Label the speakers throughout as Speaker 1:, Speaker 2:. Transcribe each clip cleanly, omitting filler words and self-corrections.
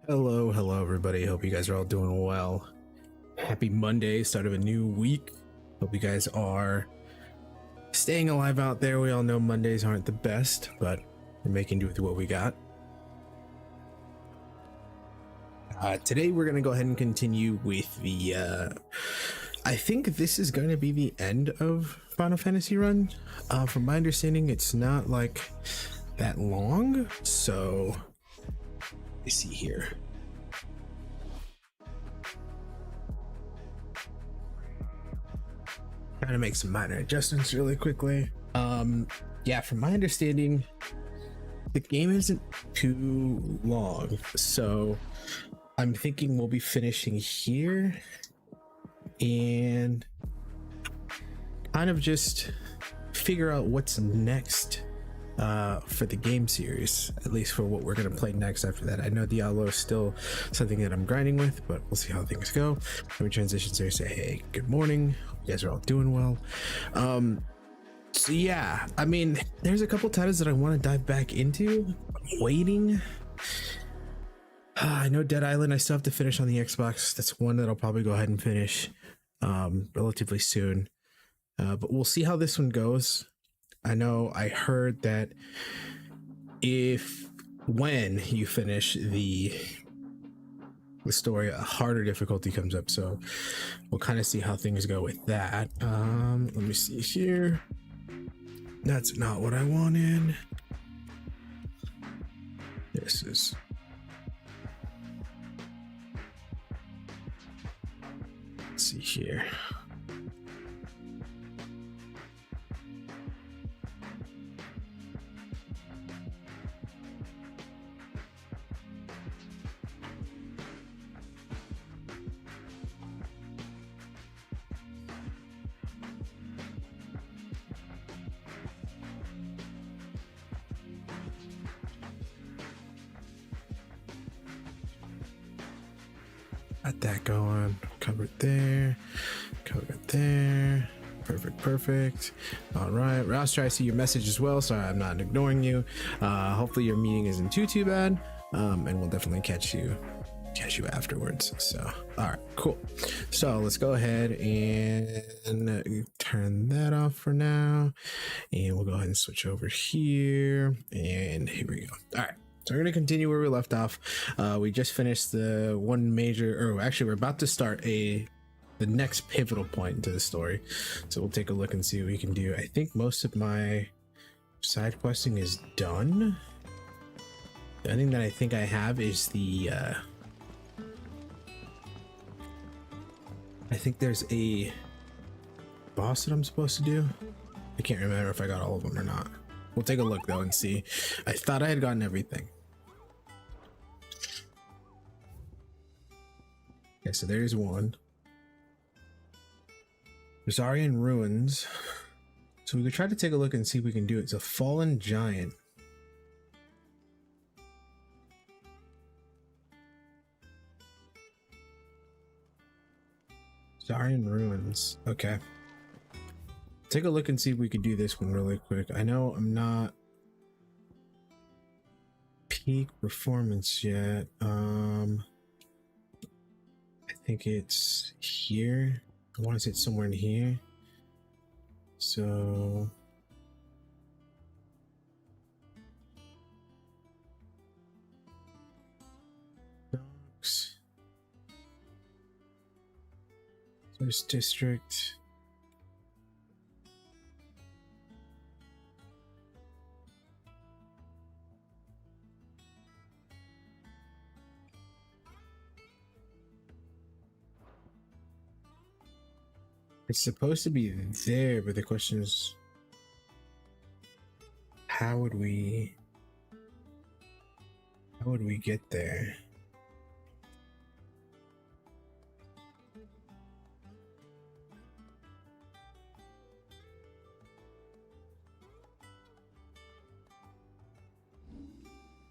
Speaker 1: Hello everybody. Hope you guys are all doing well. Happy Monday, start of a new week. Hope you guys are staying alive out there. We all know Mondays aren't the best, but we're making do with what we got. Today we're going to go ahead and continue with the I think this is going to be the end of Final Fantasy Run. From my understanding, it's not like that long, so let's see here. Trying to make some minor adjustments really quickly. Yeah, from my understanding, the game isn't too long, so I'm thinking we'll be finishing here and kind of just figure out what's next for the game series, at least for what we're going to play next after that. I know Diablo is still something that I'm grinding with, but we'll see how things go. Let me transition here, say hey, good morning, you guys are all doing well. So yeah, I mean, there's a couple titles that I want to dive back into. I'm waiting. I know Dead Island I still have to finish on the Xbox. That's one that I'll probably go ahead and finish relatively soon, but we'll see how this one goes. I know I heard that when you finish the story, a harder difficulty comes up, so we'll kind of see how things go with that. Let me see here. That's not what I wanted. This is let's see here. Got that going. Covered there. Covered there. Perfect. All right, Roster, I see your message as well. Sorry, I'm not ignoring you. Hopefully your meeting isn't too bad. And we'll definitely catch you afterwards. So, all right, cool. So let's go ahead and turn that off for now. And we'll go ahead and switch over here. And here we go. All right. So we're going to continue where we left off. We just finished the one major, or actually we're about to start the next pivotal point into the story. So we'll take a look and see what we can do. I think most of my side questing is done. The only thing that I think I have is the I think there's a boss that I'm supposed to do. I can't remember if I got all of them or not. We'll take a look though and see. I thought I had gotten everything. Okay, so there's one. Rosarian Ruins. So we could try to take a look and see if we can do it. It's a fallen giant. Rosarian Ruins. Okay. Take a look and see if we can do this one really quick. I know I'm not peak performance yet. I think it's here. I want to say it's somewhere in here. So Docks. There's district. It's supposed to be there, but the question is, how would we get there?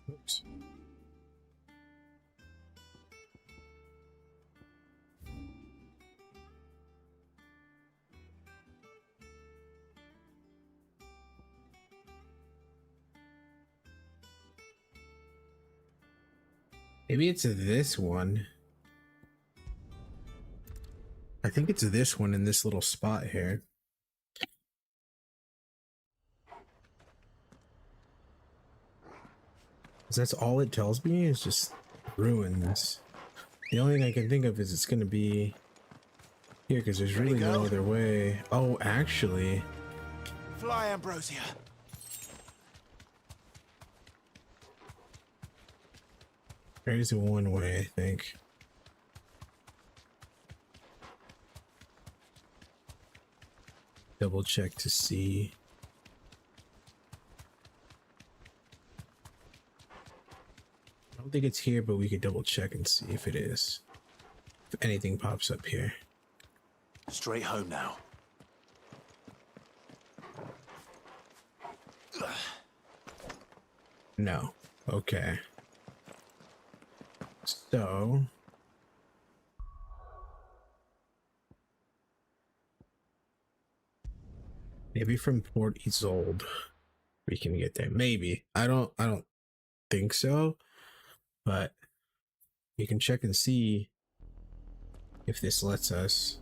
Speaker 1: Oops. Maybe it's this one. I think it's this one in this little spot here. That's all it tells me is just ruins. The only thing I can think of is it's gonna be here because there's really no other way. Oh, actually.
Speaker 2: Fly, Ambrosia.
Speaker 1: There's one way, I think. Double check to see. I don't think it's here, but we could double check and see if it is. If anything pops up here.
Speaker 2: Straight home now.
Speaker 1: No. Okay. So maybe from Port Isolde we can get there. Maybe. I don't think so, but we can check and see if this lets us.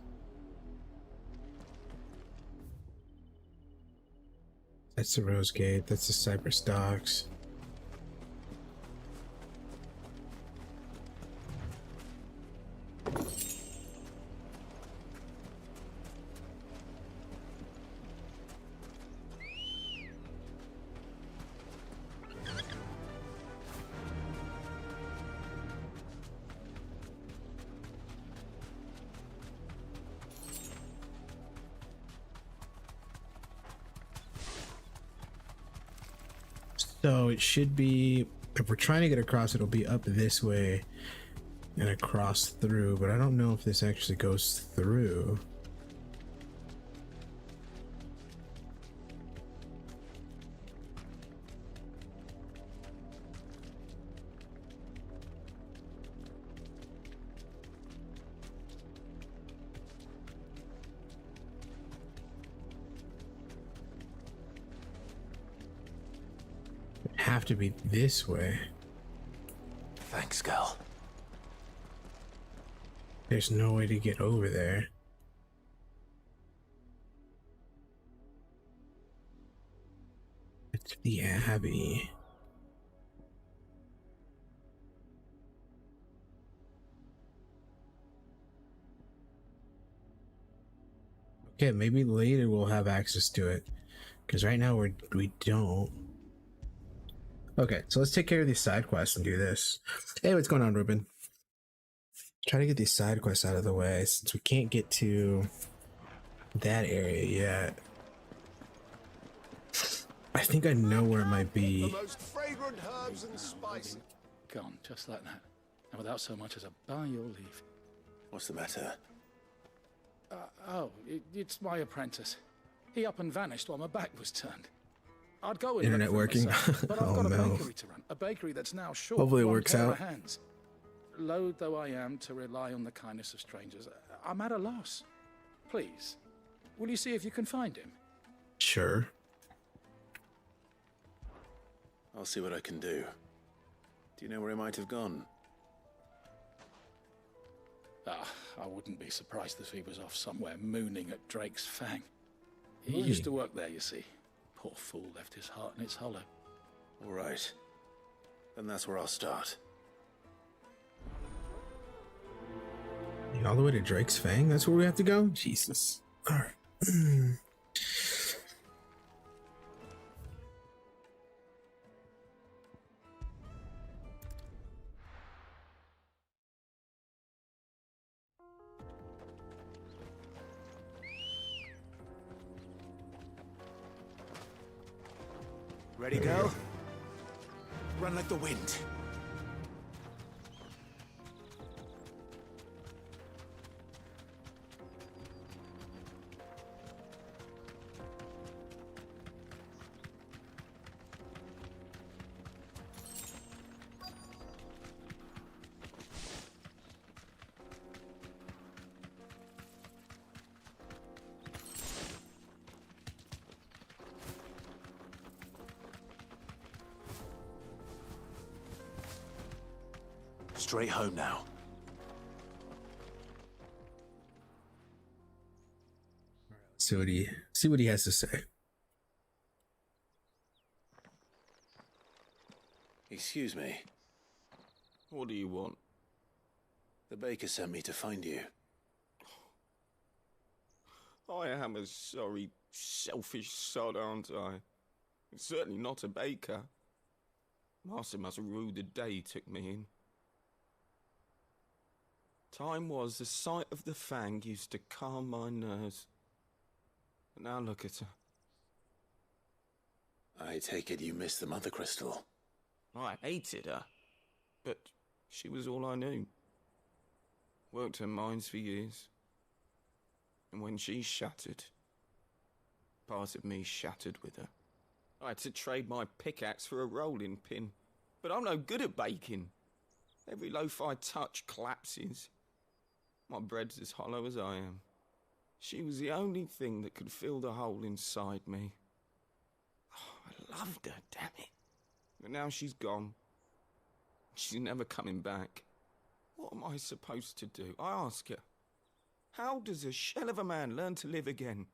Speaker 1: That's the Rose Gate, that's the Cypress Docks. So it should be, if we're trying to get across, it'll be up this way and across through, but I don't know if this actually goes through. Have to be this way.
Speaker 2: Thanks, girl.
Speaker 1: There's no way to get over there. It's the Abbey. Okay, maybe later we'll have access to it, because right now we don't. Okay, so let's take care of these side quests and do this. Hey, what's going on, Ruben? Try to get these side quests out of the way since we can't get to that area yet. I think I know where it might
Speaker 3: The
Speaker 1: be.
Speaker 3: most fragrant herbs and spices.
Speaker 4: Gone, just like that. And without so much as a by your leave.
Speaker 2: What's the matter?
Speaker 4: It's my apprentice. He up and vanished while my back was turned. I'd go and
Speaker 1: Internet
Speaker 4: look for him
Speaker 1: working?
Speaker 4: myself, but I've
Speaker 1: Oh,
Speaker 4: got a
Speaker 1: no.
Speaker 4: bakery to run. A bakery that's now short.
Speaker 1: Hopefully it
Speaker 4: one
Speaker 1: works
Speaker 4: pair
Speaker 1: out.
Speaker 4: of hands. Loath though I am to rely on the kindness of strangers, I'm at a loss. Please, will you see if you can find him?
Speaker 1: Sure.
Speaker 2: I'll see what I can do. Do you know where he might have gone?
Speaker 4: I wouldn't be surprised if he was off somewhere mooning at Drake's Fang. He
Speaker 1: Really?
Speaker 4: used to work there, you see. Poor fool left his heart in its hollow.
Speaker 2: All right. Then that's where I'll start.
Speaker 1: All the way to Drake's Fang? That's where we have to go? Jesus. All right.
Speaker 2: Ready, girl? Run like the wind. Straight home now.
Speaker 1: See what he has to say.
Speaker 2: Excuse me.
Speaker 5: What do you want?
Speaker 2: The baker sent me to find you.
Speaker 5: I am a sorry, selfish sod, aren't I? Certainly not a baker. Master must rue the day he took me in. Time was the sight of the Fang used to calm my nerves. But now look at her.
Speaker 2: I take it you missed the Mother Crystal.
Speaker 5: I hated her, but she was all I knew. Worked her mines for years. And when she shattered, part of me shattered with her. I had to trade my pickaxe for a rolling pin, but I'm no good at baking. Every loaf I touch collapses. My bread's as hollow as I am. She was the only thing that could fill the hole inside me. Oh, I loved her, damn it. But now she's gone. She's never coming back. What am I supposed to do? I ask her. How does a shell of a man learn to live again?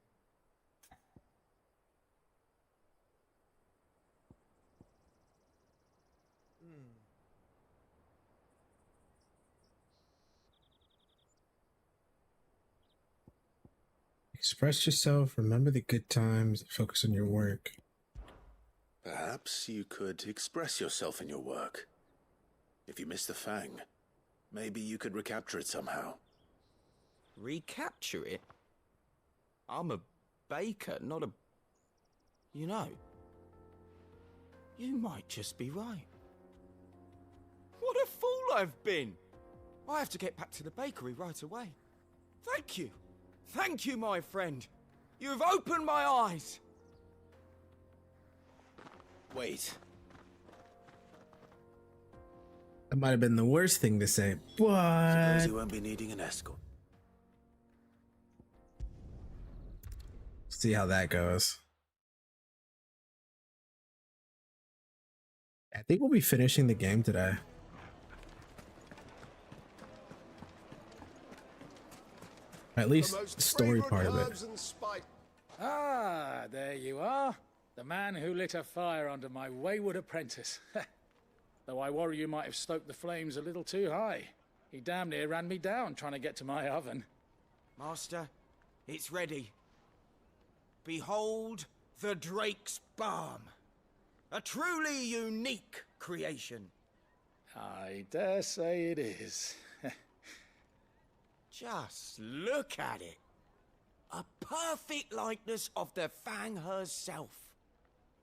Speaker 1: Express yourself, remember the good times, focus on your work.
Speaker 2: Perhaps you could express yourself in your work. If you miss the Fang, maybe you could recapture it somehow.
Speaker 5: Recapture it? I'm a baker, not a... You know, you might just be right. What a fool I've been! I have to get back to the bakery right away. Thank you. Thank you, my friend. You've opened my eyes.
Speaker 2: Wait.
Speaker 1: That might have been the worst thing to say.
Speaker 2: Suppose
Speaker 1: What?
Speaker 2: you won't be needing an escort.
Speaker 1: See how that goes. I think we'll be finishing the game today. At least
Speaker 3: The most
Speaker 1: the story
Speaker 3: fragrant
Speaker 1: part of
Speaker 3: herbs
Speaker 1: it.
Speaker 3: and spices.
Speaker 4: Ah, there you are. The man who lit a fire under my wayward apprentice. Though I worry you might have stoked the flames a little too high. He damn near ran me down trying to get to my oven.
Speaker 5: Master, it's ready. Behold the Drake's Balm. A truly unique creation.
Speaker 4: I dare say it is.
Speaker 5: Just look at it. A perfect likeness of the Fang herself.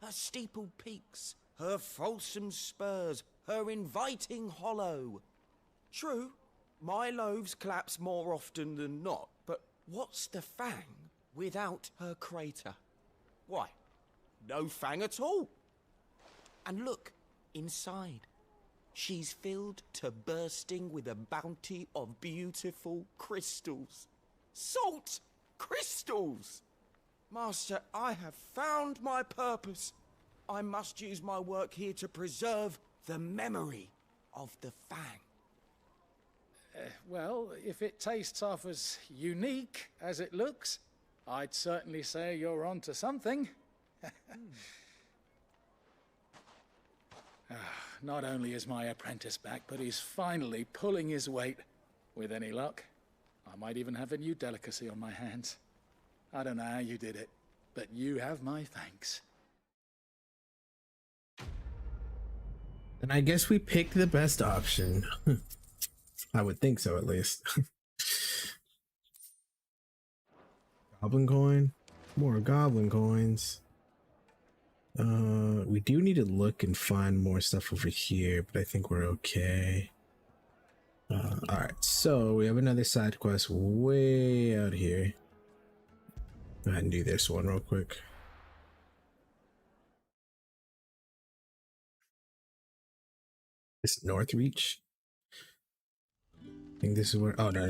Speaker 5: Her steeple peaks, her fulsome spurs, her inviting hollow. True, my loaves collapse more often than not, but what's the Fang without her crater? Why, no Fang at all. And look, inside. She's filled to bursting with a bounty of beautiful crystals. Salt crystals! Master, I have found my purpose. I must use my work here to preserve the memory of the Fang.
Speaker 4: Well, if it tastes half as unique as it looks, I'd certainly say you're onto something. Not only is my apprentice back, but he's finally pulling his weight. With any luck, I might even have a new delicacy on my hands. I don't know how you did it, but you have my thanks.
Speaker 1: And I guess we picked the best option. I would think so, at least. Goblin coin. More goblin coins. We do need to look and find more stuff over here, but I think we're okay. Alright, so we have another side quest way out here. Go ahead and do this one real quick. This North Reach. I think this is where. Oh, no.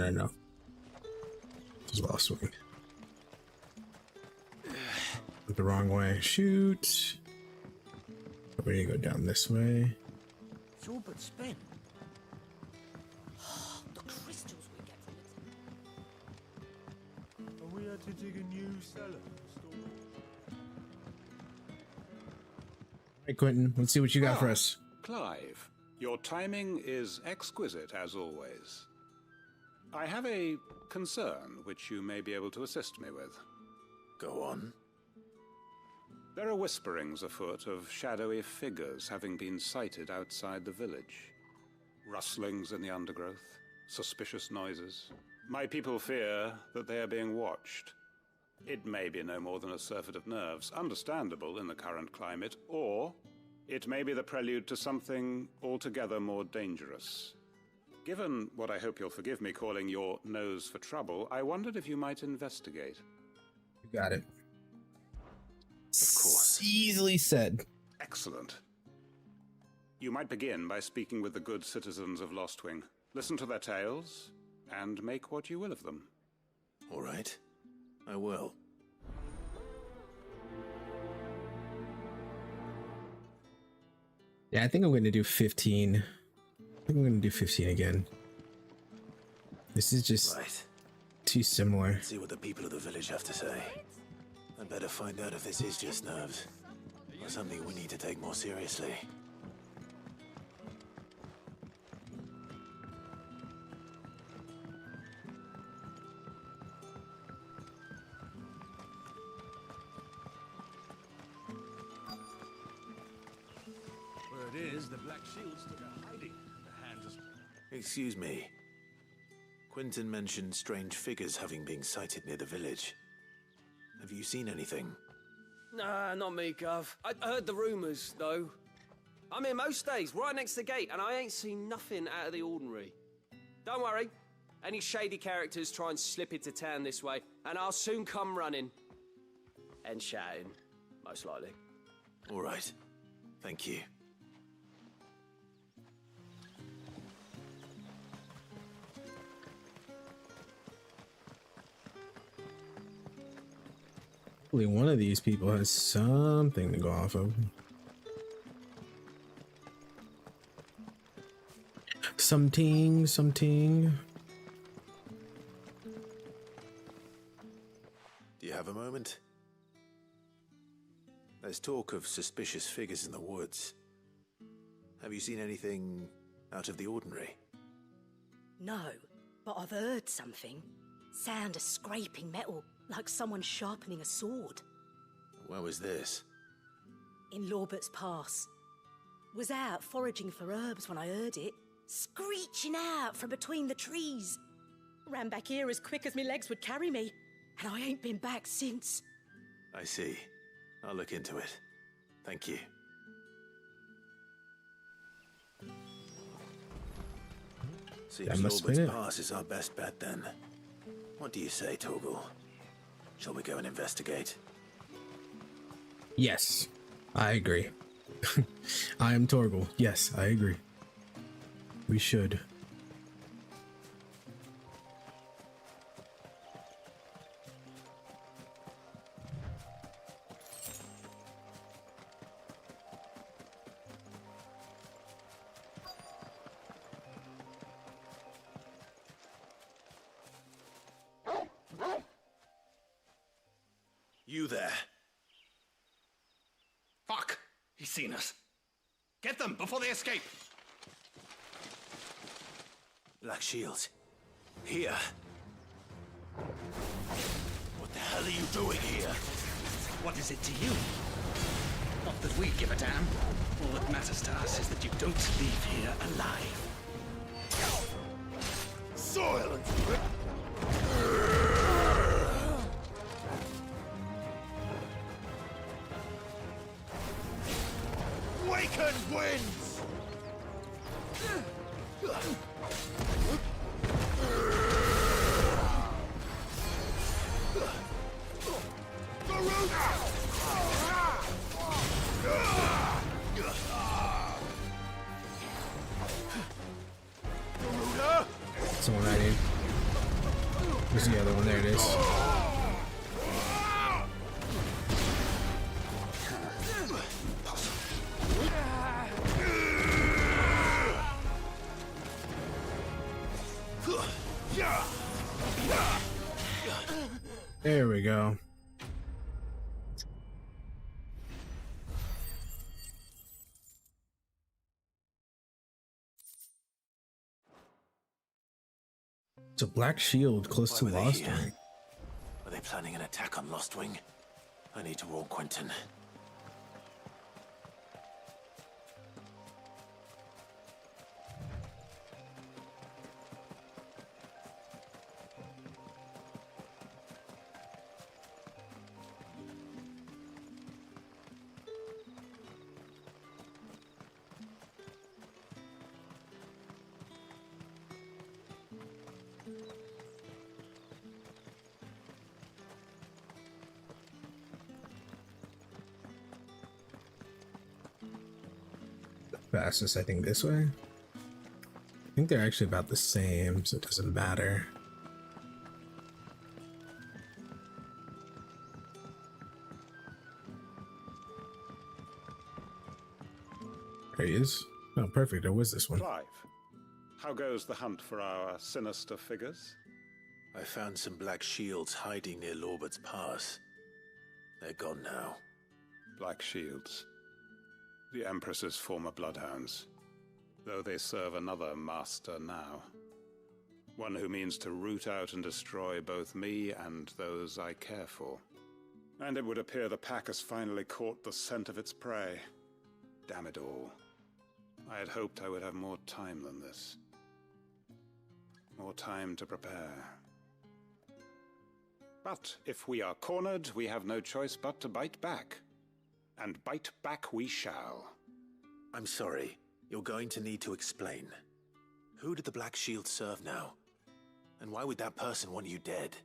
Speaker 1: This is Lost Wing. The wrong way. Shoot. We're gonna go down this way.
Speaker 5: It's all but spent.
Speaker 6: The crystals we get from it.
Speaker 3: Are we had to dig a new cellar?
Speaker 1: Alright, Quentin, let's see what you got for us.
Speaker 7: Clive, your timing is exquisite as always. I have a concern which you may be able to assist me with.
Speaker 2: Go on.
Speaker 7: There are whisperings afoot of shadowy figures having been sighted outside the village. Rustlings in the undergrowth, suspicious noises. My people fear that they are being watched. It may be no more than a surfeit of nerves, understandable in the current climate, or it may be the prelude to something altogether more dangerous. Given what I hope you'll forgive me calling your nose for trouble, I wondered if you might investigate.
Speaker 1: You got it.
Speaker 2: Of course.
Speaker 1: Easily said.
Speaker 7: Excellent. You might begin by speaking with the good citizens of Lostwing. Listen to their tales, and make what you will of them.
Speaker 2: All right. I will.
Speaker 1: Yeah, I think I'm going to do 15. I think I'm going to do 15 again. This is just
Speaker 2: Right.
Speaker 1: too similar.
Speaker 2: Let's see what the people of the village have to say. I'd better find out if this is just nerves, or something we need to take more seriously.
Speaker 3: Word is, the Black Shields took a hiding. The hand is...
Speaker 2: Excuse me. Quentin mentioned strange figures having been sighted near the village. Have you seen anything?
Speaker 8: Nah, not me, Gov. I heard the rumours, though. I'm here most days, right next to the gate, and I ain't seen nothing out of the ordinary. Don't worry. Any shady characters try and slip into town this way, and I'll soon come running. And shouting, most likely.
Speaker 2: All right. Thank you.
Speaker 1: Hopefully one of these people has something to go off of. Something.
Speaker 2: Do you have a moment? There's talk of suspicious figures in the woods. Have you seen anything out of the ordinary?
Speaker 6: No, but I've heard something. Sound of scraping metal, like someone sharpening a sword.
Speaker 2: Where was this?
Speaker 6: In Lorbert's Pass. Was out foraging for herbs when I heard it, screeching out from between the trees. Ran back here as quick as my legs would carry me, and I ain't been back since.
Speaker 2: I see. I'll look into it. Thank you. Seems
Speaker 1: must have been
Speaker 2: Lorbert's
Speaker 1: it.
Speaker 2: Pass is our best bet then. What do you say, Torgal? Shall we go and investigate?
Speaker 1: Yes, I agree. I am Torgal. Yes, I agree. We should.
Speaker 2: You there?
Speaker 3: Fuck! He's seen us. Get them before they escape!
Speaker 2: Black Shields. Here. What the hell are you doing here?
Speaker 3: What is it to you? Not that we give a damn. All that matters to us is that you don't leave here alive.
Speaker 2: Silence! Waken winds!
Speaker 1: That's the one I need. Where's the other one? There it is. There we go. It's a black shield close to
Speaker 2: Why were they
Speaker 1: Lost
Speaker 2: here?
Speaker 1: Wing.
Speaker 2: Are they planning an attack on Lost Wing? I need to warn Quentin.
Speaker 1: Fastest, I think, this way. I think they're actually about the same, so it doesn't matter. There he is. Oh, perfect. There was this one.
Speaker 7: Clive, how goes the hunt for our sinister figures?
Speaker 2: I found some black shields hiding near Lorbert's Pass. They're gone now.
Speaker 7: Black Shields. The Empress's former bloodhounds. Though they serve another master now. One who means to root out and destroy both me and those I care for. And it would appear the pack has finally caught the scent of its prey. Damn it all. I had hoped I would have more time than this. More time to prepare. But if we are cornered, we have no choice but to bite back. And bite back we shall.
Speaker 2: I'm sorry. You're going to need to explain. Who did the Black Shield serve now? And why would that person want you dead?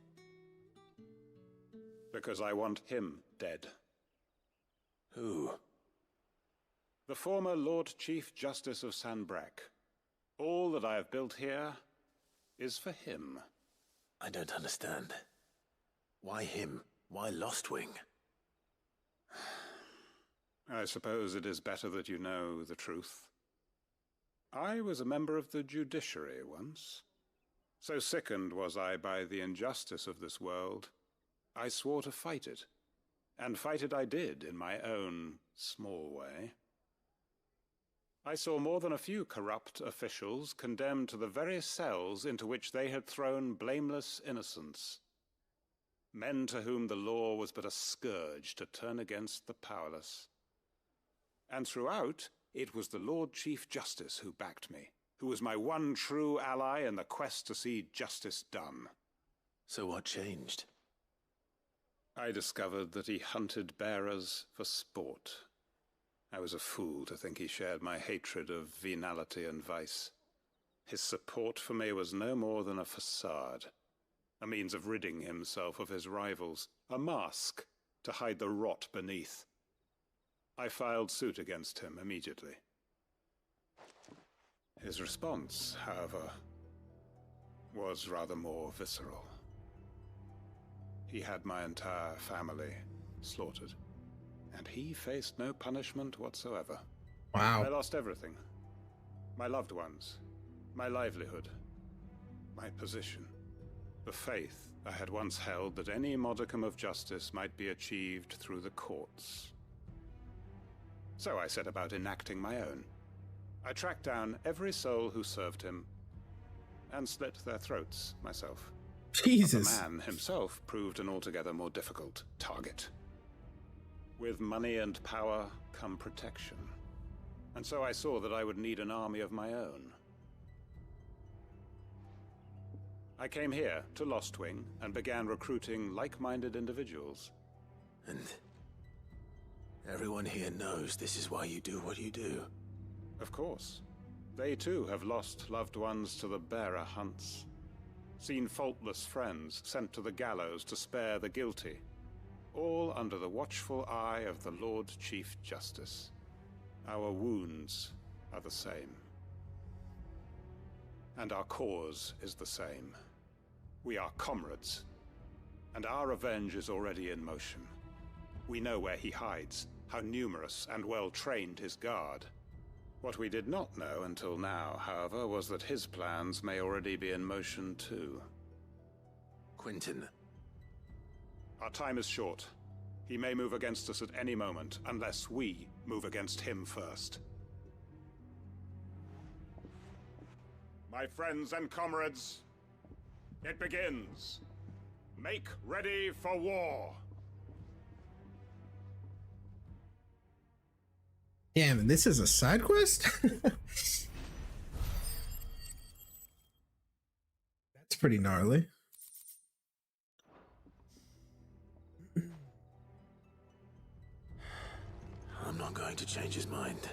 Speaker 7: Because I want him dead.
Speaker 2: Who?
Speaker 7: The former Lord Chief Justice of Sanbreque. All that I have built here is for him.
Speaker 2: I don't understand. Why him? Why Lost Wing?
Speaker 7: I suppose it is better that you know the truth. I was a member of the judiciary once. So sickened was I by the injustice of this world, I swore to fight it. And fight it I did in my own small way. I saw more than a few corrupt officials condemned to the very cells into which they had thrown blameless innocents. Men to whom the law was but a scourge to turn against the powerless. And throughout, it was the Lord Chief Justice who backed me, who was my one true ally in the quest to see justice done.
Speaker 2: So what changed?
Speaker 7: I discovered that he hunted bearers for sport. I was a fool to think he shared my hatred of venality and vice. His support for me was no more than a facade, a means of ridding himself of his rivals, a mask to hide the rot beneath. I filed suit against him immediately. His response, however, was rather more visceral. He had my entire family slaughtered, and he faced no punishment whatsoever.
Speaker 1: Wow.
Speaker 7: I lost everything. My loved ones, my livelihood, my position, the faith I had once held that any modicum of justice might be achieved through the courts. So I set about enacting my own. I tracked down every soul who served him, and slit their throats myself.
Speaker 1: Jesus.
Speaker 7: But the man himself proved an altogether more difficult target. With money and power come protection, and so I saw that I would need an army of my own. I came here to Lostwing and began recruiting like-minded individuals.
Speaker 2: And everyone here knows this is why you do what you do.
Speaker 7: Of course. They too have lost loved ones to the bearer hunts. Seen faultless friends sent to the gallows to spare the guilty. All under the watchful eye of the Lord Chief Justice. Our wounds are the same. And our cause is the same. We are comrades. And our revenge is already in motion. We know where he hides, how numerous and well-trained his guard. What we did not know until now, however, was that his plans may already be in motion too.
Speaker 2: Quentin.
Speaker 7: Our time is short. He may move against us at any moment, unless we move against him first. My friends and comrades, it begins. Make ready for war.
Speaker 1: Damn, and this is a side quest? That's pretty gnarly.
Speaker 2: I'm not going to change his mind.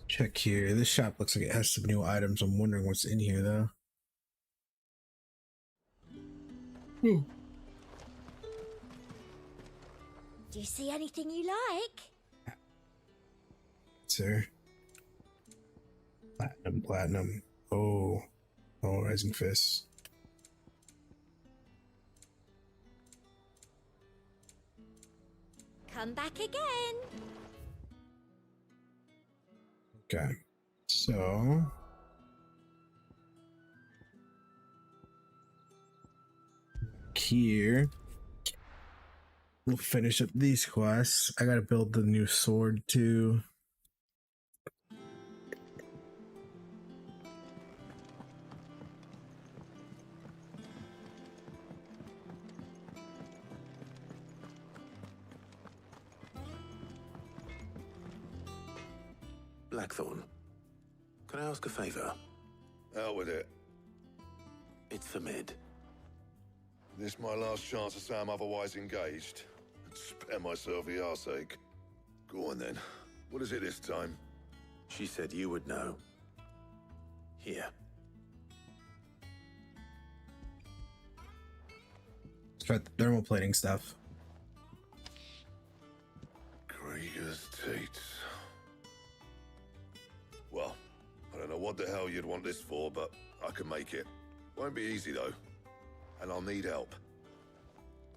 Speaker 1: Check here. This shop looks like it has some new items. I'm wondering what's in here though.
Speaker 6: Do you see anything you like?
Speaker 1: Sir. Platinum. Oh, Rising Fist.
Speaker 6: Come back again.
Speaker 1: Okay, so here we'll finish up these quests. I gotta build the new sword too.
Speaker 2: Blackthorn, can I ask a favor?
Speaker 9: Out with it.
Speaker 2: It's for Mid.
Speaker 9: This my last chance to say I'm otherwise engaged. Spare myself the arseache. Go on then. What is it this time?
Speaker 2: She said you would know. Here.
Speaker 1: Let's try the thermal plating stuff.
Speaker 9: Krieger's teats. Well, I don't know what the hell you'd want this for, but I can make it. Won't be easy though. And I'll need help.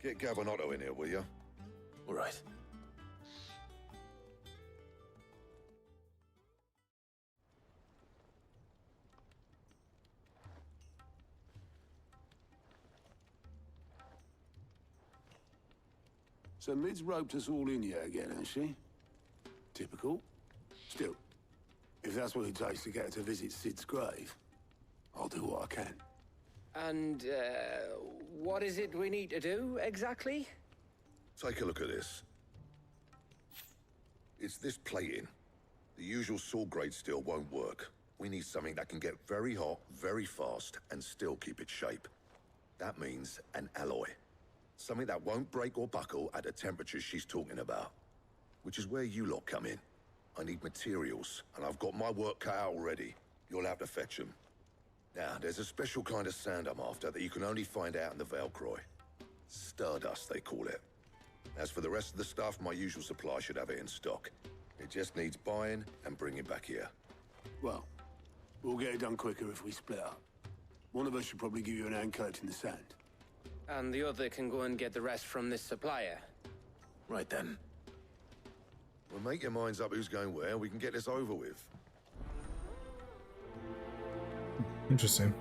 Speaker 9: Get Gabonotto in here, will you?
Speaker 2: All right.
Speaker 10: So Mid's roped us all in here again, hasn't she? Typical. Still, if that's what it takes to get her to visit Sid's grave, do what I can.
Speaker 8: And, what is it we need to do, exactly?
Speaker 9: Take a look at this. It's this plating. The usual sword grade steel won't work. We need something that can get very hot, very fast, and still keep its shape. That means an alloy. Something that won't break or buckle at the temperatures she's talking about. Which is where you lot come in. I need materials, and I've got my work cut out already. You'll have to fetch them. Now, there's a special kind of sand I'm after that you can only find out in the Velcroy. Stardust, they call it. As for the rest of the stuff, my usual supply should have it in stock. It just needs buying and bringing back here.
Speaker 10: Well, we'll get it done quicker if we split up. One of us should probably give you an hand coat in the sand.
Speaker 8: And the other can go and get the rest from this supplier.
Speaker 2: Right then.
Speaker 9: Well, make your minds up who's going where, we can get this over with.
Speaker 1: Interesting.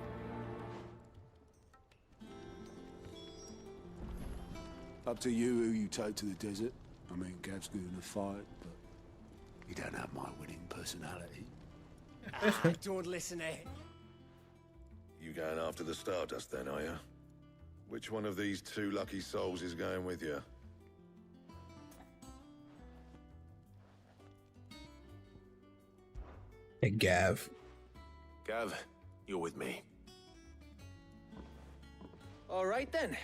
Speaker 10: Up to you who you take to the desert. I mean, Gav's good in a fight, but you don't have my winning personality.
Speaker 8: Don't listen, eh?
Speaker 9: You going after the Stardust then, are you? Which one of these two lucky souls is going with you?
Speaker 1: Hey, Gav.
Speaker 2: Gav, you're with me.
Speaker 8: All right, then.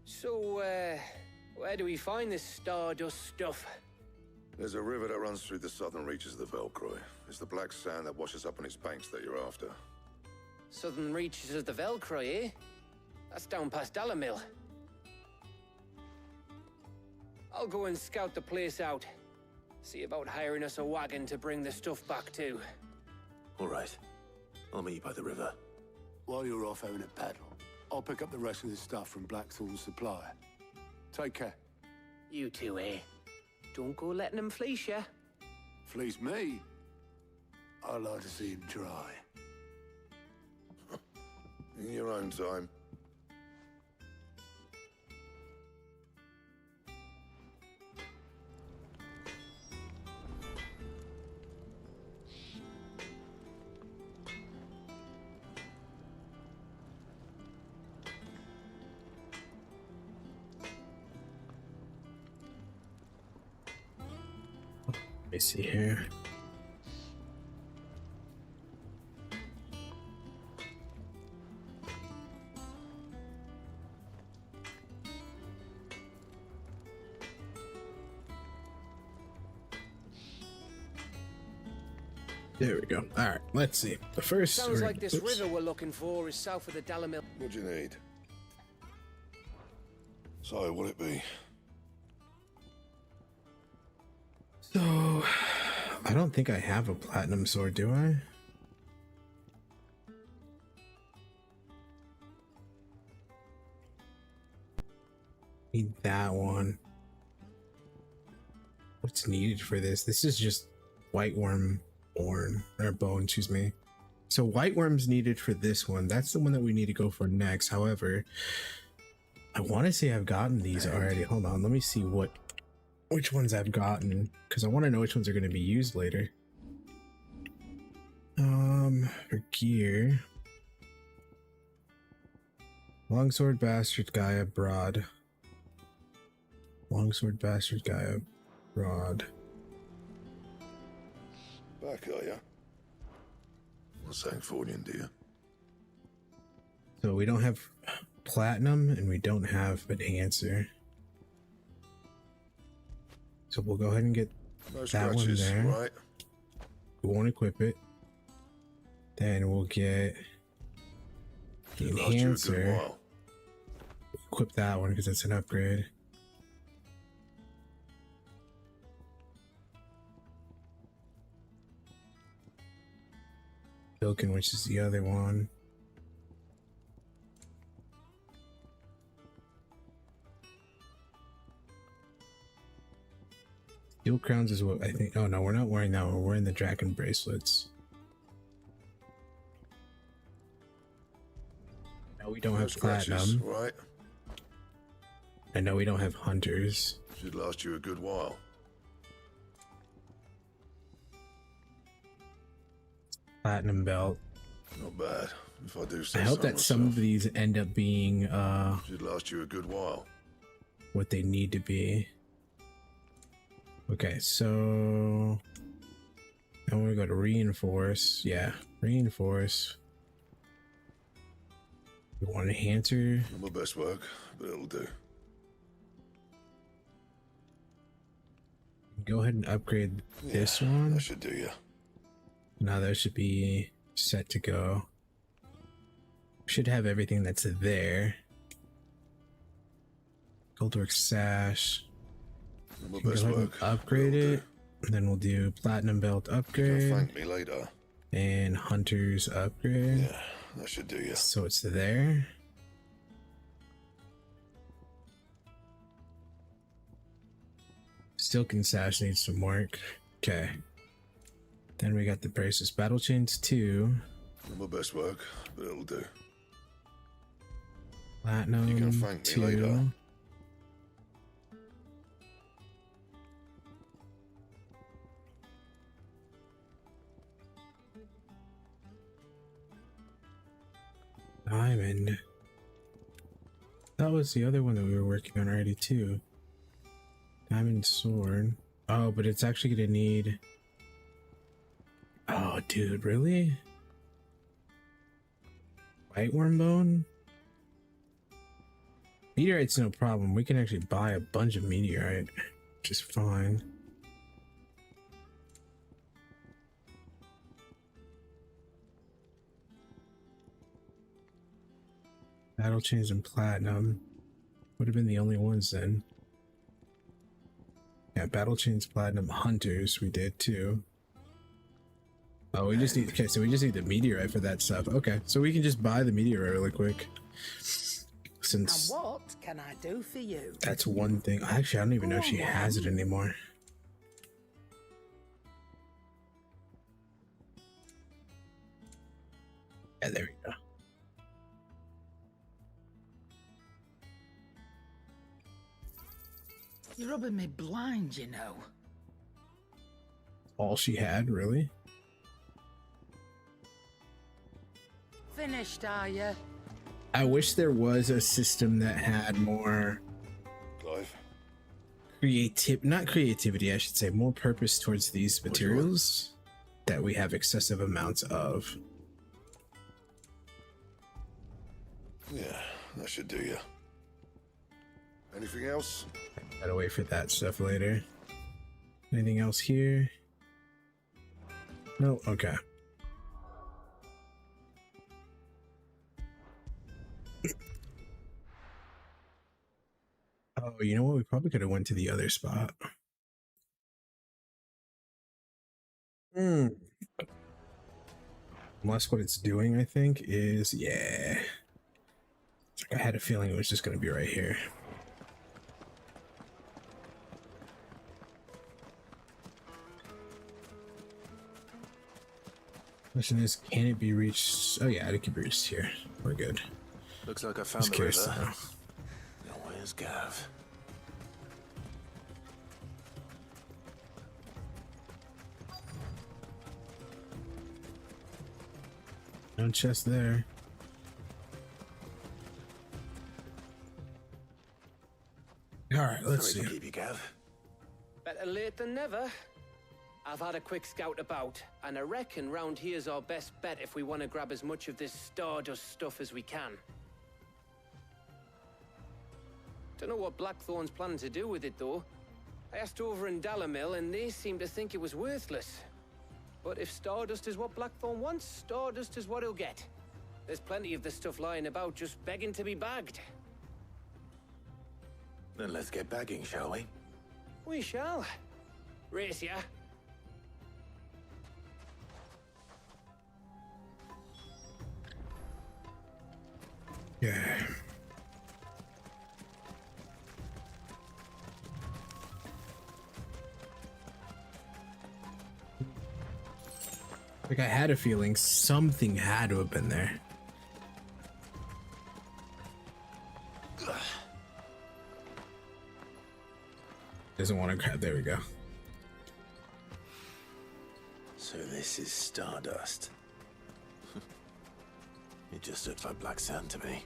Speaker 8: So, where do we find this Stardust stuff?
Speaker 9: There's a river that runs through the southern reaches of the Velcroy. It's the black sand that washes up on its banks that you're after.
Speaker 8: Southern reaches of the Velcroy, eh? That's down past Dalamil. I'll go and scout the place out. See about hiring us a wagon to bring the stuff back to.
Speaker 2: All right. I'll meet you by the river.
Speaker 10: While you're off having a paddle, I'll pick up the rest of the stuff from Blackthorn's supplier. Take care.
Speaker 8: You two, eh? Don't go letting them fleece ya.
Speaker 10: Fleece me? I'd like to see him try.
Speaker 9: In your own time.
Speaker 1: Let me see here. There we go. All right, let's see. The first.
Speaker 8: Sounds like this river we're looking for is south of the Dalamil.
Speaker 9: What do you need? So, what'll it be?
Speaker 1: So, I don't think I have a platinum sword, do I? Need that one. What's needed for this? This is just white worm bone, excuse me. So white worm's needed for this one. That's the one that we need to go for next. However, I want to say I've gotten these already. Hold on, let me see which ones I've gotten, because I want to know which ones are going to be used later. For gear, longsword bastard Gaia broad. Longsword bastard Gaia broad.
Speaker 9: Back, are ya? What's Sancfordian, do you?
Speaker 1: So we don't have platinum and we don't have an answer. So we'll go ahead and get
Speaker 9: No
Speaker 1: that one
Speaker 9: scratches,
Speaker 1: there.
Speaker 9: right?
Speaker 1: We won't equip it. Then we'll get the
Speaker 9: Should last you a good
Speaker 1: enhancer.
Speaker 9: while.
Speaker 1: Equip that one because it's an upgrade. Token, which is the other one. Steel crowns is what I think. Oh no, we're not wearing that one. We're wearing the dragon bracelets. No, we don't
Speaker 9: No
Speaker 1: have
Speaker 9: scratches,
Speaker 1: platinum.
Speaker 9: right?
Speaker 1: I know we don't have hunters.
Speaker 9: Should last you a good while.
Speaker 1: Platinum belt.
Speaker 9: Not bad. If I do say
Speaker 1: I hope
Speaker 9: so
Speaker 1: that some of
Speaker 9: myself.
Speaker 1: these end up being
Speaker 9: Should last you a good while.
Speaker 1: what they need to be. Okay, so I want to go to reinforce. Yeah, reinforce. We want a enhancer.
Speaker 9: Not my best work, but it'll do.
Speaker 1: Go ahead and upgrade this one.
Speaker 9: That should do you.
Speaker 1: Now that should be set to go. Should have everything that's there. Goldwork sash.
Speaker 9: Not my
Speaker 1: Go
Speaker 9: best
Speaker 1: ahead and
Speaker 9: work.
Speaker 1: upgrade
Speaker 9: it'll
Speaker 1: it. And then we'll do platinum belt
Speaker 9: do. You
Speaker 1: upgrade
Speaker 9: can thank me later.
Speaker 1: and hunters upgrade.
Speaker 9: Yeah, that should do you.
Speaker 1: So it's there. Stilkin sash needs some work. Okay. Then we got the braces. Battle chains 2.
Speaker 9: Not my best work, but it'll do.
Speaker 1: Platinum
Speaker 9: You can thank me
Speaker 1: 2.
Speaker 9: later.
Speaker 1: Diamond. That was the other one that we were working on already too. Diamond sword. Oh, but it's actually gonna need. Oh, dude, really? White worm bone? Meteorite's no problem. We can actually buy a bunch of meteorite, which is fine. Battle chains and platinum would have been the only ones then. Yeah, battle chains, platinum, hunters we did too. Oh, we just need, okay, so we just need the meteorite for that stuff. Okay, so we can just buy the meteorite really quick. Since
Speaker 11: And what can I do for you?
Speaker 1: that's one thing. Actually, I don't even know if she has it anymore. Yeah, there we go.
Speaker 11: You're rubbing me blind, you know.
Speaker 1: All she had, really?
Speaker 11: Finished, are you?
Speaker 1: I wish there was a system that had more
Speaker 9: Clive.
Speaker 1: not creativity, I should say, more purpose towards these materials that we have excessive amounts of.
Speaker 9: Yeah, that should do you. Anything else?
Speaker 1: Gotta wait for that stuff later. Anything else here? No? Okay. Oh, you know what? We probably could have went to the other spot. Unless what it's doing, I think, is... Yeah. I had a feeling it was just going to be right here. Question is, can it be reached? Oh yeah, it can be reached here. We're good.
Speaker 2: Looks like I found
Speaker 1: Just
Speaker 2: the
Speaker 1: curious
Speaker 2: river.
Speaker 1: to know.
Speaker 2: Now where's Gav?
Speaker 1: No chest there. All right, let's
Speaker 2: Sorry
Speaker 1: see.
Speaker 2: to keep you, Gav.
Speaker 8: Better late than never. I've had a quick scout about, and I reckon round here's our best bet if we want to grab as much of this Stardust stuff as we can. Don't know what Blackthorn's planning to do with it, though. I asked over in Dalamil, and they seem to think it was worthless. But if Stardust is what Blackthorn wants, Stardust is what he'll get. There's plenty of the stuff lying about, just begging to be bagged.
Speaker 2: Then let's get bagging, shall we?
Speaker 8: We shall. Race ya.
Speaker 1: Yeah. Like I had a feeling something had to have been there. Doesn't want to grab. There we go.
Speaker 2: So this is Stardust. It just looks like black sand to me.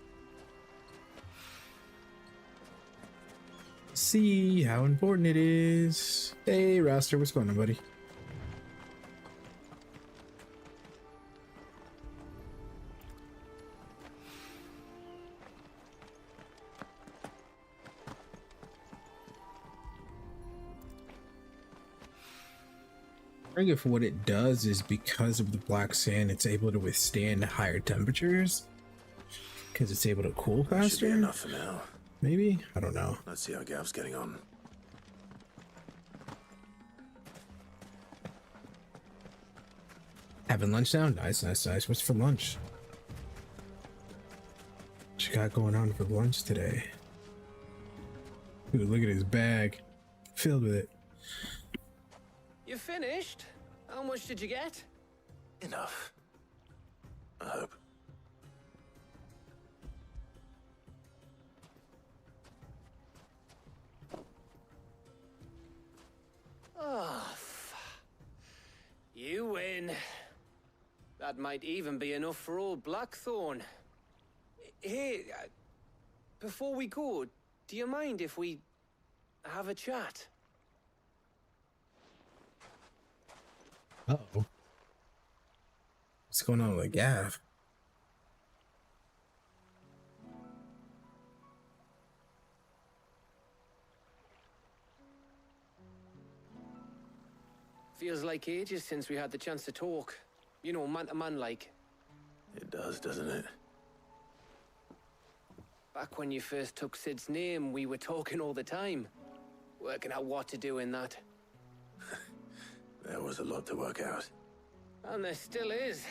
Speaker 1: See how important it is. Hey, Roster, what's going on, buddy? I think if what it does is because of the black sand, it's able to withstand higher temperatures because it's able to cool faster.
Speaker 2: Should be enough for now.
Speaker 1: Maybe? I don't know.
Speaker 2: Let's see how Gav's getting on.
Speaker 1: Having lunch now? Nice, nice, nice. What's for lunch? What you got going on for lunch today? Ooh, look at his bag. Filled with it.
Speaker 8: You finished? How much did you get?
Speaker 2: Enough. I hope.
Speaker 8: Oh, you win. That might even be enough for old Blackthorn. Hey, before we go, do you mind if we have a chat?
Speaker 1: Uh-oh. What's going on with Gav?
Speaker 8: Feels like ages since we had the chance to talk. You know, man to man like.
Speaker 2: It does, doesn't it?
Speaker 8: Back when you first took Sid's name, we were talking all the time. Working out what to do in that.
Speaker 2: There was a lot to work out.
Speaker 8: And there still is.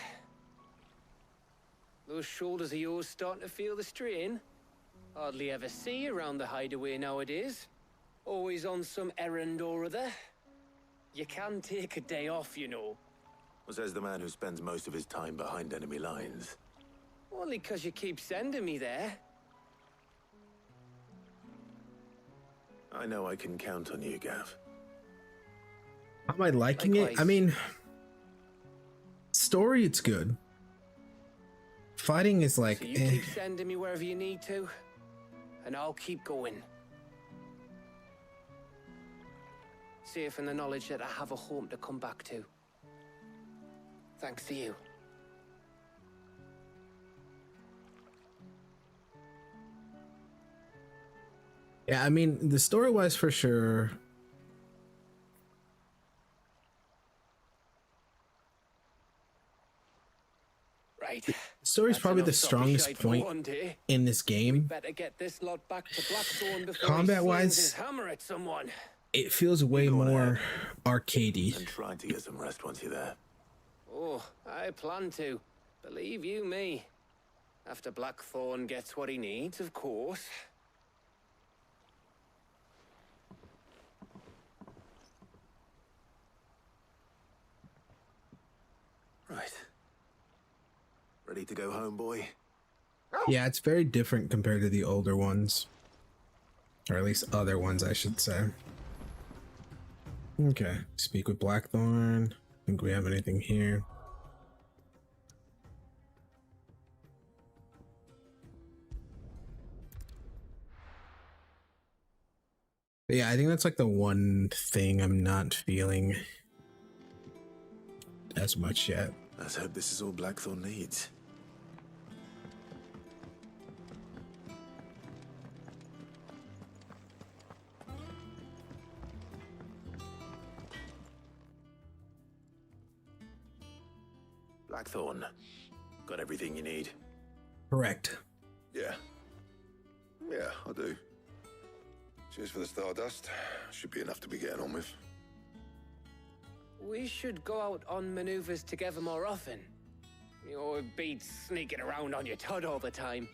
Speaker 8: Those shoulders of yours starting to feel the strain. Hardly ever see you around the hideaway nowadays. Always on some errand or other. You can take a day off, you know.
Speaker 2: Says the man who spends most of his time behind enemy lines.
Speaker 8: Only 'cause you keep sending me there.
Speaker 2: I know I can count on you, Gav.
Speaker 1: Am I liking it? I mean, story, it's good. Fighting is like,
Speaker 8: So you keep sending me wherever you need to, and I'll keep going. Safe in the knowledge that I have a home to come back to. Thanks to you.
Speaker 1: Yeah, I mean, the story-wise for sure.
Speaker 8: Right.
Speaker 1: The story's probably the strongest point in this game.
Speaker 8: Better get this lot back to Blackthorn before
Speaker 1: Combat-wise,
Speaker 8: he swings his hammer at someone.
Speaker 1: It feels way more arcadey.
Speaker 2: And trying to get some rest once you're there.
Speaker 8: Oh, I plan to. Believe you me. After Blackthorn gets what he needs, of course.
Speaker 2: Right. Ready to go home, boy?
Speaker 1: Yeah, it's very different compared to the older ones. Or at least other ones, I should say. Okay, speak with Blackthorn. Think we have anything here? But yeah, I think that's like the one thing I'm not feeling as much yet.
Speaker 2: Let's hope this is all Blackthorn needs. Blackthorn, got everything you need?
Speaker 1: Correct.
Speaker 9: Yeah. Yeah, I do. Cheers for the Stardust. Should be enough to be getting on with.
Speaker 8: We should go out on maneuvers together more often. You'll be sneaking around on your Todd all the time.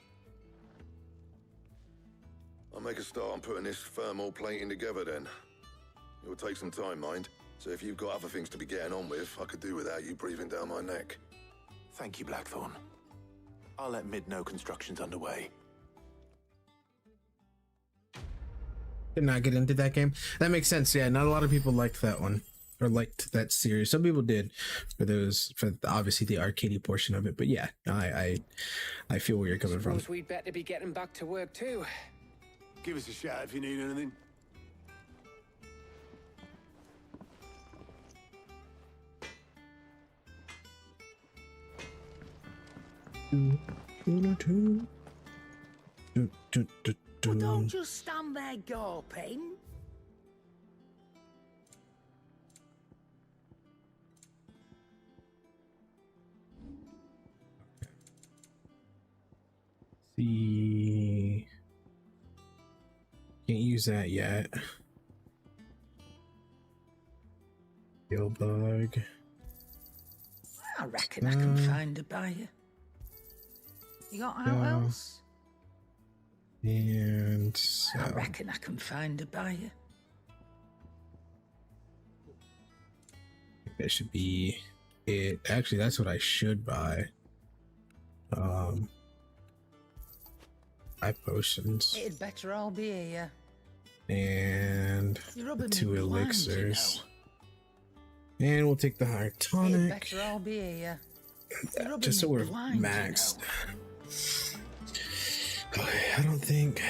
Speaker 9: I'll make a start on putting this thermal plating together then. It'll take some time, mind. So if you've got other things to be getting on with, I could do without you breathing down my neck.
Speaker 2: Thank you, Blackthorn. I'll let Mid know construction's underway.
Speaker 1: Did not get into that game. That makes sense. Yeah, not a lot of people liked that one. or liked that series. Some people did for obviously the arcadey portion of it. But yeah, I feel where you're coming from.
Speaker 11: Suppose we'd better be getting back to work too.
Speaker 10: Give us a shout if you need anything.
Speaker 11: Well, don't just stand there gawping.
Speaker 1: See, can't use that yet. Kill bug.
Speaker 11: I reckon I can find a buyer. You got out else?
Speaker 1: And
Speaker 11: I reckon I can find a buyer.
Speaker 1: That should be it. Actually, that's what I should buy. 5 potions.
Speaker 11: It'd better all be here.
Speaker 1: And
Speaker 11: You're rubbing
Speaker 1: 2
Speaker 11: me blind,
Speaker 1: elixirs. And we'll take the higher
Speaker 11: It'd
Speaker 1: tonic.
Speaker 11: better all be here. You're rubbing
Speaker 1: Just so
Speaker 11: me
Speaker 1: we're
Speaker 11: blind,
Speaker 1: maxed. Okay, I don't think.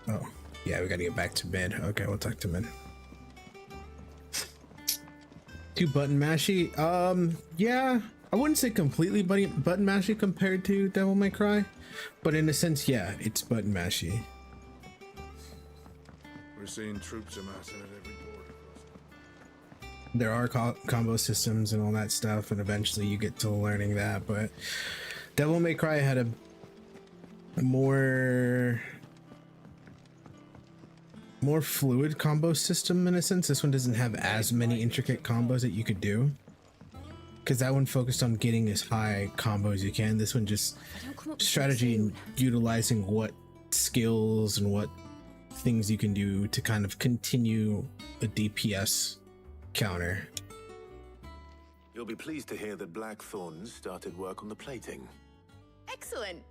Speaker 1: Oh, yeah, we gotta get back to mid. Okay, we'll talk to mid. 2 button mashy. Yeah, I wouldn't say completely button mashy compared to Devil May Cry, but in a sense, yeah, it's button mashy.
Speaker 12: We're seeing troops amassing at every border.
Speaker 1: There are combo systems and all that stuff, and eventually you get to learning that, but Devil May Cry had a more fluid combo system in a sense. This one doesn't have as many intricate combos that you could do, because that one focused on getting as high combo as you can. This one just strategy and utilizing what skills and what things you can do to kind of continue a DPS counter.
Speaker 2: You'll be pleased to hear that Blackthorn's started work on the plating.
Speaker 13: Excellent.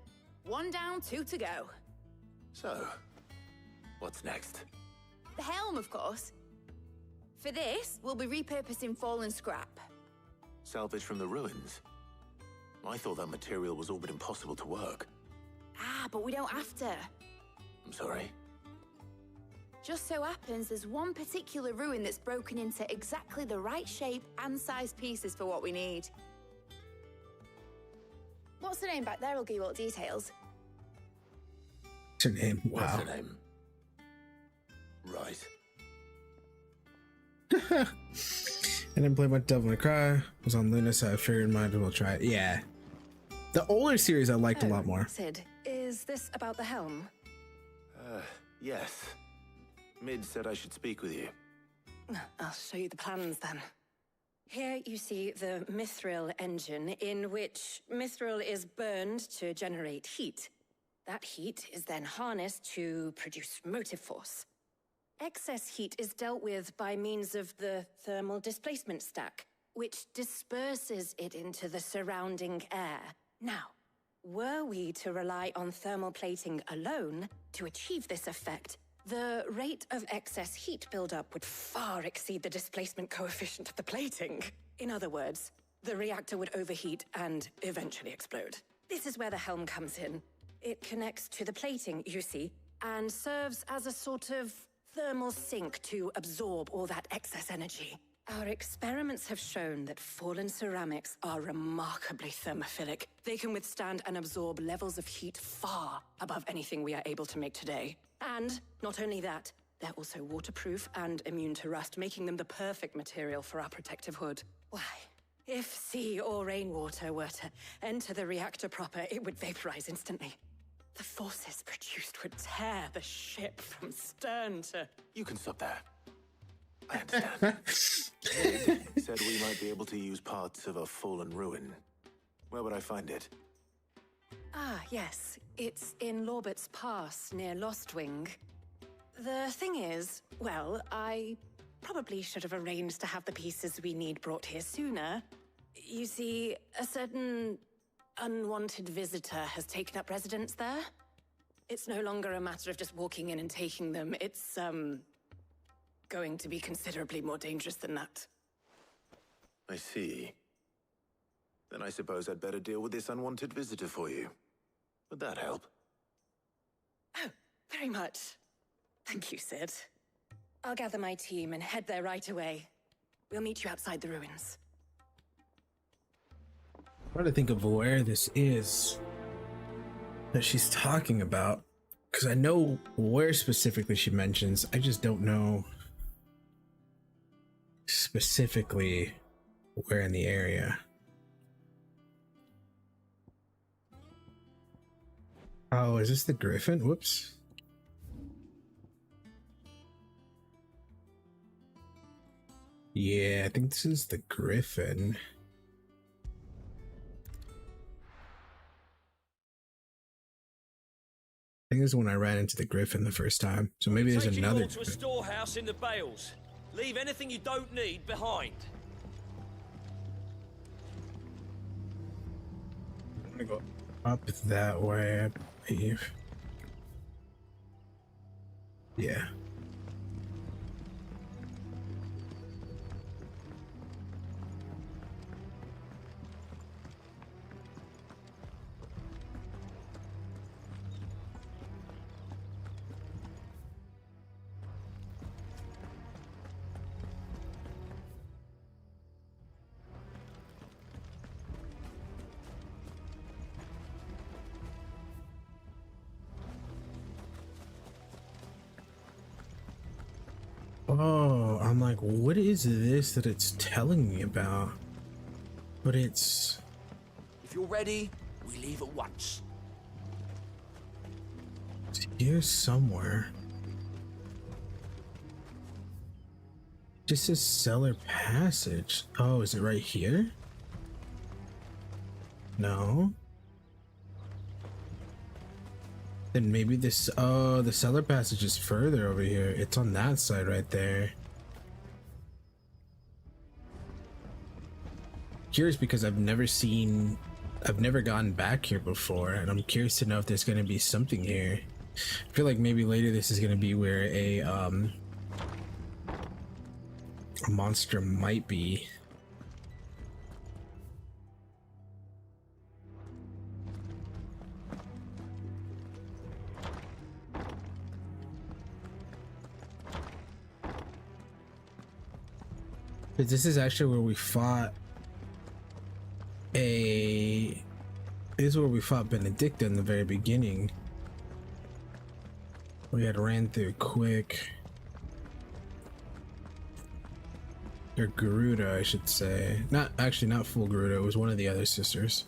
Speaker 13: 1 down, 2 to go.
Speaker 2: So, what's next?
Speaker 13: The helm, of course. For this, we'll be repurposing fallen scrap.
Speaker 2: Salvage from the ruins? I thought that material was all but impossible to work.
Speaker 13: Ah, but we don't have to.
Speaker 2: I'm sorry.
Speaker 13: Just so happens there's one particular ruin that's broken into exactly the right shape and size pieces for what we need. What's the name back there? I'll give you all the details.
Speaker 1: What's her name? Wow.
Speaker 2: What's her name? Right.
Speaker 1: I didn't play much Devil May Cry. Was on Luna, so I figured might as well try it. Yeah. The older series I liked a lot more.
Speaker 6: Sid, is this about the helm?
Speaker 2: Yes. Mid said I should speak with you.
Speaker 6: I'll show you the plans then. Here you see the mithril engine, in which mithril is burned to generate heat. That heat is then harnessed to produce motive force. Excess heat is dealt with by means of the thermal displacement stack, which disperses it into the surrounding air. Now, were we to rely on thermal plating alone to achieve this effect, the rate of excess heat buildup would far exceed the displacement coefficient of the plating. In other words, the reactor would overheat and eventually explode. This is where the helm comes in. It connects to the plating, you see, and serves as a sort of thermal sink to absorb all that excess energy. Our experiments have shown that fallen ceramics are remarkably thermophilic. They can withstand and absorb levels of heat far above anything we are able to make today. And not only that, they're also waterproof and immune to rust, making them the perfect material for our protective hood. Why, if sea or rainwater were to enter the reactor proper, it would vaporize instantly. The forces produced would tear the ship from stern to...
Speaker 2: You can stop there. I understand. Mid said we might be able to use parts of a fallen ruin. Where would I find it?
Speaker 6: Ah, yes. It's in Lorbert's Pass, near Lostwing. The thing is, well, I probably should have arranged to have the pieces we need brought here sooner. You see, a certain unwanted visitor has taken up residence there. It's no longer a matter of just walking in and taking them. It's, going to be considerably more dangerous than that.
Speaker 2: I see. Then I suppose I'd better deal with this unwanted visitor for you. Would that help?
Speaker 6: Oh, very much. Thank you, Sid. I'll gather my team and head there right away. We'll meet you outside the ruins.
Speaker 1: I'm trying to think of where this is that she's talking about, because I know where specifically she mentions. I just don't know specifically where in the area. Oh, is this the Griffin? Whoops. Yeah, I think this is the Griffin. I think this is when I ran into the Griffin the first time. So maybe there's another.
Speaker 14: To a storehouse in the Bales. Leave anything you don't need behind.
Speaker 1: I'm gonna go up that way, I believe. Yeah. Oh, I'm like, what is this that it's telling me about? But it's...
Speaker 14: If you're ready, we leave at once.
Speaker 1: It's here somewhere. Just says cellar passage. Oh, is it right here? No. Then maybe this, oh, the cellar passage is further over here. It's on that side right there. Curious because I've never gotten back here before, and I'm curious to know if there's going to be something here. I feel like maybe later this is going to be where a monster might be. But this is actually where we fought this is where we fought Benedicta in the very beginning. We had ran through quick. Or Garuda, I should say. Not full Garuda, it was one of the other sisters.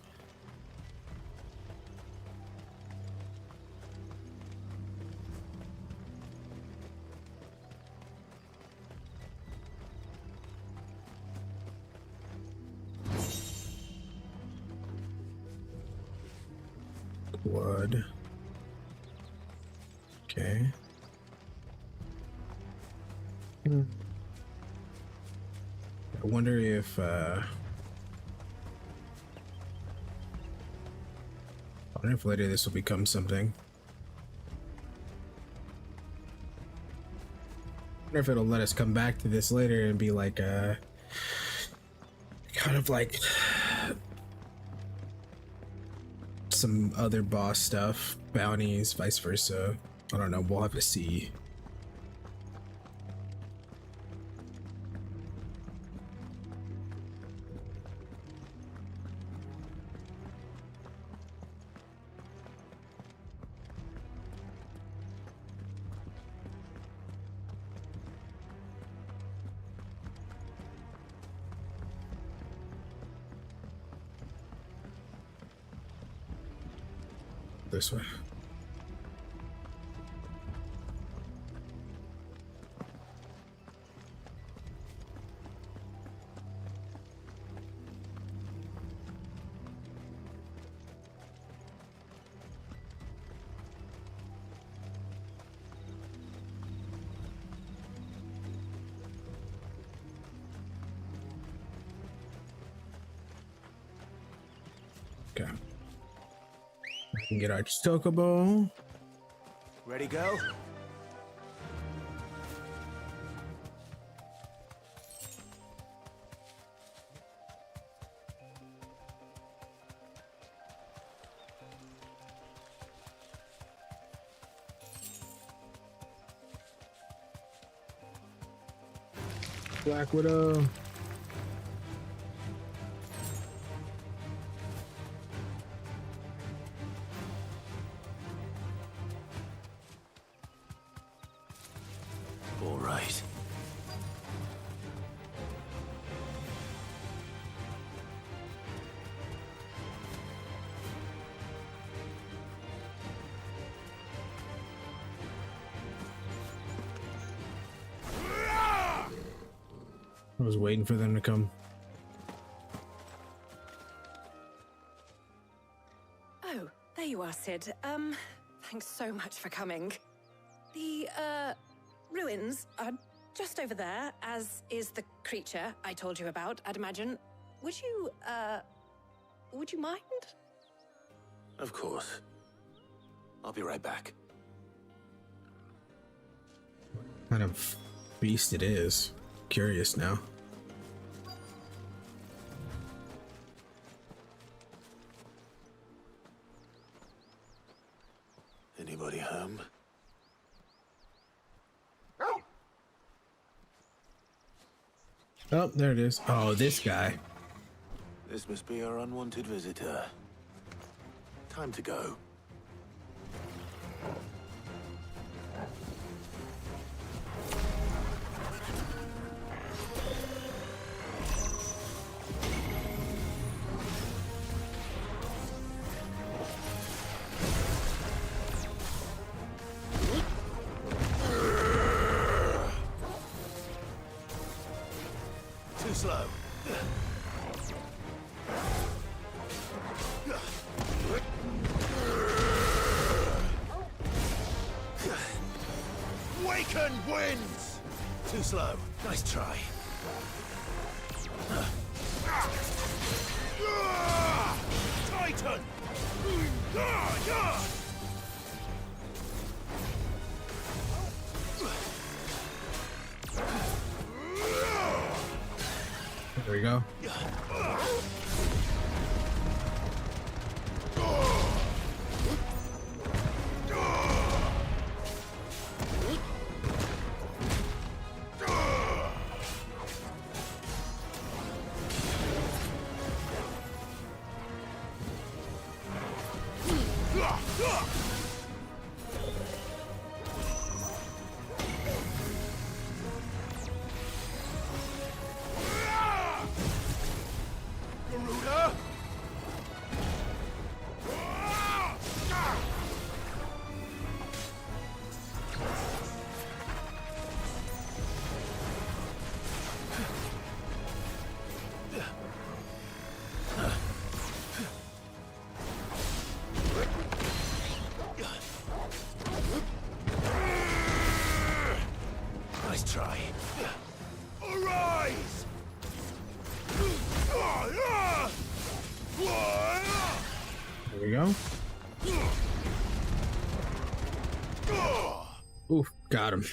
Speaker 1: Wood. Okay. I wonder if later this will become something. I wonder if it'll let us come back to this later and be like kind of like some other boss stuff, bounties, vice versa. I don't know, we'll have to see. This way. Okay. We can get our chocobo.
Speaker 14: Ready, go?
Speaker 1: Black Widow.
Speaker 2: All right.
Speaker 1: I was waiting for them to come.
Speaker 6: Oh, there you are, Sid. Thanks so much for coming. The, ruins are just over there, as is the creature I told you about, I'd imagine. Would you mind?
Speaker 2: Of course. I'll be right back.
Speaker 1: What kind of beast it is. Curious now.
Speaker 2: Anybody home?
Speaker 1: Oh, there it is. Oh, this guy.
Speaker 2: This must be our unwanted visitor. Time to go. Too slow. Waken wins! Too slow. Nice try. Titan!
Speaker 1: There we go. Nice try. Arise! There we go. Oof, got him.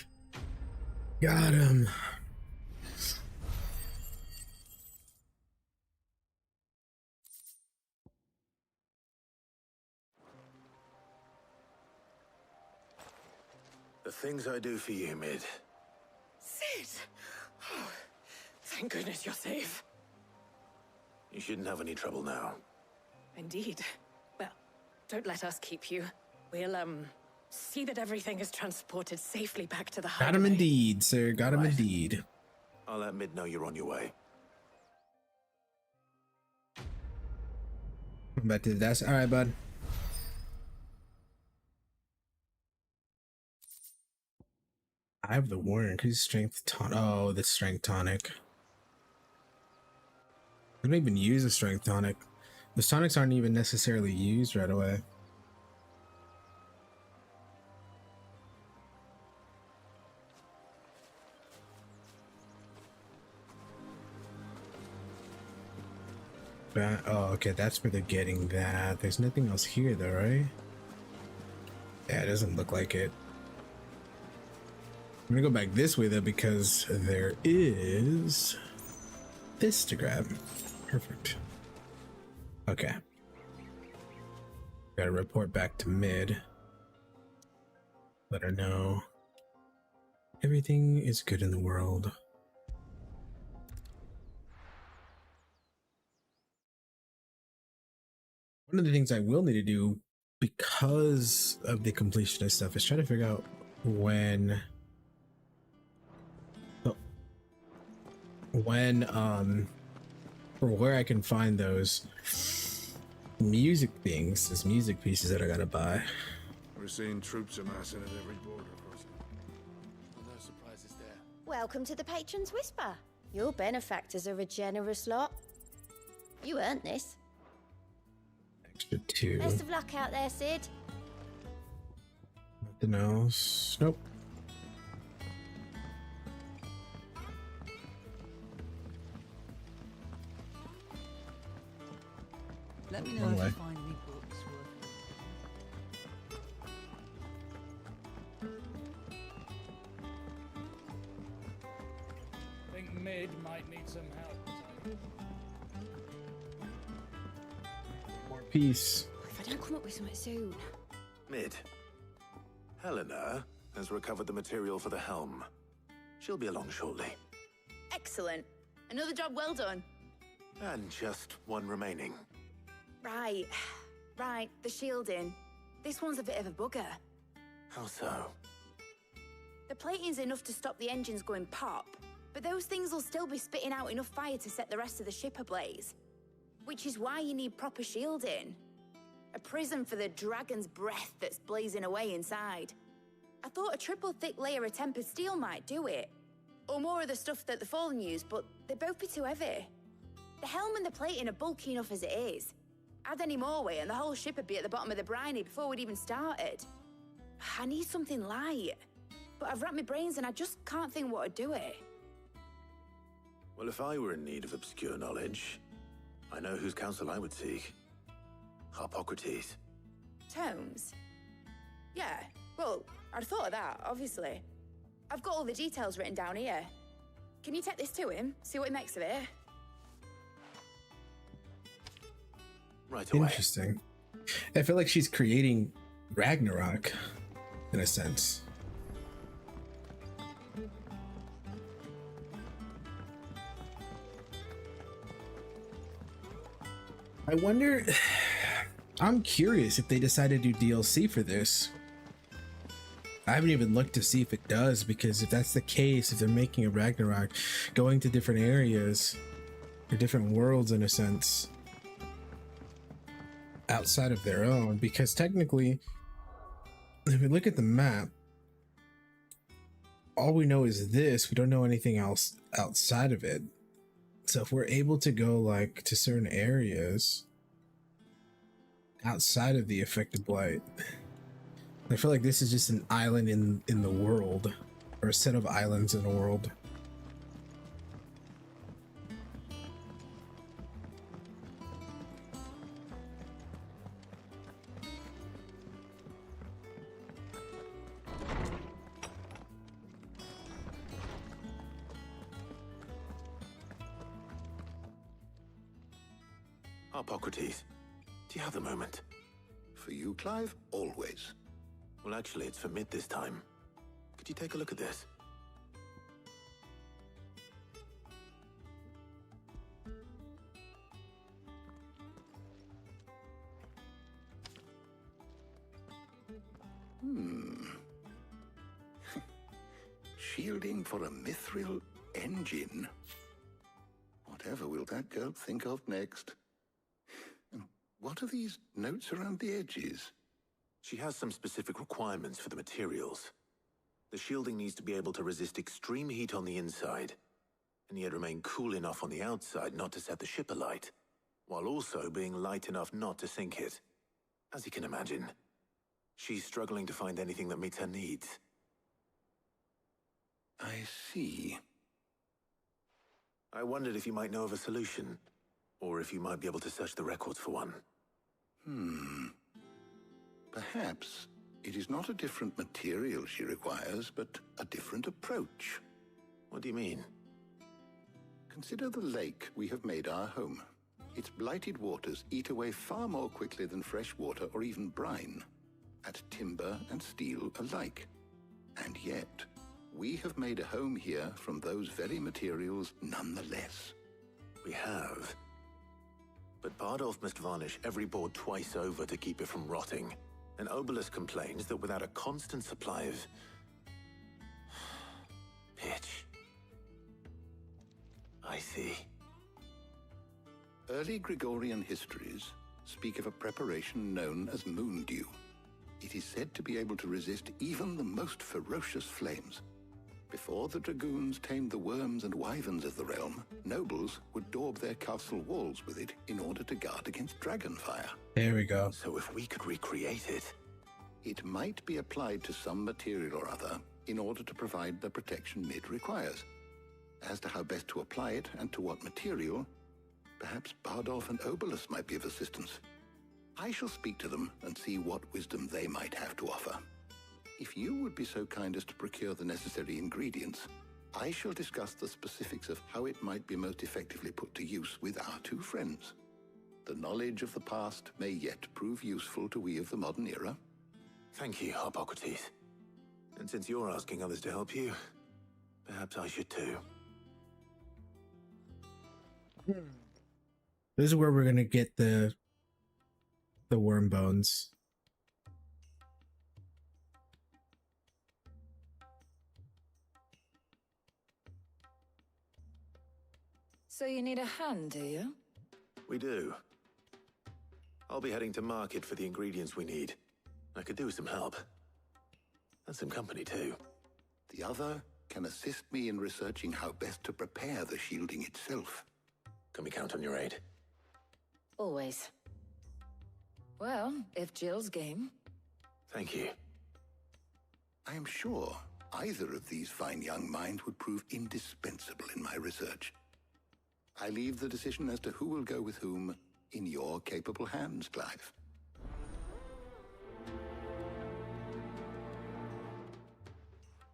Speaker 1: Got him.
Speaker 2: The things I do for you, Mid.
Speaker 6: Sid! Oh, thank goodness you're safe.
Speaker 2: You shouldn't have any trouble now.
Speaker 6: Indeed. Well, don't let us keep you. We'll, see that everything is transported safely back to the hideaway.
Speaker 1: Got him indeed, sir. Got him indeed.
Speaker 2: I'll let Mid know you're on your way.
Speaker 1: I'm back to the desk. All right, bud. I have the warrior increase strength tonic. Oh, the strength tonic. I don't even use a strength tonic. The tonics aren't even necessarily used right away. Oh, okay, that's where they're getting that. There's nothing else here though, right? Yeah, it doesn't look like it. I'm gonna go back this way though, because there is this to grab. Perfect. Okay. Gotta report back to Mid. Let her know everything is good in the world. One of the things I will need to do because of the completionist stuff is try to figure out when or where I can find those music things, those music pieces that I gotta buy.
Speaker 12: We're seeing troops amassing at every border crossing.
Speaker 4: No surprises there.
Speaker 15: Welcome to the Patron's Whisper. Your benefactors are a generous lot. You earned this.
Speaker 1: Extra 2.
Speaker 15: Best of luck out there, Sid.
Speaker 1: Nothing else. Nope.
Speaker 11: Let me know if you find any books
Speaker 4: I think Mid might need some help.
Speaker 1: More peace.
Speaker 13: If I don't come up with something soon.
Speaker 2: Mid. Helena has recovered the material for the helm. She'll be along shortly.
Speaker 13: Excellent. Another job well done.
Speaker 2: And just one remaining.
Speaker 13: Right, the shielding. This one's a bit of a bugger.
Speaker 2: How so?
Speaker 13: The plating's enough to stop the engines going pop, but those things will still be spitting out enough fire to set the rest of the ship ablaze. Which is why you need proper shielding. A prison for the dragon's breath that's blazing away inside. I thought a triple thick layer of tempered steel might do it. Or more of the stuff that the Fallen use, but they'd both be too heavy. The helm and the plating are bulky enough as it is. Add any more weight and the whole ship would be at the bottom of the briny before we'd even started. I need something light. But I've racked my brains and I just can't think what would do it.
Speaker 2: Well, if I were in need of obscure knowledge, I know whose counsel I would seek. Harpocrates.
Speaker 13: Tomes? Yeah, well, I'd thought of that, obviously. I've got all the details written down here. Can you take this to him, see what he makes of it?
Speaker 2: Right away.
Speaker 1: Interesting. I feel like she's creating Ragnarok, in a sense. I wonder... I'm curious if they decide to do DLC for this. I haven't even looked to see if it does, because if that's the case, if they're making a Ragnarok, going to different areas, or different worlds in a sense, outside of their own, because technically, if we look at the map, all we know is this, we don't know anything else outside of it. So if we're able to go like to certain areas outside of the affected blight, I feel like this is just an island in the world, or a set of islands in the world.
Speaker 2: Harpocrates, do you have the moment?
Speaker 9: For you, Clive, always.
Speaker 2: Well, actually, it's for Mid this time. Could you take a look at this?
Speaker 9: Shielding for a mithril engine. Whatever will that girl think of next? And what are these notes around the edges?
Speaker 2: She has some specific requirements for the materials. The shielding needs to be able to resist extreme heat on the inside, and yet remain cool enough on the outside not to set the ship alight, while also being light enough not to sink it. As you can imagine, she's struggling to find anything that meets her needs.
Speaker 9: I see.
Speaker 2: I wondered if you might know of a solution, or if you might be able to search the records for one.
Speaker 9: Perhaps it is not a different material she requires, but a different approach.
Speaker 2: What do you mean?
Speaker 9: Consider the lake we have made our home. Its blighted waters eat away far more quickly than fresh water or even brine, at timber and steel alike. And yet, we have made a home here from those very materials nonetheless.
Speaker 2: We have. but Bardolph must varnish every board twice over to keep it from rotting. And Obelisk complains that without a constant supply of pitch. I see.
Speaker 16: Early Gregorian histories speak of a preparation known as moon dew. It is said to be able to resist even the most ferocious flames. Before the dragoons tamed the worms and wyverns of the realm, nobles would daub their castle walls with it in order to guard against dragonfire.
Speaker 1: There we go.
Speaker 2: So if we could recreate it...
Speaker 16: It might be applied to some material or other in order to provide the protection it requires. As to how best to apply it and to what material, perhaps Bardolph and Obelisk might be of assistance. I shall speak to them and see what wisdom they might have to offer. If you would be so kind as to procure the necessary ingredients, I shall discuss the specifics of how it might be most effectively put to use with our two friends. The knowledge of the past may yet prove useful to we of the modern era.
Speaker 2: Thank you, Hippocrates. And since you're asking others to help you, perhaps I should too.
Speaker 1: This is where we're gonna get the worm bones.
Speaker 11: So you need a hand, do you?
Speaker 2: We do. I'll be heading to market for the ingredients we need. I could do with some help. And some company too.
Speaker 16: The other can assist me in researching how best to prepare the shielding itself.
Speaker 2: Can we count on your aid?
Speaker 15: Always.
Speaker 11: Well, if Jill's game.
Speaker 2: Thank you.
Speaker 16: I am sure either of these fine young minds would prove indispensable in my research. I leave the decision as to who will go with whom in your capable hands, Clive.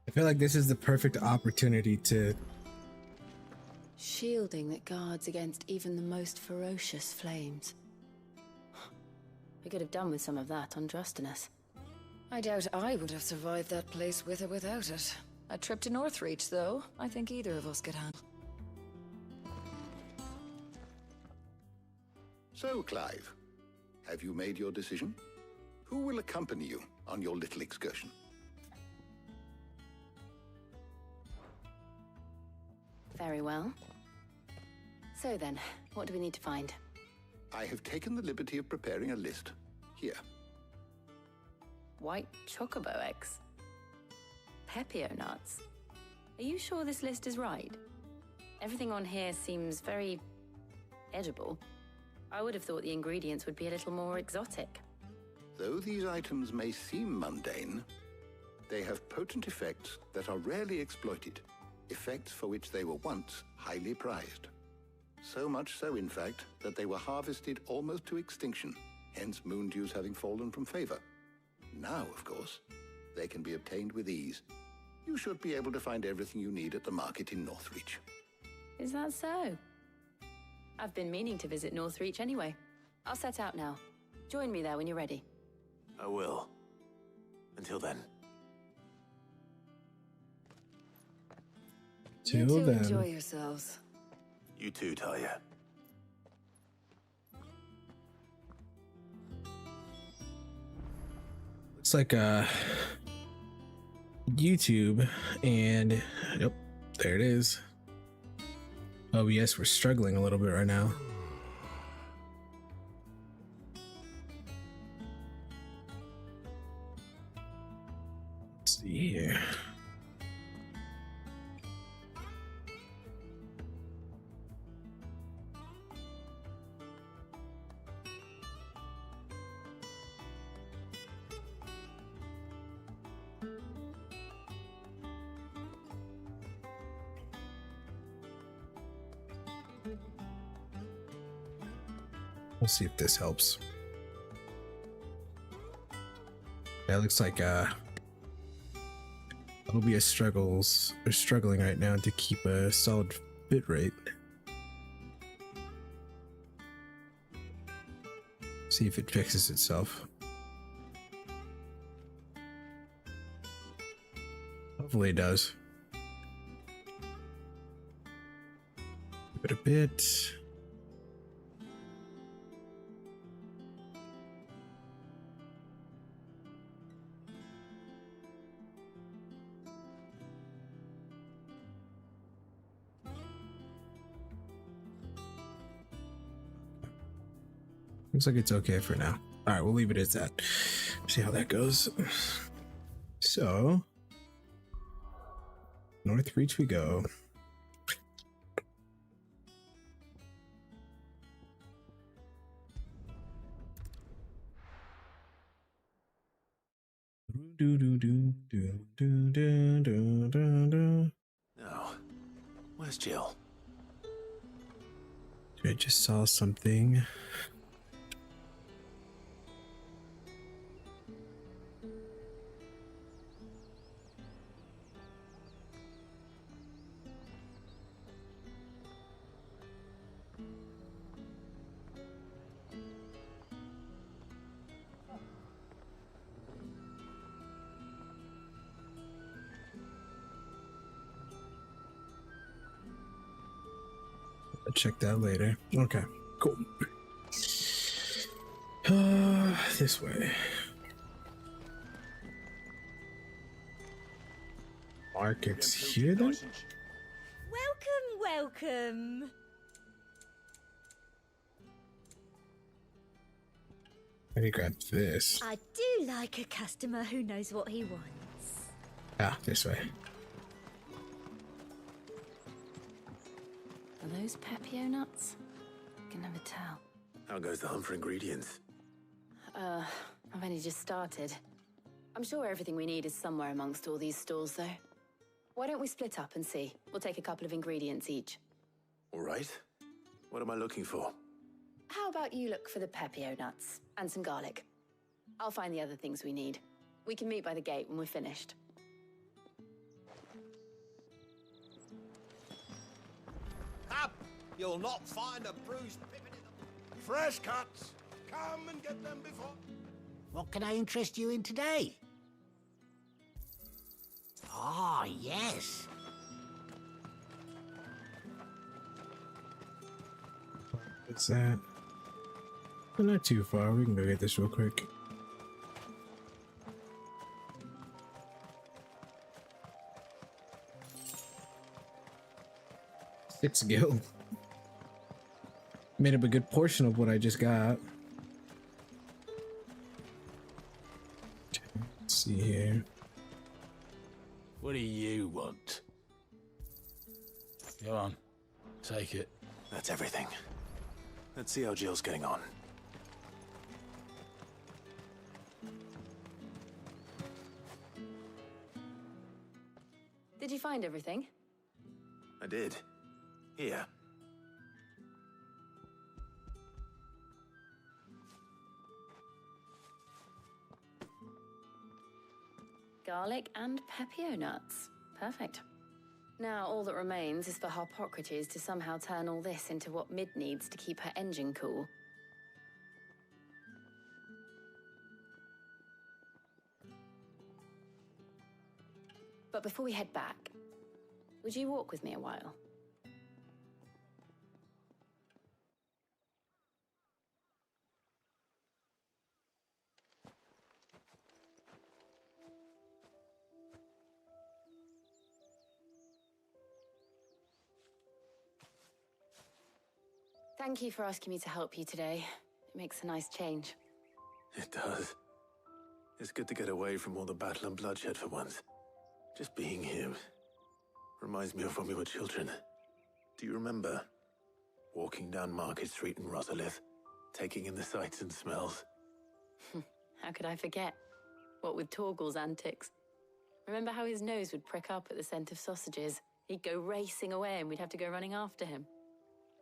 Speaker 1: I feel like this is the perfect opportunity to...
Speaker 6: Shielding that guards against even the most ferocious flames. We could have done with some of that on Drustinus.
Speaker 11: I doubt I would have survived that place with or without it. A trip to Northreach, though, I think either of us could handle.
Speaker 16: So, Clive, have you made your decision? Who will accompany you on your little excursion?
Speaker 6: Very well. So then, what do we need to find?
Speaker 16: I have taken the liberty of preparing a list. Here.
Speaker 6: White chocobo eggs. Pepio nuts. Are you sure this list is right? Everything on here seems very... edible. I would have thought the ingredients would be a little more exotic.
Speaker 16: Though these items may seem mundane, they have potent effects that are rarely exploited. Effects for which they were once highly prized. So much so, in fact, that they were harvested almost to extinction, hence moon dews having fallen from favor. Now, of course, they can be obtained with ease. You should be able to find everything you need at the market in Northreach.
Speaker 6: Is that so? I've been meaning to visit Northreach anyway. I'll set out now. Join me there when you're ready.
Speaker 2: I will. Until then.
Speaker 11: You two enjoy yourselves.
Speaker 2: You too, Talia.
Speaker 1: Looks like YouTube, and yep, there it is. Oh yes, we're struggling a little bit right now. Let's see here. We'll see if this helps. Yeah, it looks like OBS struggling right now to keep a solid bit rate. See if it fixes itself. Hopefully it does. Give it a bit. Looks like it's okay for now. All right, we'll leave it as that. See how that goes. So, North Reach we go.
Speaker 2: No. Where's Jill?
Speaker 1: I just saw something. I'll check that later. Okay, cool. This way. Market's here then?
Speaker 15: Welcome.
Speaker 1: Let me grab this.
Speaker 15: I do like a customer who knows what he wants.
Speaker 1: Ah, this way.
Speaker 6: Are those Pepio nuts? I can never tell.
Speaker 2: How goes the hunt for ingredients?
Speaker 6: I've only just started. I'm sure everything we need is somewhere amongst all these stores, though. Why don't we split up and see? We'll take a couple of ingredients each.
Speaker 2: All right. What am I looking for?
Speaker 6: How about you look for the Pepio nuts and some garlic? I'll find the other things we need. We can meet by the gate when we're finished.
Speaker 17: Up! You'll not find a bruised pippin in the... Fresh cuts! Come and get them before...
Speaker 18: What can I interest you in today? Ah, yes.
Speaker 1: What's that? Well, not too far. We can go get this real quick. Six gil. Made up a good portion of what I just got. Let's see here.
Speaker 4: What do you want? Go on. Take it.
Speaker 2: That's everything. Let's see how Jill's getting on.
Speaker 6: Did you find everything?
Speaker 2: I did. Here.
Speaker 6: Garlic and Pepio nuts. Perfect. Now all that remains is for Harpocrates to somehow turn all this into what Mid needs to keep her engine cool. But before we head back, would you walk with me a while? Thank you for asking me to help you today. It makes a nice change.
Speaker 2: It does. It's good to get away from all the battle and bloodshed for once. Just being here reminds me of when we were children. Do you remember? Walking down Market Street in Rosalith, taking in the sights and smells.
Speaker 6: How could I forget? What with Torgal's antics. Remember how his nose would prick up at the scent of sausages? He'd go racing away and we'd have to go running after him.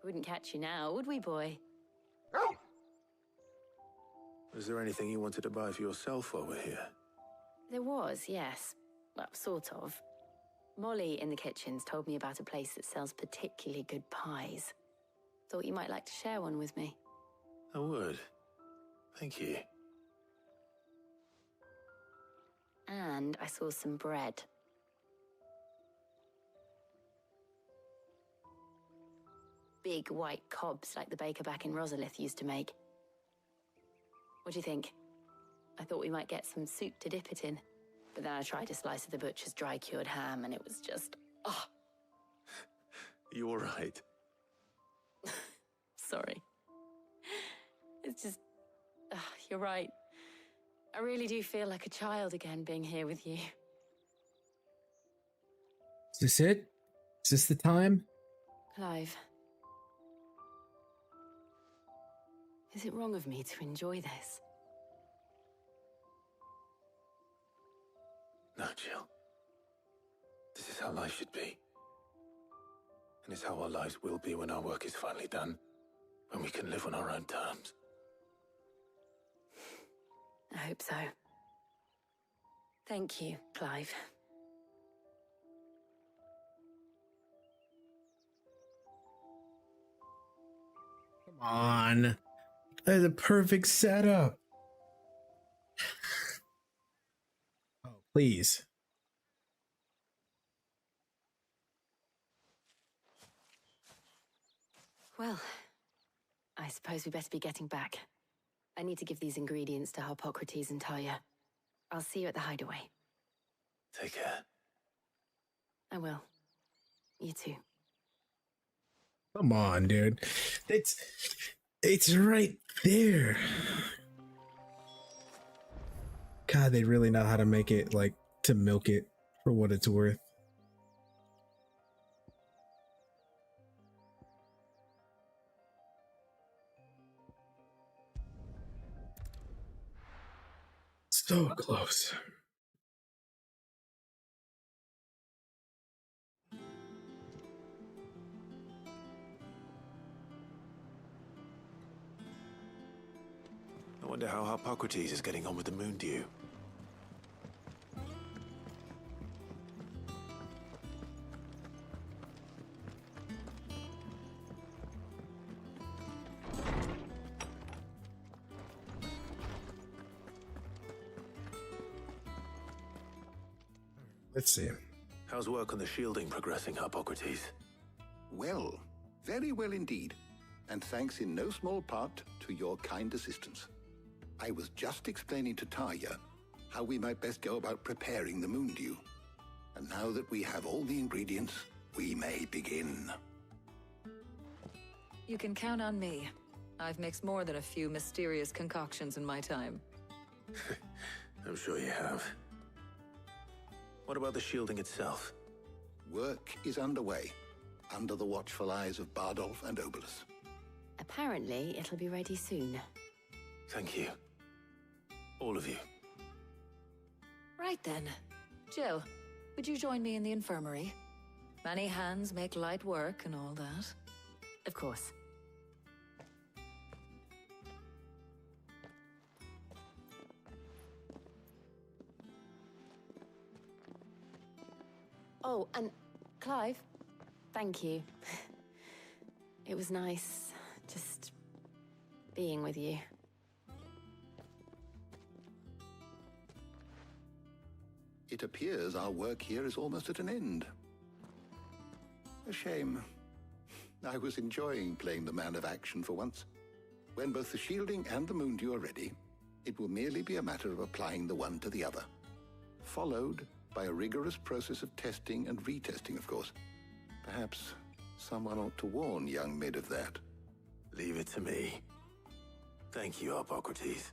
Speaker 6: We wouldn't catch you now, would we, boy?
Speaker 2: Was there anything you wanted to buy for yourself while we're here?
Speaker 6: There was, yes. Well, sort of. Molly in the kitchens told me about a place that sells particularly good pies. Thought you might like to share one with me.
Speaker 2: I would. Thank you.
Speaker 6: And I saw some bread. Big white cobs like the baker back in Rosalith used to make. What do you think? I thought we might get some soup to dip it in. But then I tried a slice of the butcher's dry-cured ham and it was just... oh.
Speaker 2: You all right?
Speaker 6: Sorry. It's just... you're right. I really do feel like a child again being here with you.
Speaker 1: Is this it? Is this the time?
Speaker 6: Clive. Is it wrong of me to enjoy this?
Speaker 2: No, Jill. This is how life should be. And it's how our lives will be when our work is finally done. When we can live on our own terms.
Speaker 6: I hope so. Thank you, Clive.
Speaker 1: Come on. That's a perfect setup. Oh, please.
Speaker 6: Well, I suppose we better be getting back. I need to give these ingredients to Harpocrates and Talia. I'll see you at the hideaway.
Speaker 2: Take care.
Speaker 6: I will. You too.
Speaker 1: Come on, dude. It's right there. God, they really know how to make it, like, to milk it for what it's worth. So close.
Speaker 2: I wonder how Harpocrates is getting on with the moon dew.
Speaker 1: Let's see.
Speaker 2: How's work on the shielding progressing, Harpocrates?
Speaker 16: Well, very well indeed. And thanks in no small part to your kind assistance. I was just explaining to Talia how we might best go about preparing the moon dew. And now that we have all the ingredients, we may begin.
Speaker 19: You can count on me. I've mixed more than a few mysterious concoctions in my time.
Speaker 2: I'm sure you have. What about the shielding itself?
Speaker 16: Work is underway, under the watchful eyes of Bardolph and Obolus.
Speaker 6: Apparently, it'll be ready soon.
Speaker 2: Thank you. All of you.
Speaker 19: Right then. Jill, would you join me in the infirmary? Many hands make light work and all that.
Speaker 6: Of course. Oh, and Clive, thank you. It was nice just being with you.
Speaker 16: It appears our work here is almost at an end. A shame. I was enjoying playing the man of action for once. When both the shielding and the moon dew are ready, it will merely be a matter of applying the one to the other. Followed by a rigorous process of testing and retesting, of course. Perhaps someone ought to warn young Mid of that.
Speaker 2: Leave it to me. Thank you, Harpocrates.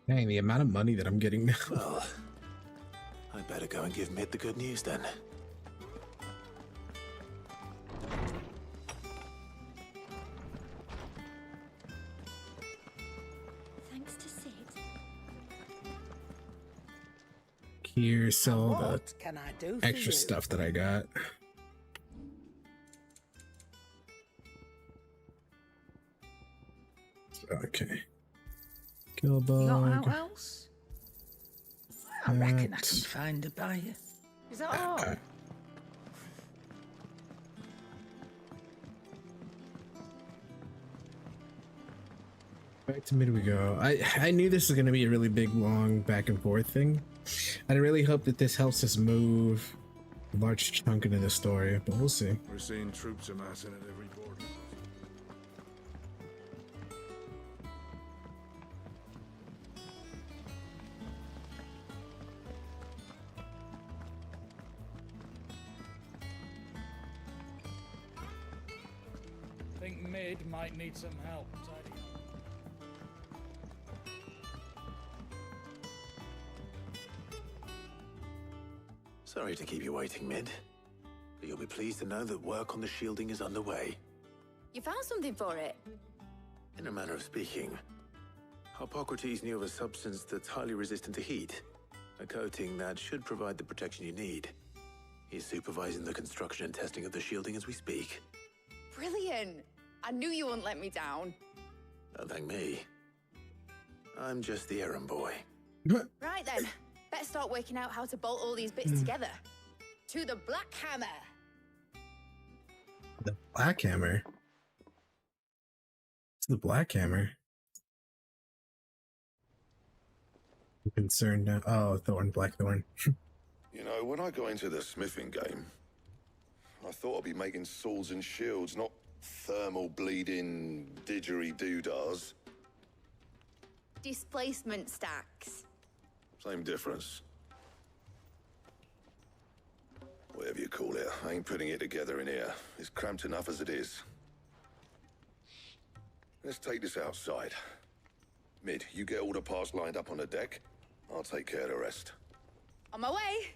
Speaker 1: Dang, the amount of money that I'm getting now.
Speaker 2: Well, I better go and give Mid the good news then.
Speaker 15: Thanks to Sid.
Speaker 1: Here's all the
Speaker 11: What can I do for
Speaker 1: extra
Speaker 11: you?
Speaker 1: stuff that I got. Okay. Kill
Speaker 11: You got
Speaker 1: bug.
Speaker 11: out else? I reckon I can find a buyer. Is that all?
Speaker 1: Back to Mid we go. I knew this was going to be a really big, long back and forth thing. I really hope that this helps us move a large chunk into the story, but we'll see.
Speaker 12: We're seeing troops amassing at every border.
Speaker 4: Mid might need some help tidying up.
Speaker 2: Sorry to keep you waiting, Mid. But you'll be pleased to know that work on the shielding is underway.
Speaker 13: You found something for it?
Speaker 2: In a manner of speaking, Hippocrates knew of a substance that's highly resistant to heat. A coating that should provide the protection you need. He's supervising the construction and testing of the shielding as we speak.
Speaker 13: Brilliant! I knew you wouldn't let me down.
Speaker 2: Don't thank me. I'm just the errand boy.
Speaker 13: Right then, better start working out how to bolt all these bits together. To the Black Hammer!
Speaker 1: The Black Hammer? It's the Black Hammer. I'm concerned now. Oh, Thorn, Blackthorn.
Speaker 9: You know, when I got into the smithing game, I thought I'd be making swords and shields, not thermal bleeding didgeridoo-dahs.
Speaker 13: Displacement stacks.
Speaker 9: Same difference. Whatever you call it, I ain't putting it together in here. It's cramped enough as it is. Let's take this outside. Mid, you get all the parts lined up on the deck. I'll take care of the rest.
Speaker 13: On my way!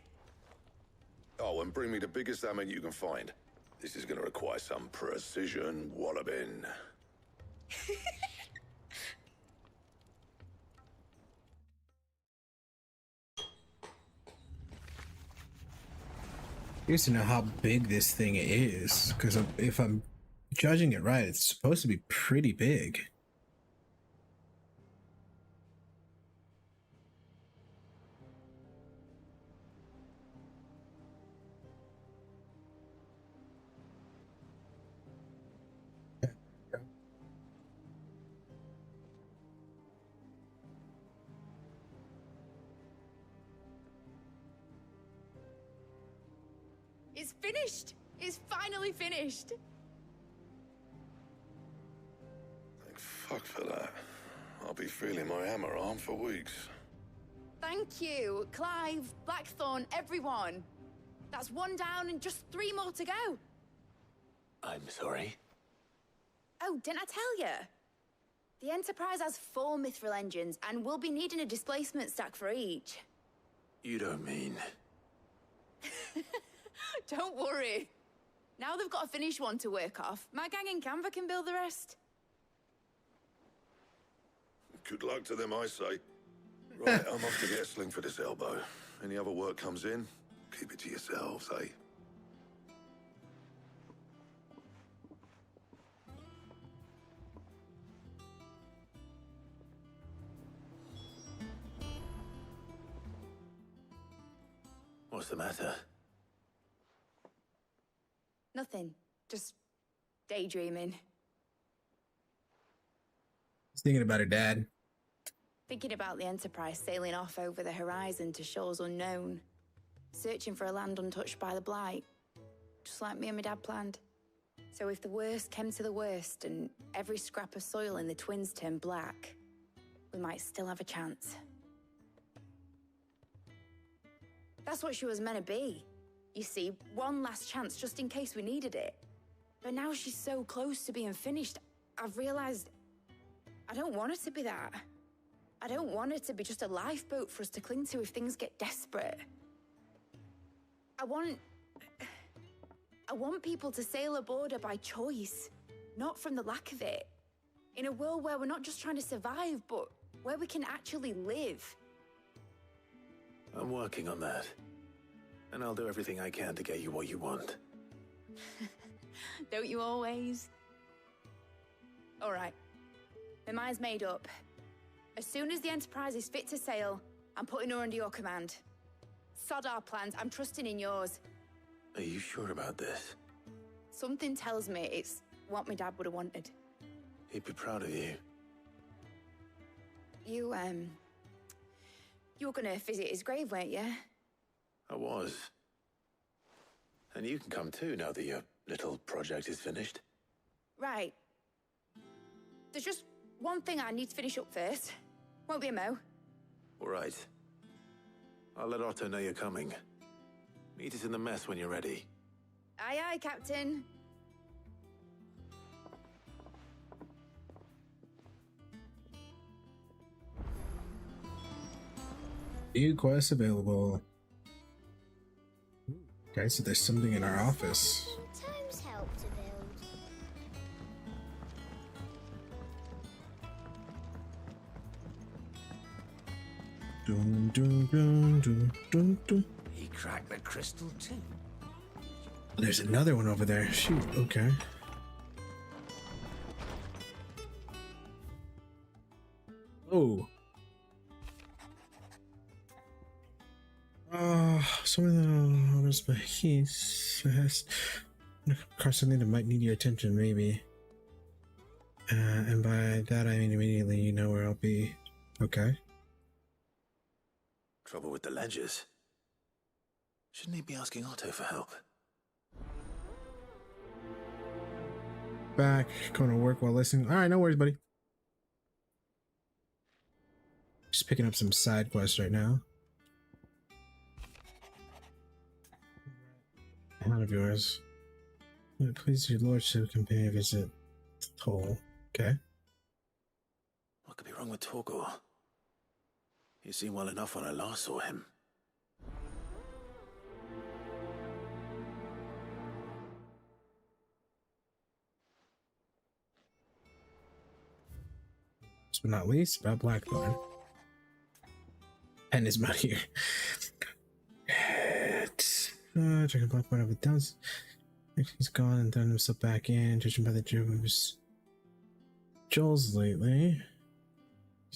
Speaker 9: Oh, and bring me the biggest hammer you can find. This is gonna require some precision walloping.
Speaker 1: Curious to know how big this thing is, because if I'm judging it right, it's supposed to be pretty big.
Speaker 13: It's finished! It's finally finished!
Speaker 9: Thank fuck for that. I'll be feeling my hammer arm for weeks.
Speaker 13: Thank you, Clive, Blackthorn, everyone. That's one down and just 3 more to go.
Speaker 2: I'm sorry.
Speaker 13: Oh, didn't I tell you? The Enterprise has 4 mithril engines, and we'll be needing a displacement stack for each.
Speaker 2: You don't mean...
Speaker 13: Don't worry. Now they've got a finished one to work off. My gang in Canva can build the rest.
Speaker 9: Good luck to them, I say. Right, I'm off to get a sling for this elbow. Any other work comes in, keep it to yourselves, eh?
Speaker 2: What's the matter?
Speaker 13: Nothing. Just daydreaming.
Speaker 1: Just thinking about her dad.
Speaker 13: Thinking about the Enterprise sailing off over the horizon to shores unknown. Searching for a land untouched by the Blight. Just like me and my dad planned. So if the worst came to the worst and every scrap of soil in the Twins turned black, we might still have a chance. That's what she was meant to be. You see, one last chance just in case we needed it. But now she's so close to being finished, I've realized I don't want it to be that. I don't want it to be just a lifeboat for us to cling to if things get desperate. I want people to sail aboard her by choice, not from the lack of it. In a world where we're not just trying to survive, but where we can actually live.
Speaker 2: I'm working on that. And I'll do everything I can to get you what you want.
Speaker 13: Don't you always? All right. My mind's made up. As soon as the Enterprise is fit to sail, I'm putting her under your command. Sod our plans, I'm trusting in yours.
Speaker 2: Are you sure about this?
Speaker 13: Something tells me it's what my dad would have wanted.
Speaker 2: He'd be proud of you.
Speaker 13: You were gonna visit his grave, weren't you?
Speaker 2: I was. And you can come too now that your little project is finished.
Speaker 13: Right. There's just one thing I need to finish up first. Won't be a mo.
Speaker 2: All right. I'll let Otto know you're coming. Meet us in the mess when you're ready.
Speaker 13: Aye, aye, Captain.
Speaker 1: New quest available. Okay, so there's something in our office.
Speaker 15: Times help to build.
Speaker 1: Dun, dun, dun, dun, dun, dun.
Speaker 18: He cracked the crystal too.
Speaker 1: There's another one over there. Shoot, okay. Oh. Something that was by he's across something that might need your attention, maybe. And by that I mean immediately you know where I'll be. Okay.
Speaker 2: Trouble with the ledgers. Shouldn't he be asking Otto for help?
Speaker 1: Back, going to work while listening. Alright, no worries, buddy. Just picking up some side quests right now. One of yours. Please, your lordship, can pay a visit. Toll. Okay.
Speaker 2: What could be wrong with Torgor? He seemed well enough when I last saw him.
Speaker 1: Last but not least, about Blackthorn. And his mouth here. Checking Blackthorn over the downs. He's gone and thrown himself back in, judging by the Joel's lately.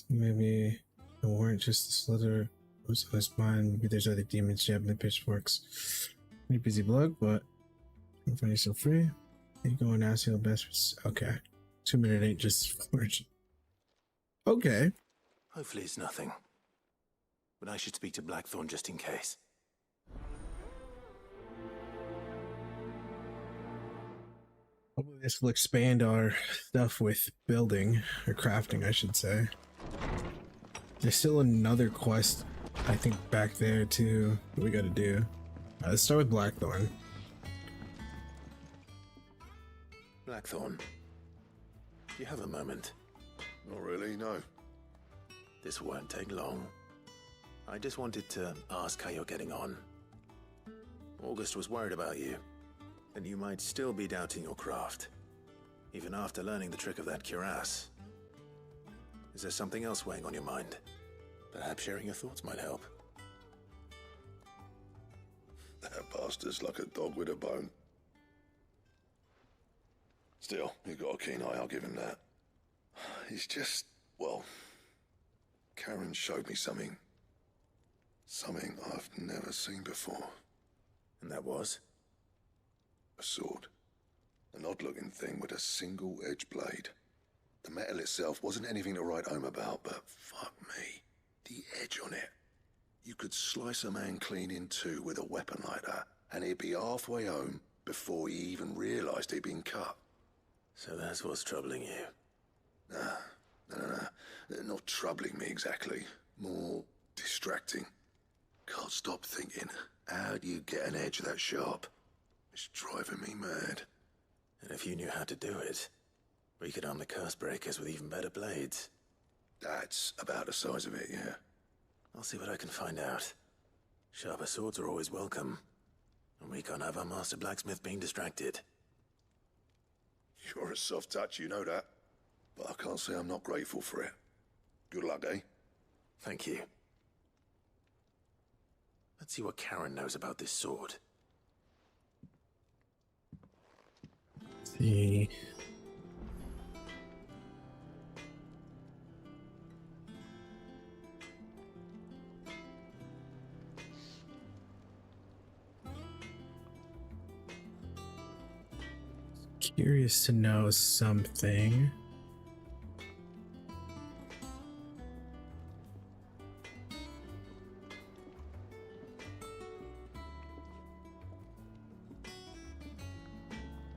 Speaker 1: Maybe it weren't just the slither was on his mind. Maybe there's other demons jabbing the pitchforks. Pretty busy bloke, but I'm finding yourself free. You go and ask your best. Okay. 2 minutes ain't just fortune. Okay.
Speaker 2: Hopefully it's nothing. But I should speak to Blackthorn just in case.
Speaker 1: Hopefully this will expand our stuff with building, or crafting, I should say. There's still another quest, I think, back there too, that we gotta do. Let's start with Blackthorn.
Speaker 2: Blackthorn, do you have a moment?
Speaker 9: Not really, no.
Speaker 2: This won't take long. I just wanted to ask how you're getting on. August was worried about you, and you might still be doubting your craft, even after learning the trick of that cuirass. Is there something else weighing on your mind? Perhaps sharing your thoughts might help.
Speaker 9: That bastard's like a dog with a bone. Still, you've got a keen eye, I'll give him that. He's just, well, Karen showed me something. Something I've never seen before.
Speaker 2: And that was?
Speaker 9: A sword. An odd-looking thing with a single-edged blade. The metal itself wasn't anything to write home about, but fuck me. The edge on it. You could slice a man clean in two with a weapon like that, and he'd be halfway home before he even realised he'd been cut.
Speaker 2: So that's what's troubling you?
Speaker 9: Nah. Not troubling me exactly. More distracting. Can't stop thinking, how do you get an edge that sharp? It's driving me mad.
Speaker 2: And if you knew how to do it, we could arm the curse breakers with even better blades.
Speaker 9: That's about the size of it, yeah.
Speaker 2: I'll see what I can find out. Sharper swords are always welcome. And we can't have our master blacksmith being distracted.
Speaker 9: You're a soft touch, you know that. But I can't say I'm not grateful for it. Good luck, eh?
Speaker 2: Thank you. Let's see what Karen knows about this sword.
Speaker 1: Let's see. Curious to know something.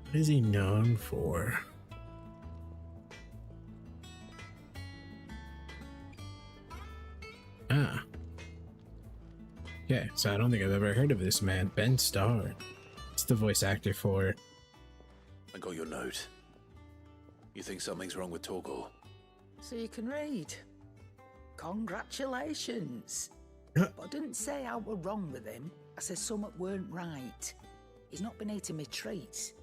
Speaker 1: What is he known for? Ah. Okay, so I don't think I've ever heard of this man. Ben Starr. It's the voice actor for...
Speaker 2: I got your note. You think something's wrong with Torgor?
Speaker 11: So you can read. Congratulations. But I didn't say I were wrong with him. I said something weren't right. He's not been eating me treats.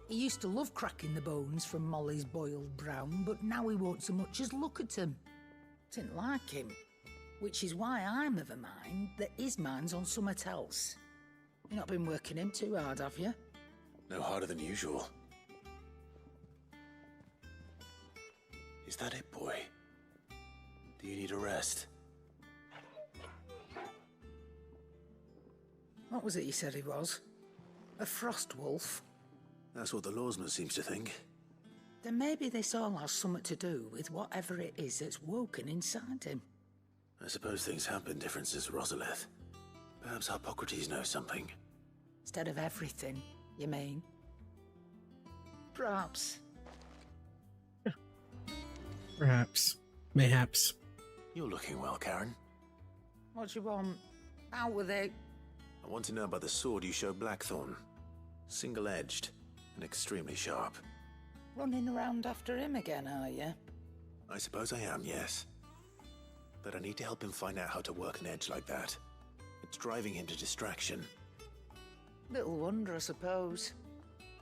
Speaker 11: He used to love cracking the bones from Molly's boiled brown, but now he won't so much as look at 'em. Didn't like him. Which is why I'm of a mind that his mind's on something else. You've not been working him too hard, have you?
Speaker 2: No harder than usual. Is that it, boy? Do you need a rest?
Speaker 11: What was it you said he was? A frost wolf?
Speaker 2: That's what the lawsman seems to think.
Speaker 11: Then maybe this all has something to do with whatever it is that's woken inside him.
Speaker 2: I suppose things have been different since Rosalith. Perhaps Hippocrates knows something.
Speaker 11: Instead of everything, you mean? Perhaps.
Speaker 1: Perhaps. Mayhaps.
Speaker 2: You're looking well, Karen.
Speaker 11: What do you want? Out with it.
Speaker 2: I want to know about the sword you showed Blackthorn. Single-edged and extremely sharp.
Speaker 11: Running around after him again, are you?
Speaker 2: I suppose I am, yes. But I need to help him find out how to work an edge like that. It's driving him to distraction.
Speaker 11: Little wonder, I suppose.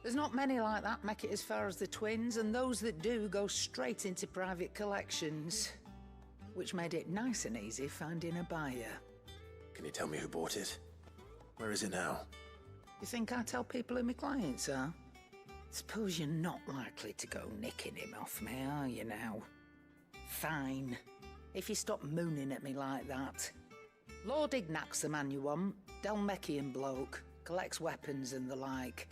Speaker 11: There's not many like that make it as far as the twins, and those that do go straight into private collections. Which made it nice and easy finding a buyer.
Speaker 2: Can you tell me who bought it? Where is it now?
Speaker 11: You think I tell people who my clients are? Suppose you're not likely to go nicking him off me, are you now? Fine. If you stop mooning at me like that. Lord Ignac's the man you want. Dalmekian bloke. Collects weapons and the like.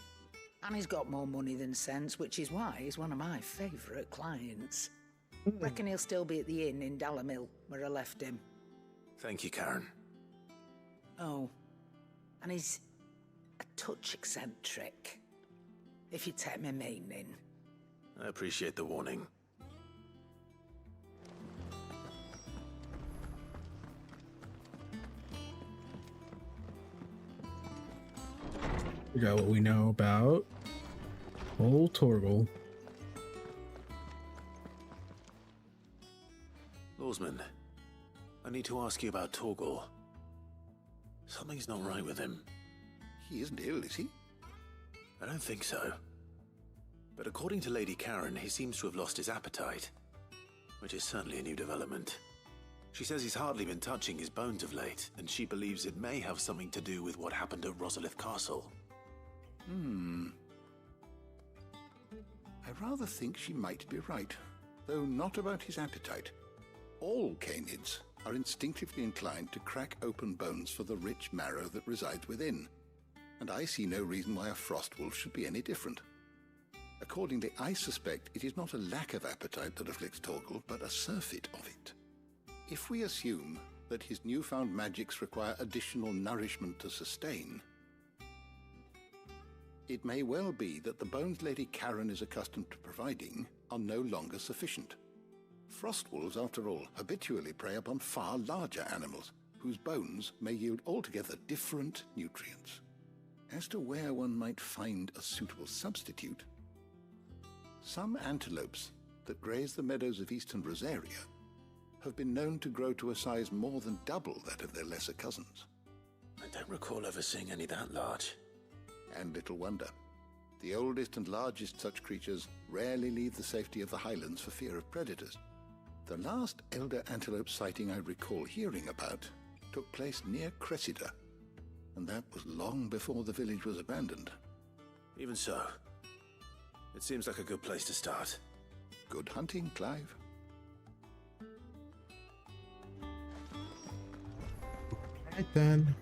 Speaker 11: And he's got more money than sense, which is why he's one of my favourite clients. Reckon he'll still be at the inn in Dalamil, where I left him.
Speaker 2: Thank you, Karen.
Speaker 11: Oh. And he's a touch eccentric. If you take my meaning.
Speaker 2: I appreciate the warning.
Speaker 1: We got what we know about old Torgal.
Speaker 2: Lawsman, I need to ask you about Torgal. Something's not right with him.
Speaker 16: He isn't ill, is he?
Speaker 2: I don't think so. But according to Lady Karen, he seems to have lost his appetite, which is certainly a new development. She says he's hardly been touching his bones of late, and she believes it may have something to do with what happened at Rosalith Castle.
Speaker 16: I rather think she might be right, though not about his appetite. All canids are instinctively inclined to crack open bones for the rich marrow that resides within, and I see no reason why a frost wolf should be any different. Accordingly, I suspect it is not a lack of appetite that afflicts Torgal, but a surfeit of it. If we assume that his newfound magics require additional nourishment to sustain, it may well be that the bones Lady Karen is accustomed to providing are no longer sufficient. Frost wolves, after all, habitually prey upon far larger animals, whose bones may yield altogether different nutrients. As to where one might find a suitable substitute, some antelopes that graze the meadows of eastern Rosaria have been known to grow to a size more than double that of their lesser cousins.
Speaker 2: I don't recall ever seeing any that large.
Speaker 16: And little wonder. The oldest and largest such creatures rarely leave the safety of the highlands for fear of predators. The last elder antelope sighting I recall hearing about took place near Cressida, and that was long before the village was abandoned.
Speaker 2: Even so, it seems like a good place to start.
Speaker 16: Good hunting, Clive.
Speaker 1: Right then.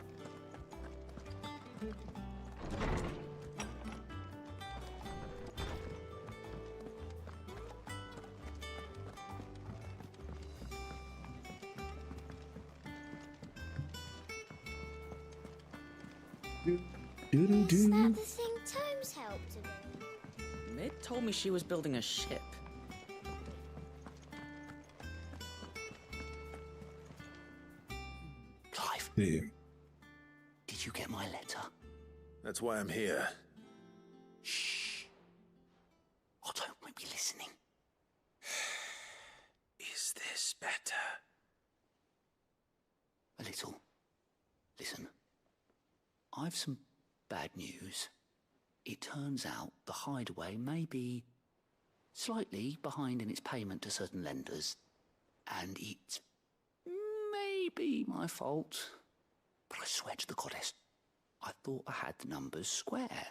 Speaker 15: Is that the thing Tomes helped to do?
Speaker 20: Mid told me she was building a ship.
Speaker 16: Clive,
Speaker 1: Yeah.
Speaker 16: did you get my letter?
Speaker 2: That's why I'm here.
Speaker 16: Shh. Otto might be listening.
Speaker 2: Is this better?
Speaker 16: A little.
Speaker 21: I've some bad news. It turns out the hideaway may be slightly behind in its payment to certain lenders, and it's maybe my fault. But I swear to the goddess, I thought I had the numbers square.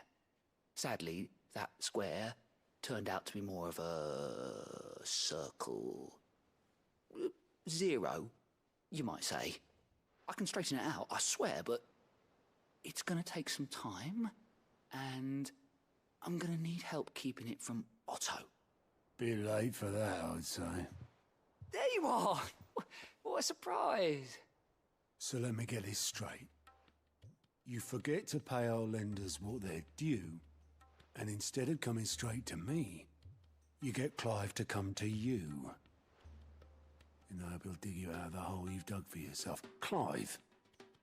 Speaker 21: Sadly, that square turned out to be more of a circle. 0, you might say. I can straighten it out, I swear, but it's going to take some time, and I'm going to need help keeping it from Otto.
Speaker 10: Bit late for that, I'd say.
Speaker 21: There you are! What a surprise!
Speaker 10: So let me get this straight. You forget to pay our lenders what they're due, and instead of coming straight to me, you get Clive to come to you. And I hope he'll dig you out of the hole you've dug for yourself. Clive,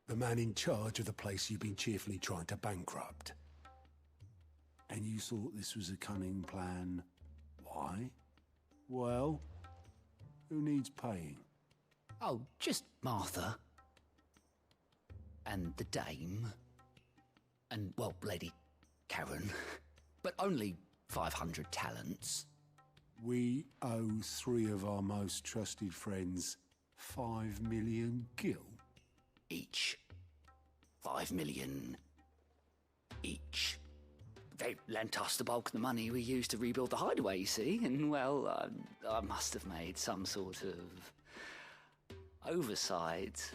Speaker 10: the man in charge of the place you've been cheerfully trying to bankrupt. And you thought this was a cunning plan. Why? Well, who needs paying?
Speaker 21: Oh, just Martha. And the dame. And, well, Lady Karen. But only 500 talents.
Speaker 10: We owe 3 of our most trusted friends 5 million gil.
Speaker 21: Each. 5 million each. They lent us the bulk of the money we used to rebuild the hideaway, you see, and, well, I must have made some sort of oversight.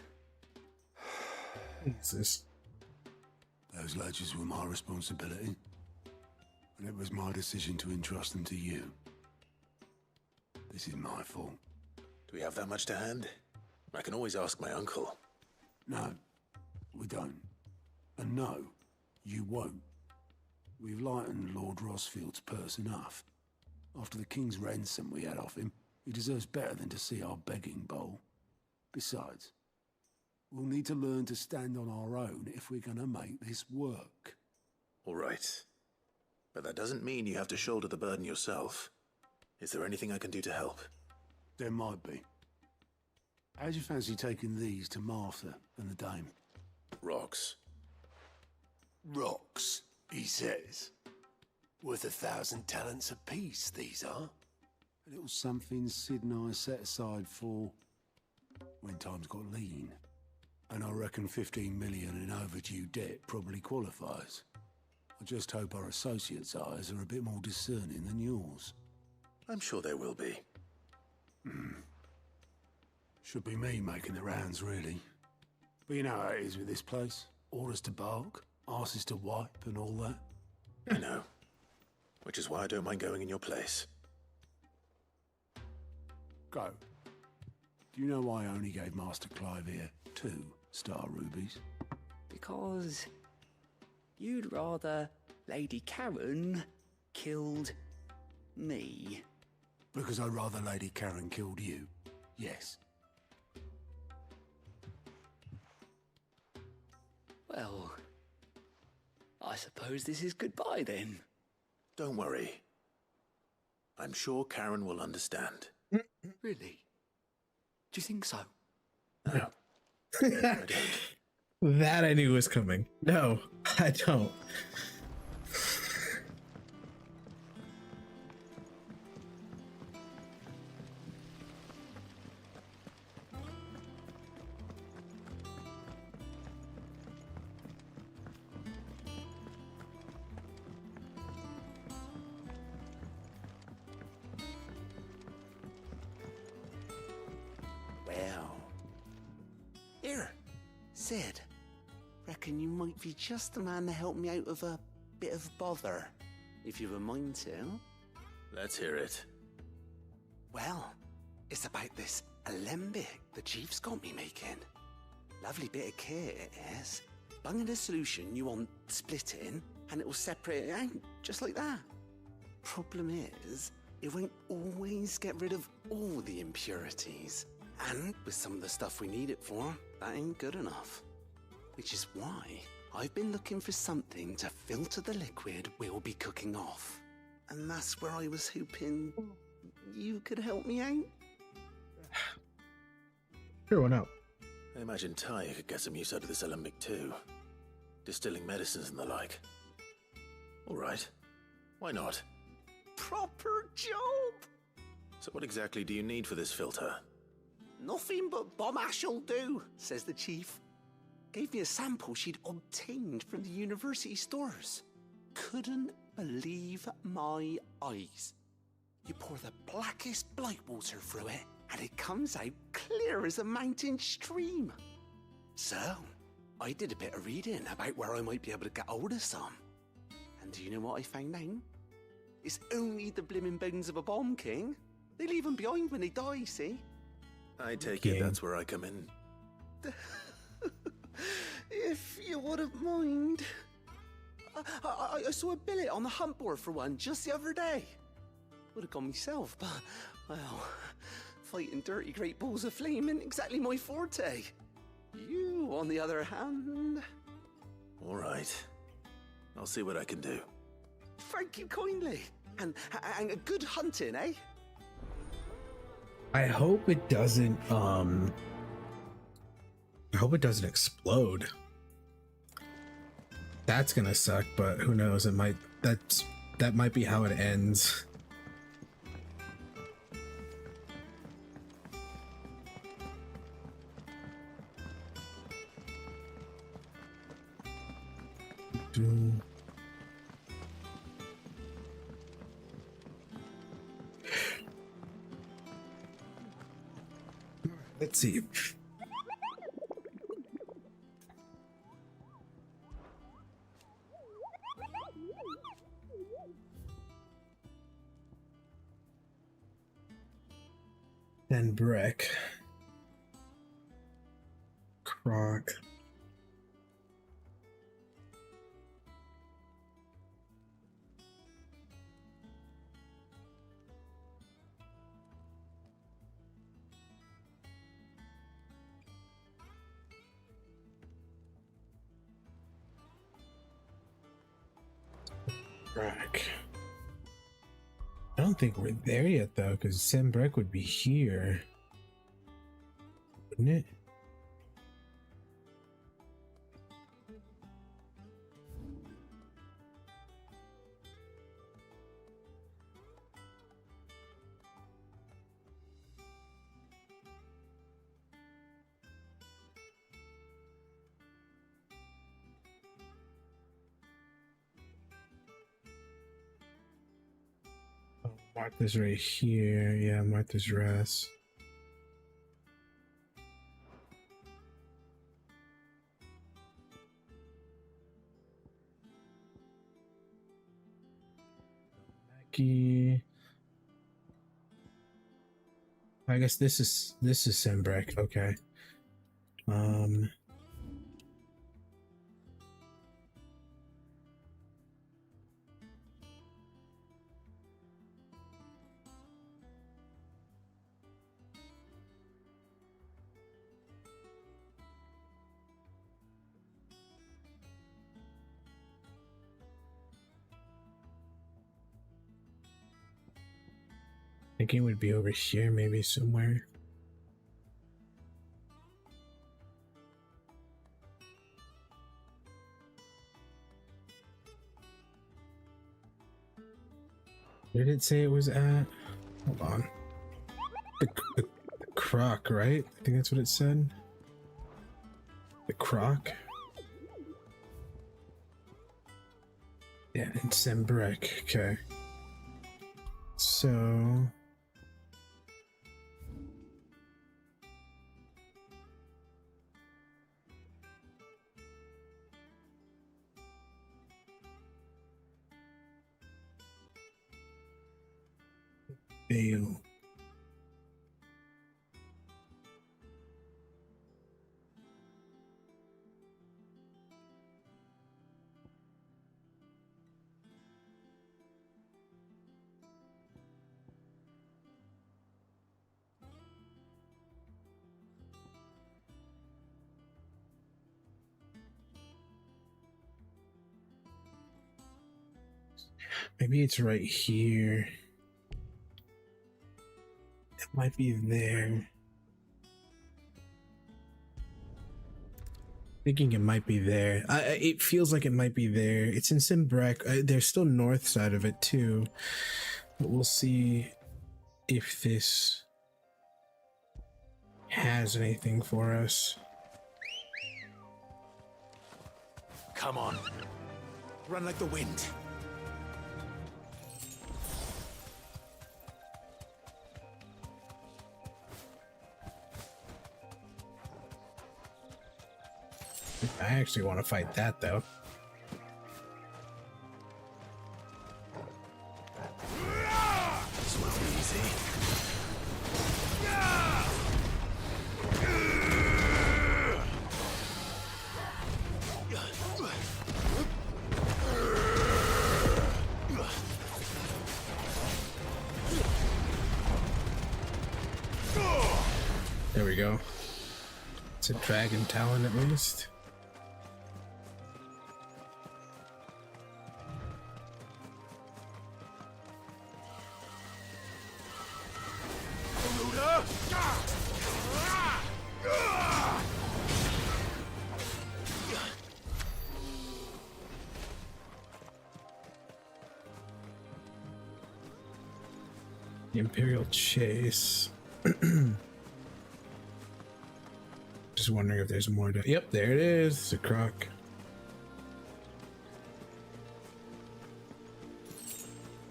Speaker 1: Jesus.
Speaker 10: Those ledgers were my responsibility, and it was my decision to entrust them to you. This is my fault.
Speaker 2: Do we have that much to hand? I can always ask my uncle.
Speaker 10: No, we don't. And no, you won't. We've lightened Lord Rosfield's purse enough. After the king's ransom we had off him, he deserves better than to see our begging bowl. Besides, we'll need to learn to stand on our own if we're going to make this work.
Speaker 2: All right. But that doesn't mean you have to shoulder the burden yourself. Is there anything I can do to help?
Speaker 10: There might be. How'd you fancy taking these to Martha and the dame?
Speaker 2: Rocks.
Speaker 10: Rocks, he says. Worth 1,000 talents apiece, these are. A little something Sid and I set aside for when times got lean. And I reckon 15 million in overdue debt probably qualifies. I just hope our associates' eyes are a bit more discerning than yours.
Speaker 2: I'm sure there will be.
Speaker 10: Should be me making the rounds, really. But you know how it is with this place. Orders to bark, arses to wipe, and all that.
Speaker 2: I know. Which is why I don't mind going in your place.
Speaker 10: Go. Do you know why I only gave Master Clive here 2 star rubies?
Speaker 21: Because you'd rather Lady Karen killed me.
Speaker 10: Because I'd rather Lady Karen killed you. Yes.
Speaker 21: Well, I suppose this is goodbye then.
Speaker 2: Don't worry. I'm sure Karen will understand.
Speaker 21: Really? Do you think so?
Speaker 2: No.
Speaker 1: That I knew was coming. No, I don't.
Speaker 21: Well. Here, Sid. Reckon you might be just the man to help me out of a bit of bother, if you've a mind to.
Speaker 2: Let's hear it.
Speaker 21: Well, it's about this alembic the chief's got me making. Lovely bit of kit it is. Bunging a solution you want splitting, and it will separate it out, just like that. Problem is, it won't always get rid of all the impurities. And with some of the stuff we need it for, that ain't good enough. Which is why I've been looking for something to filter the liquid we'll be cooking off. And that's where I was hoping you could help me out.
Speaker 1: Sure, why not?
Speaker 2: I imagine Ty could get some use out of this alembic too. distilling medicines and the like. All right. Why not?
Speaker 21: Proper job!
Speaker 2: So what exactly do you need for this filter?
Speaker 21: Nothing but bomb ash'll do, says the chief. Gave me a sample she'd obtained from the university stores. Couldn't believe my eyes. You pour the blackest blight water through it, and it comes out clear as a mountain stream. So, I did a bit of reading about where I might be able to get hold of some. And do you know what I found out? It's only the blimmin' bones of a bomb king. They leave them behind when they die, see?
Speaker 2: I take it that's where I come in.
Speaker 21: If you wouldn't mind. I saw a billet on the hunt board for one just the other day. Would have gone myself, but, well, fighting dirty great balls of flame isn't exactly my forte. You, on the other hand...
Speaker 2: All right. I'll see what I can do.
Speaker 21: Thank you kindly. And good hunting, eh?
Speaker 1: I hope it doesn't, I hope it doesn't explode. That's gonna suck, but who knows, it might, that might be how it ends. Let's see. Then brick. Croc. Rack. I don't think we're there yet though, because Sembrek would be here, wouldn't it? Martha's right here. Yeah, Martha's Rest. Becky. I guess this is Sembrek. Okay. I think it would be over here, maybe somewhere. Where did it say it was at? Hold on. The croc, right? I think that's what it said. The croc. Yeah, in Sembrek. Okay. So... Fail. Maybe it's right here. It might be there. Thinking it might be there. It feels like it might be there. It's in Simbrek. There's still north side of it too. But we'll see if this has anything for us.
Speaker 17: Come on. Run like the wind.
Speaker 1: I actually want to fight that though.
Speaker 17: This won't be easy.
Speaker 1: There we go. It's a dragon talon at least. The Imperial Chase. Just wondering if there's more to. Yep, there it is. It's a croc.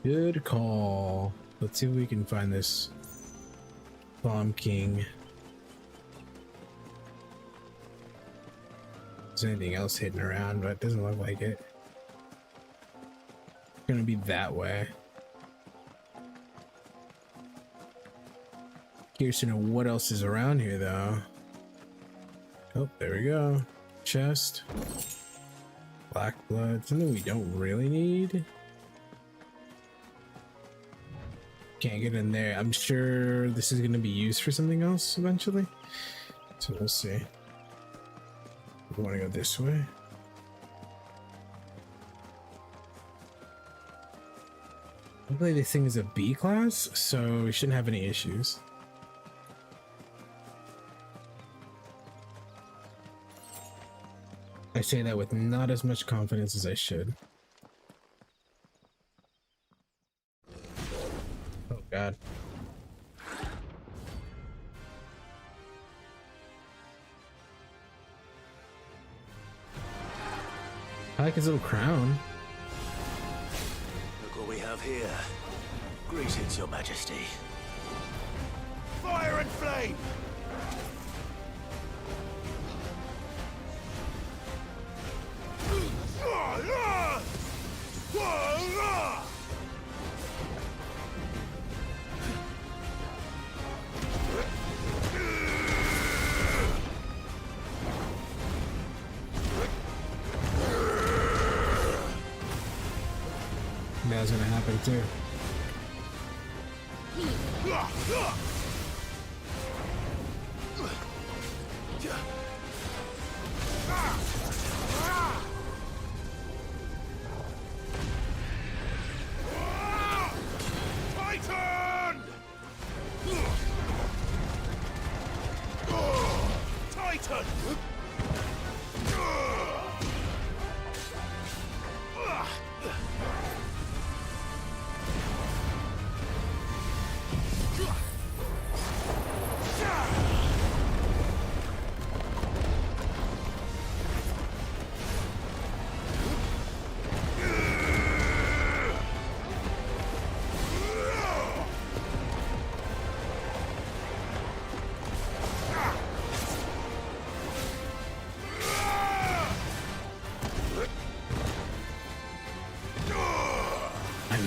Speaker 1: Good call. Let's see if we can find this Bomb King. Is there anything else hidden around? But it doesn't look like it. It's gonna be that way. Curious to know what else is around here though. Oh, there we go. Chest. Black blood. Something we don't really need. Can't get in there. I'm sure this is going to be used for something else eventually. So we'll see. We want to go this way. Luckily this thing is a B class, so we shouldn't have any issues. I say that with not as much confidence as I should. Oh god. I like his little crown.
Speaker 17: Look what we have here. Greetings, Your Majesty.
Speaker 5: Fire and flame!
Speaker 1: That's gonna happen too.
Speaker 5: Titan! Titan!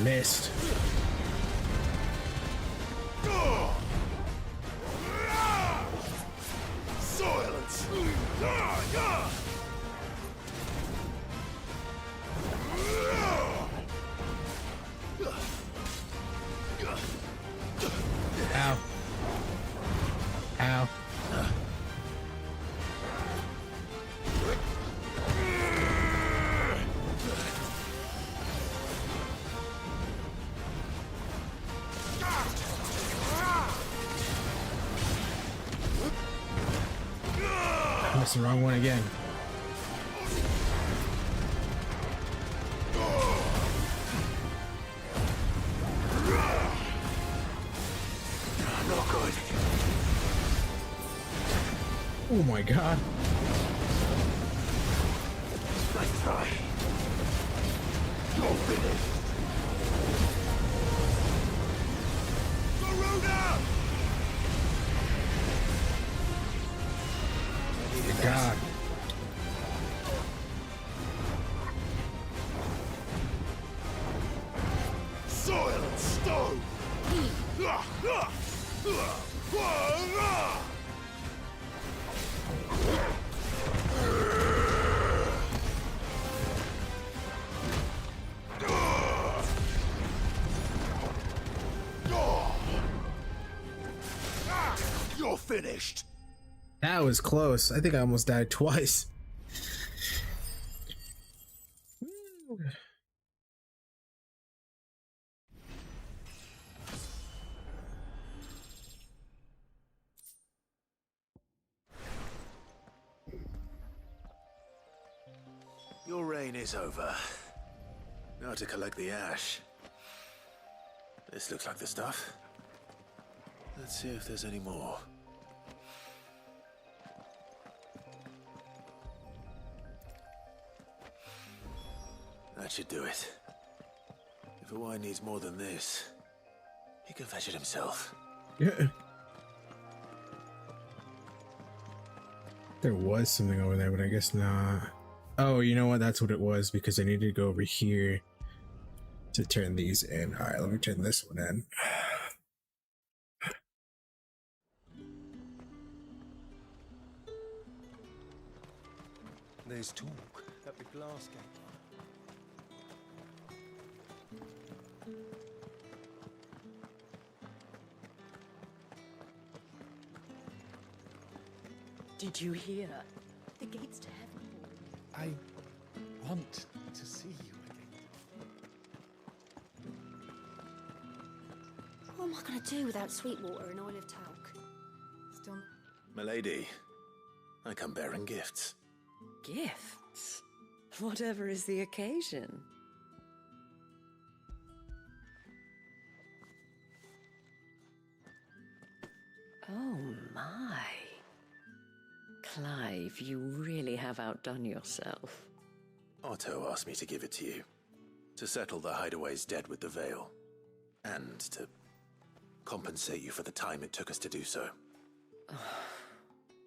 Speaker 1: Missed.
Speaker 5: Silence!
Speaker 1: Ow. Ow. The wrong one again. Oh my god.
Speaker 17: Nice try. You're finished. Garuda!
Speaker 1: God.
Speaker 17: Soil and stone! You're finished!
Speaker 1: That was close. I think I almost died twice.
Speaker 2: Your reign is over. Now to collect the ash. This looks like the stuff. Let's see if there's any more. That should do it. If a wine needs more than this, he can fetch it himself.
Speaker 1: Yeah. There was something over there, but I guess not. Oh, you know what? That's what it was, because I needed to go over here to turn these in. All right, let me turn this one in.
Speaker 3: There's talk at the glass gate.
Speaker 20: Did you hear? The gates to heaven.
Speaker 4: I want to see you again.
Speaker 15: What am I going to do without sweet water and oil of talc?
Speaker 20: Still.
Speaker 2: Milady, I come bearing gifts.
Speaker 20: Gifts? Whatever is the occasion. Oh my. Clive, you really have outdone yourself.
Speaker 2: Otto asked me to give it to you. To settle the Hideaway's debt with the Veil. And to compensate you for the time it took us to do so.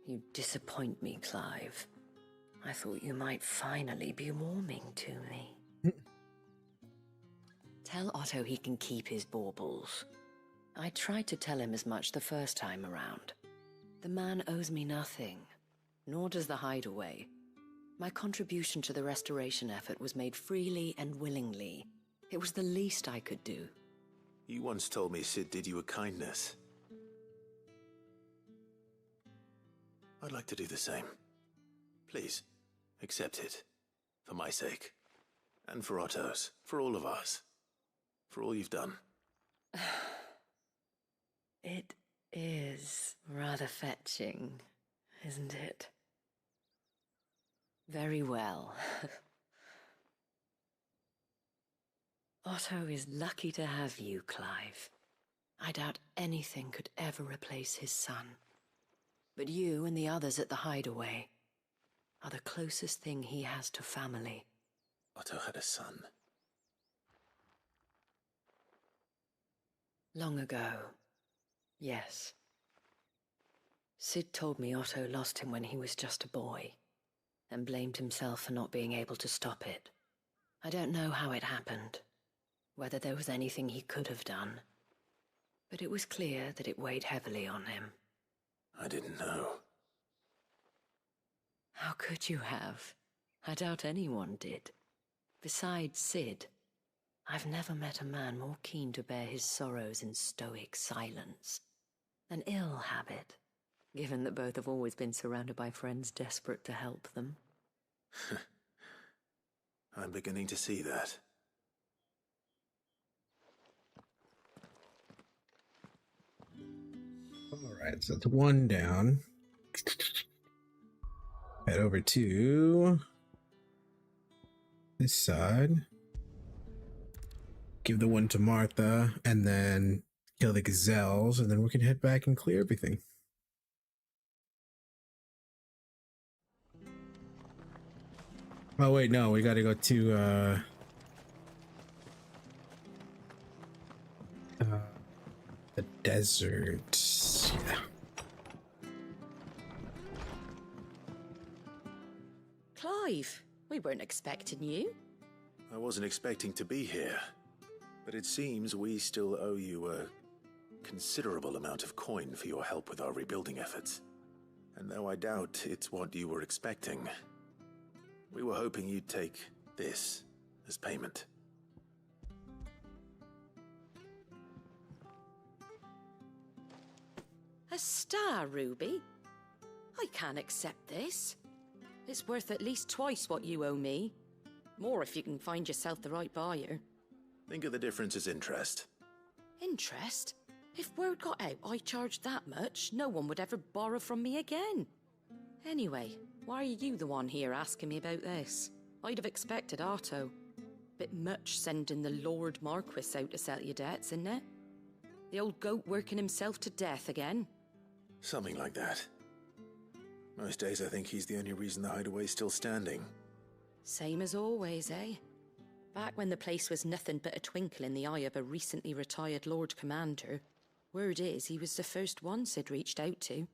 Speaker 20: You disappoint me, Clive. I thought you might finally be warming to me. Tell Otto he can keep his baubles. I tried to tell him as much the first time around. The man owes me nothing, nor does the Hideaway. My contribution to the restoration effort was made freely and willingly. It was the least I could do.
Speaker 2: You once told me Sid did you a kindness. I'd like to do the same. Please, accept it. For my sake. And for Otto's. For all of us. For all you've done.
Speaker 20: It is rather fetching, isn't it? Very well. Otto is lucky to have you, Clive. I doubt anything could ever replace his son. But you and the others at the Hideaway are the closest thing he has to family.
Speaker 2: Otto had a son.
Speaker 20: Long ago, yes. Sid told me Otto lost him when he was just a boy, and blamed himself for not being able to stop it. I don't know how it happened, whether there was anything he could have done, but it was clear that it weighed heavily on him.
Speaker 2: I didn't know.
Speaker 20: How could you have? I doubt anyone did. Besides Sid, I've never met a man more keen to bear his sorrows in stoic silence. An ill habit, given that both have always been surrounded by friends desperate to help them.
Speaker 2: I'm beginning to see that.
Speaker 1: Alright, so that's one down. Head over to this side. Give the one to Martha, and then kill the gazelles, and then we can head back and clear everything. Oh wait, no, we gotta go to the desert. Yeah.
Speaker 7: Clive, we weren't expecting you.
Speaker 2: I wasn't expecting to be here, but it seems we still owe you a considerable amount of coin for your help with our rebuilding efforts. And though I doubt it's what you were expecting, we were hoping you'd take this as payment.
Speaker 7: A star ruby? I can't accept this. It's worth at least twice what you owe me. More if you can find yourself the right buyer.
Speaker 2: Think of the difference as interest.
Speaker 7: Interest? If word got out I charged that much, no one would ever borrow from me again. Anyway, why are you the one here asking me about this? I'd have expected Otto. Bit much sending the Lord Marquis out to settle your debts, isn't it? The old goat working himself to death again?
Speaker 2: Something like that. Most days I think he's the only reason the hideaway's still standing.
Speaker 7: Same as always, eh? Back when the place was nothing but a twinkle in the eye of a recently retired Lord Commander, word is he was the first one Sid reached out to.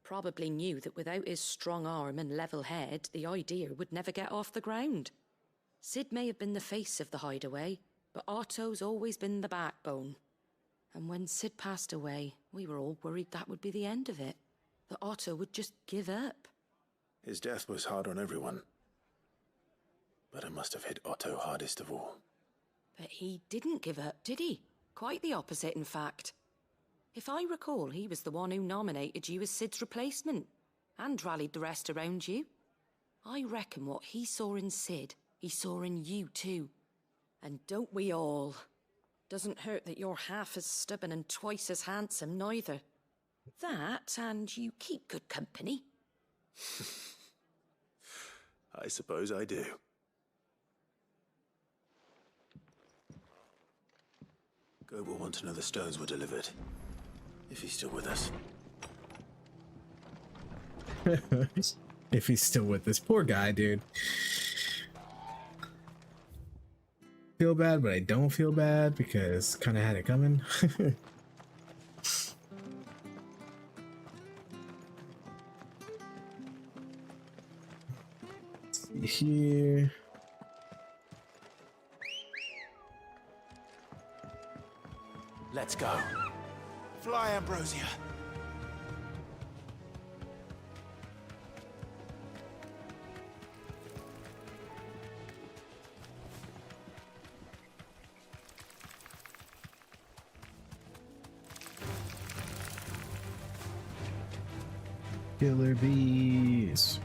Speaker 7: Probably knew that without his strong arm and level head, the idea would never get off the ground. Sid may have been the face of the hideaway, but Otto's always been the backbone. And when Sid passed away, we were all worried that would be the end of it. That Otto would just give up.
Speaker 2: His death was hard on everyone. But it must have hit Otto hardest of all.
Speaker 7: But he didn't give up, did he? Quite the opposite, in fact. If I recall, he was the one who nominated you as Sid's replacement, and rallied the rest around you. I reckon what he saw in Sid, he saw in you too. And don't we all? Doesn't hurt that you're half as stubborn and twice as handsome, neither. That, and you keep good company.
Speaker 2: I suppose I do. Goat will want to know the stones were delivered. If he's still with us.
Speaker 1: If he's still with this poor guy, dude. Feel bad, but I don't feel bad because kind of had it coming. See here.
Speaker 17: Let's go. Fly, Ambrosia.
Speaker 1: Killer bees.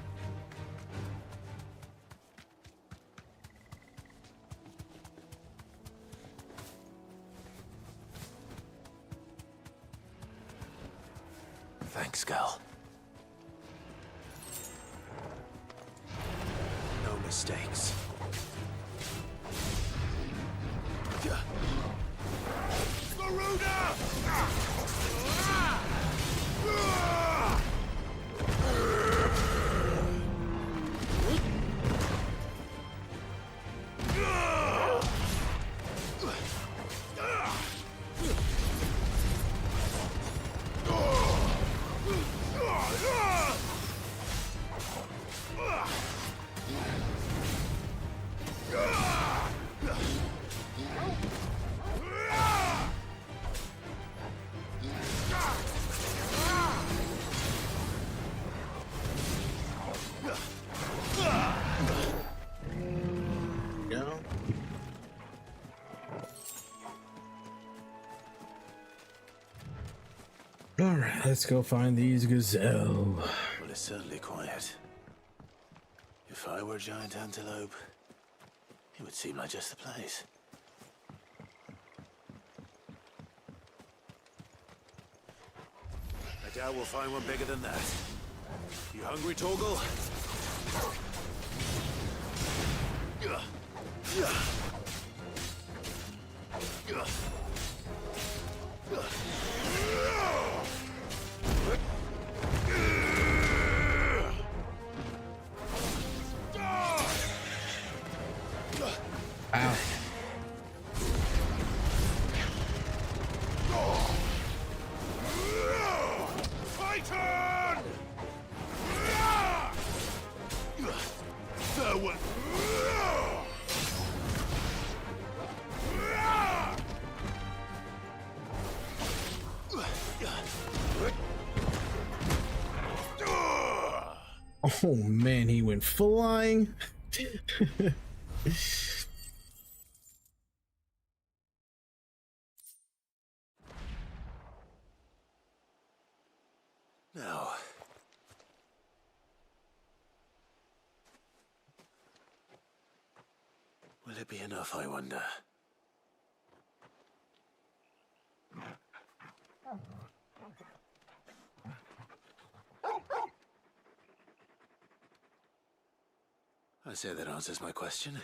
Speaker 2: Thanks, Gal. No mistakes.
Speaker 1: Alright, let's go find these gazelle.
Speaker 2: Well, it's certainly quiet. If I were a giant antelope, it would seem like just the place. I doubt we'll find one bigger than that. You hungry, Torgal?
Speaker 1: Oh man, he went flying.
Speaker 2: Now, will it be enough, I wonder? I say that answers my question,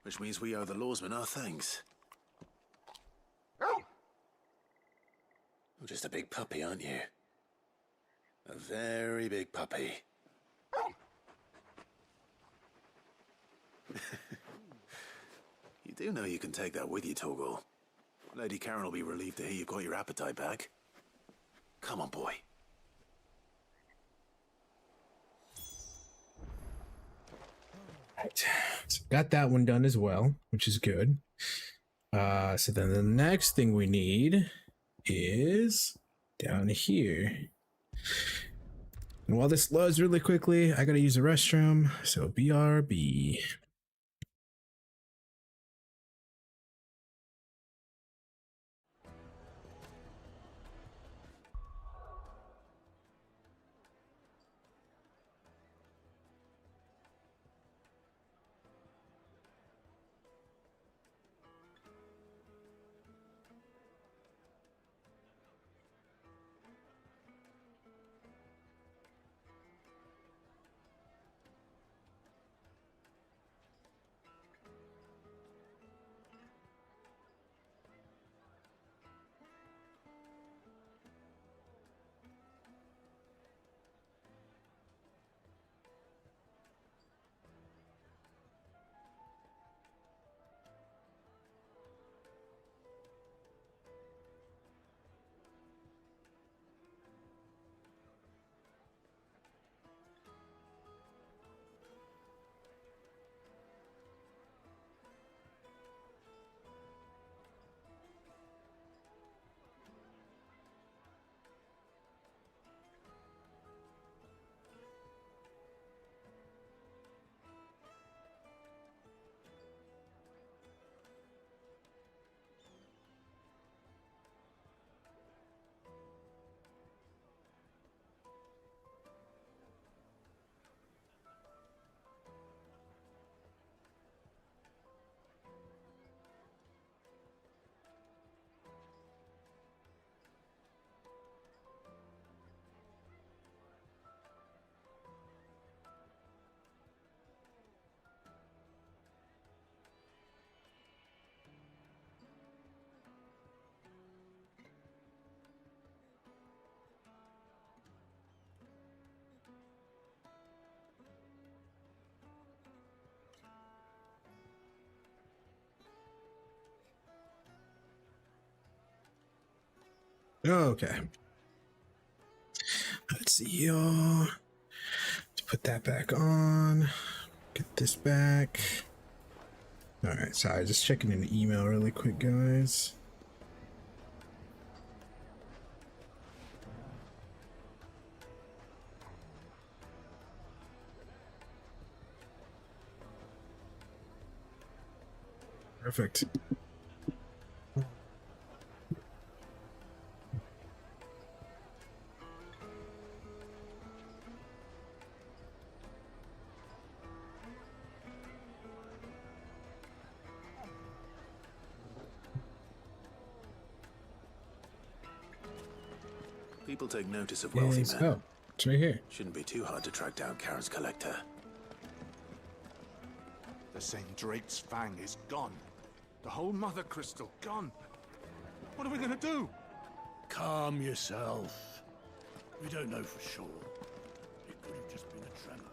Speaker 2: which means we owe the lawsmen our thanks. You're just a big puppy, aren't you? A very big puppy. You do know you can take that with you, Torgal. Lady Karen will be relieved to hear you've got your appetite back. Come on, boy.
Speaker 1: Right. So got that one done as well, which is good. So then the next thing we need is down here. And while this loads really quickly, I gotta use the restroom. So BRB. Okay. Let's see here. Let's put that back on. Get this back. All right. Sorry, just checking an email really quick, guys. Perfect.
Speaker 2: People take notice of wealthy
Speaker 1: Yes.
Speaker 2: men.
Speaker 1: Oh, it's right here.
Speaker 2: Shouldn't be too hard to track down Karen's collector.
Speaker 17: The St. Drake's Fang is gone. The whole Mother Crystal gone. What are we gonna do?
Speaker 5: Calm yourself. We don't know for sure. It could have just been a tremor.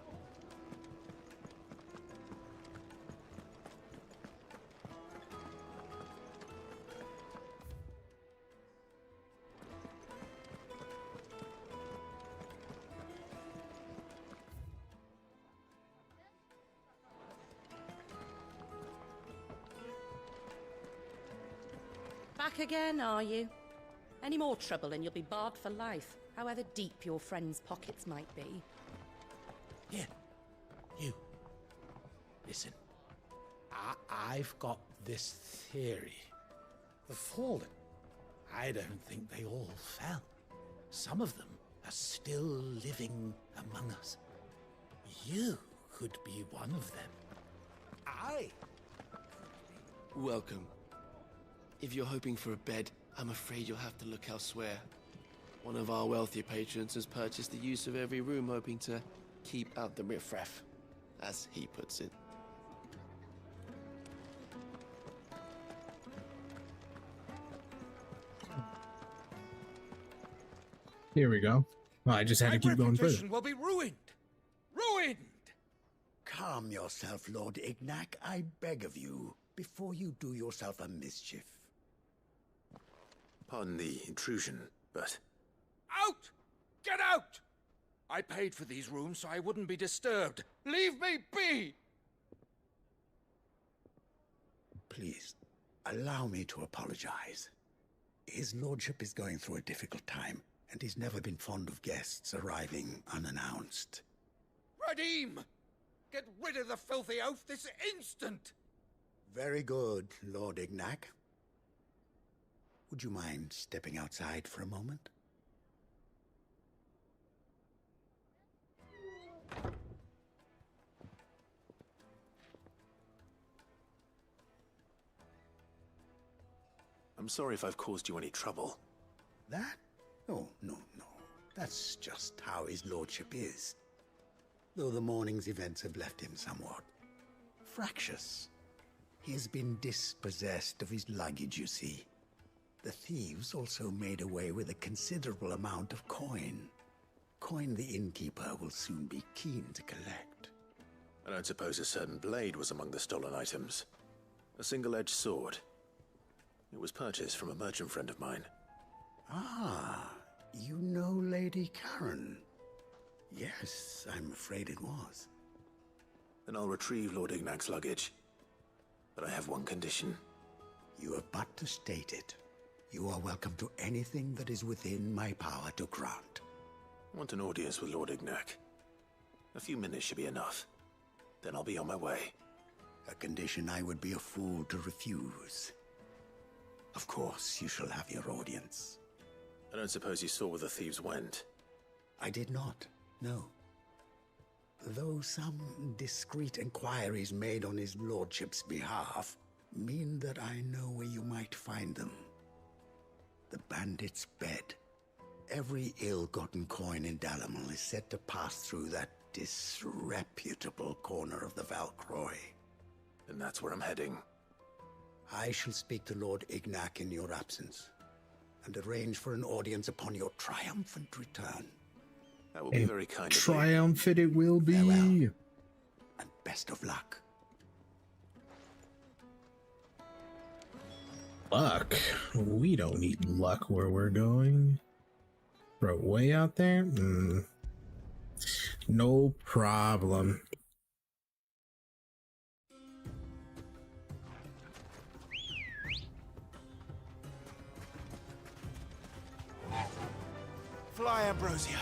Speaker 7: Back again, are you? Any more trouble and you'll be barred for life, however deep your friends' pockets might be.
Speaker 11: Here, you. Listen. I've got this theory. The Fallen. I don't think they all fell. Some of them are still living among us. You could be one of them. I.
Speaker 8: Welcome. If you're hoping for a bed, I'm afraid you'll have to look elsewhere. One of our wealthier patrons has purchased the use of every room, hoping to keep out the riffraff, as he puts it.
Speaker 1: Here we go. Well, I just had to keep going further.
Speaker 11: reputation will be ruined. Ruined!
Speaker 5: Calm yourself, Lord Ignac, I beg of you, before you do yourself a mischief.
Speaker 2: Pardon the intrusion, but...
Speaker 11: Out! Get out! I paid for these rooms so I wouldn't be disturbed. Leave me be!
Speaker 5: Please, allow me to apologize. His lordship is going through a difficult time, and he's never been fond of guests arriving unannounced.
Speaker 11: Radim! Get rid of the filthy oaf this instant!
Speaker 5: Very good, Lord Ignac. Would you mind stepping outside for a moment?
Speaker 2: I'm sorry if I've caused you any trouble.
Speaker 5: That? Oh, no. That's just how his lordship is. Though the morning's events have left him somewhat fractious. He has been dispossessed of his luggage, you see. The thieves also made away with a considerable amount of coin. Coin the innkeeper will soon be keen to collect.
Speaker 2: I don't suppose a certain blade was among the stolen items. A single-edged sword. It was purchased from a merchant friend of mine.
Speaker 5: Ah, you know Lady Karen. Yes, I'm afraid it was.
Speaker 2: Then I'll retrieve Lord Ignac's luggage. But I have one condition.
Speaker 5: You have but to state it. You are welcome to anything that is within my power to grant.
Speaker 2: I want an audience with Lord Ignac. A few minutes should be enough. Then I'll be on my way.
Speaker 5: A condition I would be a fool to refuse. Of course, you shall have your audience.
Speaker 2: I don't suppose you saw where the thieves went?
Speaker 5: I did not, no. Though some discreet inquiries made on his lordship's behalf mean that I know where you might find them. The bandit's bed. Every ill-gotten coin in Dalamil is said to pass through that disreputable corner of the Valcroy.
Speaker 2: And that's where I'm heading.
Speaker 5: I shall speak to Lord Ignac in your absence, and arrange for an audience upon your triumphant return.
Speaker 2: That will be very kind of you.
Speaker 1: Triumphant it will be.
Speaker 5: Farewell, and best of luck.
Speaker 1: Luck? We don't need luck where we're going. Bro, way out there? No problem.
Speaker 17: Fly, Ambrosia.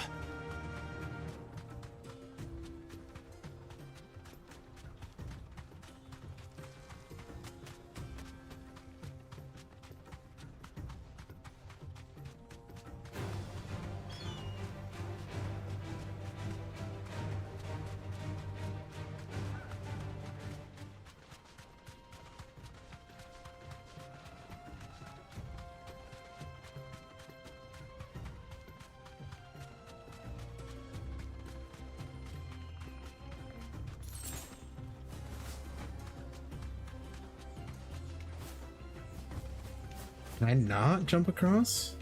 Speaker 1: Can I not jump across?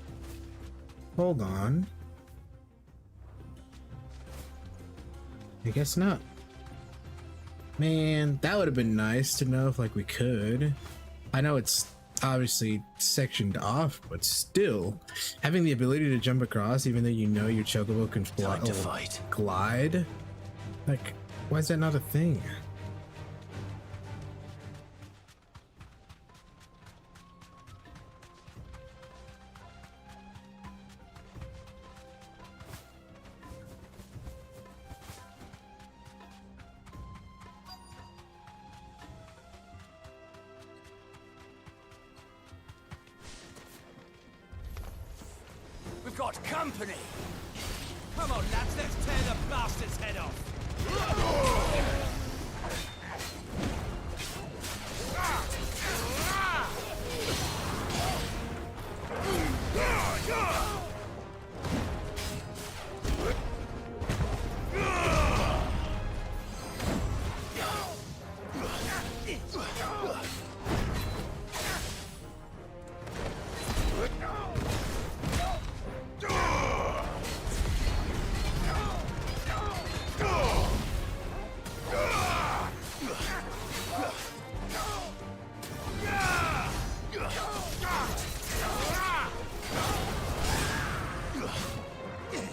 Speaker 1: Hold on. I guess not. Man, that would have been nice to know if like we could. I know it's obviously sectioned off, but still having the ability to jump across, even though you know your chocobo can fly,
Speaker 2: Time to fight.
Speaker 1: glide. Like, why is that not a thing?
Speaker 18: got company! Come on, lads, let's tear the bastard's head off!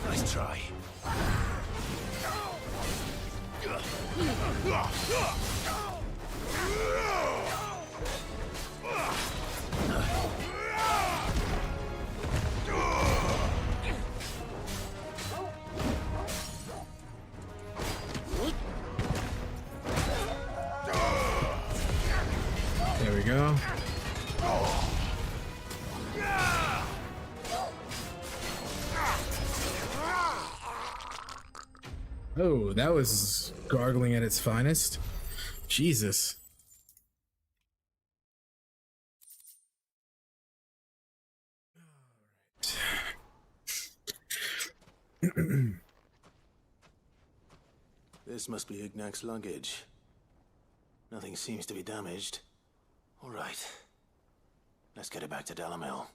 Speaker 2: Nice try.
Speaker 1: There we go. Oh, that was gargling at its finest. Jesus.
Speaker 2: This must be Ignac's luggage. Nothing seems to be damaged. All right. Let's get it back to Dalamil.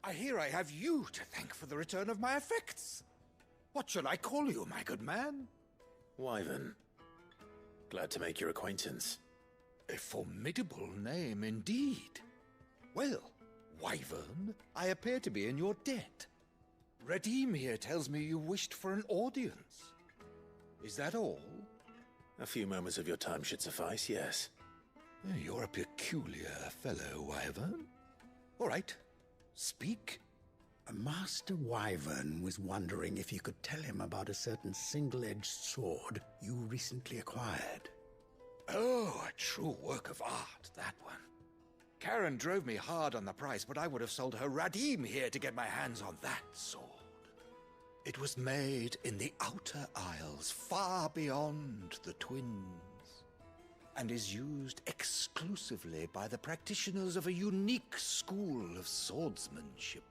Speaker 17: I hear I have you to thank for the return of my effects. What shall I call you, my good man?
Speaker 2: Wyvern. Glad to make your acquaintance.
Speaker 17: A formidable name indeed. Well, Wyvern, I appear to be in your debt. Redeem here tells me you wished for an audience. Is that all?
Speaker 2: A few moments of your time should suffice, yes.
Speaker 17: You're a peculiar fellow, Wyvern. All right, speak.
Speaker 5: Master Wyvern was wondering if you could tell him about a certain single-edged sword you recently acquired.
Speaker 17: Oh, a true work of art, that one. Karen drove me hard on the price, but I would have sold her Radim here to get my hands on that sword. It was made in the Outer Isles, far beyond the Twins, and is used exclusively by the practitioners of a unique school of swordsmanship.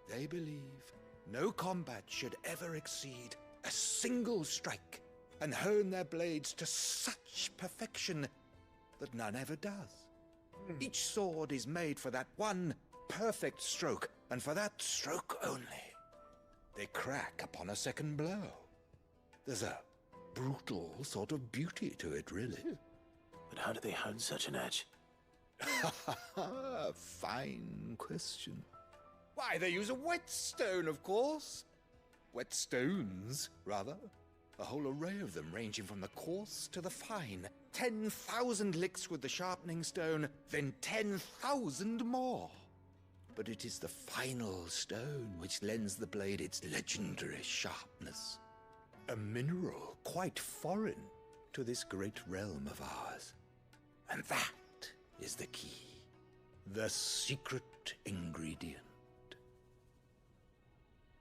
Speaker 17: They believe no combat should ever exceed a single strike, and hone their blades to such perfection that none ever does. Each sword is made for that one perfect stroke, and for that stroke only. They crack upon a second blow. There's a brutal sort of beauty to it, really.
Speaker 2: But how do they hone such an edge?
Speaker 17: Fine question. Why, they use a whetstone, of course. Whetstones, rather. A whole array of them, ranging from the coarse to the fine. 10,000 licks with the sharpening stone, then 10,000 more. But it is the final stone which lends the blade its legendary sharpness. A mineral quite foreign to this great realm of ours. And that is the key. The secret ingredient.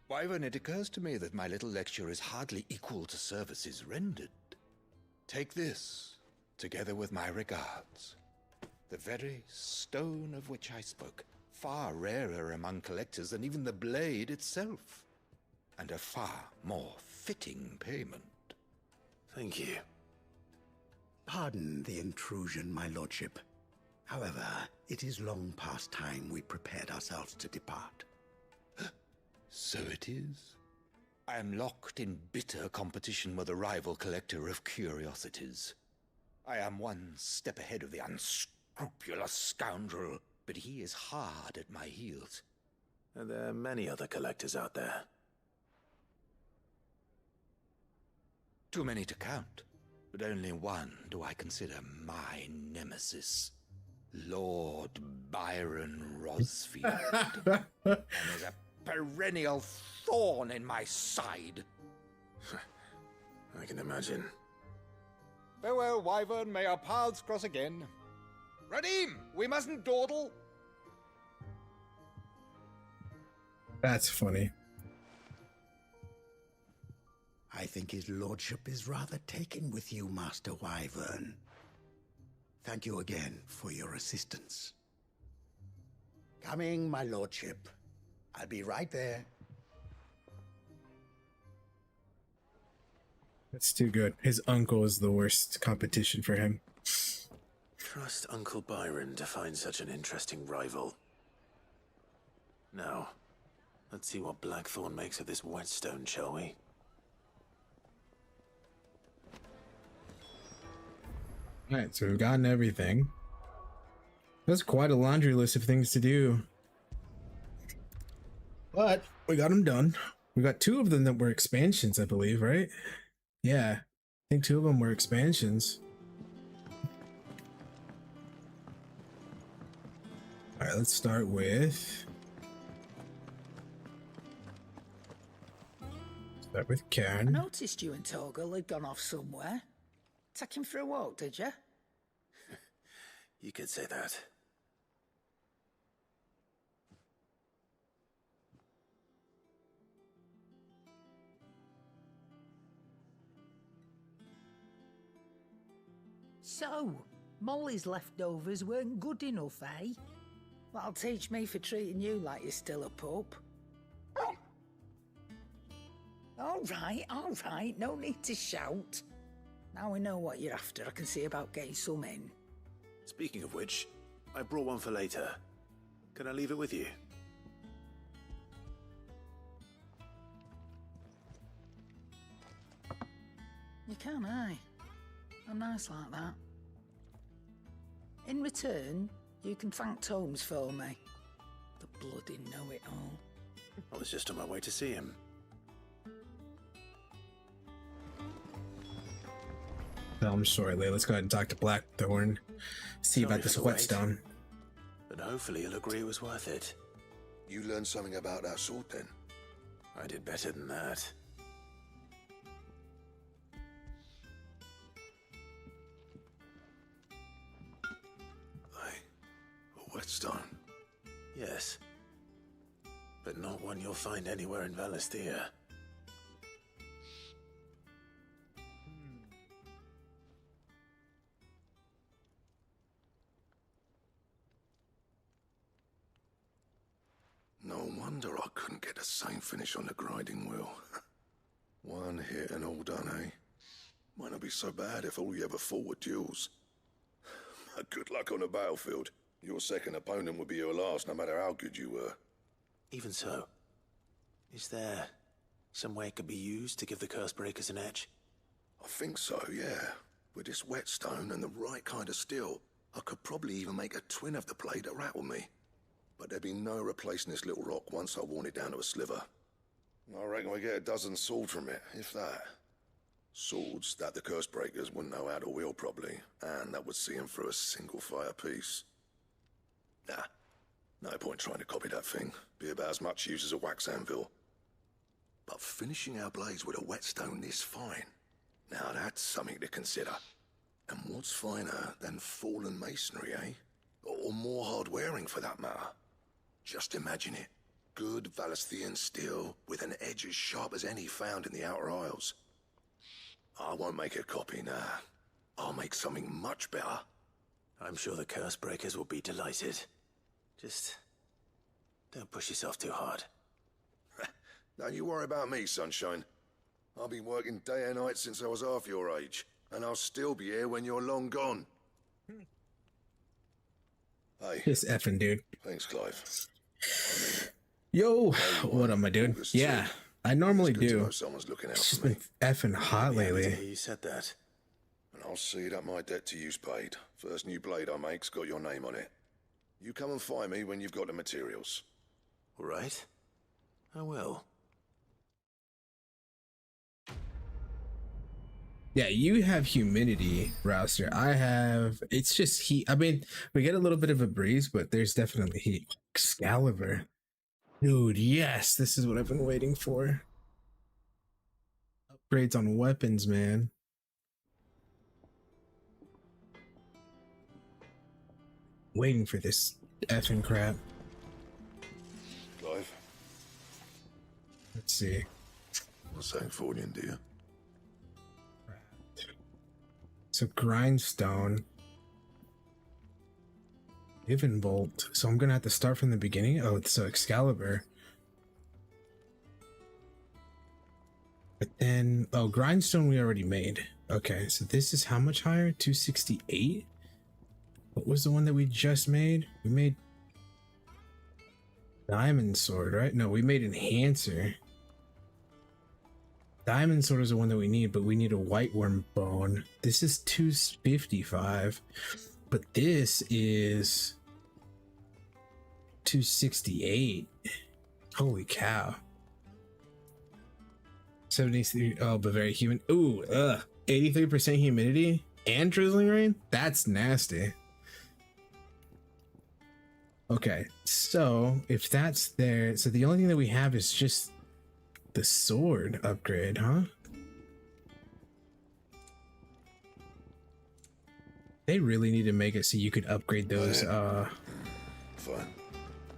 Speaker 17: Wyvern, it occurs to me that my little lecture is hardly equal to services rendered. Take this, together with my regards. The very stone of which I spoke, far rarer among collectors than even the blade itself, and a far more fitting payment.
Speaker 2: Thank you.
Speaker 5: Pardon the intrusion, my lordship. However, it is long past time we prepared ourselves to depart.
Speaker 17: So it is. I am locked in bitter competition with a rival collector of curiosities. I am one step ahead of the unscrupulous scoundrel, but he is hard at my heels.
Speaker 2: Are there many other collectors out there?
Speaker 17: Too many to count, but only one do I consider my nemesis. Lord Byron Rosfield. And there's a perennial thorn in my side.
Speaker 2: I can imagine.
Speaker 17: Farewell, Wyvern. May our paths cross again. Radim, we mustn't dawdle.
Speaker 1: That's funny.
Speaker 5: I think his lordship is rather taken with you, Master Wyvern. Thank you again for your assistance. Coming, my lordship. I'll be right there.
Speaker 1: That's too good. His uncle is the worst competition for him.
Speaker 2: Trust Uncle Byron to find such an interesting rival. Now, let's see what Blackthorn makes of this whetstone, shall we?
Speaker 1: Alright, so we've gotten everything. That's quite a laundry list of things to do. But we got them done. We got 2 of them that were expansions, I believe, right? Yeah, I think 2 of them were expansions. Alright, let's start with...
Speaker 11: I
Speaker 1: Karen.
Speaker 11: noticed you and Torgal had gone off somewhere. Take him for a walk, did you?
Speaker 2: You could say that.
Speaker 11: So, Molly's leftovers weren't good enough, eh? That'll teach me for treating you like you're still a pup. All right, no need to shout. Now we know what you're after, I can see about getting some in.
Speaker 2: Speaking of which, I brought one for later. Can I leave it with you?
Speaker 11: You can, aye. I'm nice like that. In return, you can thank Tomes for me. The bloody know-it-all.
Speaker 2: I was just on my way to see him.
Speaker 1: No, I'm sorry, Leigh. Let's go ahead and talk to Blackthorn. See
Speaker 2: Sorry
Speaker 1: about this
Speaker 2: for the wait.
Speaker 1: whetstone.
Speaker 2: But hopefully he'll agree it was worth it.
Speaker 9: You learned something about that sword then?
Speaker 2: I did better than that.
Speaker 9: A whetstone?
Speaker 2: Yes. But not one you'll find anywhere in Valisthea.
Speaker 9: No wonder I couldn't get the same finish on the grinding wheel. One hit and all done, eh? Might not be so bad if all you ever fought were duels. Good luck on the battlefield. Your second opponent would be your last, no matter how good you were.
Speaker 2: Even so, is there some way it could be used to give the Cursebreakers an edge?
Speaker 9: I think so, yeah. With this whetstone and the right kind of steel, I could probably even make a twin of the blade that rattled me. But there'd be no replacing this little rock once I worn it down to a sliver. I reckon we get a dozen swords from it, if that. Swords that the Cursebreakers wouldn't know how to wield properly, and that would see them through a single fire piece. Nah, no point trying to copy that thing. Be about as much use as a wax anvil. But finishing our blades with a whetstone this fine, now that's something to consider. And what's finer than fallen masonry, eh? Or more hard-wearing, for that matter. Just imagine it. Good Valisthean steel with an edge as sharp as any found in the Outer Isles. I won't make a copy, nah. I'll make something much better.
Speaker 2: I'm sure the Cursebreakers will be delighted. Just don't push yourself too hard.
Speaker 9: Don't you worry about me, Sunshine. I've been working day and night since I was half your age, and I'll still be here when you're long gone. Hey.
Speaker 1: This effing dude.
Speaker 9: Thanks, Clive.
Speaker 1: Yo, what up, my dude? Yeah, I normally do.
Speaker 9: Someone's looking out
Speaker 1: It's just
Speaker 9: for me.
Speaker 1: been effing hot lately.
Speaker 2: You said that.
Speaker 9: And I'll see that my debt to you's paid. First new blade I make's got your name on it. You come and find me when you've got the materials.
Speaker 2: All right. I will.
Speaker 1: Yeah, you have humidity, Rouster. I have, it's just heat. I mean, we get a little bit of a breeze, but there's definitely heat. Excalibur. Dude, yes, this is what I've been waiting for. Upgrades on weapons, man. Waiting for this effing crap.
Speaker 9: Clive,
Speaker 1: Let's see.
Speaker 9: what's that for you, dear?
Speaker 1: So grindstone. Even bolt. So I'm gonna have to start from the beginning. Oh, it's Excalibur. But then, oh, grindstone we already made. Okay, so this is how much higher? 268? What was the one that we just made? We made diamond sword, right? No, we made enhancer. Diamond sword is the one that we need, but we need a white worm bone. This is 255, but this is 268. Holy cow. 73. Oh, but very human. Ooh, 83% humidity and drizzling rain. That's nasty. Okay, so if that's there, so the only thing that we have is just the sword upgrade, huh? They really need to make it so you could upgrade those
Speaker 9: Fine.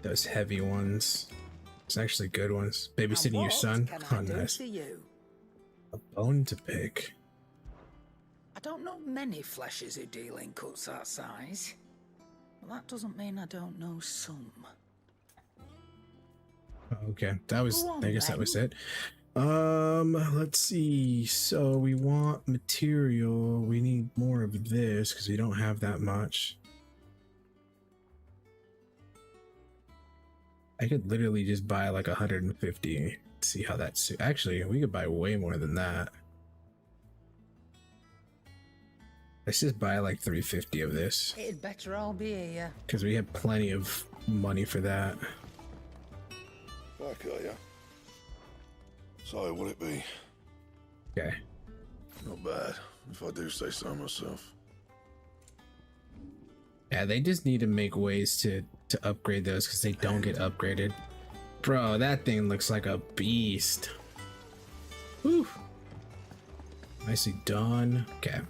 Speaker 1: those heavy ones. It's actually good ones. Babysitting your son. Oh, nice. A bone to pick.
Speaker 11: I don't know many fleshes who deal in cuts that size. Well, that doesn't mean I don't know some.
Speaker 1: Okay, that was,
Speaker 11: Go on,
Speaker 1: I guess that
Speaker 11: then.
Speaker 1: was it. Let's see. So we want material. We need more of this because we don't have that much. I could literally just buy like 150. See how that's. Actually, we could buy way more than that. Let's just buy like 350 of this
Speaker 11: It'd better all be here.
Speaker 1: because we have plenty of money for that.
Speaker 9: Back, are ya? So, will it be?
Speaker 1: Okay.
Speaker 9: Not bad, if I do say so myself.
Speaker 1: Yeah, they just need to make ways to upgrade those because they don't get upgraded. Bro, that thing looks like a beast. Whew. Nicely done. Okay.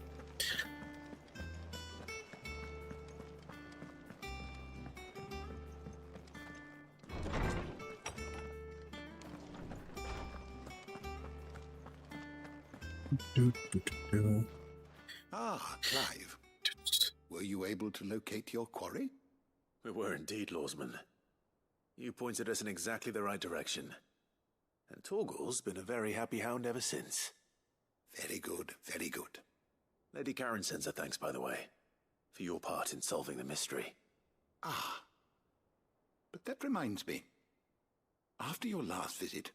Speaker 16: Ah, Clive. Were you able to locate your quarry?
Speaker 2: We were indeed, Lawsman. You pointed us in exactly the right direction. And Torgal's been a very happy hound ever since.
Speaker 16: Very good, very good.
Speaker 2: Lady Karen sends her thanks, by the way, for your part in solving the mystery.
Speaker 16: Ah. But that reminds me. After your last visit,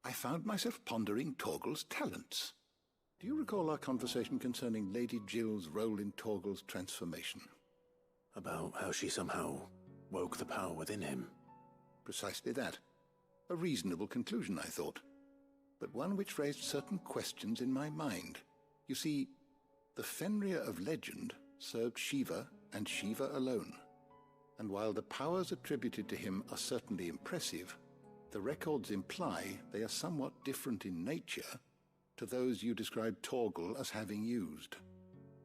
Speaker 16: I found myself pondering Torgal's talents. Do you recall our conversation concerning Lady Jill's role in Torgal's transformation?
Speaker 2: About how she somehow woke the power within him.
Speaker 16: Precisely that. A reasonable conclusion, I thought. But one which raised certain questions in my mind. You see, the Fenrir of legend served Shiva and Shiva alone. And while the powers attributed to him are certainly impressive, the records imply they are somewhat different in nature to those you described Torgal as having used.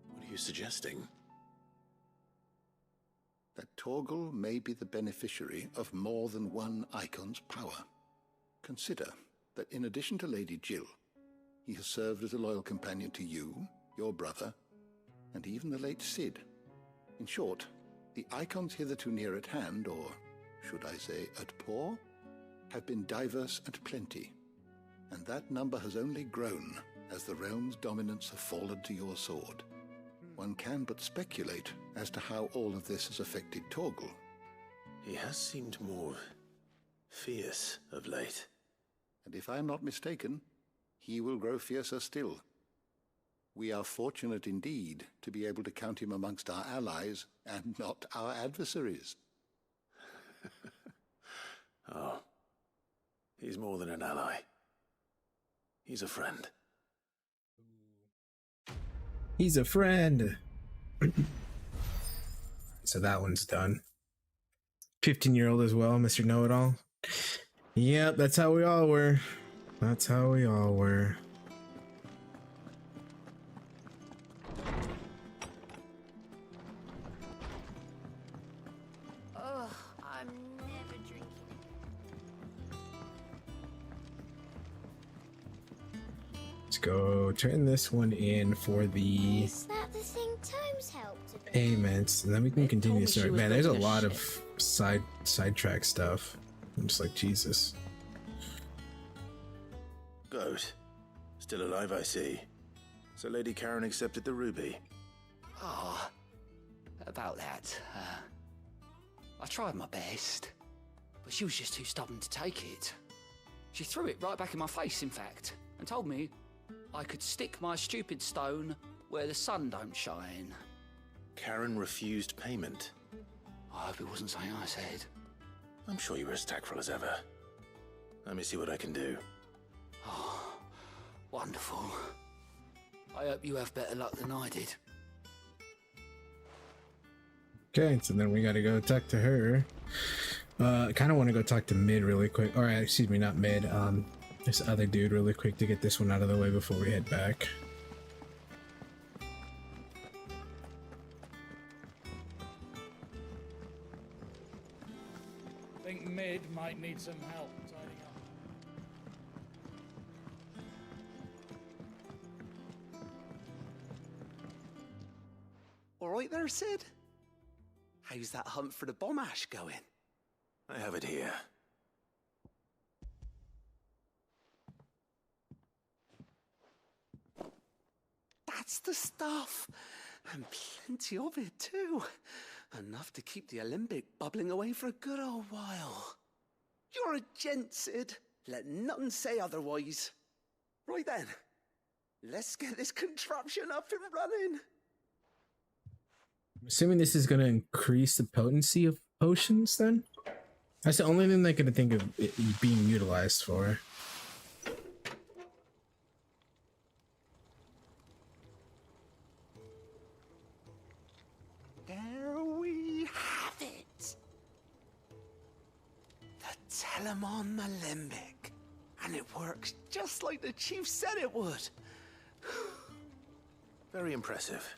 Speaker 2: What are you suggesting?
Speaker 16: That Torgal may be the beneficiary of more than one icon's power. Consider that in addition to Lady Jill, he has served as a loyal companion to you, your brother, and even the late Cid. In short, the icons hitherto near at hand, or should I say at paw, have been diverse and plenty, and that number has only grown as the realm's dominance have fallen to your sword. One can but speculate as to how all of this has affected Torgal.
Speaker 2: He has seemed more fierce of late.
Speaker 16: And if I am not mistaken, he will grow fiercer still. We are fortunate indeed to be able to count him amongst our allies and not our adversaries.
Speaker 2: Oh, he's more than an ally. He's a friend.
Speaker 1: He's a friend. So that one's done. 15-year-old as well, Mr. Know-It-All. Yep, that's how we all were. That's how we all were.
Speaker 13: Ugh, I'm never drinking.
Speaker 1: Let's go turn this one in for the
Speaker 15: Is that the thing Tomes helped with?
Speaker 1: payments, and then we can continue the
Speaker 7: me she
Speaker 1: story.
Speaker 7: was
Speaker 1: Man, there's a
Speaker 7: building a
Speaker 1: lot
Speaker 7: ship.
Speaker 1: of sidetrack stuff. I'm just like, Jesus.
Speaker 2: Goat. Still alive, I see. So Lady Karen accepted the ruby.
Speaker 21: Ah, about that. I tried my best, but she was just too stubborn to take it. She threw it right back in my face, in fact, and told me I could stick my stupid stone where the sun don't shine.
Speaker 2: Karen refused payment.
Speaker 21: I hope it wasn't something I said.
Speaker 2: I'm sure you were as tactful as ever. Let me see what I can do.
Speaker 21: Oh, wonderful. I hope you have better luck than I did.
Speaker 1: Okay, so then we gotta go talk to her. I kind of want to go talk to Mid really quick. Or excuse me, not Mid. This other dude really quick to get this one out of the way before we head back.
Speaker 4: I think Mid might need some help tidying up.
Speaker 21: All right there, Sid? How's that hunt for the bomb ash going?
Speaker 2: I have it here.
Speaker 21: That's the stuff! And plenty of it, too. Enough to keep the Olympic bubbling away for a good old while. You're a gent, Sid. Let nothing say otherwise. Right then, let's get this contraption up and running.
Speaker 1: I'm assuming this is gonna increase the potency of potions then? That's the only thing they could think of it being utilized for.
Speaker 21: There we have it. The Telemon Alembic. And it works just like the chief said it would.
Speaker 2: Very impressive.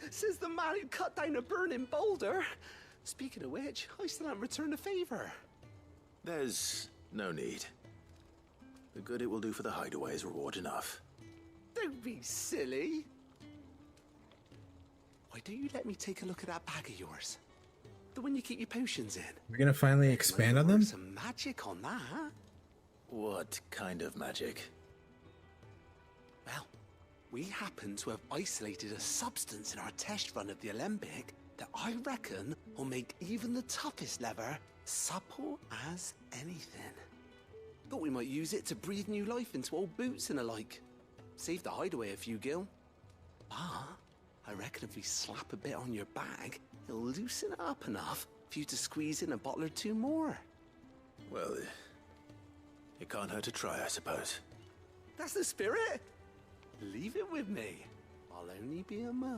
Speaker 21: Says the man who cut down a burning boulder. Speaking of which, I still haven't returned the favor.
Speaker 2: There's no need. The good it will do for the hideaway is reward enough.
Speaker 21: Don't be silly. Why don't you let me take a look at that bag of yours? The one you keep your potions in.
Speaker 1: We're gonna finally expand on them?
Speaker 21: Some magic on that.
Speaker 2: What kind of magic?
Speaker 21: Well, we happen to have isolated a substance in our test run of the Alembic that I reckon will make even the toughest lever supple as anything. Thought we might use it to breathe new life into old boots and the like. Save the hideaway a few gil. But I reckon if we slap a bit on your bag, it'll loosen it up enough for you to squeeze in a bottle or two more.
Speaker 2: Well, it can't hurt to try, I suppose.
Speaker 21: That's the spirit. Leave it with me. I'll only be a mo.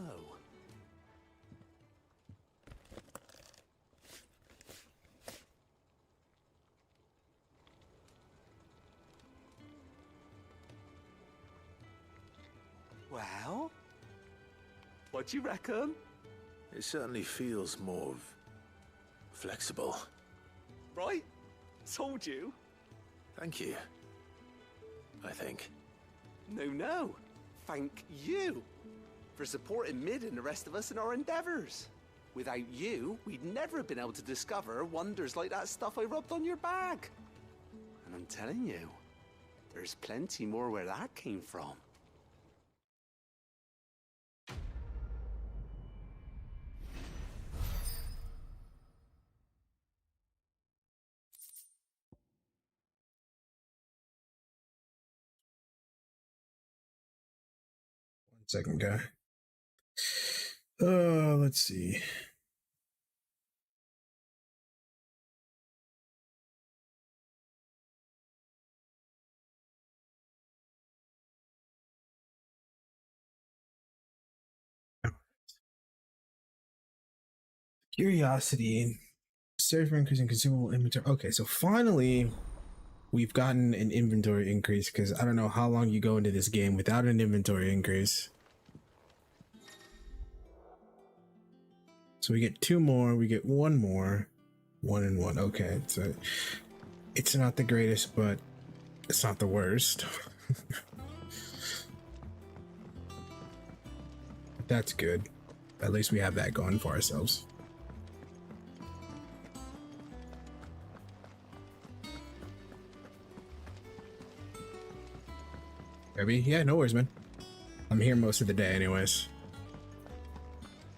Speaker 21: Well, what do you reckon?
Speaker 2: It certainly feels more flexible.
Speaker 21: Right? Told you.
Speaker 2: Thank you. I think.
Speaker 21: No. Thank you for supporting Mid and the rest of us in our endeavors. Without you, we'd never have been able to discover wonders like that stuff I rubbed on your bag. And I'm telling you, there's plenty more where that came from.
Speaker 1: Second guy. Let's see. Curiosity Save for increasing consumable inventory. Okay, so finally we've gotten an inventory increase, because I don't know how long you go into this game without an inventory increase. So we get 2 more, we get 1 more. 1 and 1. Okay, so it's not the greatest, but it's not the worst. That's good. At least we have that going for ourselves. Kirby? Yeah, no worries, man. I'm here most of the day anyways.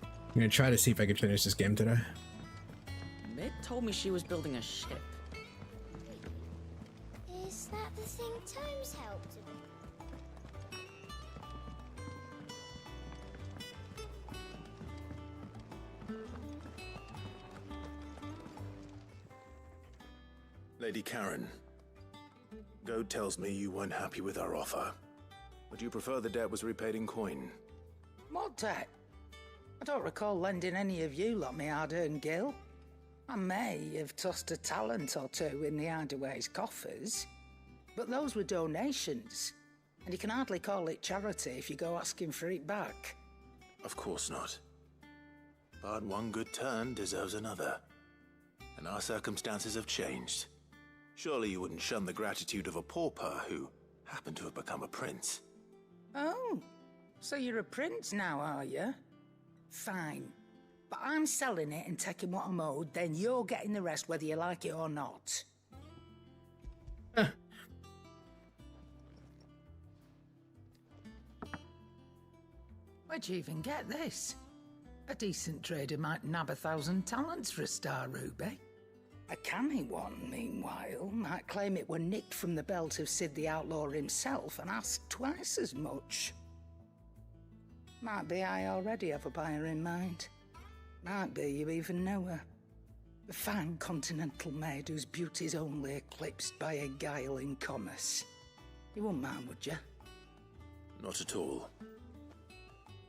Speaker 1: I'm gonna try to see if I can finish this game today.
Speaker 14: Mid told me she was building a ship.
Speaker 15: Is that the thing Tomes helped with?
Speaker 2: Lady Karen, Goad tells me you weren't happy with our offer. Would you prefer the debt was repaid in coin?
Speaker 11: What debt? I don't recall lending any of you lot me hard-earned gil. I may have tossed a talent or two in the Hideaway's coffers, but those were donations, and you can hardly call it charity if you go asking for it back.
Speaker 2: Of course not. But one good turn deserves another. And our circumstances have changed. Surely you wouldn't shun the gratitude of a pauper who happened to have become a prince.
Speaker 11: Oh, so you're a prince now, are you? Fine. But I'm selling it and taking what I'm owed, then you're getting the rest whether you like it or not. Where'd you even get this? A decent trader might nab 1,000 talents for a star ruby. A canny one, meanwhile, might claim it were nicked from the belt of Sid the Outlaw himself and ask twice as much. Might be I already have a buyer in mind. Might be you even know her. A fine continental maid whose beauty's only eclipsed by a guile in commerce. You wouldn't mind, would you?
Speaker 2: Not at all.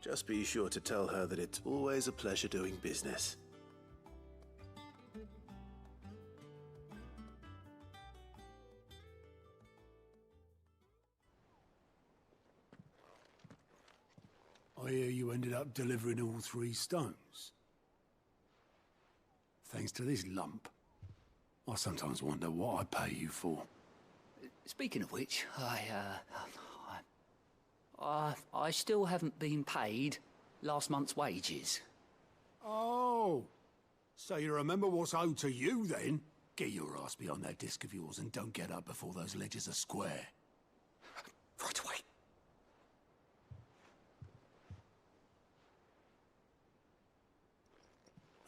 Speaker 2: Just be sure to tell her that it's always a pleasure doing business.
Speaker 10: I hear you ended up delivering all 3 stones. Thanks to this lump. I sometimes wonder what I pay you for.
Speaker 22: Speaking of which, I still haven't been paid last month's wages.
Speaker 10: Oh, so you remember what's owed to you then? Get your ass behind that disc of yours and don't get up before those ledgers are square.
Speaker 22: Right away.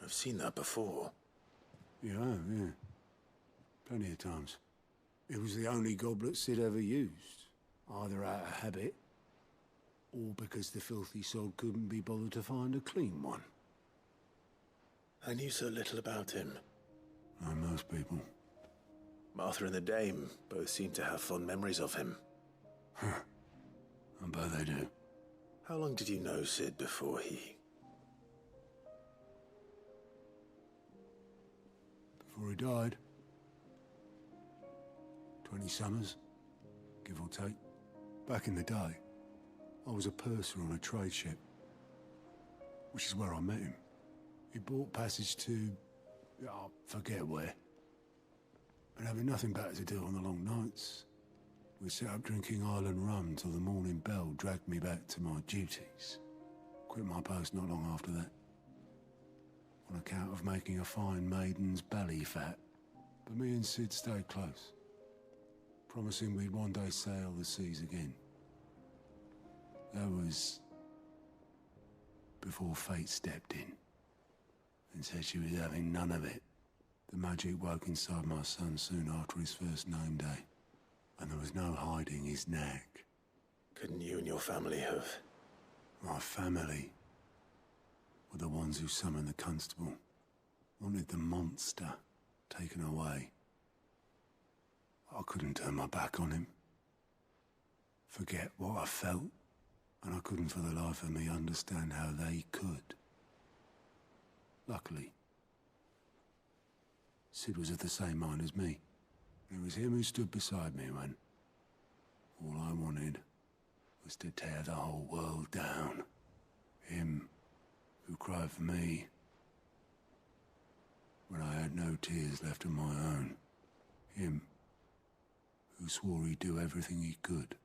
Speaker 2: I've seen that before.
Speaker 10: You have, yeah. Plenty of times. It was the only goblet Sid ever used. Either out of habit, or because the filthy soul couldn't be bothered to find a clean one.
Speaker 2: I knew so little about him.
Speaker 10: Like most people.
Speaker 2: Martha and the Dame both seem to have fond memories of him.
Speaker 10: I bet they do.
Speaker 2: How long did you know Sid before he...
Speaker 10: Before he died. 20 summers, give or take. Back in the day, I was a purser on a trade ship, which is where I met him. He bought passage to... I forget where. And having nothing better to do on the long nights, we sat up drinking island rum till the morning bell dragged me back to my duties. Quit my post not long after that. On account of making a fine maiden's belly fat. But me and Sid stayed close, promising we'd one day sail the seas again. That was before fate stepped in and said she was having none of it. The magic woke inside my son soon after his first name day, and there was no hiding his knack.
Speaker 2: Couldn't you and your family have...
Speaker 10: My family were the ones who summoned the constable, wanted the monster taken away. I couldn't turn my back on him, forget what I felt, and I couldn't for the life of me understand how they could. Luckily, Sid was of the same mind as me. It was him who stood beside me when all I wanted was to tear the whole world down. Him who cried for me when I had no tears left of my own. Him who swore he'd do everything he could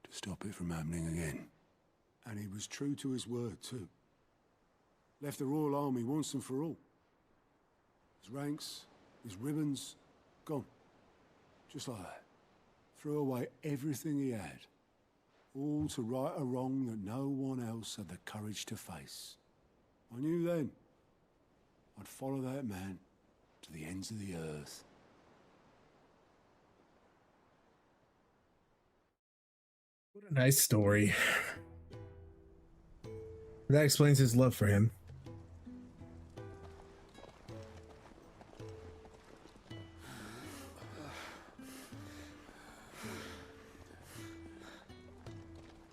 Speaker 10: to stop it from happening again. And he was true to his word, too. Left the Royal Army once and for all. His ranks, his ribbons, gone. Just like that. Threw away everything he had. All to right a wrong that no one else had the courage to face. I knew then I'd follow that man to the ends of the earth.
Speaker 1: What a nice story. That explains his love for him.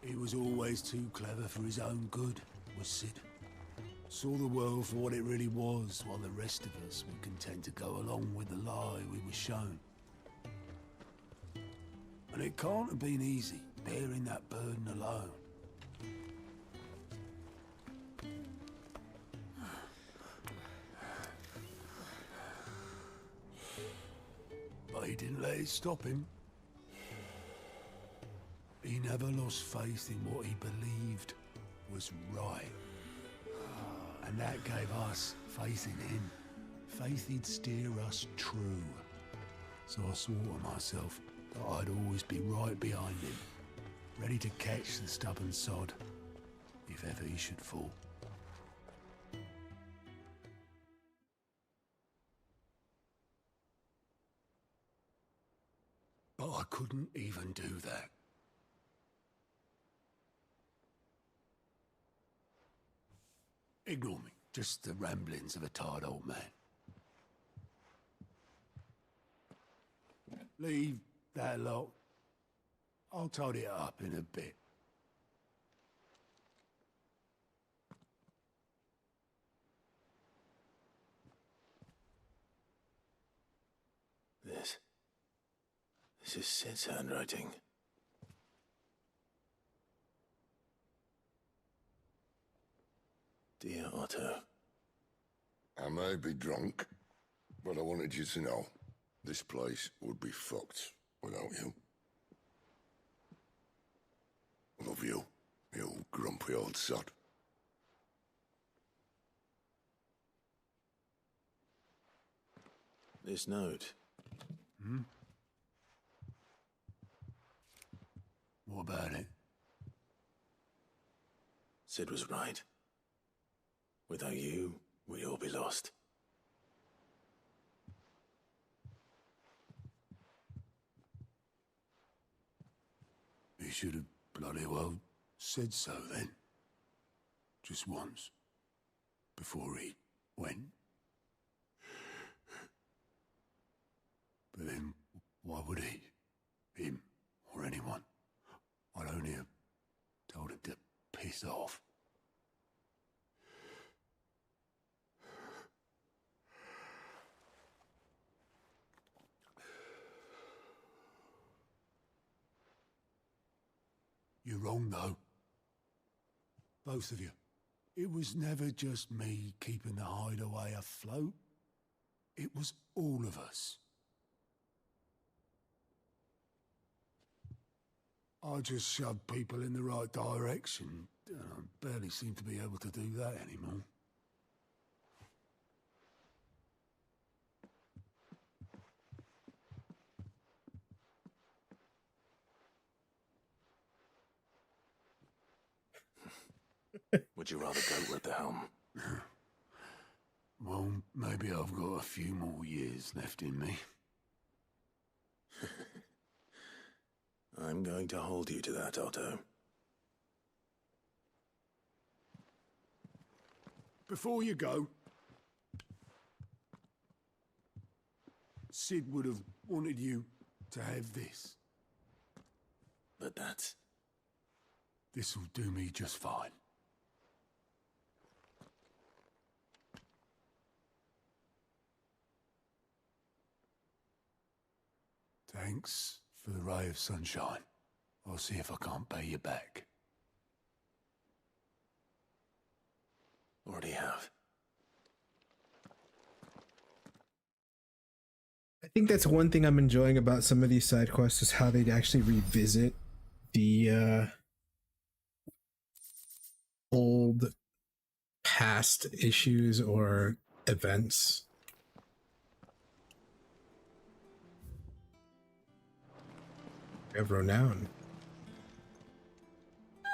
Speaker 10: He was always too clever for his own good, was Sid. Saw the world for what it really was, while the rest of us were content to go along with the lie we were shown. And it can't have been easy, bearing that burden alone. But he didn't let it stop him. He never lost faith in what he believed was right. And that gave us faith in him. Faith he'd steer us true. So I swore to myself that I'd always be right behind him, ready to catch the stubborn sod, if ever he should fall. But I couldn't even do that. Ignore me. Just the ramblings of a tired old man. Leave that lot. I'll tidy it up in a bit.
Speaker 2: This is Sid's handwriting. Dear Otto.
Speaker 9: I may be drunk, but I wanted you to know this place would be fucked without you. Love you, you grumpy old sod.
Speaker 2: This note.
Speaker 10: Hmm? What about it?
Speaker 2: Sid was right. Without you, we'd all be lost.
Speaker 10: He should have bloody well said so then. Just once. Before he went. But then, why would he? Him, or anyone? I'd only have told him to piss off. You're wrong, though. Both of you. It was never just me keeping the hideaway afloat. It was all of us. I just shoved people in the right direction, and I barely seem to be able to do that anymore.
Speaker 2: Would you rather go at the helm?
Speaker 10: Well, maybe I've got a few more years left in me.
Speaker 2: I'm going to hold you to that, Otto.
Speaker 10: Before you go, Sid would have wanted you to have this.
Speaker 2: But that's...
Speaker 10: This'll do me just fine. Thanks for the ray of sunshine. I'll see if I can't pay you back.
Speaker 2: Already have.
Speaker 1: I think that's one thing I'm enjoying about some of these side quests is how they actually revisit the old past issues or events. We have renown.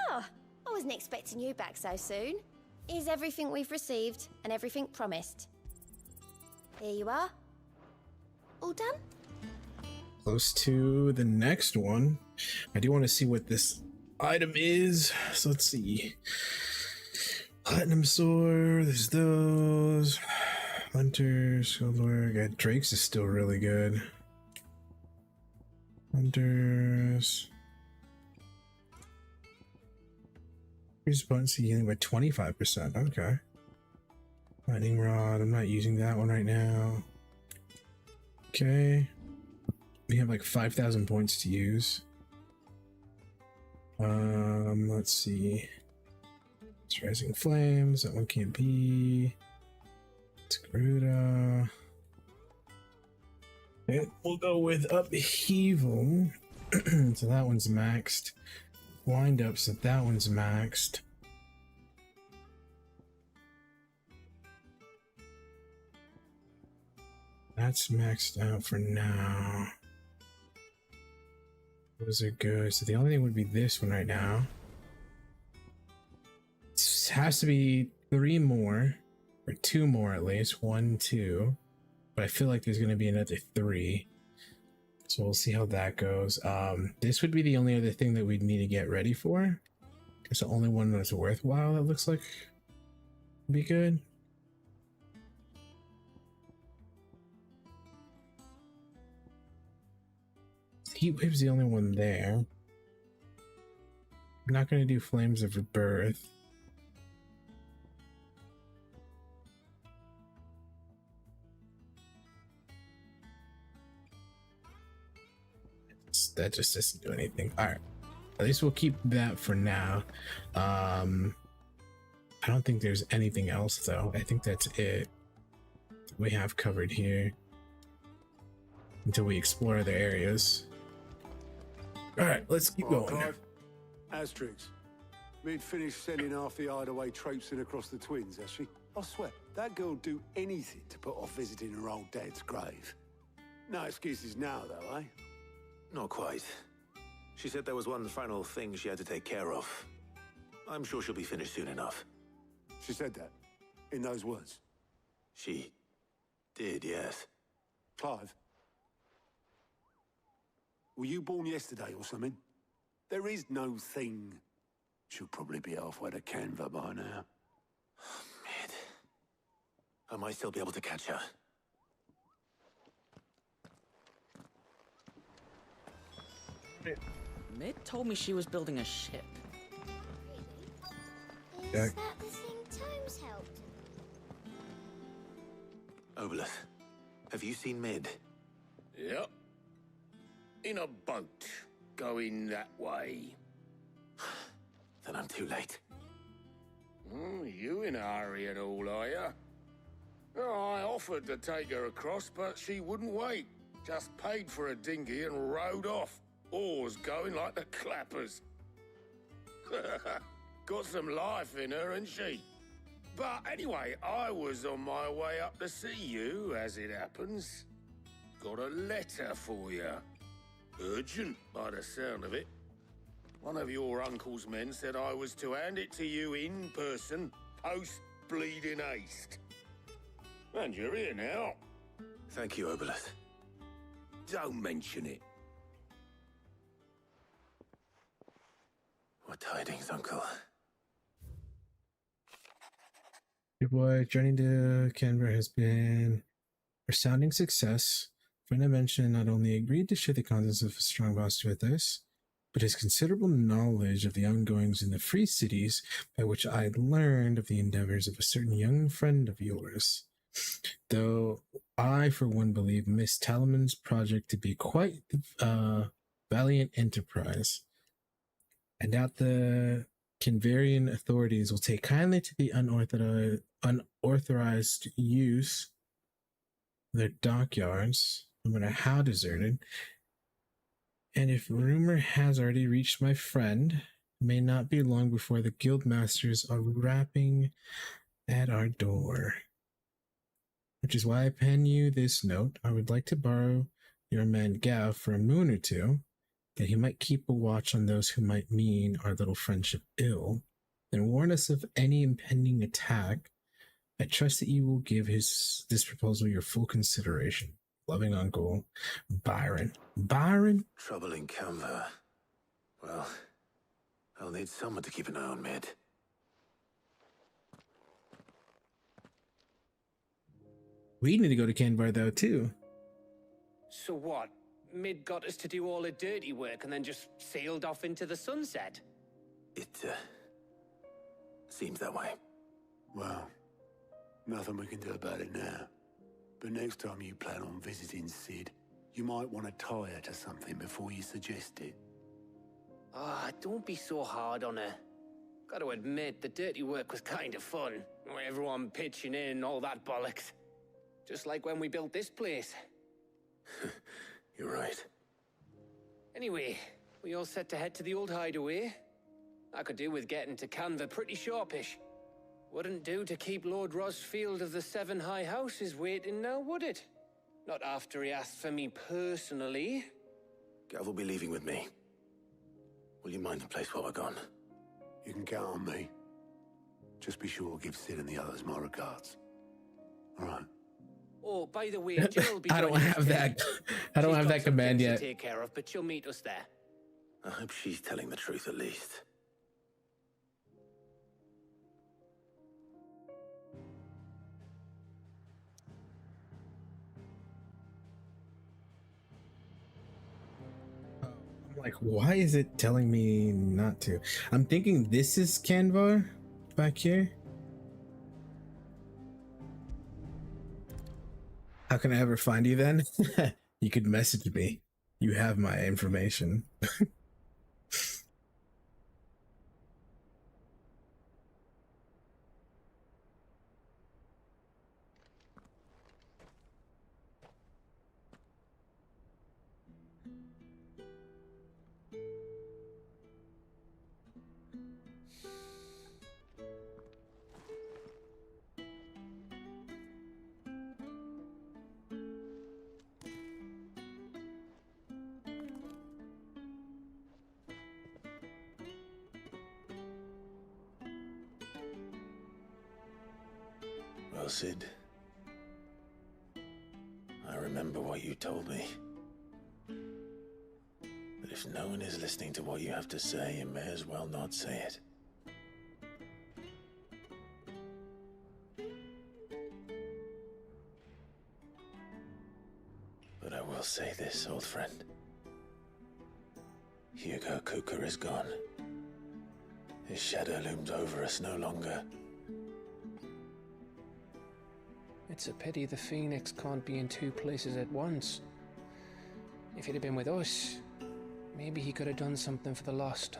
Speaker 15: Oh, I wasn't expecting you back so soon. Here's everything we've received and everything promised. Here you are. All done?
Speaker 1: Close to the next one. I do want to see what this item is. So let's see. Platinum sword. There's those. Hunters. Goldware. Yeah, Drake's is still really good. Hunters. Here's potency healing by 25%. Okay. Lightning rod. I'm not using that one right now. Okay. We have like 5,000 points to use. Let's see. It's Rising Flames. That one can't be. It's Garuda. Okay, we'll go with Upheaval. So that one's maxed. Wind Up, so that one's maxed. That's maxed out for now. Those are good. So the only thing would be this one right now. It has to be 3 more, or 2 more at least. 1, 2. But I feel like there's going to be another 3. So we'll see how that goes. This would be the only other thing that we'd need to get ready for. It's the only one that's worthwhile that looks like would be good. Heat Wave's the only one there. I'm not going to do Flames of Rebirth. That just doesn't do anything. All right, at least we'll keep that for now. I don't think there's anything else though. I think that's it we have covered here until we explore other areas. All right, let's keep going.
Speaker 10: Clive. Asterix. Mid finished sending half the hideaway traipsing across the twins, has she? I swear, that girl'd do anything to put off visiting her old dad's grave. No excuses now, though, eh?
Speaker 2: Not quite. She said there was one final thing she had to take care of. I'm sure she'll be finished soon enough.
Speaker 10: She said that? In those words?
Speaker 2: She did, yes.
Speaker 10: Clive? Were you born yesterday or something? There is no thing. She'll probably be halfway to Canva by now.
Speaker 2: Mid. I might still be able to catch her.
Speaker 14: Mid told me she was building a ship.
Speaker 15: Really? Is that the thing Tomes helped?
Speaker 2: Obolus, have you seen Mid?
Speaker 6: Yep. In a boat, going that way.
Speaker 2: Then I'm too late.
Speaker 6: You in a hurry at all, are you? Oh, I offered to take her across, but she wouldn't wait. Just paid for a dinghy and rowed off. Oars going like the clappers. Got some life in her, ain't she? But anyway, I was on my way up to see you, as it happens. Got a letter for you. Urgent, by the sound of it. One of your uncle's men said I was to hand it to you in person, post-bleeding haste. And you're here now.
Speaker 2: Thank you, Obolus.
Speaker 6: Don't mention it.
Speaker 2: What tidings, Uncle?
Speaker 1: Your boy, journey to Canberra has been a resounding success. Friend I mentioned not only agreed to share the contents of a strong boss with us, but his considerable knowledge of the ongoings in the free cities by which I learned of the endeavors of a certain young friend of yours. Though I, for one, believe Miss Talaman's project to be quite valiant enterprise. I doubt the Kinvarian authorities will take kindly to the unauthorized use of their dockyards, no matter how deserted. And if rumor has already reached my friend, it may not be long before the guild masters are rapping at our door. Which is why I pen you this note. I would like to borrow your man Gav for a moon or two, that he might keep a watch on those who might mean our little friendship ill, and warn us of any impending attack. I trust that you will give this proposal your full consideration. Loving Uncle Byron. Byron?
Speaker 2: Trouble in Canva. Well, I'll need someone to keep an eye on Mid.
Speaker 1: We need to go to Canvar, though, too.
Speaker 12: So what? Mid got us to do all the dirty work and then just sailed off into the sunset?
Speaker 2: It, seems that way.
Speaker 10: Well, nothing we can do about it now. But next time you plan on visiting Sid, you might want to tie her to something before you suggest it.
Speaker 12: Ah, don't be so hard on her. Gotta admit, the dirty work was kind of fun. Everyone pitching in and all that bollocks. Just like when we built this place.
Speaker 2: You're right.
Speaker 12: Anyway, we all set to head to the old hideaway. I could do with getting to Canva pretty sharpish. Wouldn't do to keep Lord Rosfield of the Seven High Houses waiting now, would it? Not after he asked for me personally.
Speaker 2: Gav will be leaving with me. Will you mind the place while we're gone?
Speaker 10: You can count on me. Just be sure to give Sid and the others my regards. All right.
Speaker 12: Oh, by the way, Jill will be
Speaker 1: I don't
Speaker 12: joining us
Speaker 1: have that.
Speaker 12: today.
Speaker 1: I don't
Speaker 12: She's
Speaker 1: have
Speaker 12: got
Speaker 1: that
Speaker 12: some
Speaker 1: command
Speaker 12: things
Speaker 1: yet.
Speaker 12: to take care of, but she'll meet us there.
Speaker 2: I hope she's telling the truth at least.
Speaker 1: I'm like, why is it telling me not to? I'm thinking this is Canvar back here. How can I ever find you then? You could message me. You have my information.
Speaker 2: Well, Sid, I remember what you told me. That if no one is listening to what you have to say, you may as well not say it. But I will say this, old friend. Hugo Cooker is gone. His shadow looms over us no longer.
Speaker 12: It's a pity the Phoenix can't be in two places at once. If he'd have been with us, maybe he could have done something for the lost.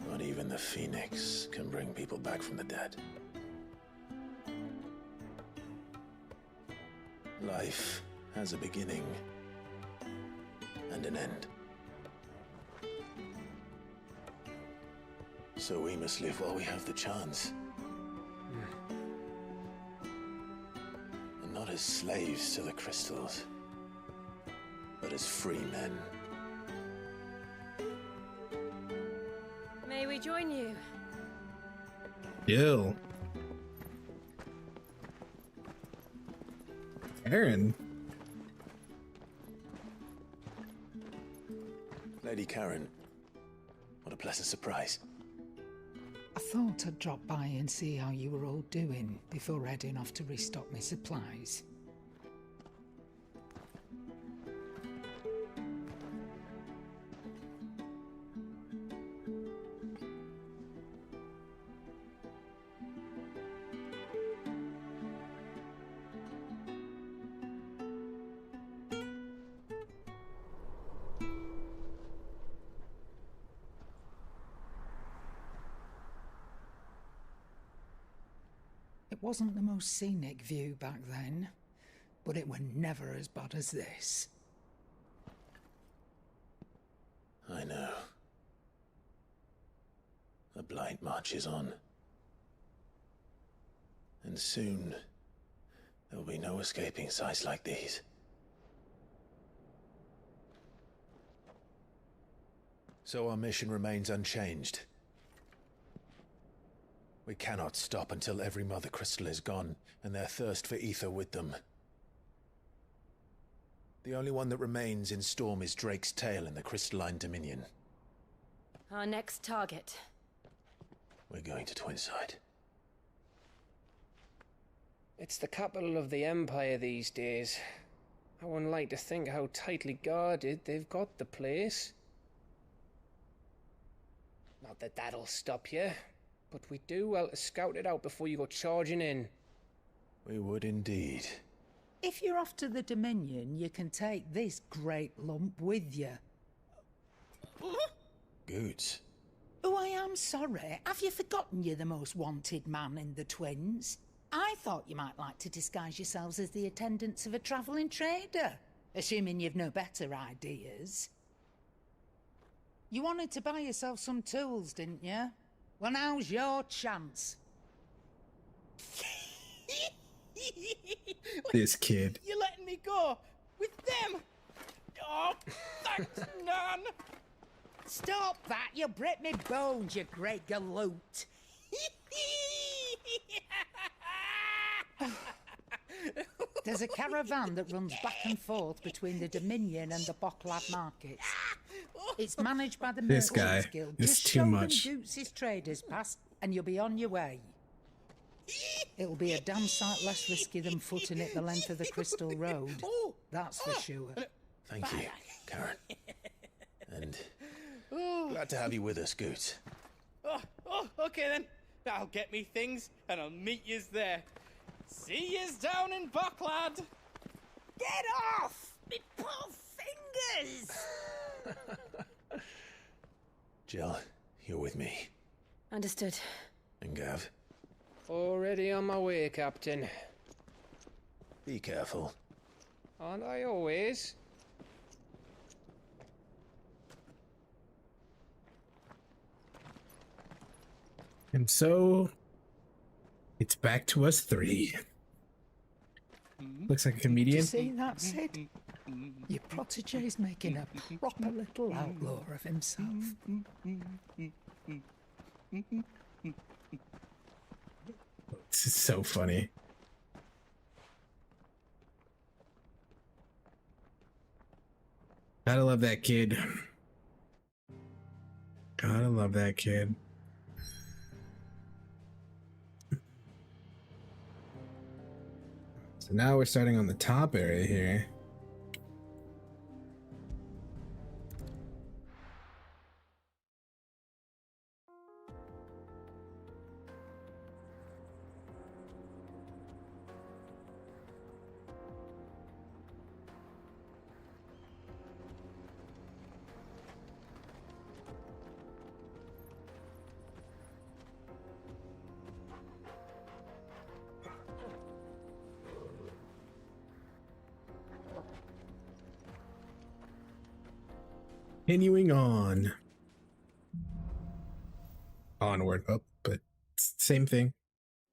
Speaker 2: Not even the Phoenix can bring people back from the dead. Life has a beginning and an end. So we must live while we have the chance. And not as slaves to the crystals, but as free men.
Speaker 15: May we join you?
Speaker 1: Jill. Karen.
Speaker 2: Lady Karen, what a pleasant surprise.
Speaker 11: I thought I'd drop by and see how you were all doing before heading off to restock my supplies. It wasn't the most scenic view back then, but it were never as bad as this.
Speaker 2: I know. The Blight marches on. And soon, there will be no escaping sights like these. So our mission remains unchanged. We cannot stop until every Mother Crystal is gone, and their thirst for ether with them. The only one that remains in Storm is Drake's Tail in the Crystalline Dominion.
Speaker 7: Our next target.
Speaker 2: We're going to Twinside.
Speaker 12: It's the capital of the Empire these days. I wouldn't like to think how tightly guarded they've got the place. Not that that'll stop you, but we do well to scout it out before you go charging in.
Speaker 2: We would indeed.
Speaker 11: If you're off to the Dominion, you can take this great lump with you.
Speaker 2: Goods.
Speaker 11: Oh, I am sorry. Have you forgotten you're the most wanted man in the Twins? I thought you might like to disguise yourselves as the attendants of a travelling trader, assuming you've no better ideas. You wanted to buy yourself some tools, didn't you? Well, now's your chance.
Speaker 1: This kid.
Speaker 18: You're letting me go with them? Oh, thanks, Nan.
Speaker 11: Stop that! You'll break me bones, you great galoot. There's a caravan that runs back and forth between the Dominion and the Bocklad markets. It's managed by the
Speaker 1: This
Speaker 11: Merchants
Speaker 1: guy
Speaker 11: Guild.
Speaker 1: is
Speaker 11: Just
Speaker 1: too
Speaker 11: show
Speaker 1: much.
Speaker 11: them Goots' traders pass, and you'll be on your way. It'll be a damn sight less risky than footing it the length of the Crystal Road. That's for sure.
Speaker 2: Thank you, Karen. And glad to have you with us, Goots.
Speaker 18: Okay then. That'll get me things, and I'll meet yous there. See yous down in Bocklad.
Speaker 11: Get off! Me poor fingers!
Speaker 2: Jill, you're with me.
Speaker 7: Understood.
Speaker 2: And Gav,
Speaker 12: Already on my way, Captain.
Speaker 2: be careful.
Speaker 12: Aren't I always?
Speaker 1: And so it's back to us three. Looks like a comedian.
Speaker 11: See that, Sid? Your protege's making a proper little outlaw of himself.
Speaker 1: This is so funny. Gotta love that kid. Gotta love that kid. So now we're starting on the top area here. Continuing on. Onward. Oh, but same thing.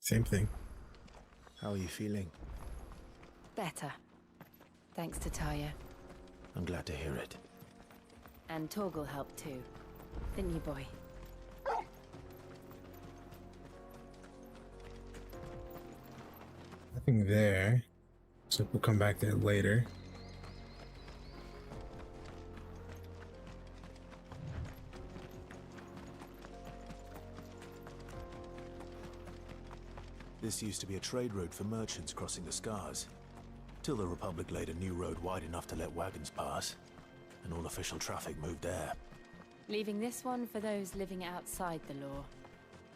Speaker 1: Same thing.
Speaker 2: How are you feeling?
Speaker 7: Better. Thanks to Taya.
Speaker 2: I'm glad to hear it.
Speaker 7: And Torgal helped too. Didn't you, boy?
Speaker 1: Nothing there. So we'll come back there later.
Speaker 2: This used to be a trade route for merchants crossing the Scars, till the Republic laid a new road wide enough to let wagons pass, and all official traffic moved there.
Speaker 7: Leaving this one for those living outside the law.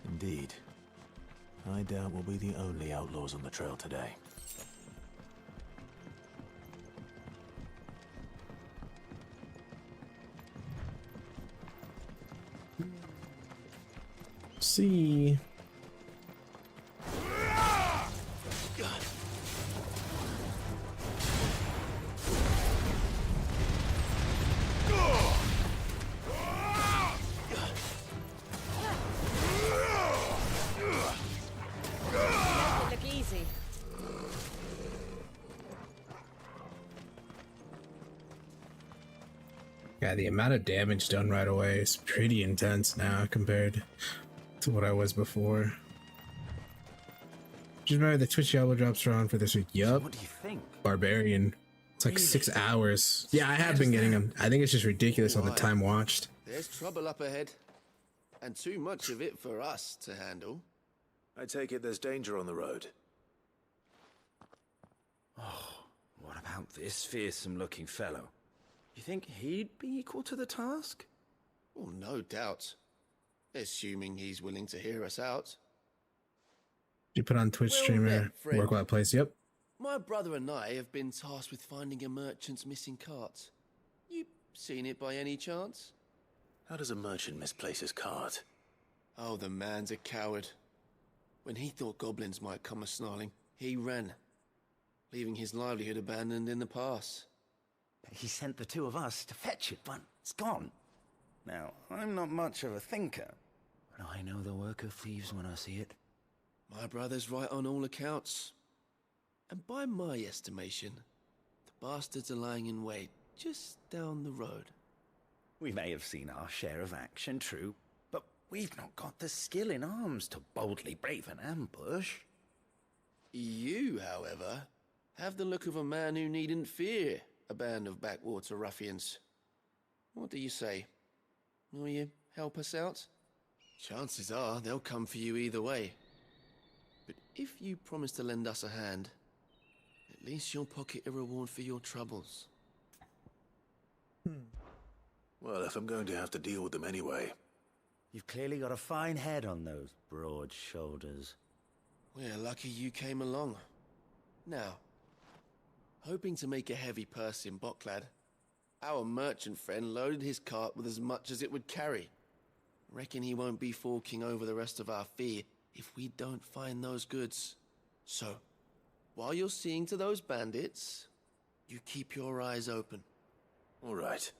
Speaker 2: Indeed. I doubt we'll be the only outlaws on the trail today.
Speaker 1: See. Yeah, the amount of damage done right away is pretty intense now compared to what I was before. Just remember the Twitch Diablo drops are on for this week. Yup.
Speaker 3: What do you think?
Speaker 1: Barbarian. It's like 6 hours. Yeah, I have been getting them. I think it's just ridiculous on the time watched.
Speaker 8: There's trouble up ahead, and too much of it for us to handle.
Speaker 2: I take it there's danger on the road.
Speaker 3: Oh, what about this fearsome-looking fellow? You think he'd be equal to the task?
Speaker 8: Well, no doubt. Assuming he's willing to hear us out.
Speaker 1: You put on Twitch streamer,
Speaker 8: friend.
Speaker 1: work while it plays. Yep.
Speaker 8: My brother and I have been tasked with finding a merchant's missing cart. You seen it by any chance?
Speaker 2: How does a merchant misplace his cart?
Speaker 8: Oh, the man's a coward. When he thought goblins might come a-snarling, he ran, leaving his livelihood abandoned in the pass.
Speaker 3: He sent the two of us to fetch it, but it's gone. Now, I'm not much of a thinker, but I know the work of thieves when I see it.
Speaker 8: My brother's right on all accounts. And by my estimation, the bastards are lying in wait just down the road.
Speaker 3: We may have seen our share of action, true, but we've not got the skill in arms to boldly brave an ambush.
Speaker 8: You, however, have the look of a man who needn't fear a band of backwater ruffians. What do you say? Will you help us out? Chances are they'll come for you either way. But if you promise to lend us a hand, at least you'll pocket a reward for your troubles.
Speaker 2: Well, if I'm going to have to deal with them anyway.
Speaker 3: You've clearly got a fine head on those broad shoulders.
Speaker 8: We're lucky you came along. Now, hoping to make a heavy purse in Boklad, our merchant friend loaded his cart with as much as it would carry. Reckon he won't be forking over the rest of our fee if we don't find those goods. So, while you're seeing to those bandits, you keep your eyes open.
Speaker 2: All right.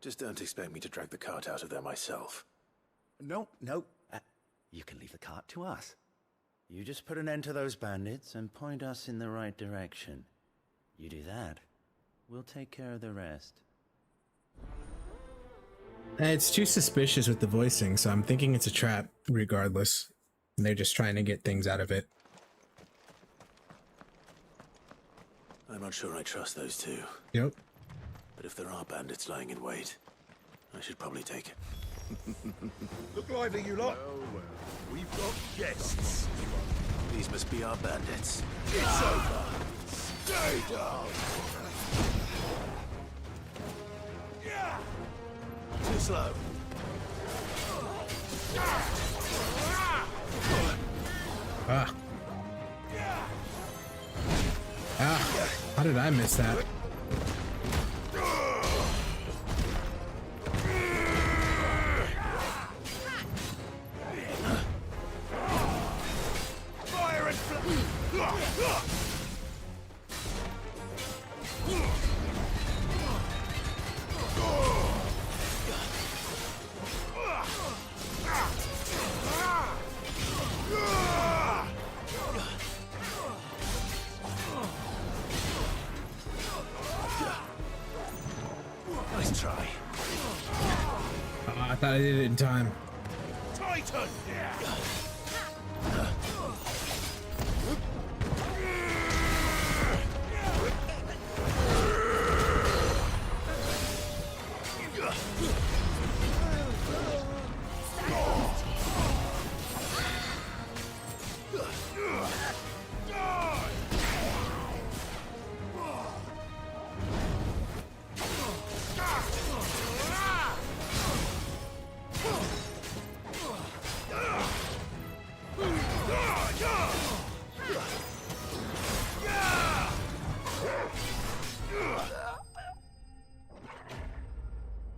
Speaker 2: Just don't expect me to drag the cart out of there myself.
Speaker 3: No. You can leave the cart to us. You just put an end to those bandits and point us in the right direction. You do that, we'll take care of the rest.
Speaker 1: It's too suspicious with the voicing, so I'm thinking it's a trap regardless. And they're just trying to get things out of it.
Speaker 2: I'm not sure I trust those two.
Speaker 1: Yep.
Speaker 2: But if there are bandits lying in wait, I should probably take it.
Speaker 17: Look lively, you lot. Well, we've got guests.
Speaker 2: These must be our bandits.
Speaker 17: It's over. Stay down.
Speaker 2: Too slow.
Speaker 1: How did I miss that?
Speaker 17: Fire and
Speaker 2: Nice try.
Speaker 1: I thought I did it in time.
Speaker 17: Titan!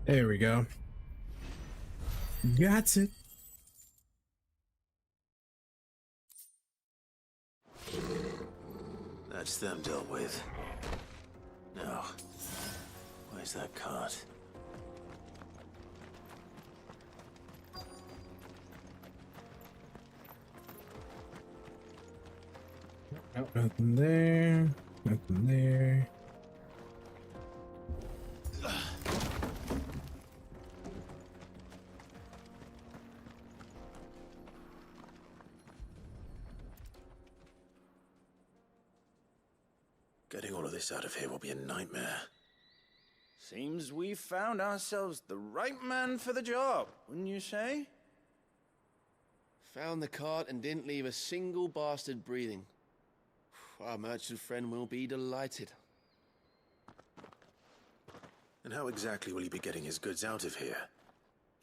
Speaker 1: There we go. Got it.
Speaker 2: That's them dealt with. Now, where's that cart?
Speaker 1: Nope, nothing there. Nothing there.
Speaker 2: Getting all of this out of here will be a nightmare.
Speaker 3: Seems we've found ourselves the right man for the job, wouldn't you say?
Speaker 8: Found the cart and didn't leave a single bastard breathing. Our merchant friend will be delighted.
Speaker 2: And how exactly will he be getting his goods out of here?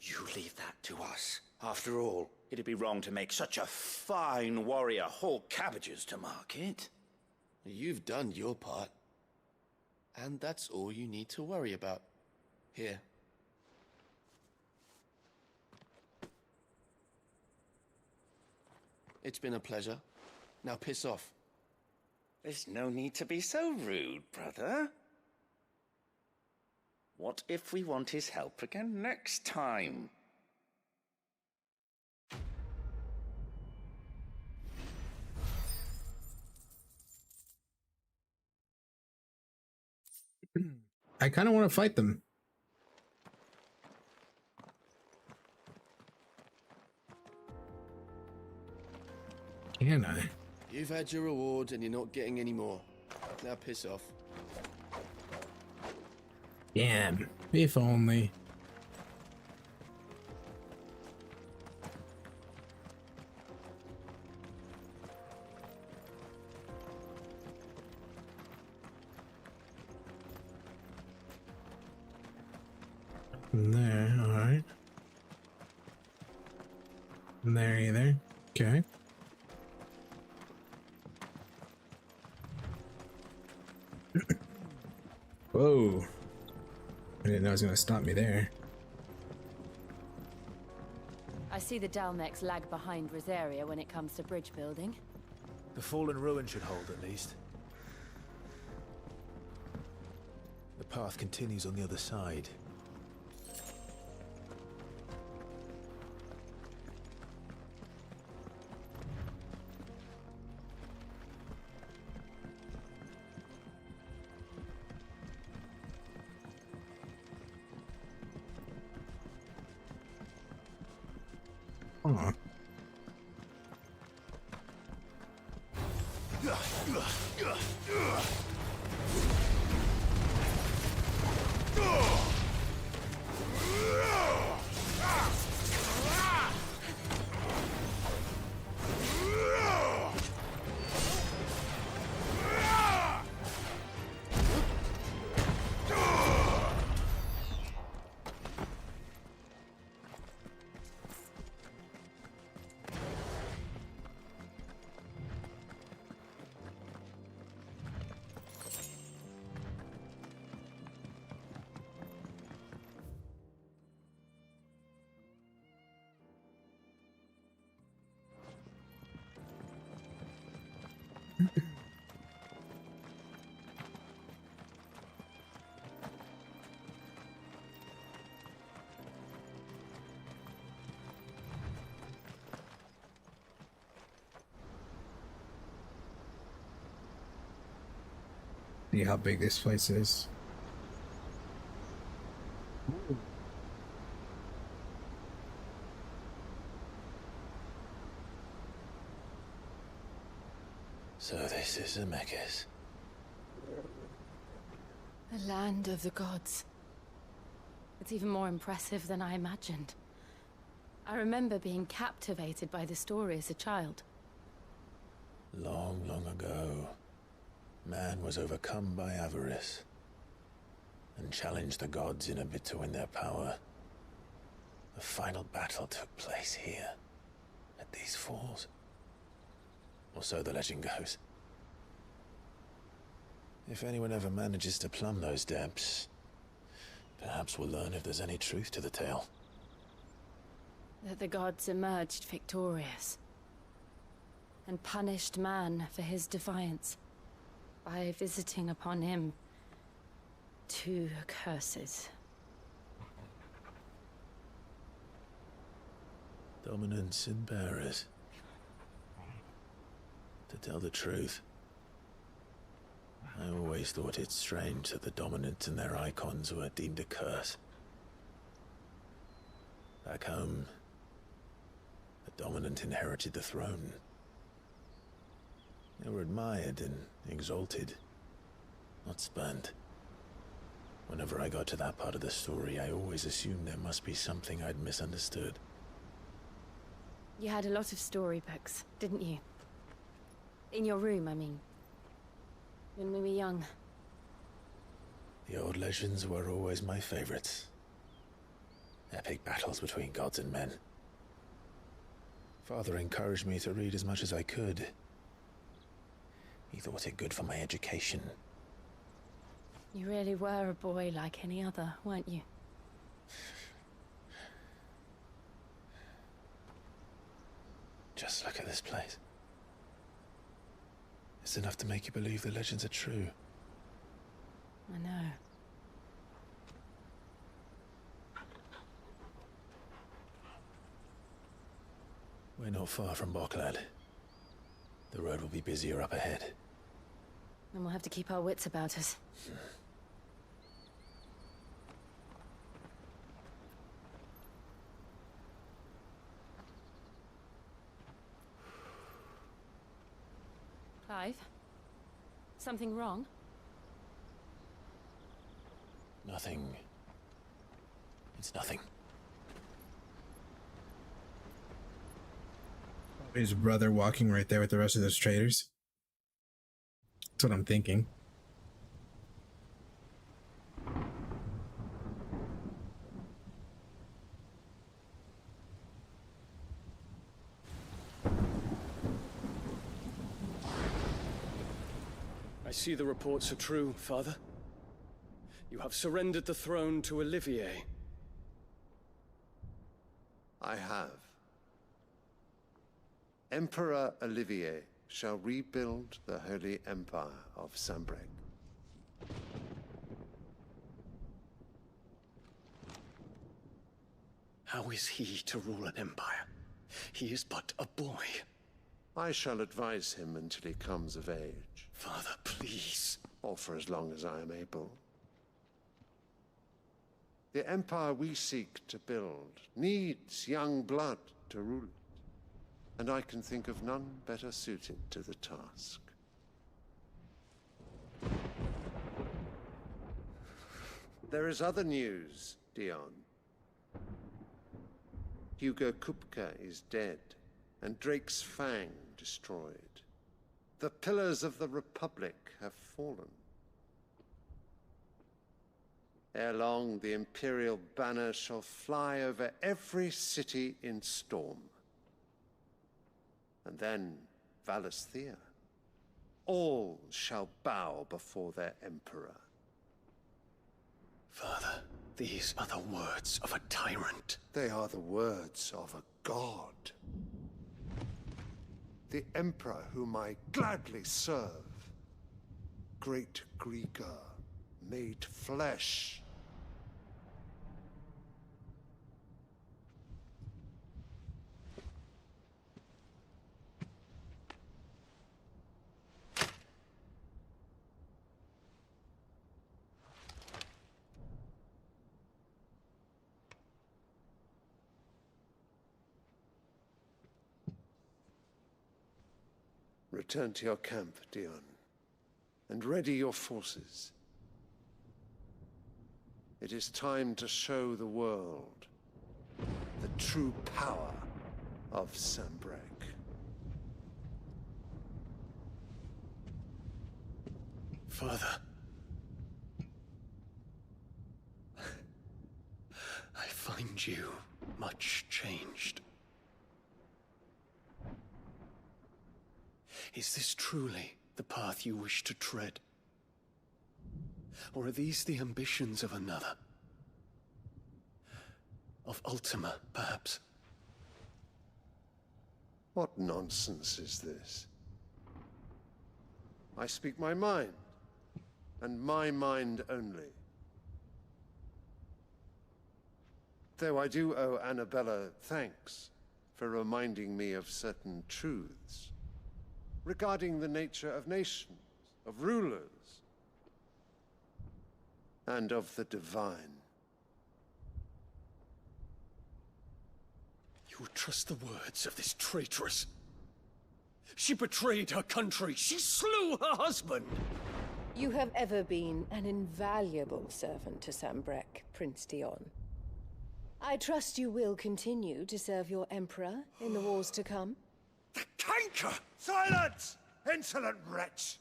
Speaker 21: You leave that to us. After all, it'd be wrong to make such a fine warrior haul cabbages to market.
Speaker 8: You've done your part. And that's all you need to worry about. Here. It's been a pleasure. Now piss off.
Speaker 21: There's no need to be so rude, brother. What if we want his help again next time?
Speaker 1: I kind of want to fight them. Can I?
Speaker 8: You've had your reward and you're not getting any more. Now piss off.
Speaker 1: Damn. If only. There, alright. There either. Okay. Whoa. I didn't know it was gonna stop me there.
Speaker 19: I see the Dalmex lag behind Rosaria when it comes to bridge building.
Speaker 20: The fallen ruin should hold, at least.
Speaker 2: The path continues on the other side.
Speaker 1: Huh. See how big this place is.
Speaker 2: So this is Zemeckis.
Speaker 19: The land of the gods. It's even more impressive than I imagined. I remember being captivated by the story as a child.
Speaker 2: Long, long ago, man was overcome by avarice and challenged the gods in a bid to win their power. The final battle took place here, at these falls. Or so the legend goes. If anyone ever manages to plumb those depths, perhaps we'll learn if there's any truth to the tale.
Speaker 19: That the gods emerged victorious and punished man for his defiance by visiting upon him 2 curses.
Speaker 2: Dominants and bearers. To tell the truth, I always thought it strange that the dominant and their icons were deemed a curse. Back home, the dominant inherited the throne. They were admired and exalted, What's burned? Whenever I got to that part of the story, I always assumed there must be something I'd misunderstood.
Speaker 19: You had a lot of storybooks, didn't you? In your room, I mean. When we were young.
Speaker 2: The old legends were always my favorites. Epic battles between gods and men. Father encouraged me to read as much as I could. He thought it good for my education.
Speaker 19: You really were a boy like any other, weren't you?
Speaker 2: Just look at this place. It's enough to make you believe the legends are true.
Speaker 19: I know.
Speaker 2: We're not far from Boklad. The road will be busier up ahead.
Speaker 19: And we'll have to keep our wits about us. Clive? Something wrong?
Speaker 2: Nothing. It's nothing.
Speaker 1: His brother walking right there with the rest of those traders. That's what I'm thinking.
Speaker 5: I see the reports are true, Father. You have surrendered the throne to Olivier.
Speaker 16: I have. Emperor Olivier shall rebuild the Holy Empire of Sanbreque.
Speaker 5: How is he to rule an empire? He is but a boy.
Speaker 16: I shall advise him until he comes of age.
Speaker 5: Father, please.
Speaker 16: Or for as long as I am able. The empire we seek to build needs young blood to rule it. And I can think of none better suited to the task. There is other news, Dion. Hugo Kupka is dead, and Drake's Fang destroyed. The pillars of the Republic have fallen. Ere long, the Imperial banner shall fly over every city in Storm. And then Valisthea. All shall bow before their emperor.
Speaker 5: Father, these are the words of a tyrant.
Speaker 16: They are the words of a god. The emperor whom I gladly serve. Great Grieger, made flesh. Return to your camp, Dion, and ready your forces. It is time to show the world the true power of Sanbreque.
Speaker 5: Father. I find you much changed. Is this truly the path you wish to tread? Or are these the ambitions of another? Of Ultima, perhaps?
Speaker 16: What nonsense is this? I speak my mind, and my mind only. Though I do owe Annabella thanks for reminding me of certain truths regarding the nature of nations, of rulers, and of the divine.
Speaker 5: You would trust the words of this traitress? She betrayed her country. She slew her husband.
Speaker 4: You have ever been an invaluable servant to Sambrek, Prince Dion. I trust you will continue to serve your Emperor in the wars to come.
Speaker 16: Canker! Silence! Insolent wretch!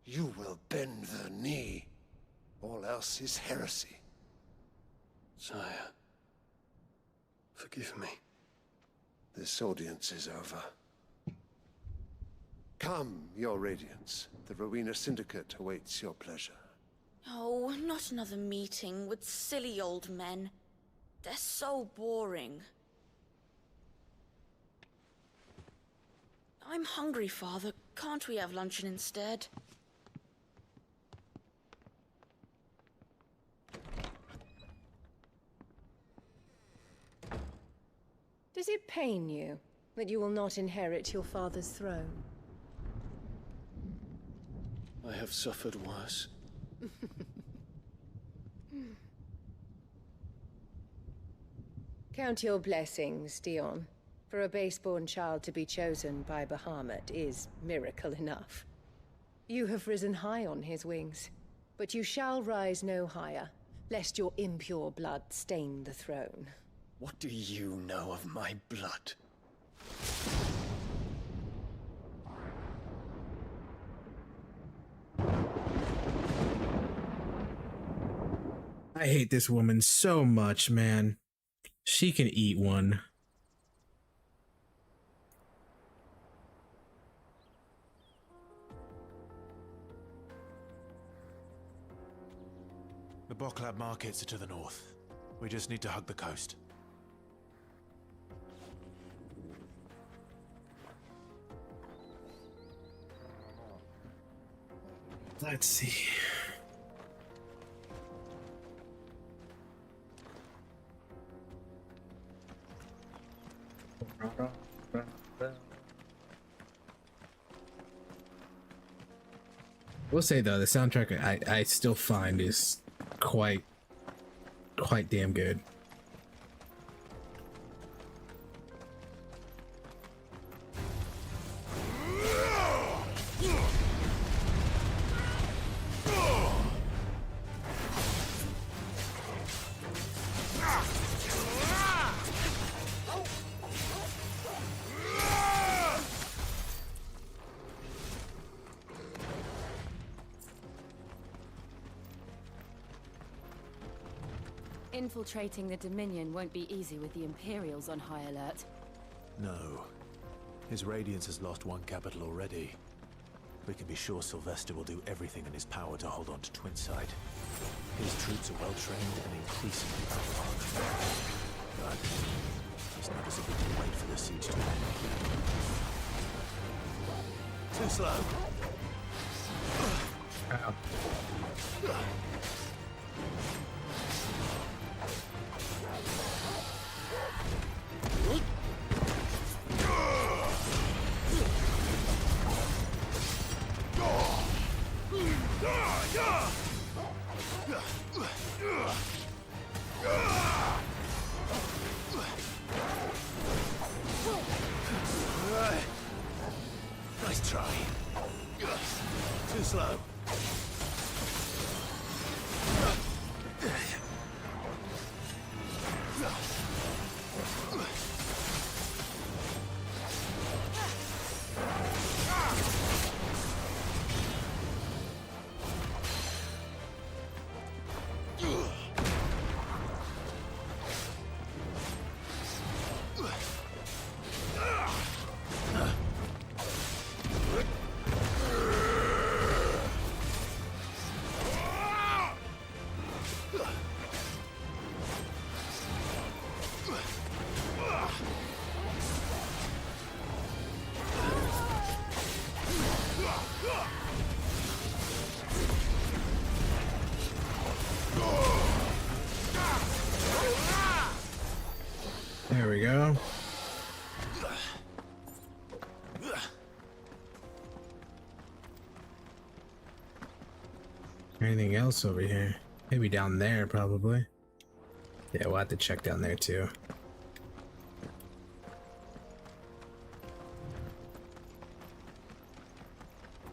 Speaker 16: You will bend the knee. All else is heresy. Sire, forgive me. This audience is over. Come, your Radiance. The Rowena Syndicate awaits your pleasure.
Speaker 14: Oh, not another meeting with silly old men. They're so boring. I'm hungry, Father. Can't we have luncheon instead?
Speaker 4: Does it pain you that you will not inherit your father's throne?
Speaker 5: I have suffered worse.
Speaker 4: Count your blessings, Dion. For a base-born child to be chosen by Bahamut is miracle enough. You have risen high on his wings, but you shall rise no higher, lest your impure blood stain the throne.
Speaker 5: What do you know of my blood?
Speaker 1: I hate this woman so much, man. She can eat one.
Speaker 20: The Boklab markets are to the north. We just need to hug the coast.
Speaker 1: Let's see. We'll say though, the soundtrack I still find is quite damn good.
Speaker 19: Infiltrating the Dominion won't be easy with the Imperials on high alert.
Speaker 20: No. His Radiance has lost one capital already. We can be sure Sylvester will do everything in his power to hold on to Twinside. His troops are well-trained and increasingly powerful. But it's not as if we can wait for the siege to end. Too slow.
Speaker 1: Ow.
Speaker 20: Nice try. Too slow.
Speaker 1: There we go. Anything else over here? Maybe down there, probably. Yeah, we'll have to check down there too.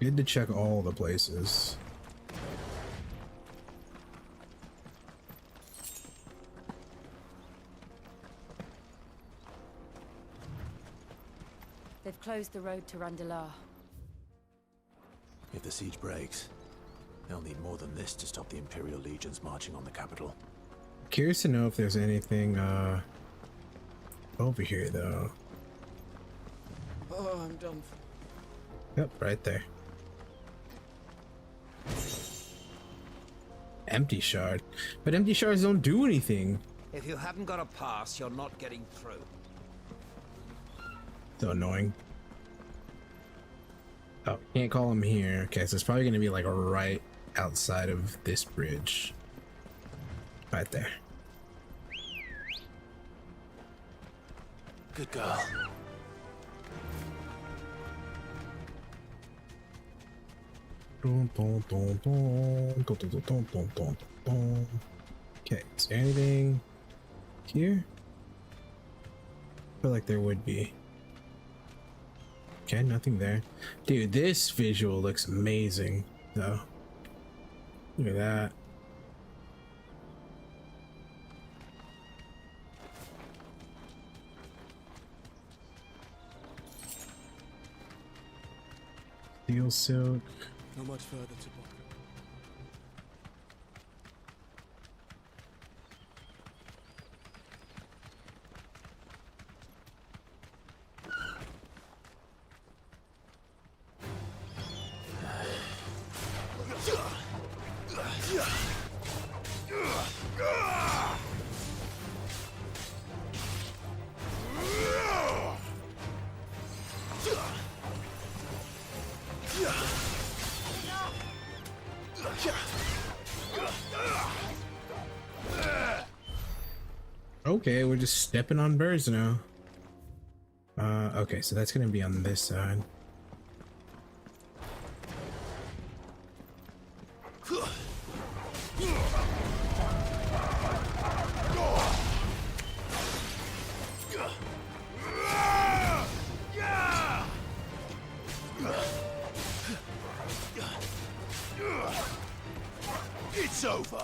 Speaker 1: Good to check all the places.
Speaker 19: They've closed the road to Randalar.
Speaker 20: If the siege breaks, they'll need more than this to stop the Imperial legions marching on the capital.
Speaker 1: Curious to know if there's anything over here though.
Speaker 8: Oh, I'm done.
Speaker 1: Yep, right there. Empty shard. But empty shards don't do anything.
Speaker 13: If you haven't got a pass, you're not getting through.
Speaker 1: So annoying. Oh, can't call him here. Okay, so it's probably gonna be like right outside of this bridge. Right there.
Speaker 20: Good girl.
Speaker 1: Okay, is there anything here? I feel like there would be. Okay, nothing there. Dude, this visual looks amazing, though. Look at that. Steel silk.
Speaker 8: Not much further to walk.
Speaker 1: Okay, we're just stepping on birds now. Okay, so that's gonna be on this side.
Speaker 17: It's over.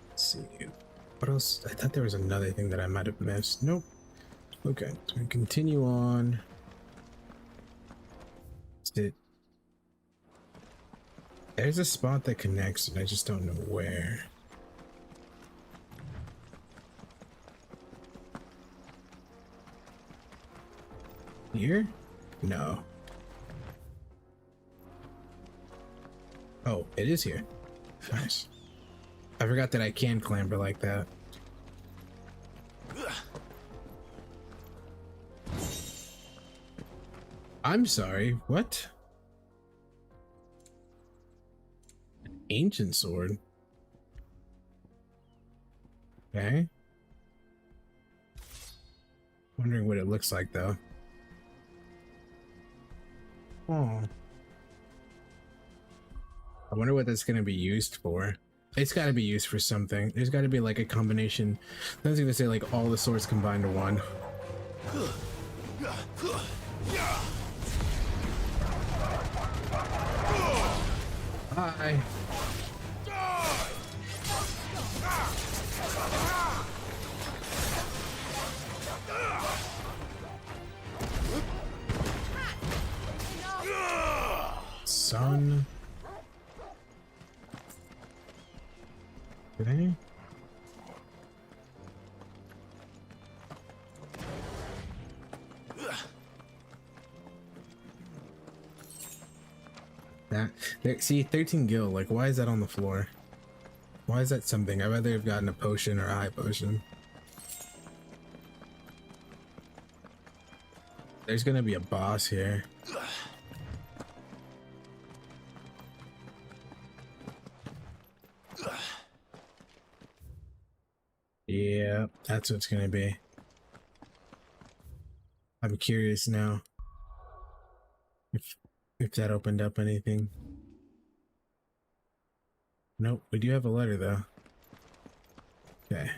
Speaker 1: Let's see. What else? I thought there was another thing that I might have missed. Nope. Okay, so we continue on. Is it? There's a spot that connects, and I just don't know where. Here? No. Oh, it is here. Nice. I forgot that I can clamber like that. I'm sorry, what? An ancient sword. Okay. Wondering what it looks like though. Oh. I wonder what that's gonna be used for. It's gotta be used for something. There's gotta be like a combination. I was gonna say like all the swords combined to one. Hi. Son. Okay. That there, see 13 gil, like why is that on the floor? Why is that something? I'd rather have gotten a potion or a high potion. There's gonna be a boss here. Yeah, that's what it's gonna be. I'm curious now if that opened up anything. Nope, we do have a letter though. Okay.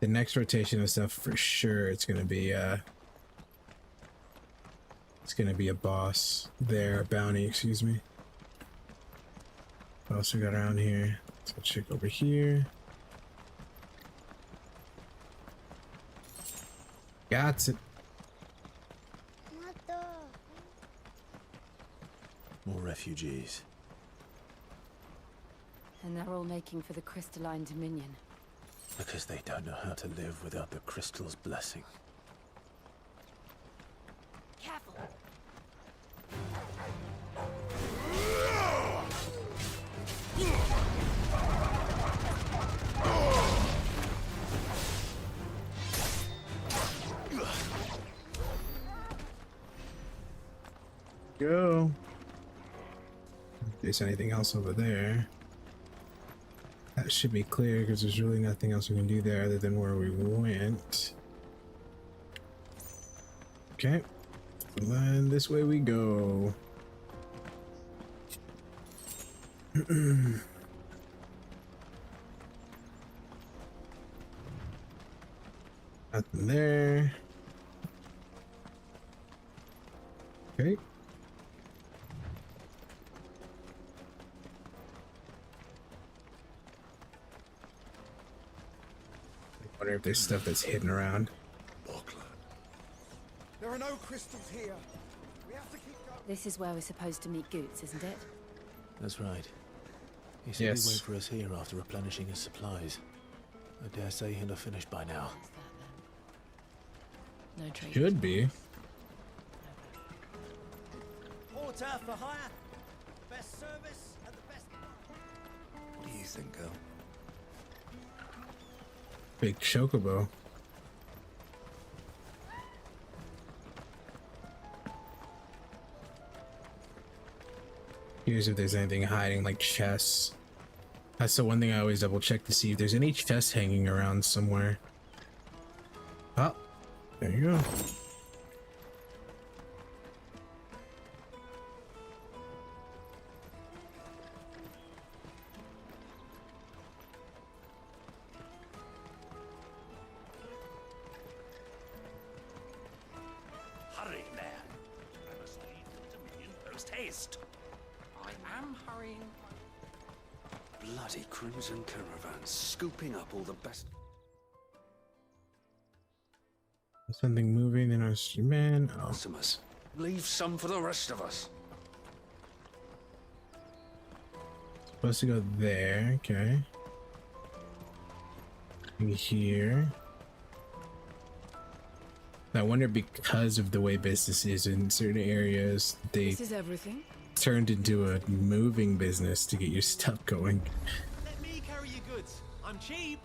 Speaker 1: The next rotation of stuff for sure, it's gonna be a boss there, a bounty, excuse me. What else we got around here? Let's go check over here. Got it.
Speaker 20: More refugees.
Speaker 19: And they're all making for the crystalline dominion.
Speaker 20: Because they don't know how to live without the crystal's blessing.
Speaker 15: Careful.
Speaker 1: Go. If there's anything else over there, that should be clear because there's really nothing else we can do there other than where we went. Okay, then this way we go. Nothing there. Okay. I wonder if there's stuff that's hidden around.
Speaker 17: There are no crystals here. We have to keep going.
Speaker 19: This is where we're supposed to meet Goots, isn't it?
Speaker 20: That's right. He said
Speaker 1: Yes.
Speaker 20: he'd wait for us here after replenishing his supplies. I dare say he'll have finished by now.
Speaker 19: No trade.
Speaker 1: Should be.
Speaker 13: Porter for hire. Best service and the best.
Speaker 17: What do you think, girl?
Speaker 1: Big chocobo. Here's if there's anything hiding, like chests. That's the one thing I always double check to see if there's any chests hanging around somewhere. Oh, there you go.
Speaker 9: Hurry, man. I must leave the Dominion post haste. I am hurrying.
Speaker 21: Bloody crimson caravans, scooping up all the best.
Speaker 1: Something moving in our man. Oh,
Speaker 21: Customers. Leave some for the rest of us.
Speaker 1: supposed to go there. Okay. Maybe here. I wonder because of the way business is in certain areas, they
Speaker 19: This is everything.
Speaker 1: turned into a moving business to get your stuff going.
Speaker 13: Let me carry your goods. I'm cheap.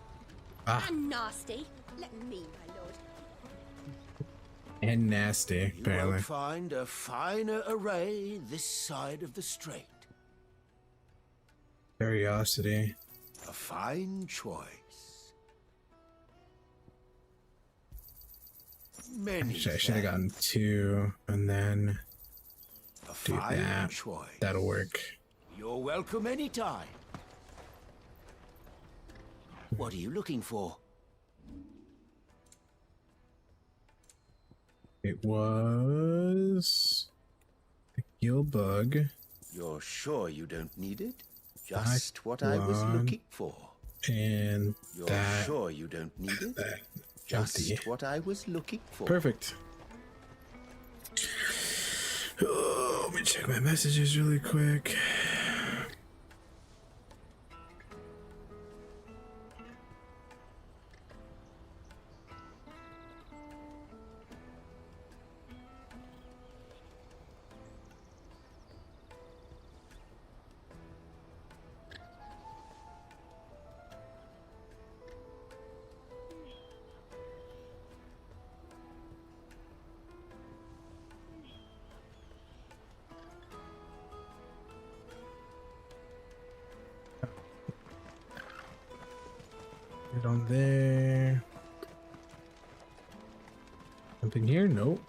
Speaker 1: Ah,
Speaker 15: And nasty. Let me, my lord.
Speaker 1: and nasty,
Speaker 22: You
Speaker 1: apparently.
Speaker 22: won't find a finer array this side of the strait.
Speaker 1: Curiosity.
Speaker 22: A fine choice. Many
Speaker 1: Actually, I should have gotten two and then
Speaker 22: A
Speaker 1: do
Speaker 22: fine
Speaker 1: that.
Speaker 22: choice.
Speaker 1: That'll work.
Speaker 22: You're welcome anytime. What are you looking for?
Speaker 1: It was the gill bug.
Speaker 22: You're sure you don't need it? Just
Speaker 1: That
Speaker 22: what I was
Speaker 1: one.
Speaker 22: looking for.
Speaker 1: And
Speaker 22: You're
Speaker 1: that.
Speaker 22: sure you don't need it?
Speaker 1: That.
Speaker 22: Just
Speaker 1: Empty.
Speaker 22: what I was looking for.
Speaker 1: Perfect. Oh, let me check my messages really quick. Get on there. Something here? Nope.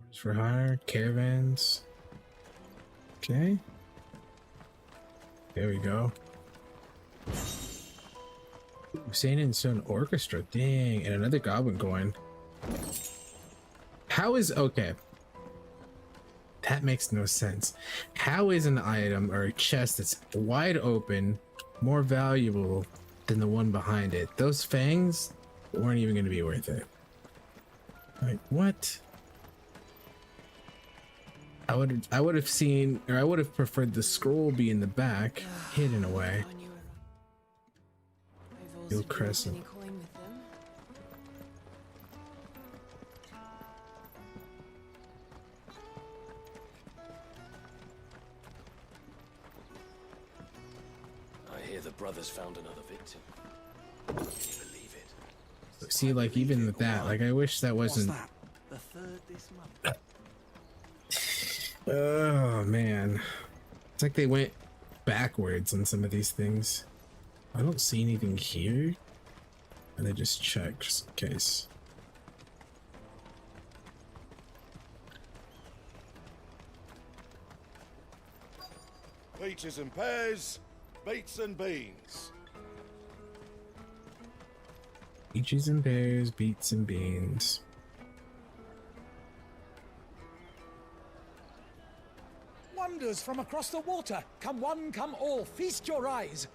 Speaker 1: Orders for hire, caravans. Okay. There we go. Saint and Son Orchestra. Dang. And another goblin going. How is... Okay. That makes no sense. How is an item or a chest that's wide open more valuable than the one behind it? Those fangs weren't even going to be worth it. Like, what? I would have seen, or I would have preferred the scroll be in the back, hidden away. Steel crescent.
Speaker 5: I hear the brothers found another victim. Can you believe it?
Speaker 1: See, like, even with that, like, I wish that wasn't...
Speaker 13: What's that? The third this month.
Speaker 1: Oh, man. It's like they went backwards on some of these things. I don't see anything here. And they just check just in case.
Speaker 17: Peaches and pears, beets and beans.
Speaker 1: Peaches and pears, beets and beans.
Speaker 6: Wonders from across the water. Come one, come all. Feast your eyes.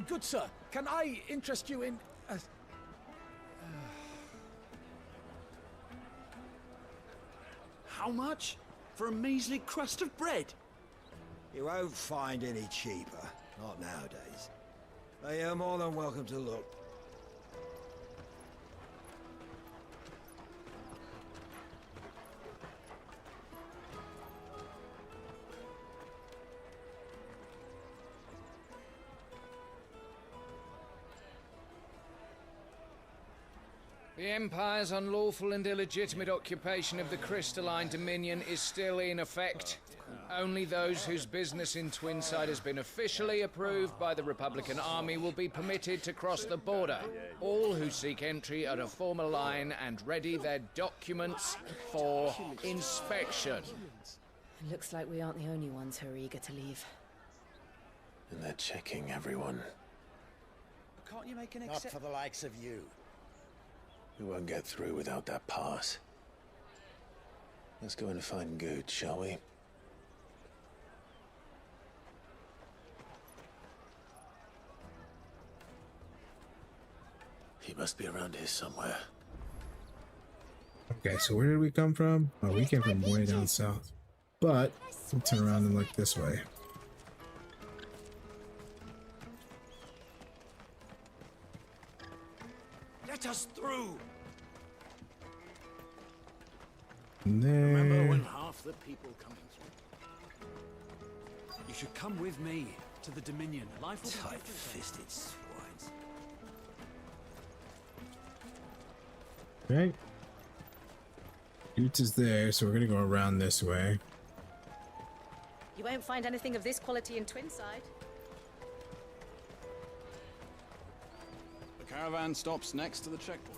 Speaker 6: Good sir, can I interest you in...
Speaker 13: How much? For a measly crust of bread?
Speaker 22: You won't find any cheaper. Not nowadays. But you're more than welcome to look.
Speaker 10: The Empire's unlawful and illegitimate occupation of the crystalline dominion is still in effect. Only those whose business in Twinside has been officially approved by the Republican Army will be permitted to cross the border. All who seek entry are to form a line and ready their documents for inspection.
Speaker 19: It looks like we aren't the only ones who are eager to leave.
Speaker 2: And they're checking everyone.
Speaker 13: Can't you make an
Speaker 22: Not for the likes of you.
Speaker 2: We won't get through without that pass. Let's go in and find Good, shall we? He must be around here somewhere.
Speaker 1: Okay, so where did we come from? Oh, we came from way down south. But we'll turn around and look this way.
Speaker 13: Let us through!
Speaker 1: And
Speaker 13: Remember
Speaker 1: there.
Speaker 13: when half the people coming through? You should come with me to the Dominion. Life will be
Speaker 22: Tight-fisted swines.
Speaker 1: Okay. Utes is there, so we're gonna go around this way.
Speaker 23: You won't find anything of this quality in Twinside.
Speaker 24: The caravan stops next to the checkpoint.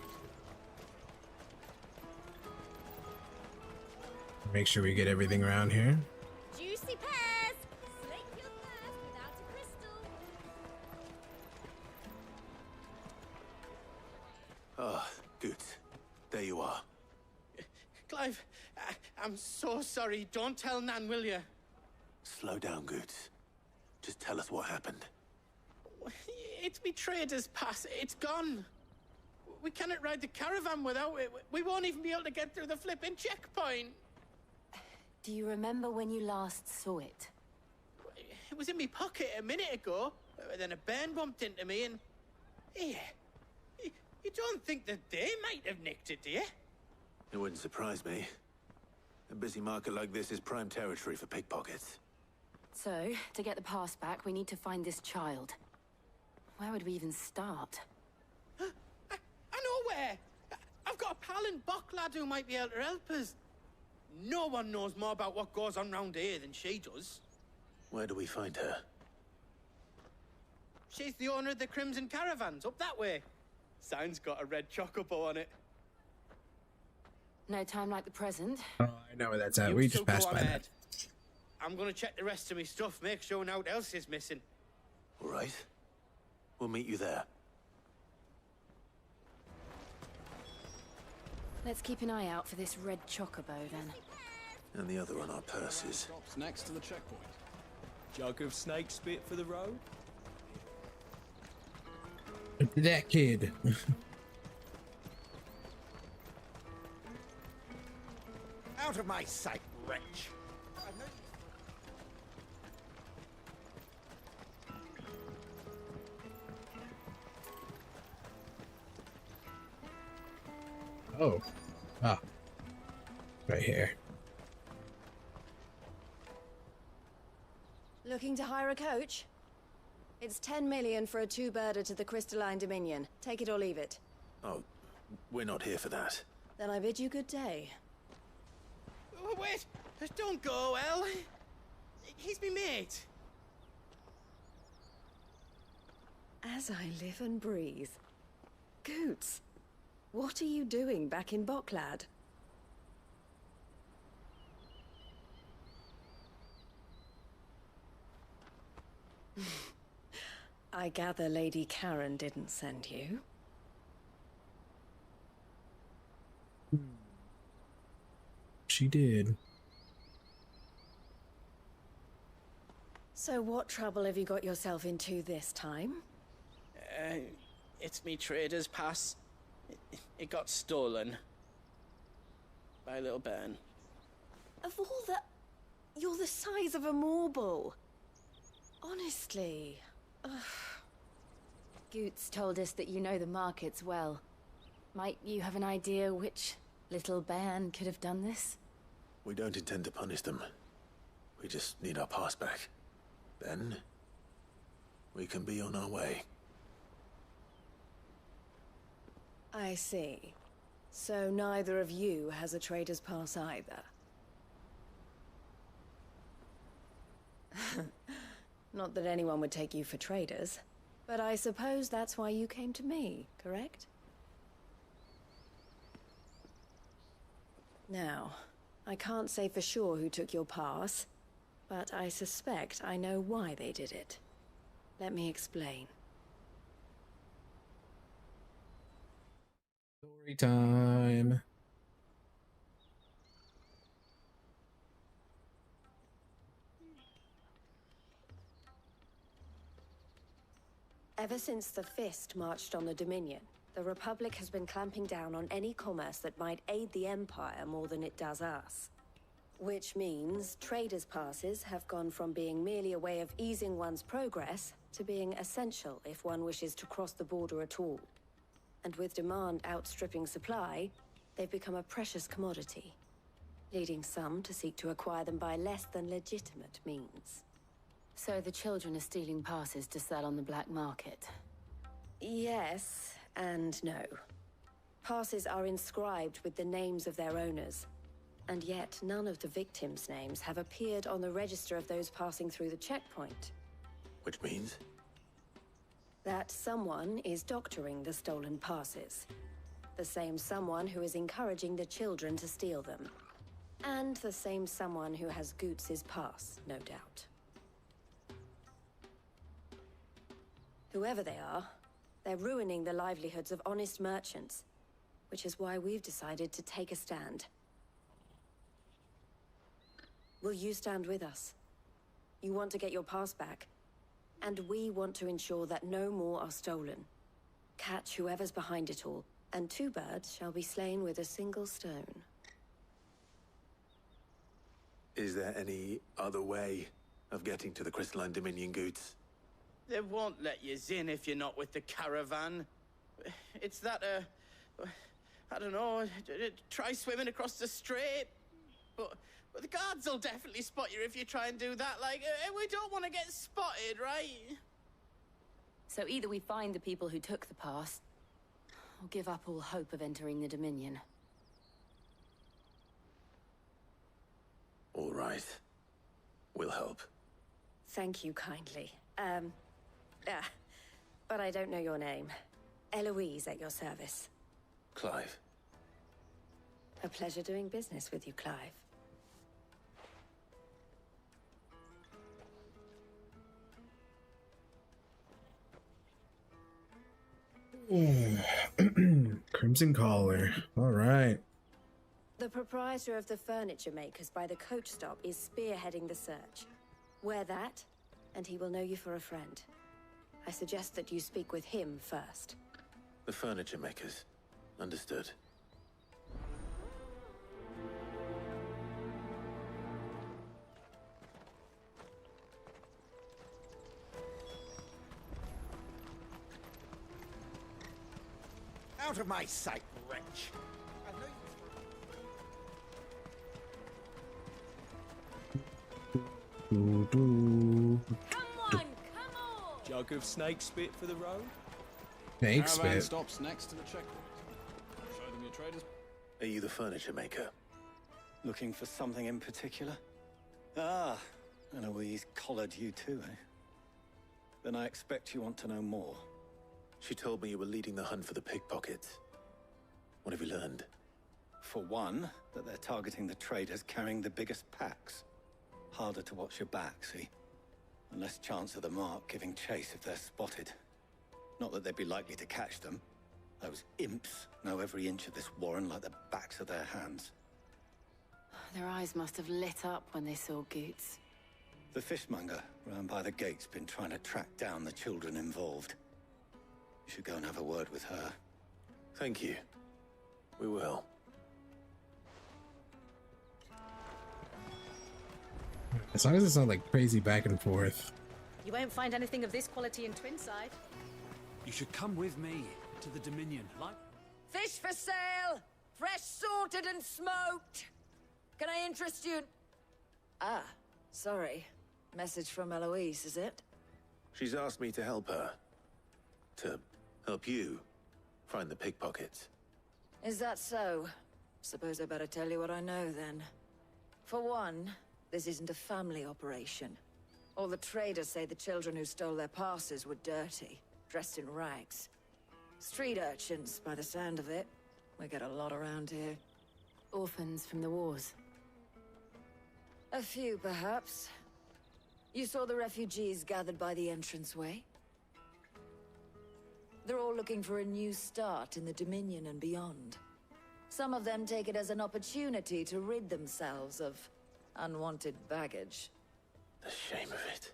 Speaker 1: Make sure we get everything around here.
Speaker 15: Juicy pears! Slake your thirst without a crystal.
Speaker 2: Ah, Good. There you are.
Speaker 12: Clive, I'm so sorry. Don't tell Nan, will you?
Speaker 2: Slow down, Good. Just tell us what happened.
Speaker 12: It's me trader's pass. It's gone. We cannot ride the caravan without it. We won't even be able to get through the flipping checkpoint.
Speaker 19: Do you remember when you last saw it?
Speaker 12: It was in my pocket a minute ago. Then a bairn bumped into me and... Yeah. You don't think that they might have nicked it, do you?
Speaker 2: It wouldn't surprise me. A busy market like this is prime territory for pickpockets.
Speaker 19: So, to get the pass back, we need to find this child. Where would we even start?
Speaker 12: I know where! I've got a pal in Bock lad who might be able to help us. No one knows more about what goes on round here than she does.
Speaker 2: Where do we find her?
Speaker 12: She's the owner of the Crimson Caravans, up that way. Sign's got a red chocobo on it.
Speaker 19: No time like the present.
Speaker 1: Oh, I know where that's at.
Speaker 12: You
Speaker 1: We
Speaker 12: two
Speaker 1: just passed
Speaker 12: go
Speaker 1: by
Speaker 12: ahead.
Speaker 1: that.
Speaker 3: I'm gonna check the rest of my stuff, make sure naught else is missing.
Speaker 2: All right. We'll meet you there.
Speaker 19: Let's keep an eye out for this red chocobo, then.
Speaker 2: And the other on our purses.
Speaker 24: Stops next to the checkpoint.
Speaker 7: Jug of snake spit for the road?
Speaker 1: That kid.
Speaker 17: Out of my sight, wretch!
Speaker 1: Oh. Ah. Right here.
Speaker 4: Looking to hire a coach? It's 10 million for a two-birder to the Crystalline Dominion. Take it or leave it.
Speaker 2: Oh, we're not here for that.
Speaker 4: Then I bid you good day.
Speaker 3: Oh, wait! Don't go, El! He's me mate.
Speaker 4: As I live and breathe. Goots, what are you doing back in Boklad? I gather Lady Karen didn't send you.
Speaker 1: She did.
Speaker 4: So what trouble have you got yourself into this time?
Speaker 3: It's me trader's pass. It got stolen. By a little bairn.
Speaker 4: Of all the... You're the size of a marble. Honestly. Ugh.
Speaker 19: Goots told us that you know the markets well. Might you have an idea which little bairn could have done this?
Speaker 2: We don't intend to punish them. We just need our pass back. Then, we can be on our way.
Speaker 4: I see. So neither of you has a trader's pass either. Not that anyone would take you for traders, but I suppose that's why you came to me, correct? Now, I can't say for sure who took your pass, but I suspect I know why they did it. Let me explain.
Speaker 1: Story time.
Speaker 4: Ever since the Fist marched on the Dominion, the Republic has been clamping down on any commerce that might aid the Empire more than it does us. Which means traders' passes have gone from being merely a way of easing one's progress to being essential if one wishes to cross the border at all. And with demand outstripping supply, they've become a precious commodity, leading some to seek to acquire them by less than legitimate means.
Speaker 19: So the children are stealing passes to sell on the black market?
Speaker 4: Yes and no. Passes are inscribed with the names of their owners, and yet none of the victims' names have appeared on the register of those passing through the checkpoint.
Speaker 2: Which means?
Speaker 4: That someone is doctoring the stolen passes. The same someone who is encouraging the children to steal them. And the same someone who has Goots' pass, no doubt. Whoever they are, they're ruining the livelihoods of honest merchants, which is why we've decided to take a stand. Will you stand with us? You want to get your pass back, and we want to ensure that no more are stolen. Catch whoever's behind it all, and two birds shall be slain with a single stone.
Speaker 2: Is there any other way of getting to the Crystalline Dominion, Goots?
Speaker 3: They won't let you in if you're not with the caravan. It's that, I don't know, try swimming across the strait. But the guards will definitely spot you if you try and do that. Like, we don't want to get spotted, right?
Speaker 19: So either we find the people who took the pass, or give up all hope of entering the Dominion.
Speaker 2: All right. We'll help.
Speaker 4: Thank you kindly. But I don't know your name. Eloise at your service.
Speaker 2: Clive.
Speaker 4: A pleasure doing business with you, Clive.
Speaker 1: Crimson Collar. All right.
Speaker 23: The proprietor of the furniture makers by the coach stop is spearheading the search. Wear that, and he will know you for a friend. I suggest that you speak with him first.
Speaker 2: The furniture makers. Understood.
Speaker 17: Out of my sight, wretch!
Speaker 7: Jug of snake spit for the road?
Speaker 1: Snake
Speaker 24: Caravan
Speaker 1: spit.
Speaker 24: stops next to the checkpoint. Show them your traders.
Speaker 2: Are you the furniture maker?
Speaker 5: Looking for something in particular? Ah, and Eloise collared you too, eh? Then I expect you want to know more.
Speaker 2: She told me you were leading the hunt for the pickpockets. What have you learned?
Speaker 5: For one, that they're targeting the traders carrying the biggest packs. Harder to watch your back, see? And less chance of the mark giving chase if they're spotted. Not that they'd be likely to catch them. Those imps know every inch of this warren like the backs of their hands.
Speaker 19: Their eyes must have lit up when they saw Goots.
Speaker 5: The fishmonger round by the gate's been trying to track down the children involved. You should go and have a word with her.
Speaker 2: Thank you. We will.
Speaker 1: As long as it's not like crazy back and forth.
Speaker 23: You won't find anything of this quality in Twinside.
Speaker 13: You should come with me to the Dominion. Like
Speaker 11: Fish for sale! Fresh sorted and smoked! Can I interest you? Ah, sorry. Message from Eloise, is it?
Speaker 2: She's asked me to help her. To help you find the pickpockets.
Speaker 11: Is that so? Suppose I better tell you what I know then. For one, this isn't a family operation. All the traders say the children who stole their passes were dirty, dressed in rags. Street urchins, by the sound of it. We get a lot around here.
Speaker 19: Orphans from the wars.
Speaker 11: A few, perhaps. You saw the refugees gathered by the entranceway? They're all looking for a new start in the Dominion and beyond. Some of them take it as an opportunity to rid themselves of unwanted baggage.
Speaker 2: The shame of it.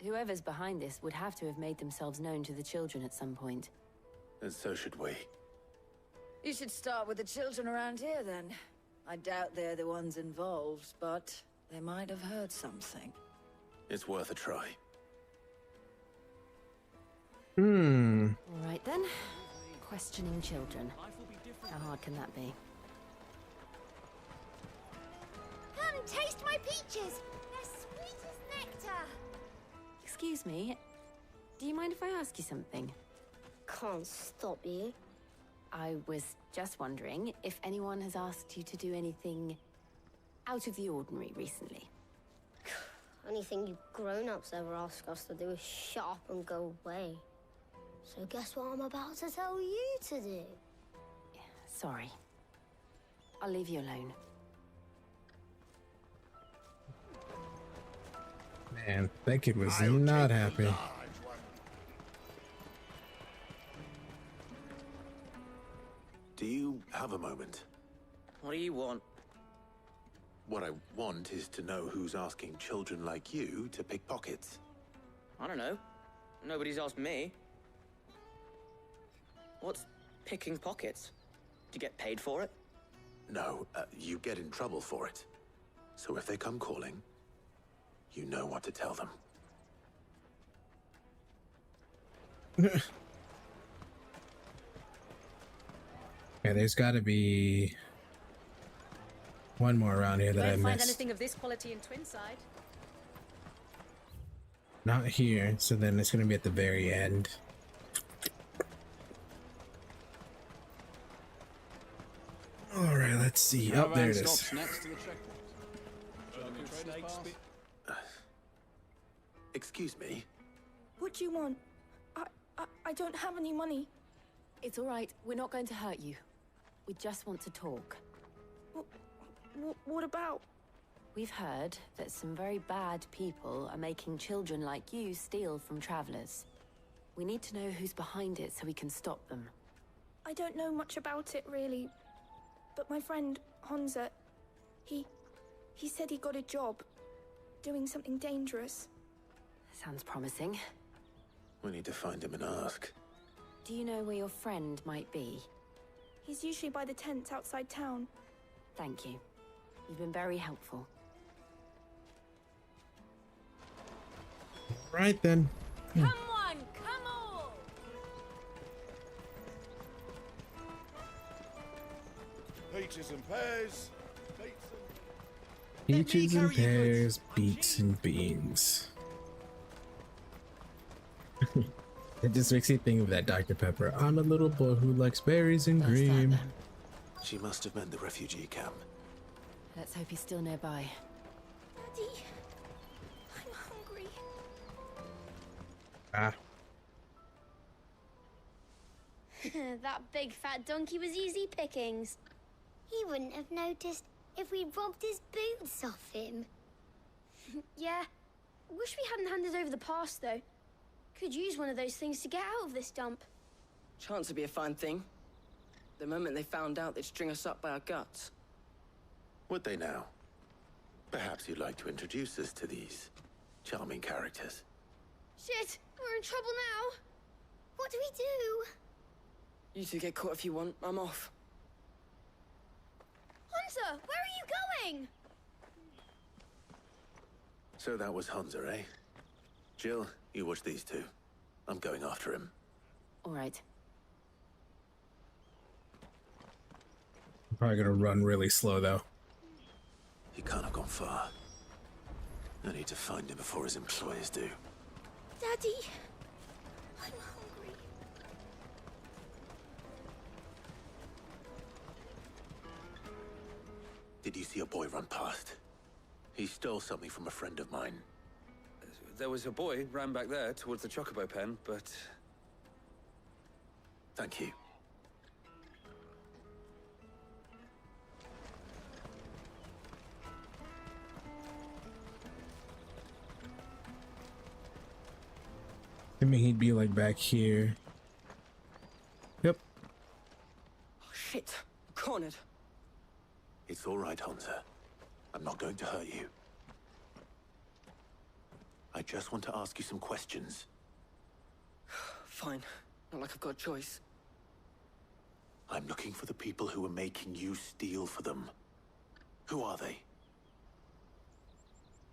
Speaker 19: Whoever's behind this would have to have made themselves known to the children at some point.
Speaker 2: And so should we.
Speaker 11: You should start with the children around here, then. I doubt they're the ones involved, but they might have heard something.
Speaker 2: It's worth a try.
Speaker 19: All right then. Questioning children. How hard can that be?
Speaker 15: Come and taste my peaches! They're sweet as nectar!
Speaker 19: Excuse me. Do you mind if I ask you something?
Speaker 15: Can't stop you.
Speaker 19: I was just wondering if anyone has asked you to do anything out of the ordinary recently.
Speaker 15: Anything you grown-ups ever ask us to do is shut up and go away. So guess what I'm about to tell you to do?
Speaker 19: Sorry. I'll leave you alone.
Speaker 1: Man, that kid was not happy.
Speaker 2: Do you have a moment?
Speaker 3: What do you want?
Speaker 2: What I want is to know who's asking children like you to pick pockets.
Speaker 3: I don't know. Nobody's asked me. What's picking pockets? Do you get paid for it?
Speaker 2: No, you get in trouble for it. So if they come calling, you know what to tell them.
Speaker 1: Yeah, there's got to be one more around here that I
Speaker 23: Won't find
Speaker 1: missed.
Speaker 23: anything of this quality in Twinside.
Speaker 1: Not here, so then it's going to be at the very end. All right, let's see. Oh, there it is.
Speaker 24: Stops next to the checkpoint. Show them your traders pass.
Speaker 2: Excuse me?
Speaker 14: What do you want? I don't have any money.
Speaker 19: It's all right. We're not going to hurt you. We just want to talk.
Speaker 14: What about?
Speaker 19: We've heard that some very bad people are making children like you steal from travelers.
Speaker 8: We need to know who's behind it so we can stop them.
Speaker 14: I don't know much about it, really. But my friend, Honza, he said he got a job. Doing something dangerous.
Speaker 8: Sounds promising.
Speaker 2: We need to find him and ask.
Speaker 8: Do you know where your friend might be?
Speaker 14: He's usually by the tents outside town.
Speaker 8: Thank you. You've been very helpful.
Speaker 1: Right then.
Speaker 19: Come on, come on!
Speaker 17: Peaches and pears.
Speaker 1: Peaches and pears, beets and beans. It just makes you think of that Dr. Pepper. I'm a little boy who likes berries and cream.
Speaker 2: She must have meant the refugee camp.
Speaker 8: Let's hope he's still nearby.
Speaker 14: Daddy, I'm hungry.
Speaker 1: Ah.
Speaker 15: That big fat donkey was easy pickings. He wouldn't have noticed if we robbed his boots off him.
Speaker 16: Yeah. Wish we hadn't handed over the pass, though. Could use one of those things to get out of this dump.
Speaker 3: Chance would be a fine thing. The moment they found out, they'd string us up by our guts.
Speaker 2: Would they now? Perhaps you'd like to introduce us to these charming characters.
Speaker 16: Shit, we're in trouble now.
Speaker 15: What do we do?
Speaker 3: You two get caught if you want. I'm off.
Speaker 16: Hunter, where are you going?
Speaker 2: So that was Hunter, eh? Jill, you watch these two. I'm going after him.
Speaker 8: All right.
Speaker 1: I'm probably gonna run really slow though.
Speaker 2: He can't have gone far. I need to find him before his employers do.
Speaker 14: Daddy, I'm hungry.
Speaker 2: Did you see a boy run past? He stole something from a friend of mine.
Speaker 18: There was a boy ran back there towards the Chocobo pen, but...
Speaker 2: Thank you.
Speaker 1: I mean, he'd be like back here. Yep.
Speaker 3: Oh, shit. I'm cornered.
Speaker 2: It's all right, Hunter. I'm not going to hurt you. I just want to ask you some questions.
Speaker 3: Fine. Not like I've got a choice.
Speaker 2: I'm looking for the people who are making you steal for them. Who are they?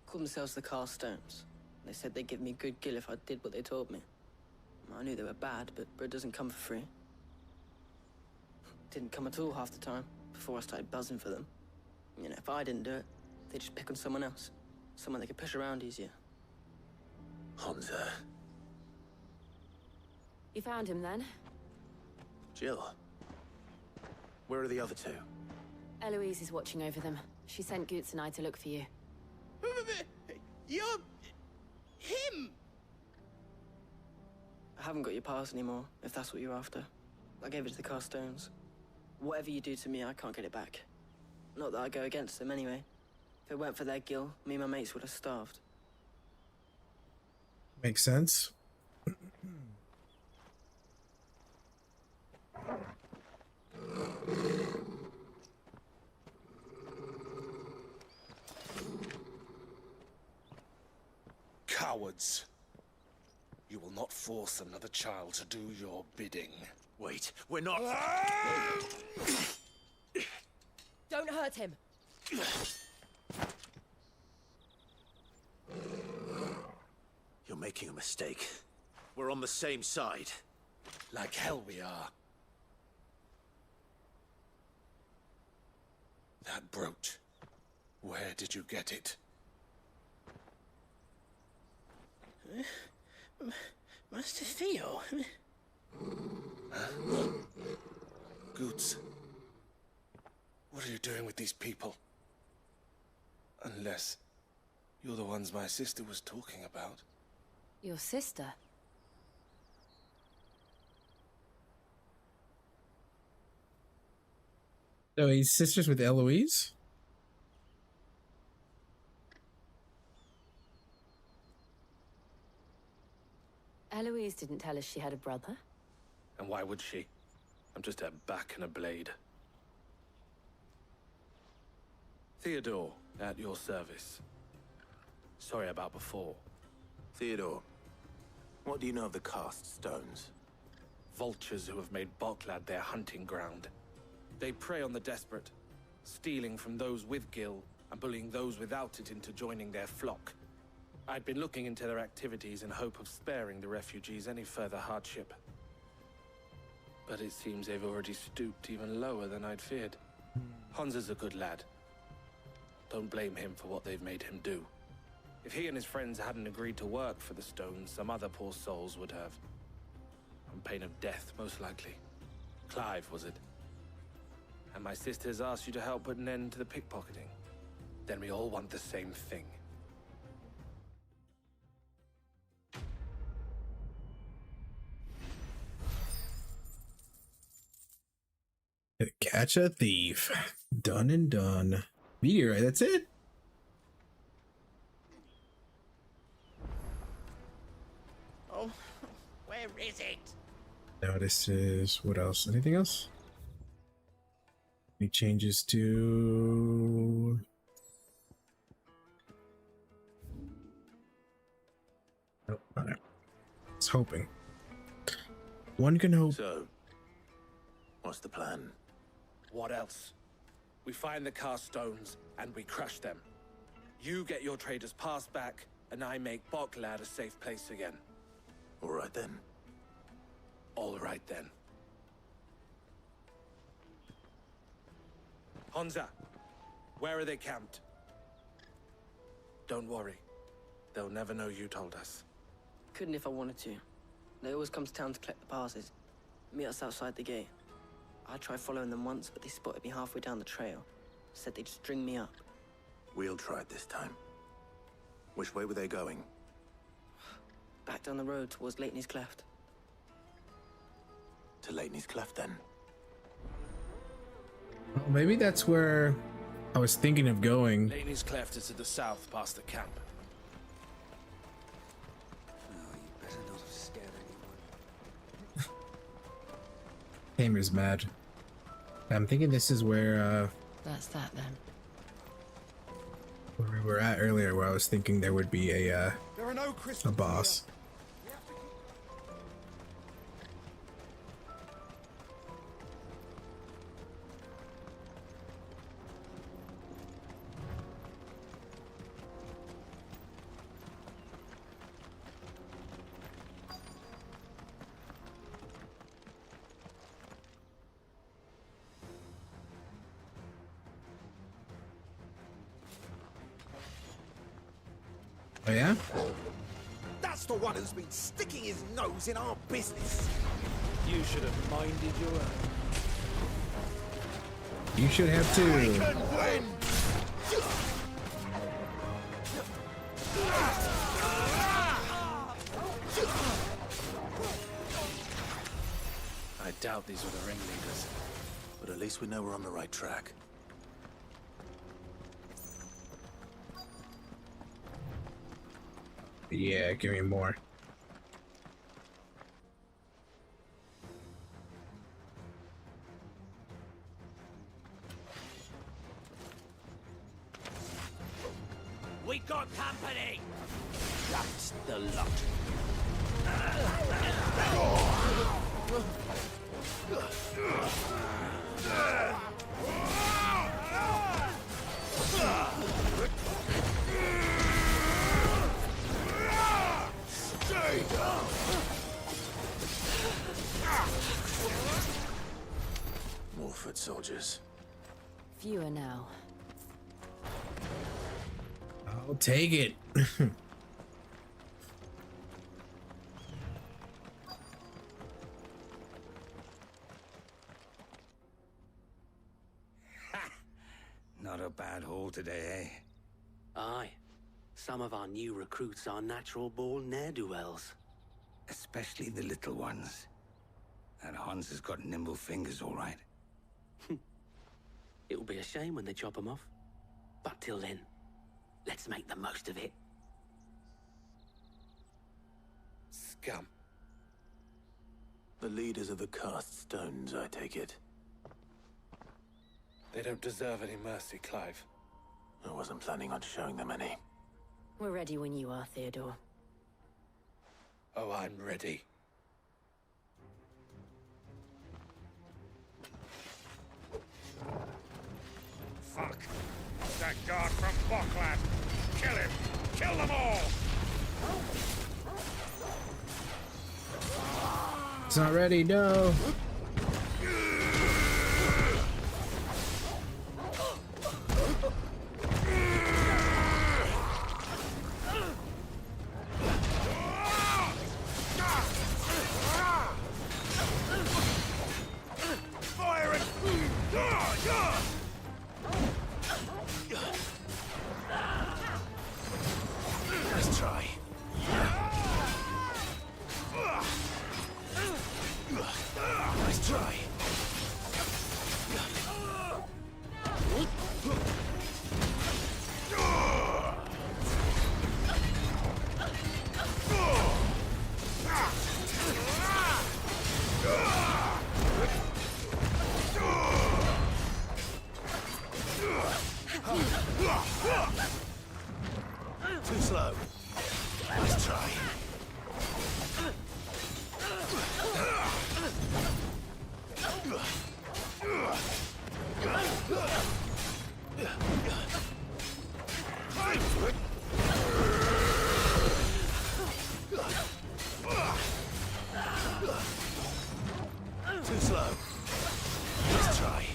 Speaker 3: Called themselves the Carstones. They said they'd give me good gill if I did what they told me. I knew they were bad, but bread doesn't come for free. Didn't come at all half the time, before I started buzzing for them. You know, if I didn't do it, they'd just pick on someone else. Someone they could push around easier.
Speaker 2: Hunter.
Speaker 8: You found him then?
Speaker 2: Jill. Where are the other two?
Speaker 8: Eloise is watching over them. She sent Goots and I to look for you.
Speaker 3: You're... him! I haven't got your pass anymore, if that's what you're after. I gave it to the Carstones. Whatever you do to me, I can't get it back. Not that I go against them anyway. If it weren't for their gill, me and my mates would have starved.
Speaker 1: Makes sense.
Speaker 17: Cowards. You will not force another child to do your bidding.
Speaker 2: Wait, we're not...
Speaker 8: Don't hurt him.
Speaker 2: You're making a mistake. We're on the same side.
Speaker 17: Like hell we are. That brooch. Where did you get it?
Speaker 3: Master Theo?
Speaker 17: Goots. What are you doing with these people? Unless you're the ones my sister was talking about.
Speaker 8: Your sister?
Speaker 1: So he's sisters with Eloise?
Speaker 8: Eloise didn't tell us she had a brother.
Speaker 18: And why would she? I'm just her back and a blade. Theodore, at your service. Sorry about before.
Speaker 2: Theodore, what do you know of the cast stones?
Speaker 18: Vultures who have made Boklad their hunting ground. They prey on the desperate, stealing from those with Gil and bullying those without it into joining their flock. I'd been looking into their activities in hope of sparing the refugees any further hardship. But it seems they've already stooped even lower than I'd feared. Hans is a good lad. Don't blame him for what they've made him do. If he and his friends hadn't agreed to work for the stones, some other poor souls would have. On pain of death, most likely. Clive, was it? And my sisters asked you to help put an end to the pickpocketing. Then we all want the same thing.
Speaker 1: Catch a thief. Done and done. Meteorite, that's it?
Speaker 3: Oh, where is it?
Speaker 1: Notices. What else? Anything else? Any changes to... Nope, not it. I was hoping. One can hope.
Speaker 2: So, what's the plan?
Speaker 18: What else? We find the cast stones, and we crush them. You get your traders pass back, and I make Boklad a safe place again.
Speaker 2: All right then.
Speaker 18: All right then. Honza, where are they camped? Don't worry. They'll never know you told us.
Speaker 6: Couldn't if I wanted to. They always come to town to collect the passes. Meet us outside the gate. I tried following them once, but they spotted me halfway down the trail. Said they'd string me up.
Speaker 2: We'll try it this time. Which way were they going?
Speaker 6: Back down the road towards Leighton's Cleft.
Speaker 2: To Leighton's Cleft, then?
Speaker 1: Well, maybe that's where I was thinking of going.
Speaker 18: Leighton's Cleft is to the south, past the camp.
Speaker 1: Tamer's mad. I'm thinking this is where
Speaker 19: That's that then.
Speaker 1: where we were at earlier, where I was thinking there would be a boss. Oh yeah?
Speaker 17: That's the one who's been sticking his nose in our business.
Speaker 7: You should have minded your own.
Speaker 1: You should have too.
Speaker 17: We can win.
Speaker 18: I doubt these were the ringleaders.
Speaker 2: But at least we know we're on the right track.
Speaker 1: Yeah, give me more.
Speaker 7: We got company! That's the lot.
Speaker 2: More foot soldiers.
Speaker 8: Fewer now.
Speaker 1: I'll take it.
Speaker 9: Not a bad haul today, eh?
Speaker 20: Aye. Some of our new recruits are natural-born ne'er-do-wells.
Speaker 9: Especially the little ones. That Hans has got nimble fingers, all right.
Speaker 20: It'll be a shame when they chop them off. But till then, let's make the most of it.
Speaker 18: Scum.
Speaker 2: The leaders of the cast stones, I take it.
Speaker 18: They don't deserve any mercy, Clive.
Speaker 2: I wasn't planning on showing them any.
Speaker 8: We're ready when you are, Theodore.
Speaker 18: Oh, I'm ready.
Speaker 17: Fuck! That guard from Bokland! Kill him! Kill them all!
Speaker 1: It's not ready, no.
Speaker 17: Fire it!
Speaker 2: Nice try. Nice try. Too slow. Nice try. Too slow. Nice try.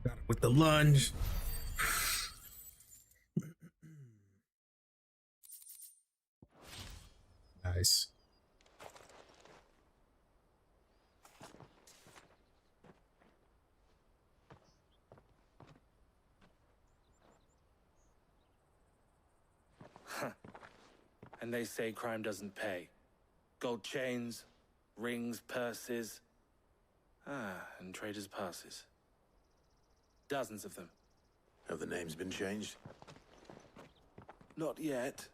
Speaker 1: Got it with the lunge. Nice.
Speaker 18: And they say crime doesn't pay. Gold chains, rings, purses. And traders' passes. Dozens of them.
Speaker 2: Have the names been changed?
Speaker 18: Not yet.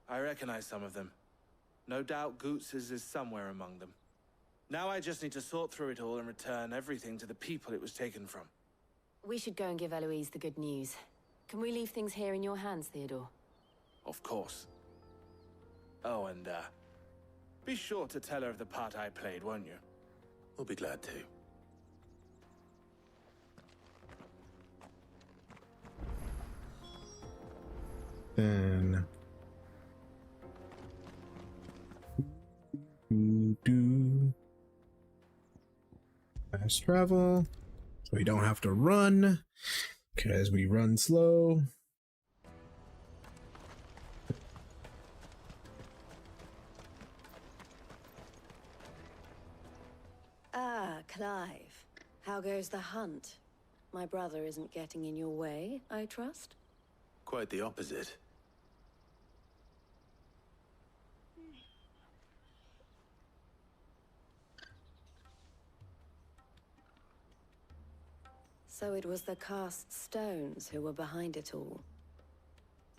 Speaker 18: I recognize some of them. No doubt Goots's is somewhere among them. Now I just need to sort through it all and return everything to the people it was taken from.
Speaker 8: We should go and give Eloise the good news. Can we leave things here in your hands, Theodore?
Speaker 18: Of course. Oh, and, be sure to tell her of the part I played, won't you?
Speaker 2: We'll be glad to.
Speaker 1: Then fast travel, so we don't have to run because we run slow.
Speaker 23: Ah, Clive. How goes the hunt? My brother isn't getting in your way, I trust?
Speaker 2: Quite the opposite.
Speaker 23: So it was the cast stones who were behind it all.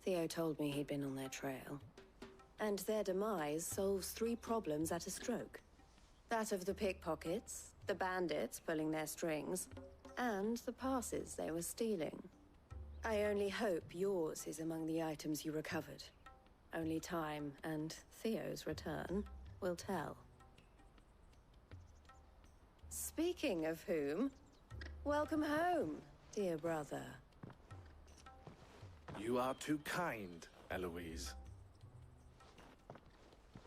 Speaker 23: Theo told me he'd been on their trail. And their demise solves 3 problems at a stroke. That of the pickpockets, the bandits pulling their strings, and the passes they were stealing. I only hope yours is among the items you recovered. Only time and Theo's return will tell. Speaking of whom, welcome home, dear brother.
Speaker 18: You are too kind, Eloise.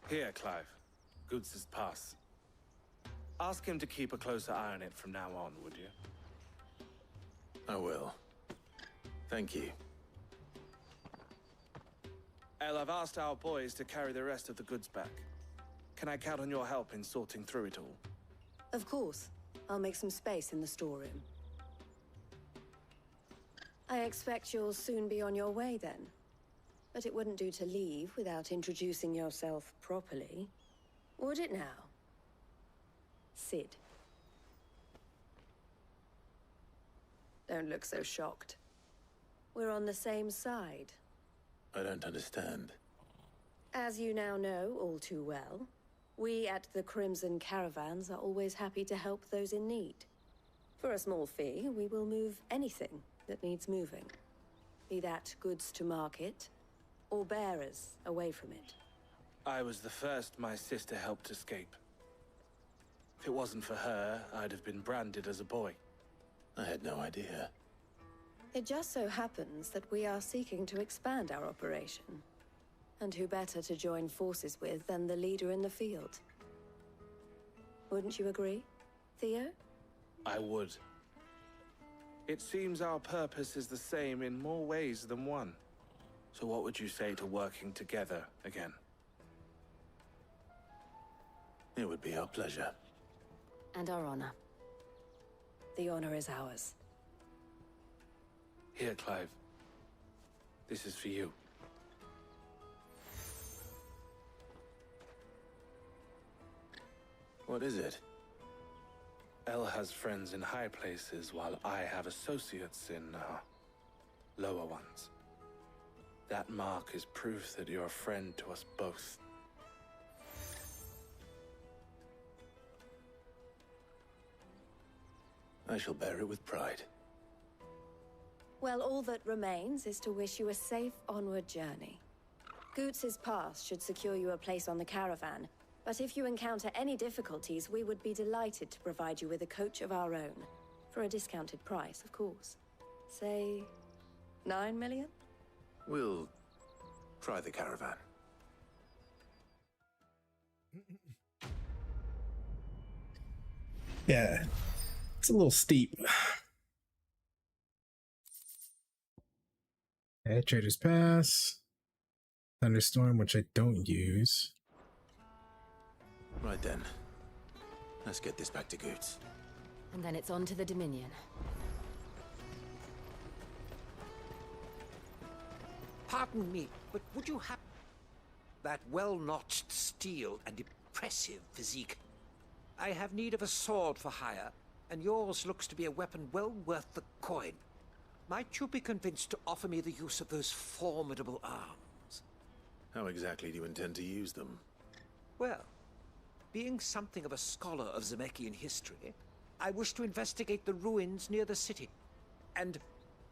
Speaker 18: Here, Clive. Goots's pass. Ask him to keep a closer eye on it from now on, would you?
Speaker 2: I will. Thank you.
Speaker 18: El, I've asked our boys to carry the rest of the goods back. Can I count on your help in sorting through it all?
Speaker 23: Of course. I'll make some space in the storeroom. I expect you'll soon be on your way then. But it wouldn't do to leave without introducing yourself properly. Would it now? Sid. Don't look so shocked. We're on the same side.
Speaker 2: I don't understand.
Speaker 23: As you now know all too well, we at the Crimson Caravans are always happy to help those in need. For a small fee, we will move anything that needs moving. Be that goods to market, or bearers away from it.
Speaker 18: I was the first my sister helped escape. If it wasn't for her, I'd have been branded as a boy.
Speaker 2: I had no idea.
Speaker 23: It just so happens that we are seeking to expand our operation. And who better to join forces with than the leader in the field? Wouldn't you agree, Theo?
Speaker 18: I would. It seems our purpose is the same in more ways than one. So what would you say to working together again?
Speaker 2: It would be our pleasure.
Speaker 23: And our honor. The honor is ours.
Speaker 18: Here, Clive. This is for you.
Speaker 2: What is it?
Speaker 18: Elle has friends in high places, while I have associates in, lower ones. That mark is proof that you're a friend to us both.
Speaker 2: I shall bear it with pride.
Speaker 23: Well, all that remains is to wish you a safe onward journey. Goots's pass should secure you a place on the caravan, but if you encounter any difficulties, we would be delighted to provide you with a coach of our own. For a discounted price, of course. Say, 9 million?
Speaker 2: We'll try the caravan.
Speaker 1: Yeah, it's a little steep. Okay, Trader's Pass. Thunderstorm, which I don't use.
Speaker 2: Right then. Let's get this back to Goots.
Speaker 8: And then it's on to the Dominion.
Speaker 9: Pardon me, but would you have that well-notched steel and impressive physique? I have need of a sword for hire, and yours looks to be a weapon well worth the coin. Might you be convinced to offer me the use of those formidable arms?
Speaker 2: How exactly do you intend to use them?
Speaker 9: Well, being something of a scholar of Zemeckis history, I wish to investigate the ruins near the city. And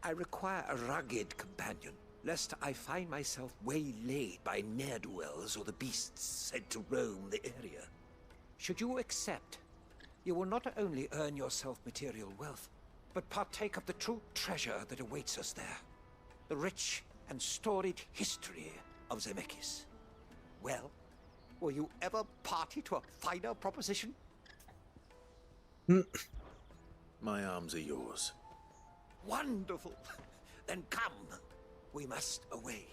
Speaker 9: I require a rugged companion, lest I find myself waylaid by ne'er-do-wells or the beasts sent to roam the area. Should you accept, you will not only earn yourself material wealth, but partake of the true treasure that awaits us there. The rich and storied history of Zemeckis. Well, were you ever party to a finer proposition?
Speaker 2: My arms are yours.
Speaker 9: Wonderful! Then come. We must away.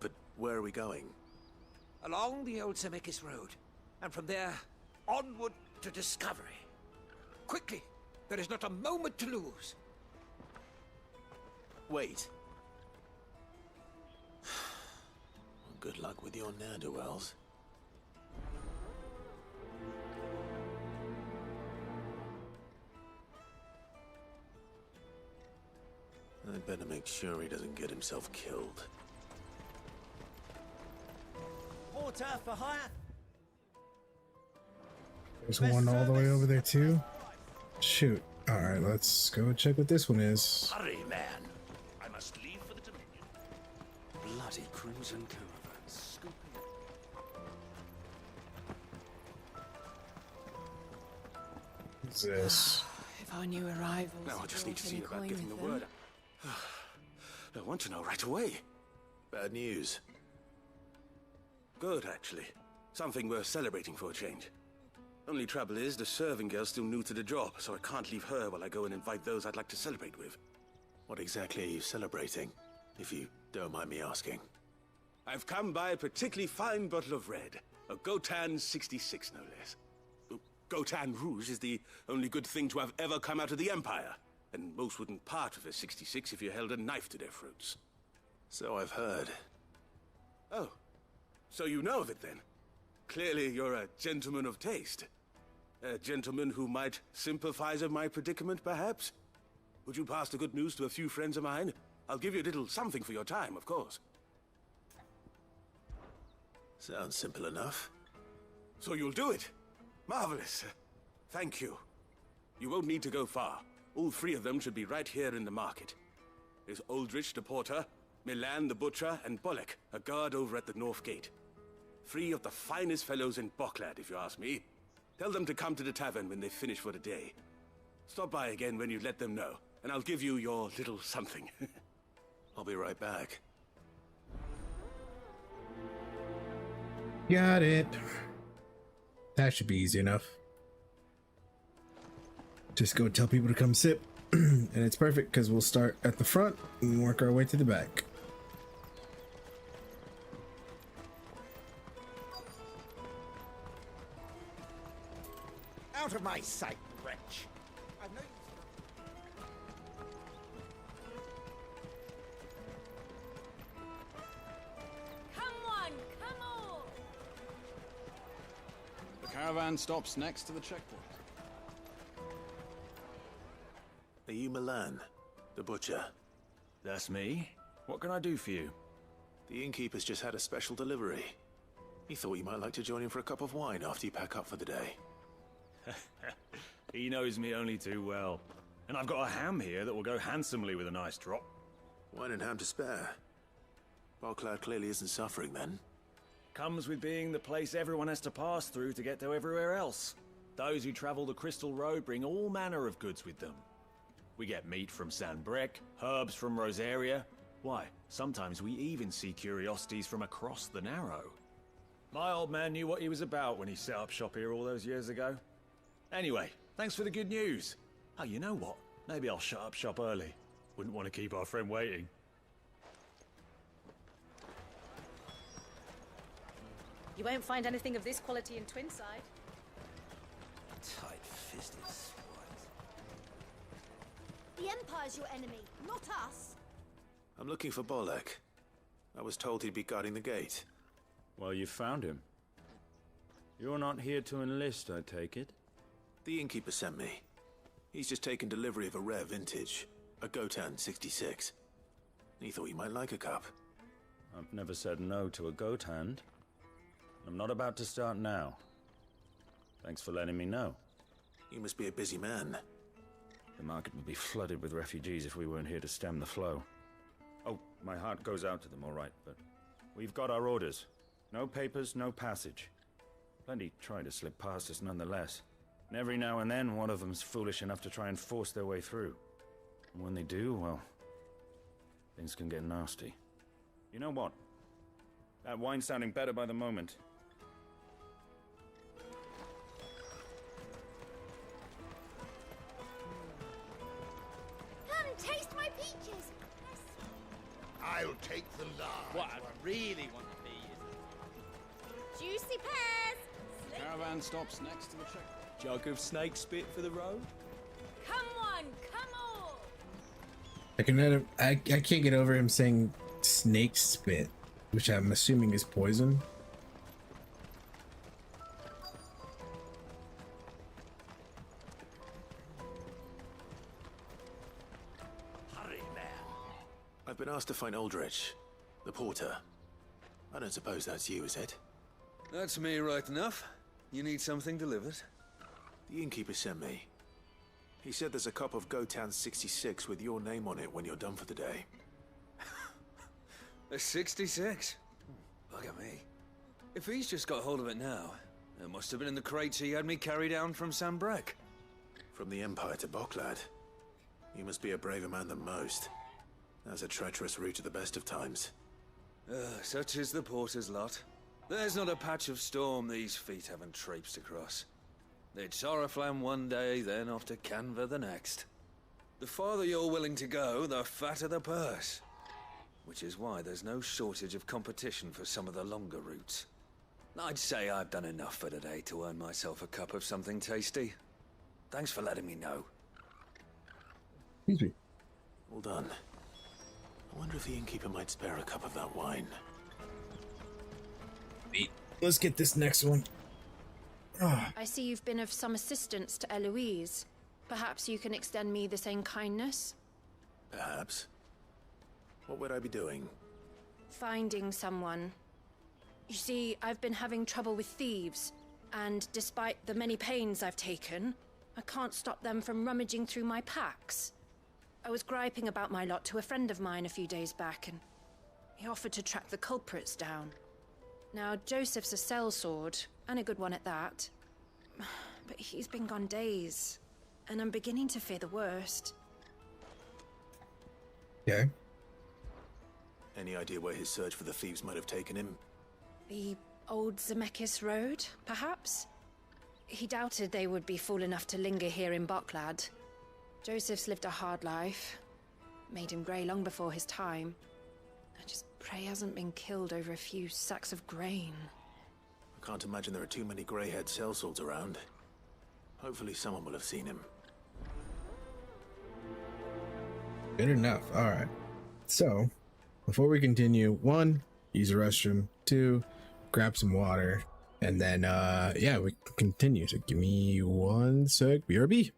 Speaker 2: But where are we going?
Speaker 9: Along the old Zemeckis Road, and from there, onward to discovery. Quickly! There is not a moment to lose.
Speaker 2: Wait. Good luck with your ne'er-do-wells. I'd better make sure he doesn't get himself killed.
Speaker 3: Water for hire.
Speaker 1: There's one all the way over there too. Shoot. Alright, let's go check what this one is.
Speaker 17: Hurry, man. I must leave for the Dominion. Bloody Crimson Caravan. Scooping.
Speaker 1: What's this?
Speaker 19: If our new arrivals.
Speaker 17: Now I just need to
Speaker 19: brought
Speaker 17: see
Speaker 19: any
Speaker 17: about
Speaker 19: coin
Speaker 17: getting the
Speaker 19: with them.
Speaker 17: word. I want to know right away.
Speaker 2: Bad news.
Speaker 17: Good, actually. Something worth celebrating for a change. Only trouble is, the serving girl's still new to the job, so I can't leave her while I go and invite those I'd like to celebrate with.
Speaker 2: What exactly are you celebrating, if you don't mind me asking?
Speaker 17: I've come by a particularly fine bottle of red. A Gotan 66, no less. Gotan Rouge is the only good thing to have ever come out of the Empire. And most wouldn't part with a 66 if you held a knife to their throats.
Speaker 2: So I've heard.
Speaker 17: Oh, so you know of it then? Clearly you're a gentleman of taste. A gentleman who might sympathize with my predicament, perhaps?
Speaker 10: Would you pass the good news to a few friends of mine? I'll give you a little something for your time, of course.
Speaker 2: Sounds simple enough.
Speaker 10: So you'll do it? Marvelous. Thank you. You won't need to go far. All three of them should be right here in the market. There's Aldrich the porter, Milan the butcher, and Bolek, a guard over at the north gate. Three of the finest fellows in Boklad, if you ask me. Tell them to come to the tavern when they finish for the day. Stop by again when you let them know, and I'll give you your little something.
Speaker 2: I'll be right back.
Speaker 1: Got it. That should be easy enough. Just go tell people to come sip. And it's perfect because we'll start at the front and work our way to the back.
Speaker 9: Out of my sight, wretch. I've no
Speaker 19: Come on, come on!
Speaker 24: The caravan stops next to the checkpoint.
Speaker 2: Are you Milan, the butcher?
Speaker 12: That's me. What can I do for you?
Speaker 2: The innkeeper's just had a special delivery. He thought you might like to join him for a cup of wine after you pack up for the day.
Speaker 12: He knows me only too well. And I've got a ham here that will go handsomely with a nice drop.
Speaker 2: Wine and ham to spare. Boklad clearly isn't suffering then.
Speaker 12: Comes with being the place everyone has to pass through to get to everywhere else. Those who travel the Crystal Road bring all manner of goods with them. We get meat from San Brec, herbs from Rosaria. Why, sometimes we even see curiosities from across the Narrow. My old man knew what he was about when he set up shop here all those years ago. Anyway, thanks for the good news. Oh, you know what? Maybe I'll shut up shop early. Wouldn't want to keep our friend waiting.
Speaker 19: You won't find anything of this quality in Twinside.
Speaker 7: Tight-fisted swines.
Speaker 15: The Empire's your enemy, not us.
Speaker 2: I'm looking for Bolek. I was told he'd be guarding the gate.
Speaker 24: Well, you found him. You're not here to enlist, I take it?
Speaker 2: The innkeeper sent me. He's just taken delivery of a rare vintage, a Gotan 66. He thought you might like a cup.
Speaker 24: I've never said no to a goat hand. I'm not about to start now. Thanks for letting me know.
Speaker 2: You must be a busy man.
Speaker 24: The market would be flooded with refugees if we weren't here to stem the flow. Oh, my heart goes out to them, all right, but we've got our orders. No papers, no passage. Plenty try to slip past us nonetheless. And every now and then, one of them's foolish enough to try and force their way through. And when they do, well, things can get nasty. You know what? That wine's sounding better by the moment.
Speaker 15: Come, taste my peaches.
Speaker 17: I'll take the large.
Speaker 3: What I really want to be is...
Speaker 15: Juicy pears.
Speaker 24: Caravan stops next to the checkpoint.
Speaker 7: Jug of snake spit for the road?
Speaker 19: Come on, come on!
Speaker 1: I can't get over him saying snake spit, which I'm assuming is poison.
Speaker 7: Hurry, man.
Speaker 2: I've been asked to find Aldrich, the porter. I don't suppose that's you, is it?
Speaker 21: That's me right enough. You need something delivered?
Speaker 2: The innkeeper sent me. He said there's a cup of Gotan 66 with your name on it when you're done for the day.
Speaker 21: A 66? Look at me. If he's just got hold of it now, it must have been in the crates he had me carry down from San Brec.
Speaker 2: From the Empire to Boklad. You must be a braver man than most. That's a treacherous route at the best of times.
Speaker 21: Such is the porter's lot. There's not a patch of storm these feet haven't traipsed across. It's Oriflamme one day, then off to Canva the next. The farther you're willing to go, the fatter the purse. Which is why there's no shortage of competition for some of the longer routes. I'd say I've done enough for today to earn myself a cup of something tasty. Thanks for letting me know.
Speaker 1: Excuse me.
Speaker 2: All done. I wonder if the innkeeper might spare a cup of that wine.
Speaker 1: Let's get this next one.
Speaker 22: I see you've been of some assistance to Eloise.
Speaker 4: Perhaps you can extend me the same kindness?
Speaker 2: Perhaps. What would I be doing?
Speaker 4: Finding someone. You see, I've been having trouble with thieves, and despite the many pains I've taken, I can't stop them from rummaging through my packs. I was griping about my lot to a friend of mine a few days back, and he offered to track the culprits down. Now, Joseph's a sellsword, and a good one at that. But he's been gone days, and I'm beginning to fear the worst.
Speaker 1: Okay.
Speaker 2: Any idea where his search for the thieves might have taken him?
Speaker 4: The old Zemeckis Road, perhaps? He doubted they would be fool enough to linger here in Boklad. Joseph's lived a hard life. Made him grey long before his time. I just pray he hasn't been killed over a few sacks of grain.
Speaker 2: I can't imagine there are too many grey-haired sellswords around. Hopefully someone will have seen him.
Speaker 1: Good enough. All right. So, before we continue, 1, use the restroom. 2, grab some water. And then, yeah, we can continue. So give me 1 sec. BRB.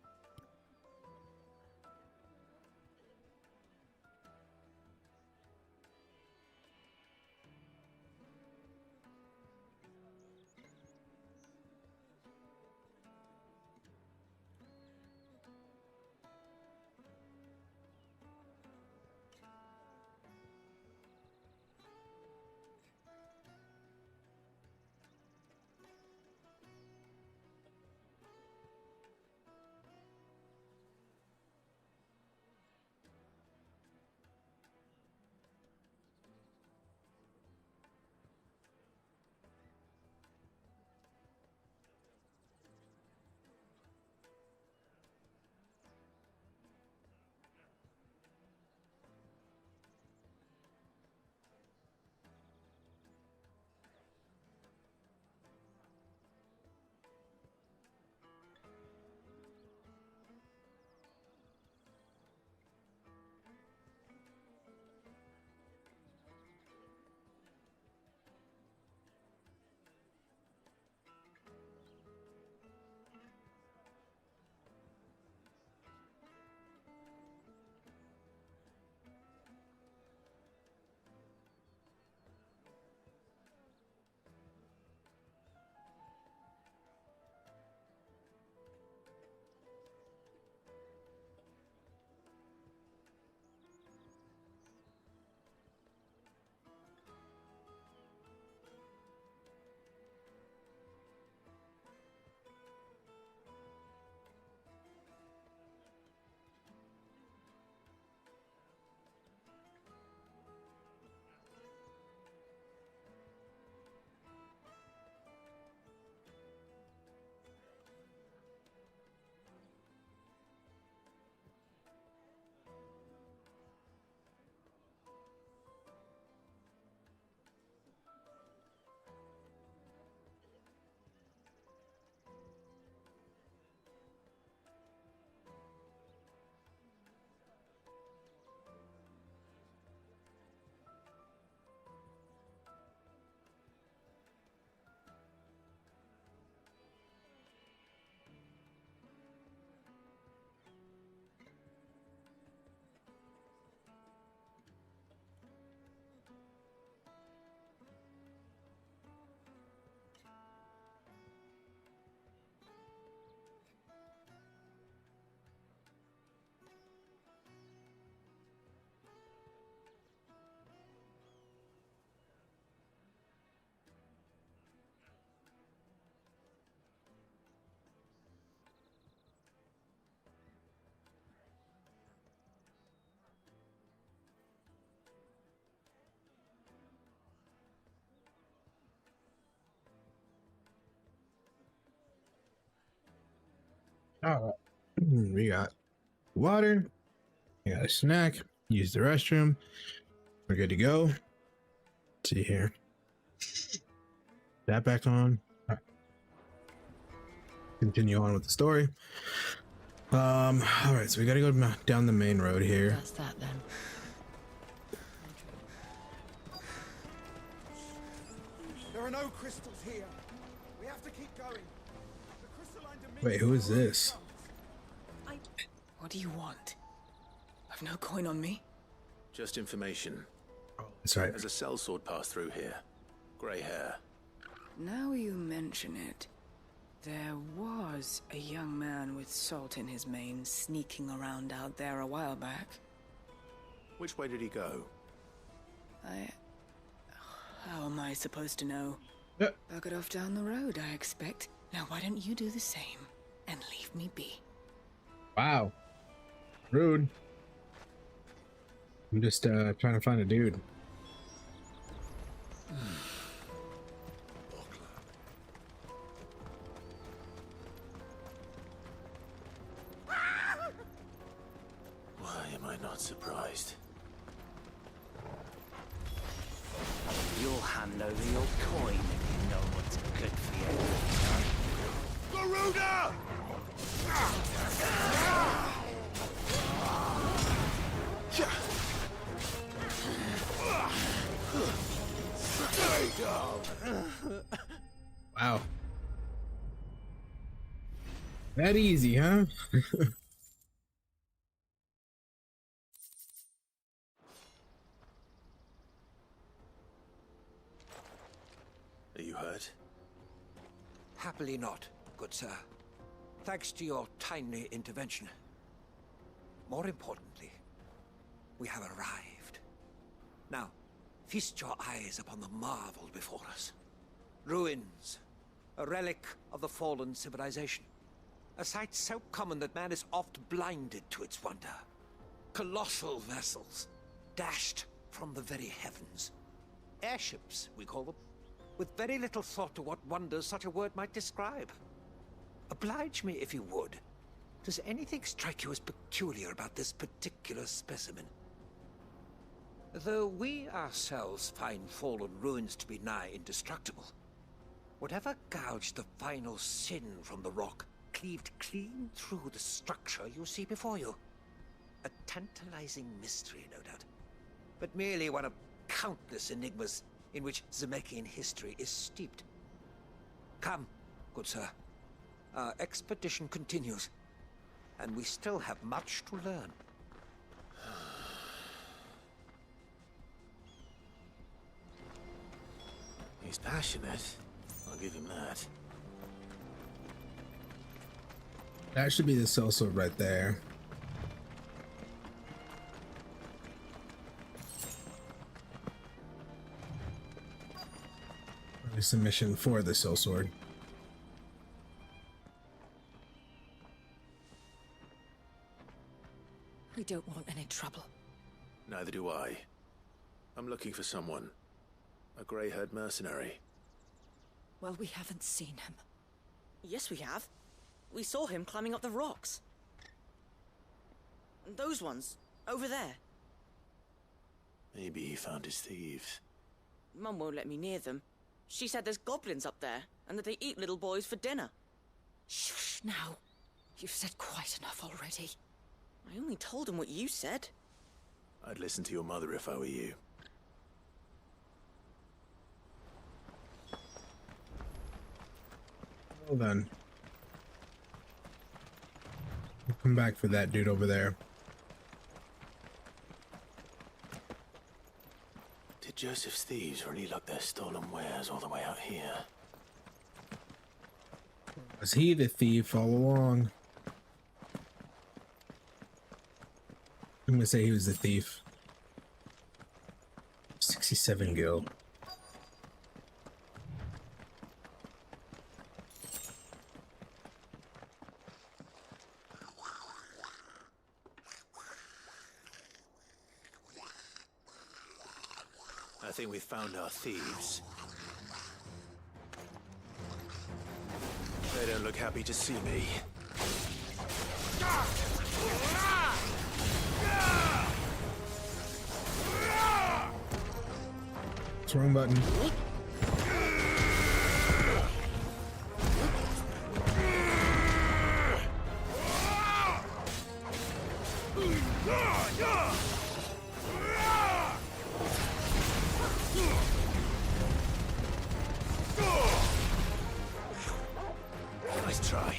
Speaker 1: All right. We got water. We got a snack. Use the restroom. We're good to go. Let's see here. That back on. All right. Continue on with the story. All right, so we gotta go down the main road here.
Speaker 19: That's that then.
Speaker 5: There are no crystals here. We have to keep going. The crystalline dimension.
Speaker 1: Wait, who is this?
Speaker 6: I
Speaker 11: What do you want? I've no coin on me.
Speaker 2: Just information.
Speaker 1: That's right.
Speaker 2: There's a sellsword passed through here. Grey hair.
Speaker 11: Now you mention it, there was a young man with salt in his mane sneaking around out there a while back.
Speaker 2: Which way did he go?
Speaker 11: How am I supposed to know?
Speaker 1: Yep.
Speaker 11: Bucket off down the road, I expect. Now why don't you do the same and leave me be?
Speaker 1: Wow. Rude. I'm just trying to find a dude.
Speaker 2: Why am I not surprised?
Speaker 13: You'll hand over your coin if you know what's good for you.
Speaker 7: Garuda! Stay down!
Speaker 1: Wow. That easy, huh?
Speaker 2: Are you hurt?
Speaker 9: Happily not, good sir. Thanks to your timely intervention. More importantly, we have arrived. Now, feast your eyes upon the marvel before us. Ruins, a relic of the fallen civilization. A sight so common that man is oft blinded to its wonder. Colossal vessels, dashed from the very heavens. Airships, we call them, with very little thought to what wonders such a word might describe. Oblige me if you would. Does anything strike you as peculiar about this particular specimen? Though we ourselves find fallen ruins to be nigh indestructible, whatever gouged the final sin from the rock cleaved clean through the structure you see before you. A tantalizing mystery, no doubt, but merely one of countless enigmas in which Zemeckis history is steeped. Come, good sir. Our expedition continues, and we still have much to learn.
Speaker 2: He's passionate. I'll give him that.
Speaker 1: That should be the sellsword right there. Or at least a mission for the sellsword.
Speaker 4: We don't want any trouble.
Speaker 2: Neither do I. I'm looking for someone. A grey-haired mercenary.
Speaker 4: Well, we haven't seen him.
Speaker 6: Yes, we have. We saw him climbing up the rocks. And those ones, over there.
Speaker 2: Maybe he found his thieves.
Speaker 6: Mum won't let me near them. She said there's goblins up there, and that they eat little boys for dinner.
Speaker 4: Shush now. You've said quite enough already.
Speaker 6: I only told him what you said.
Speaker 2: I'd listen to your mother if I were you.
Speaker 1: Well then. We'll come back for that dude over there.
Speaker 2: Did Joseph's thieves really lug their stolen wares all the way out here?
Speaker 1: Was he the thief all along? I'm gonna say he was the thief. 67 gil.
Speaker 2: I think we've found our thieves. They don't look happy to see me.
Speaker 1: What's wrong button?
Speaker 2: Nice try.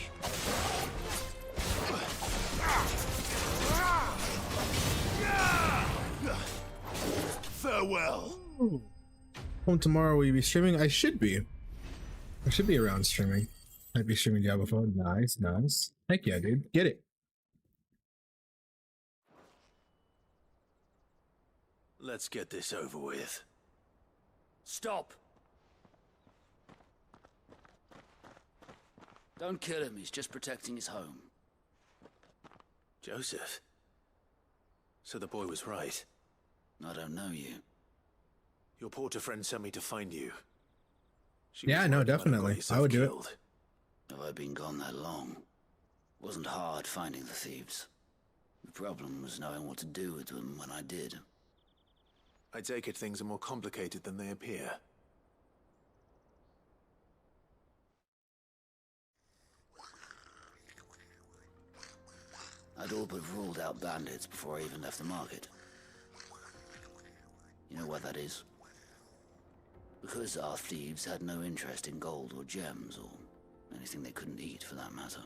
Speaker 7: Farewell.
Speaker 1: Home tomorrow. Will you be streaming? I should be. I should be around streaming. I'd be streaming Diablo 4. Nice, nice. Heck yeah, dude. Get it.
Speaker 2: Let's get this over with.
Speaker 13: Stop! Don't kill him, he's just protecting his home.
Speaker 2: Joseph? So the boy was right.
Speaker 13: I don't know you.
Speaker 2: Your porter friend sent me to find you.
Speaker 1: Yeah, no, definitely. I would do it.
Speaker 13: Have I been gone that long? Wasn't hard finding the thieves. The problem was knowing what to do with them when I did.
Speaker 2: I take it things are more complicated than they appear.
Speaker 13: I'd all but ruled out bandits before I even left the market. You know why that is? Because our thieves had no interest in gold or gems, or anything they couldn't eat for that matter.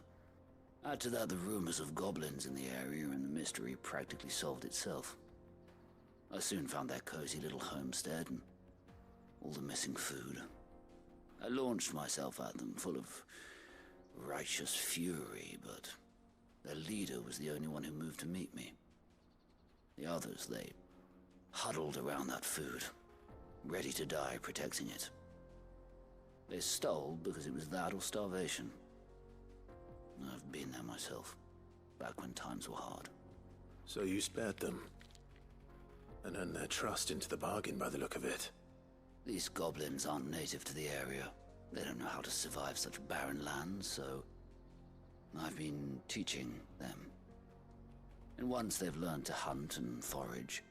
Speaker 13: Add to that the rumors of goblins in the area, and the mystery practically solved itself. I soon found their cozy little homestead and all the missing food. I launched myself at them, full of righteous fury, but their leader was the only one who moved to meet me. The others, they huddled around that food, ready to die protecting it. They stole because it was that or starvation. I've been there myself, back when times were hard.
Speaker 2: So you spared them, and earned their trust into the bargain by the look of it.
Speaker 13: These goblins aren't native to the area. They don't know how to survive such barren lands, so I've been teaching them. And once they've learned to hunt and forage,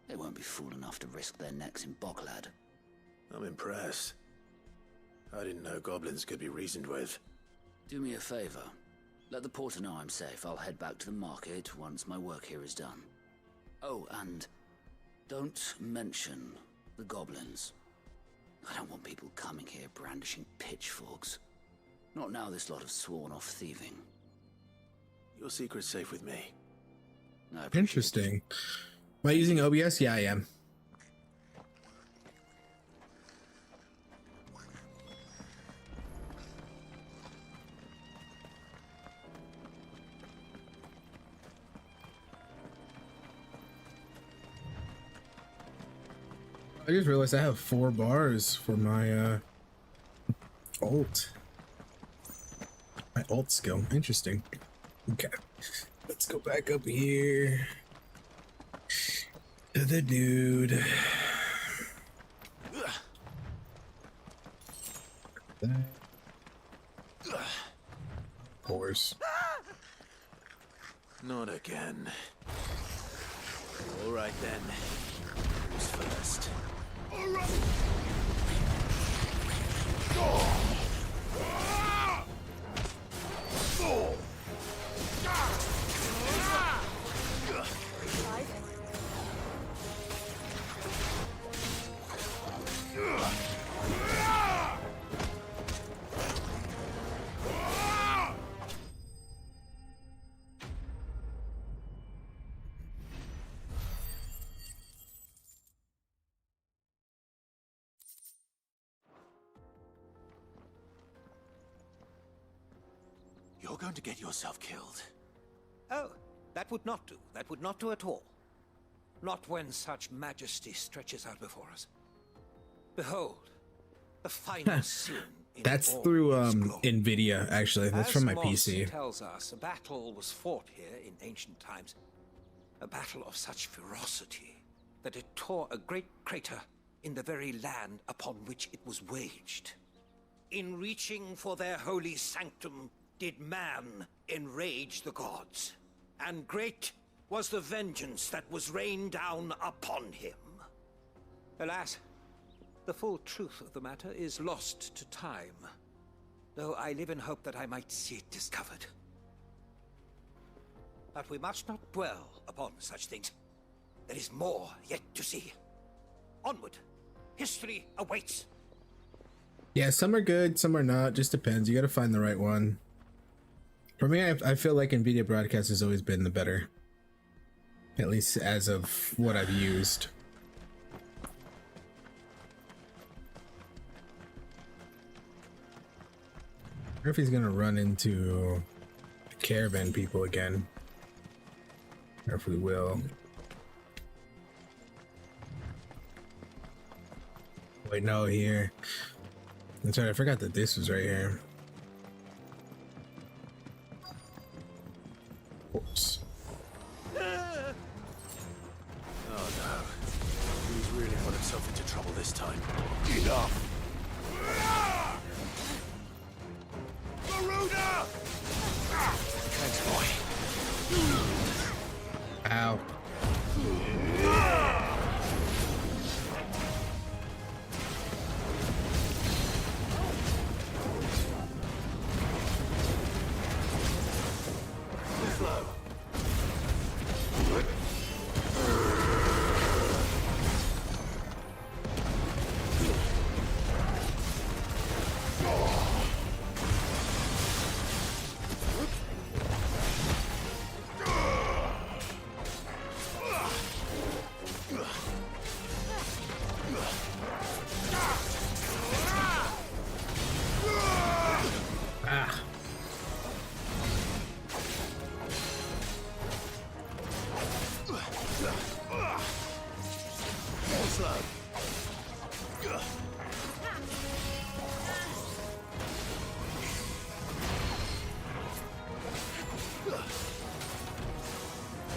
Speaker 13: they won't be fool enough to risk their necks in Boklad.
Speaker 2: I'm impressed. I didn't know goblins could be reasoned with.
Speaker 13: Do me a favor. Let the porter know I'm safe. I'll head back to the market once my work here is done. Oh, and don't mention the goblins. I don't want people coming here brandishing pitchforks. Not now this lot have sworn off thieving.
Speaker 2: Your secret's safe with me.
Speaker 1: Interesting. Am I using OBS? Yeah, I am. I just realized I have 4 bars for my ult. My ult skill. Interesting. Okay. Let's go back up here. To the dude. Of course.
Speaker 2: Not again. All right then. Who's first?
Speaker 7: All right.
Speaker 2: You're going to get yourself killed.
Speaker 9: Oh, that would not do. That would not do at all. Not when such majesty stretches out before us. Behold, the final sin.
Speaker 1: That's through NVIDIA, actually. That's from my
Speaker 9: Moss
Speaker 1: PC.
Speaker 9: tells us a battle was fought here in ancient times. A battle of such ferocity that it tore a great crater in the very land upon which it was waged. In reaching for their holy sanctum, did man enrage the gods, and great was the vengeance that was rained down upon him. Alas, the full truth of the matter is lost to time, though I live in hope that I might see it discovered. But we must not dwell upon such things. There is more yet to see. Onward. History awaits.
Speaker 1: Yeah, some are good, some are not. Just depends. You gotta find the right one. For me, I feel like NVIDIA Broadcast has always been the better. At least as of what I've used. wonder if he's gonna run into the caravan people again. Or if we will. Wait, no, here. That's right, I forgot that this was right here. Oops.
Speaker 2: Oh no. He's really put himself into trouble this time.
Speaker 17: Enough! Garuda!
Speaker 2: Thanks, boy.
Speaker 1: Ow.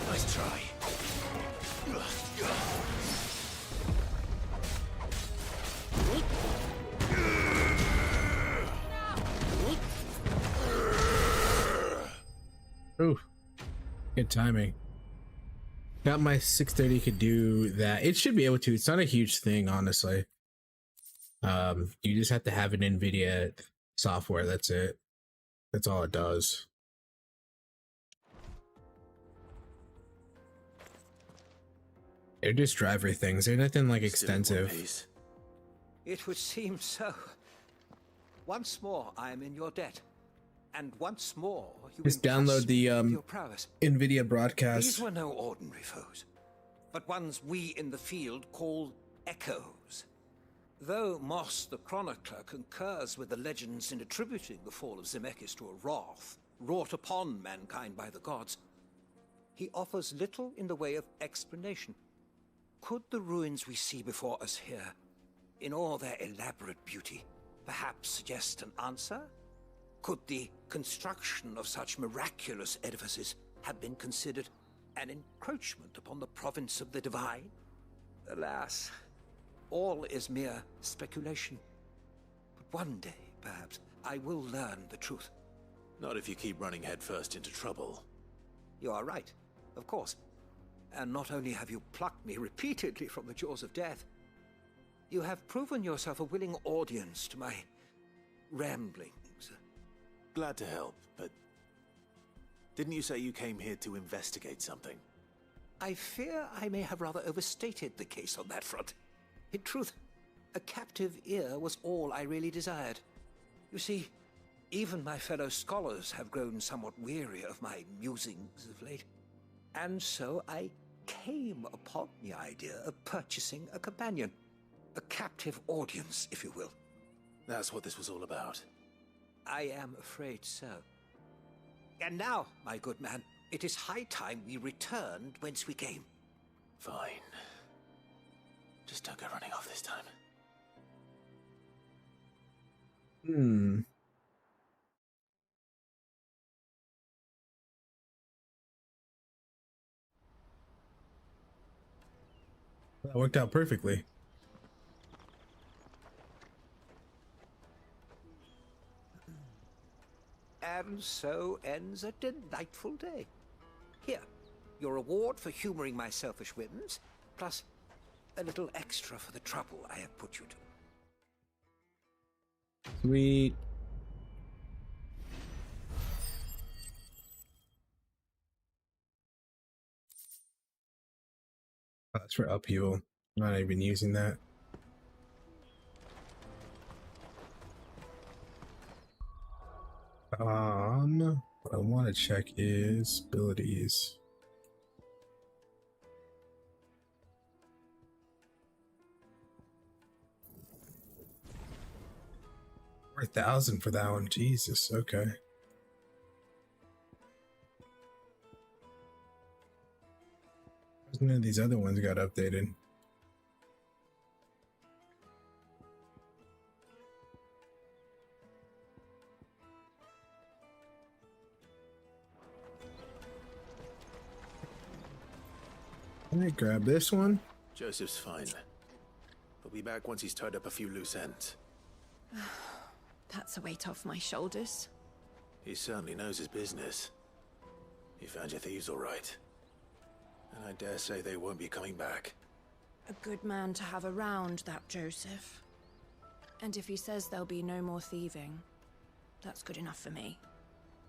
Speaker 2: Nice try.
Speaker 1: Ooh, good timing. Got my 630 could do that. It should be able to. It's not a huge thing, honestly. You just have to have an NVIDIA software. That's it. That's all it does. They're just driver things. They're nothing like extensive.
Speaker 9: It would seem so. Once more, I am in your debt. And once more, you
Speaker 1: Just
Speaker 9: impress
Speaker 1: download the
Speaker 9: me with your prowess.
Speaker 1: NVIDIA broadcast.
Speaker 9: These were no ordinary foes, but ones we in the field call echoes. Though Moss the Chronicler concurs with the legends in attributing the fall of Zemeckis to a wrath wrought upon mankind by the gods, he offers little in the way of explanation. Could the ruins we see before us here, in all their elaborate beauty, perhaps suggest an answer? Could the construction of such miraculous edifices have been considered an encroachment upon the province of the divine? Alas, all is mere speculation. But one day, perhaps, I will learn the truth.
Speaker 2: Not if you keep running headfirst into trouble.
Speaker 9: You are right, of course. And not only have you plucked me repeatedly from the jaws of death, you have proven yourself a willing audience to my ramblings.
Speaker 2: Glad to help, but didn't you say you came here to investigate something?
Speaker 9: I fear I may have rather overstated the case on that front. In truth, a captive ear was all I really desired. You see, even my fellow scholars have grown somewhat weary of my musings of late. And so I came upon the idea of purchasing a companion. A captive audience, if you will.
Speaker 2: That's what this was all about.
Speaker 9: I am afraid so. And now, my good man, it is high time we returned whence we came.
Speaker 2: Fine. Just don't go running off this time.
Speaker 1: That worked out perfectly.
Speaker 9: And so ends a delightful day. Here, your reward for humoring my selfish whims, plus a little extra for the trouble I have put you to.
Speaker 1: Sweet. Oh, that's for upheaval. I'm not even using that. What I want to check is abilities. 4,000 for that one. Jesus. Okay. None of these other ones got updated. Can I grab this one?
Speaker 2: Joseph's fine. He'll be back once he's tied up a few loose ends.
Speaker 4: That's a weight off my shoulders.
Speaker 2: He certainly knows his business. You found your thieves all right. And I dare say they won't be coming back.
Speaker 4: A good man to have around, that Joseph. And if he says there'll be no more thieving, that's good enough for me.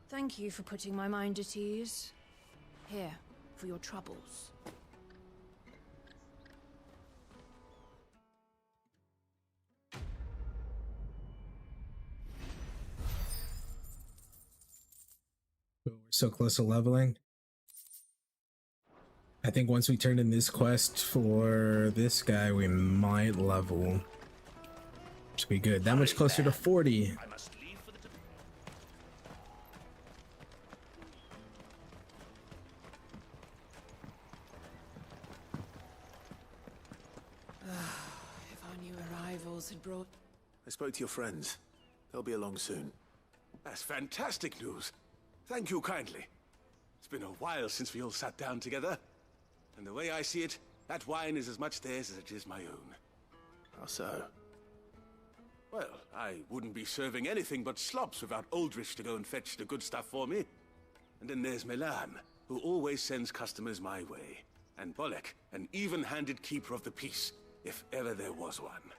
Speaker 4: Thank you for putting my mind at ease. Here, for your troubles.
Speaker 1: We're so close to leveling. I think once we turn in this quest for this guy, we might level. Should be good. That much closer to 40.
Speaker 12: I must leave for the
Speaker 11: If our new arrivals had brought...
Speaker 2: I spoke to your friends. They'll be along soon.
Speaker 10: That's fantastic news. Thank you kindly. It's been a while since we all sat down together. And the way I see it, that wine is as much theirs as it is my own.
Speaker 2: How so?
Speaker 10: Well, I wouldn't be serving anything but slops without Aldrich to go and fetch the good stuff for me. And then there's Milan, who always sends customers my way. And Bolek, an even-handed keeper of the peace, if ever there was one.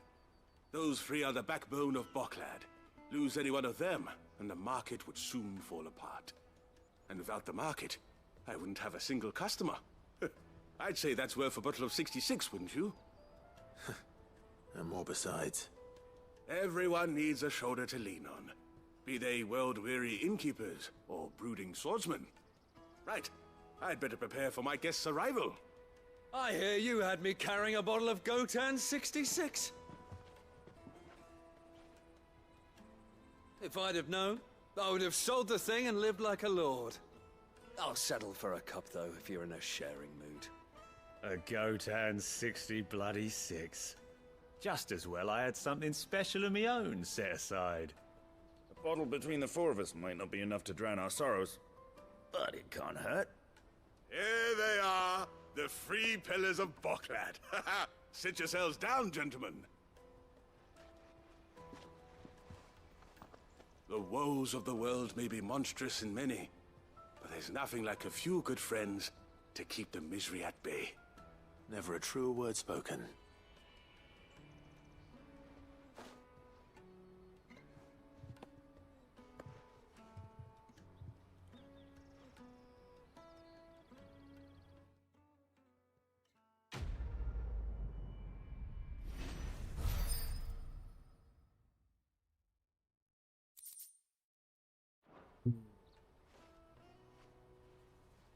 Speaker 10: Those three are the backbone of Boklad. Lose any one of them, and the market would soon fall apart. And without the market, I wouldn't have a single customer. I'd say that's worth a bottle of 66, wouldn't you?
Speaker 2: And more besides.
Speaker 10: Everyone needs a shoulder to lean on. Be they world-weary innkeepers or brooding swordsmen. Right, I'd better prepare for my guest's arrival.
Speaker 21: I hear you had me carrying a bottle of Gotan 66. If I'd have known, I would have sold the thing and lived like a lord. I'll settle for a cup, though, if you're in a sharing mood.
Speaker 24: A Gotan 60 bloody 6. Just as well I had something special of my own set aside. A bottle between the four of us might not be enough to drown our sorrows, but it can't hurt.
Speaker 10: Here they are, the three pillars of Boklad. Sit yourselves down, gentlemen. The woes of the world may be monstrous in many, but there's nothing like a few good friends to keep the misery at bay.
Speaker 2: Never a truer word spoken.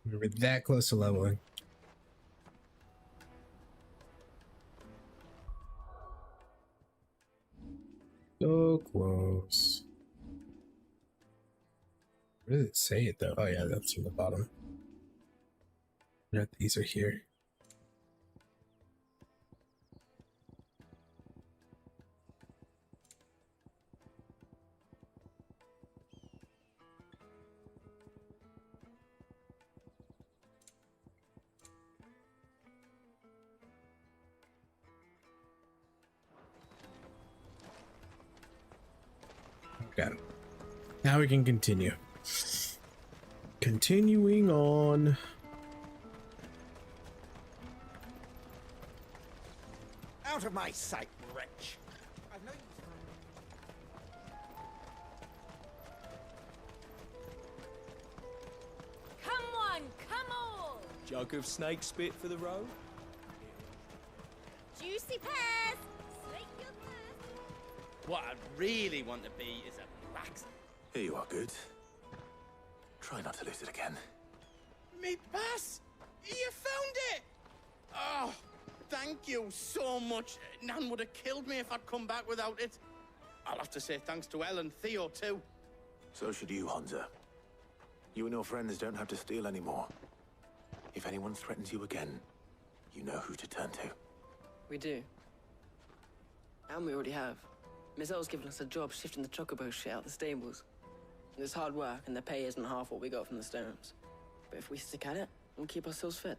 Speaker 1: We were that close to leveling. So close. Where does it say it though? Oh yeah, that's in the bottom. Yeah, these are here. Okay. Now we can continue. Continuing on.
Speaker 5: Out of my sight, wretch. I've no
Speaker 8: Come on, come on!
Speaker 18: Jug of snake spit for the road?
Speaker 15: Juicy pears! Slate your thirst.
Speaker 3: What I really want to be is a wax.
Speaker 2: Here you are, good. Try not to lose it again.
Speaker 3: Me pass! You found it! Oh, thank you so much. Nan would have killed me if I'd come back without it. I'll have to say thanks to Elle and Theo, too.
Speaker 2: So should you, Hansa. You and your friends don't have to steal anymore. If anyone threatens you again, you know who to turn to.
Speaker 6: We do. And we already have. Miss Elle's given us a job shifting the chocobo shit out the stables. It's hard work, and the pay isn't half what we got from the stones. But if we stick at it, we'll keep ourselves fit.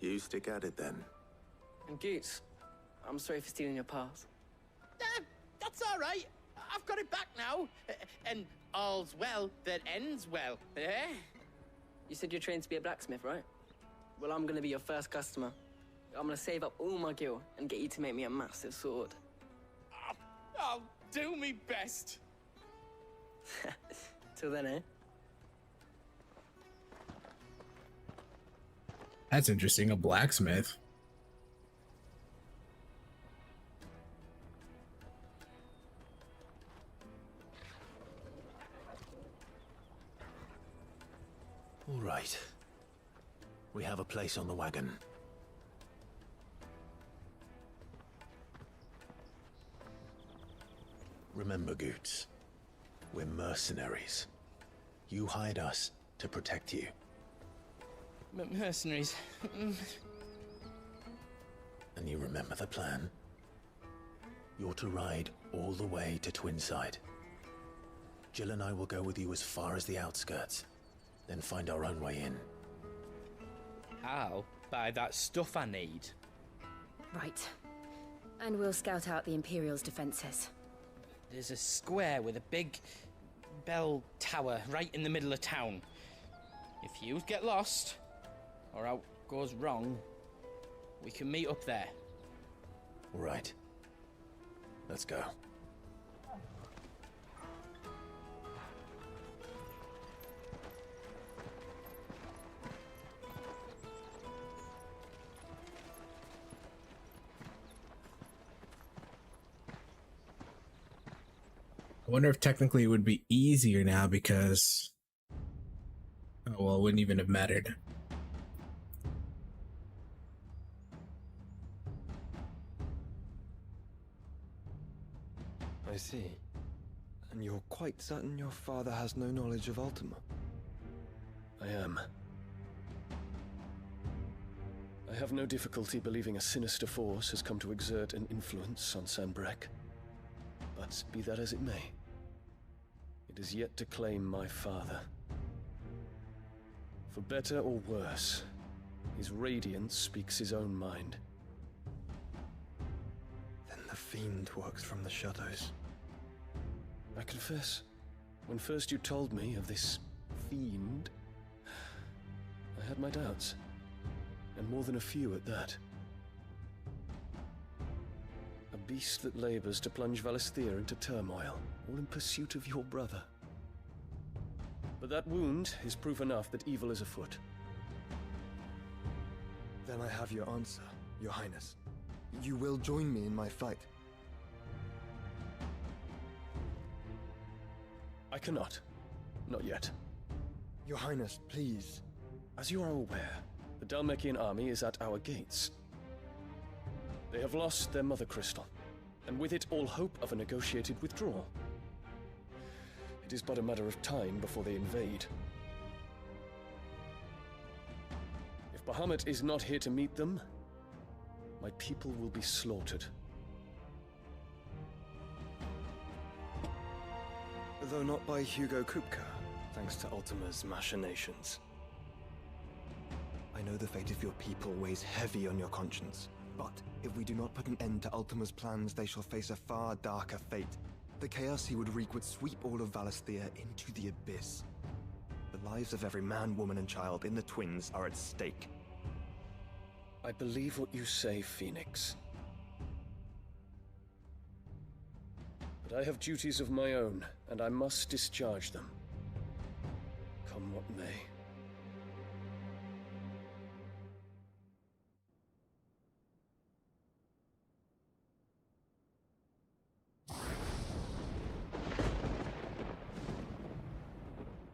Speaker 2: You stick at it, then.
Speaker 6: And Goots, I'm sorry for stealing your pass.
Speaker 3: That's all right. I've got it back now. And all's well that ends well, eh?
Speaker 6: You said you're trained to be a blacksmith, right? Well, I'm gonna be your first customer. I'm gonna save up all my gil and get you to make me a massive sword.
Speaker 3: I'll do me best.
Speaker 6: Till then, eh?
Speaker 1: That's interesting, a blacksmith.
Speaker 2: All right. We have a place on the wagon. Remember, Goots, we're mercenaries. You hired us to protect you.
Speaker 3: Mercenaries.
Speaker 2: And you remember the plan? You're to ride all the way to Twinside. Jill and I will go with you as far as the outskirts, then find our own way in.
Speaker 14: I'll buy that stuff I need.
Speaker 8: Right. And we'll scout out the Imperial's defenses.
Speaker 14: There's a square with a big bell tower right in the middle of town. If you get lost, or out goes wrong, we can meet up there.
Speaker 2: All right. Let's go.
Speaker 1: I wonder if technically it would be easier now because... Oh, well, it wouldn't even have mattered.
Speaker 16: I see. And you're quite certain your father has no knowledge of Ultima?
Speaker 20: I am. I have no difficulty believing a sinister force has come to exert an influence on Sanbreque. But be that as it may, it is yet to claim my father. For better or worse, his radiance speaks his own mind.
Speaker 16: Then the fiend works from the shadows.
Speaker 20: I confess, when first you told me of this fiend, I had my doubts, and more than a few at that. A beast that labors to plunge Valisthea into turmoil, all in pursuit of your brother. But that wound is proof enough that evil is afoot.
Speaker 16: Then I have your answer, Your Highness. You will join me in my fight.
Speaker 20: I cannot. Not yet.
Speaker 16: Your Highness, please.
Speaker 20: As you are aware, the Dhalmekian army is at our gates. They have lost their mother crystal, and with it all hope of a negotiated withdrawal. It is but a matter of time before they invade. If Bahamut is not here to meet them, my people will be slaughtered.
Speaker 16: Though not by Hugo Kupka, thanks to Ultima's machinations. I know the fate of your people weighs heavy on your conscience, but if we do not put an end to Ultima's plans, they shall face a far darker fate. The chaos he would wreak would sweep all of Valisthea into the abyss. The lives of every man, woman, and child in the Twins are at stake.
Speaker 20: I believe what you say, Phoenix. But I have duties of my own, and I must discharge them. Come what may.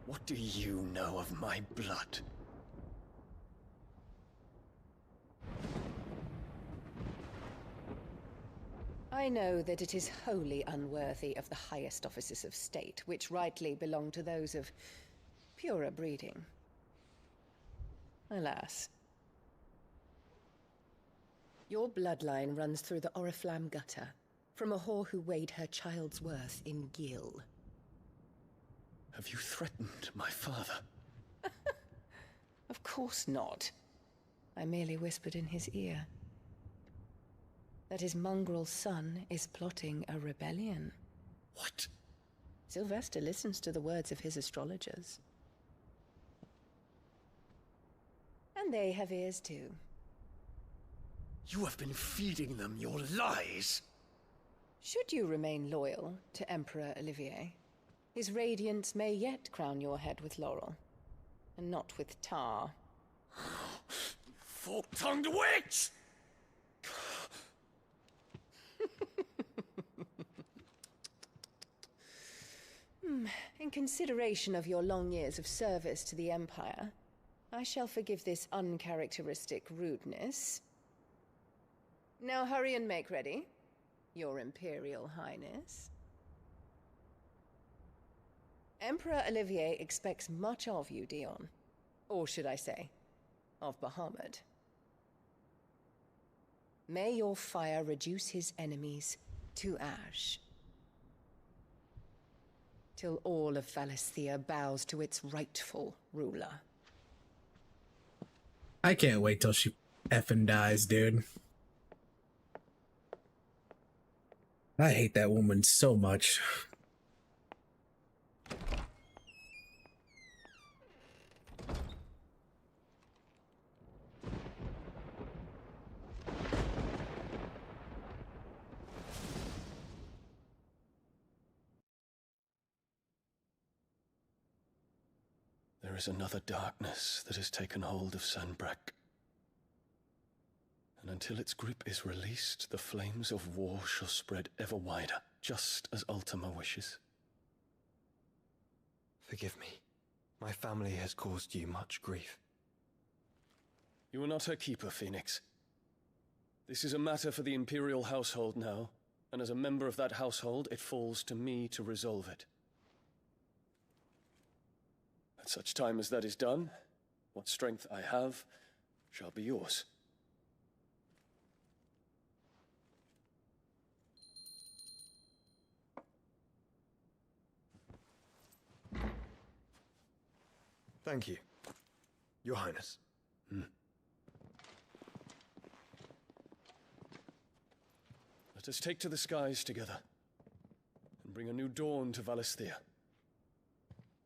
Speaker 20: What do you know of my blood?
Speaker 13: I know that it is wholly unworthy of the highest offices of state, which rightly belong to those of purer breeding. Alas. Your bloodline runs through the Oriflamme gutter, from a whore who weighed her child's worth in gil.
Speaker 20: Have you threatened my father?
Speaker 13: Of course not. I merely whispered in his ear that his mongrel son is plotting a rebellion.
Speaker 20: What?
Speaker 13: Sylvester listens to the words of his astrologers. And they have ears too.
Speaker 20: You have been feeding them your lies!
Speaker 13: Should you remain loyal to Emperor Olivier, his radiance may yet crown your head with laurel, and not with tar.
Speaker 20: Fork-tongued witch!
Speaker 13: In consideration of your long years of service to the Empire, I shall forgive this uncharacteristic rudeness. Now hurry and make ready, Your Imperial Highness. Emperor Olivier expects much of you, Dion. Or should I say, of Bahamut. May your fire reduce his enemies to ash, till all of Valisthea bows to its rightful ruler.
Speaker 1: I can't wait till she effing dies, dude. I hate that woman so much.
Speaker 20: There is another darkness that has taken hold of Sanbreque. And until its grip is released, the flames of war shall spread ever wider, just as Ultima wishes.
Speaker 16: Forgive me. My family has caused you much grief.
Speaker 20: You are not her keeper, Phoenix. This is a matter for the Imperial household now, and as a member of that household, it falls to me to resolve it. At such time as that is done, what strength I have shall be yours.
Speaker 16: Thank you, Your Highness.
Speaker 20: Let us take to the skies together, and bring a new dawn to Valisthea.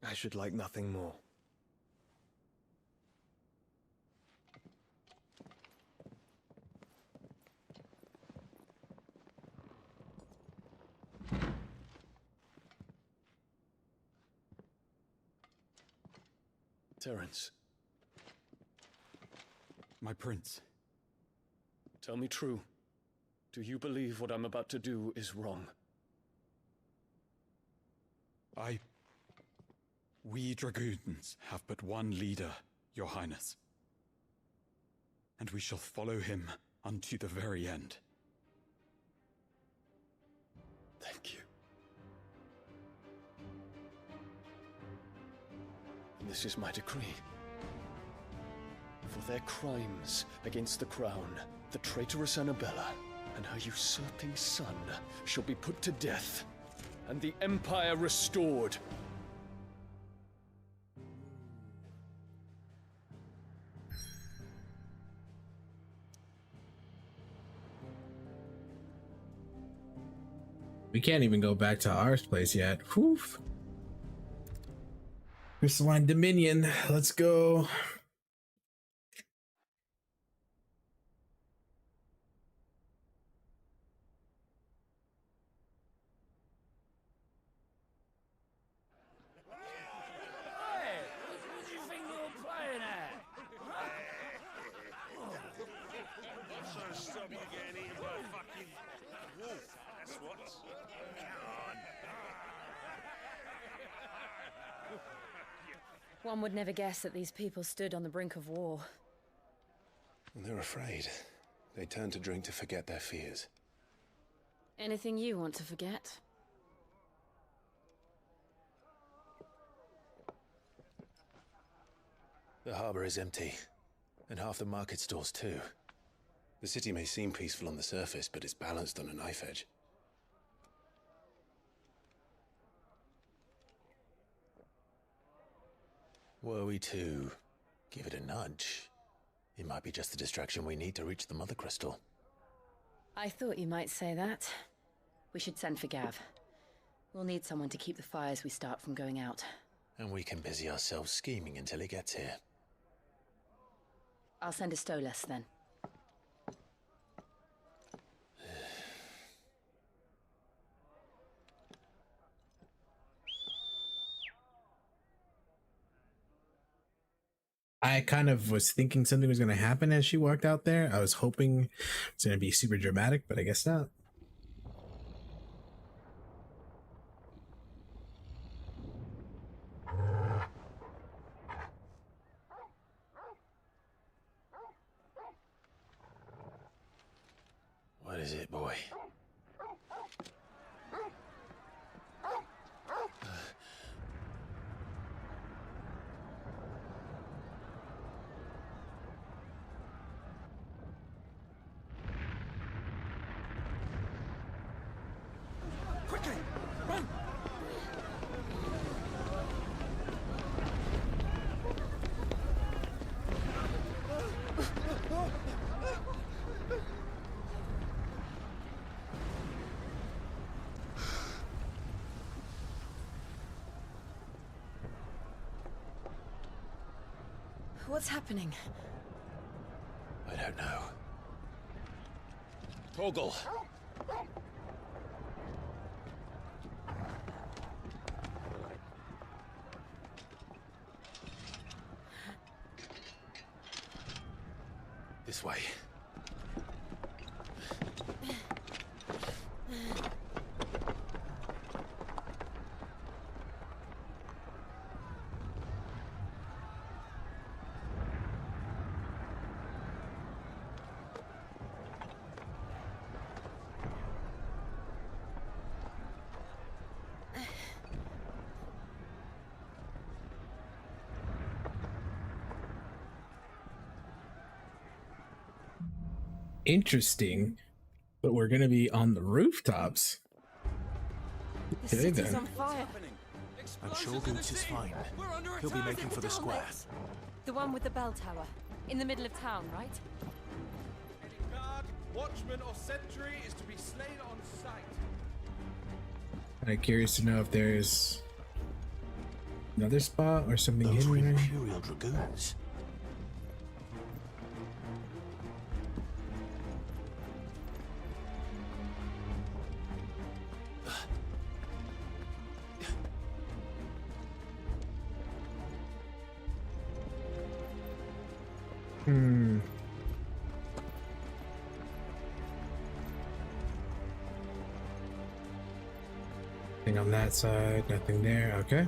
Speaker 16: I should like nothing more.
Speaker 20: Terence.
Speaker 19: My prince.
Speaker 20: Tell me true. Do you believe what I'm about to do is wrong?
Speaker 19: We dragoons have but one leader, Your Highness. And we shall follow him unto the very end.
Speaker 20: Thank you. And this is my decree. For their crimes against the crown, the traitorous Annabella and her usurping son shall be put to death, and the Empire restored.
Speaker 1: We can't even go back to our place yet. Whew. Crystalline Dominion. Let's go.
Speaker 4: One would never guess that these people stood on the brink of war.
Speaker 10: They're afraid. They turn to drink to forget their fears.
Speaker 8: Anything you want to forget?
Speaker 2: The harbor is empty, and half the market stalls too. The city may seem peaceful on the surface, but it's balanced on a knife edge. Were we to give it a nudge, it might be just the distraction we need to reach the Mother Crystal.
Speaker 8: I thought you might say that. We should send for Gav. We'll need someone to keep the fires we start from going out.
Speaker 2: And we can busy ourselves scheming until he gets here.
Speaker 8: I'll send a Stolas then.
Speaker 1: I kind of was thinking something was going to happen as she walked out there. I was hoping it's going to be super dramatic, but I guess not.
Speaker 2: What is it, boy?
Speaker 5: Quickly! Run!
Speaker 8: What's happening?
Speaker 2: I don't know.
Speaker 18: Torgal!
Speaker 2: This way.
Speaker 1: Interesting, but we're gonna be on the rooftops.
Speaker 15: The
Speaker 1: Okay,
Speaker 15: city's
Speaker 1: then.
Speaker 15: on fire.
Speaker 2: I'm sure Goots is fine. He'll be making for the square.
Speaker 8: The one with the bell tower. In the middle of town, right?
Speaker 18: Any guard, watchman, or sentry is to be slain on sight.
Speaker 1: I'm curious to know if there's another spot or something
Speaker 2: Those
Speaker 1: hidden there.
Speaker 2: Imperial Dragoons.
Speaker 1: Nothing on that side, nothing there. Okay.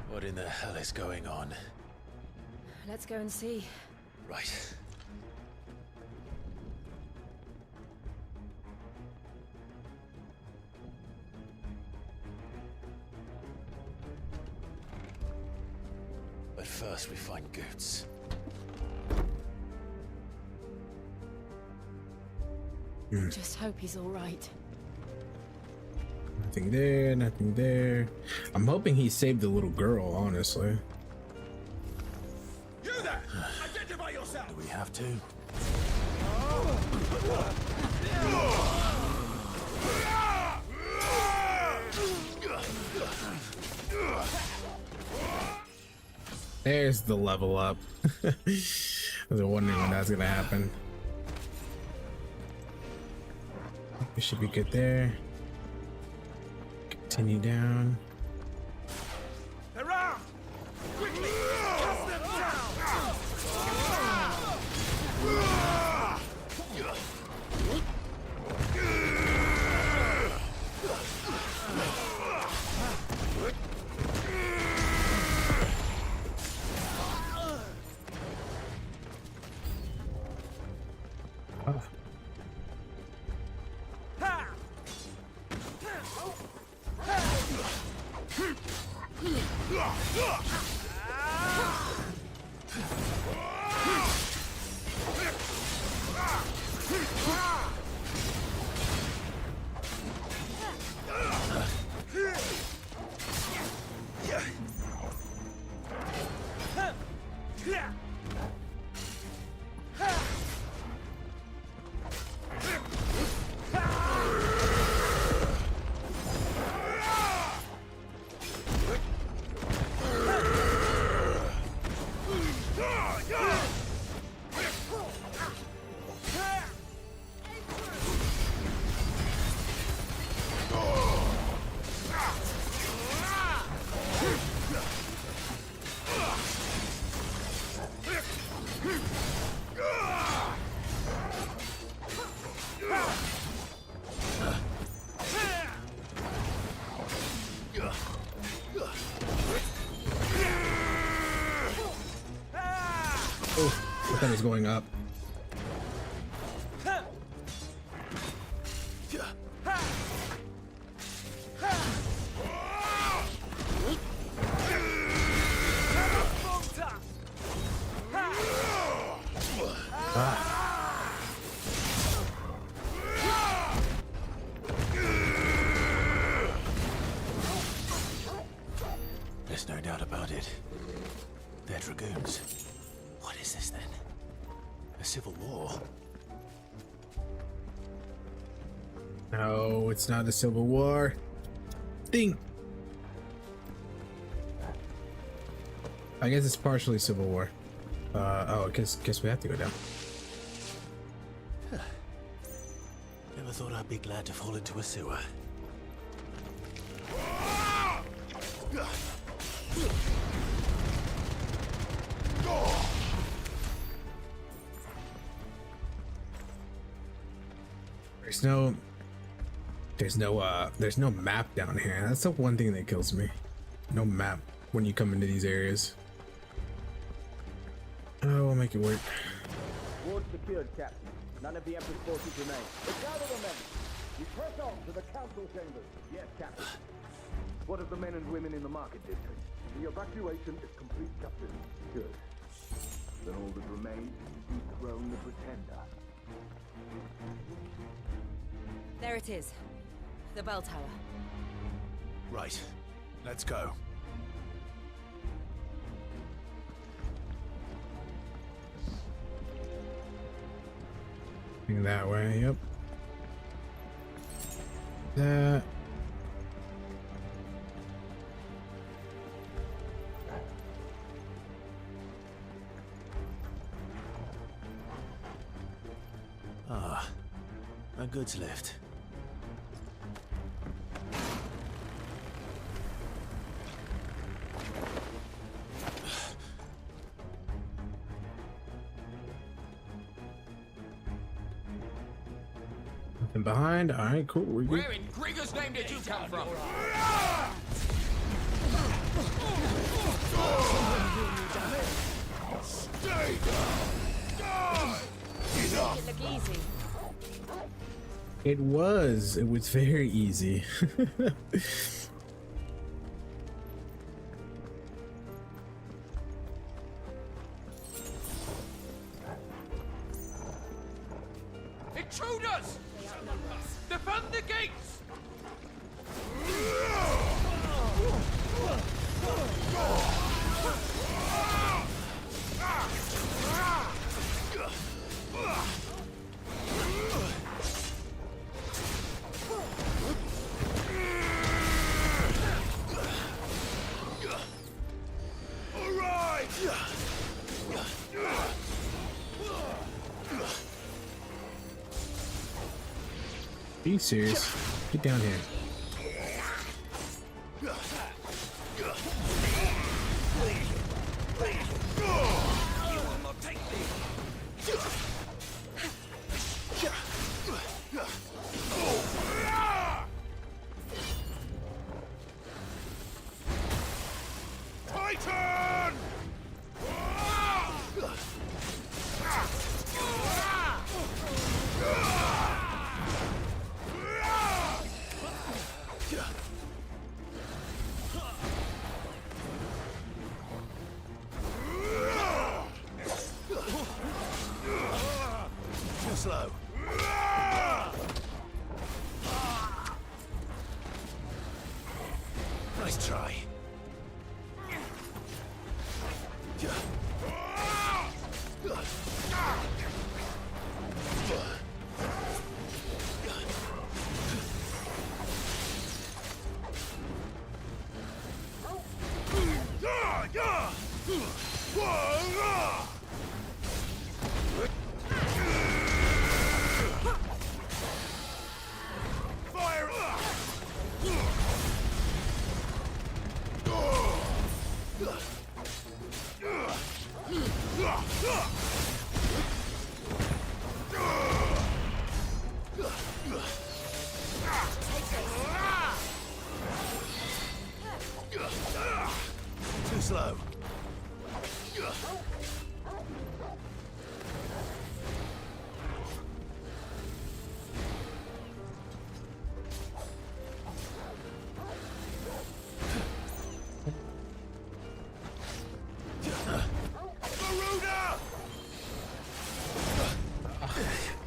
Speaker 2: What in the hell is going on?
Speaker 8: Let's go and see.
Speaker 2: Right. But first we find Goots.
Speaker 8: Just hope he's all right.
Speaker 1: Nothing there, nothing there. I'm hoping he saved the little girl, honestly.
Speaker 18: You there! Identify yourself!
Speaker 2: Do we have to?
Speaker 1: There's the level up. I was wondering when that's gonna happen. We should be good there. Continue down.
Speaker 18: Hurrah! Quickly! Cast them down!
Speaker 1: Oh, I thought it was going up.
Speaker 2: There's no doubt about it. They're dragoons. What is this then? A civil war?
Speaker 1: No, it's not a civil war. Ding. I guess it's partially civil war. Oh, guess we have to go down.
Speaker 2: Never thought I'd be glad to fall into a sewer. There's no map down here. That's the one thing that kills me. No map when you come into these areas. Oh, we'll make it work.
Speaker 7: Ward secured, Captain. None of the Emperor's forces remain. But gather the men. We press on to the council chambers. Yes, Captain. What of the men and women in the market district? The evacuation is complete, Captain. Good. Then all that remains is to dethrone the Pretender.
Speaker 17: There it is. The bell tower.
Speaker 2: Right. Let's go.
Speaker 1: That way, yep. That.
Speaker 2: Ah, a goods lift.
Speaker 1: Nothing behind. All right, cool. We're good.
Speaker 22: Where in Grigger's name did you come from?
Speaker 7: Stay down!
Speaker 17: Make it look easy.
Speaker 1: It was very easy.
Speaker 22: Intruders! Defend the gates!
Speaker 1: Are you serious? Get down here.
Speaker 7: Titan!
Speaker 5: Too slow.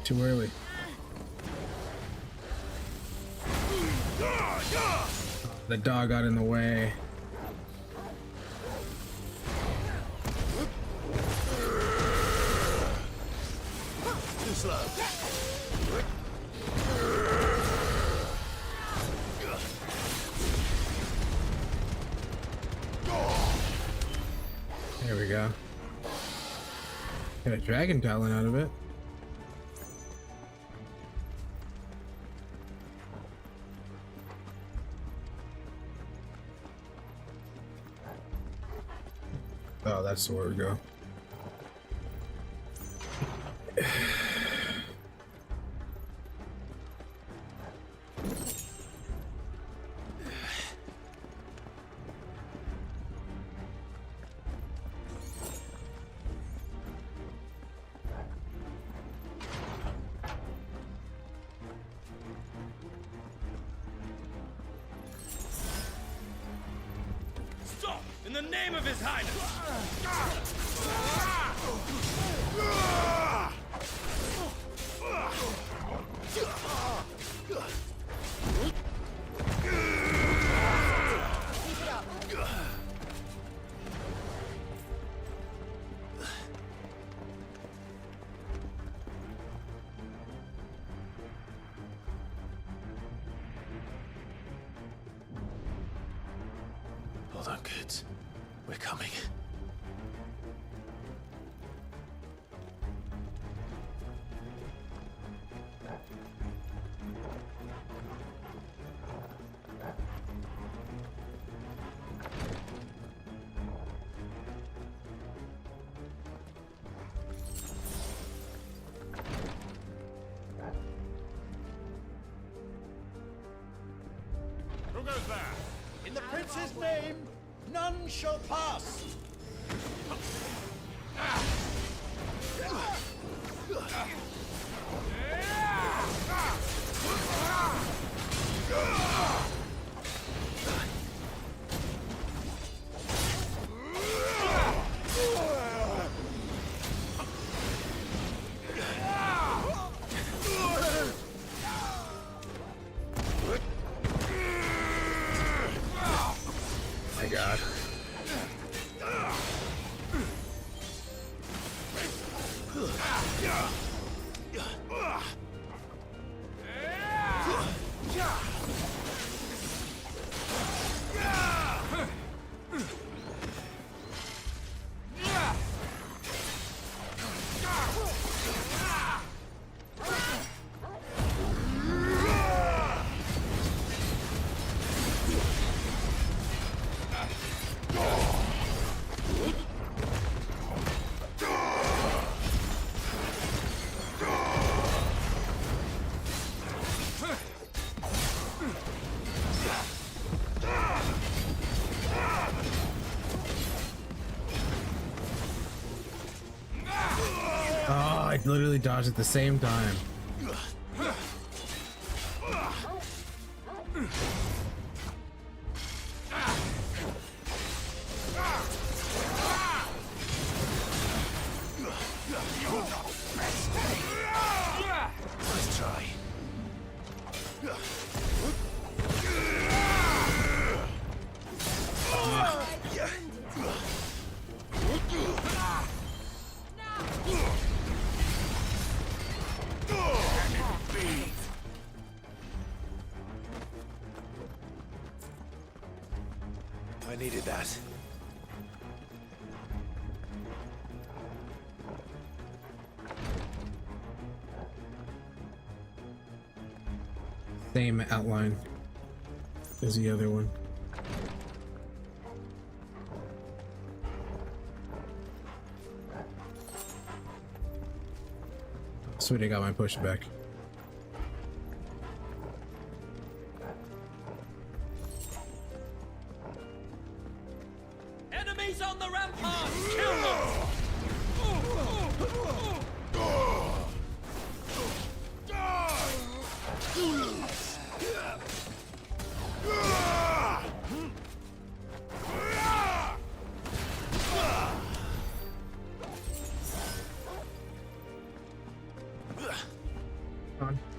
Speaker 1: Too early. The dog got in the way.
Speaker 5: Too slow.
Speaker 1: There we go. Got a dragon talent out of it. Oh, that's where we go.
Speaker 22: Stop! In the name of His Highness!
Speaker 2: Hold on, kids. We're coming.
Speaker 22: Who goes there?
Speaker 5: In the prince's name, none shall pass.
Speaker 1: My God. Oh, I literally dodged at the same time.
Speaker 5: Nice try.
Speaker 1: Same outline as the other one. Sweet, I got my pushback.
Speaker 14: Enemies on the ramparts! Kill them!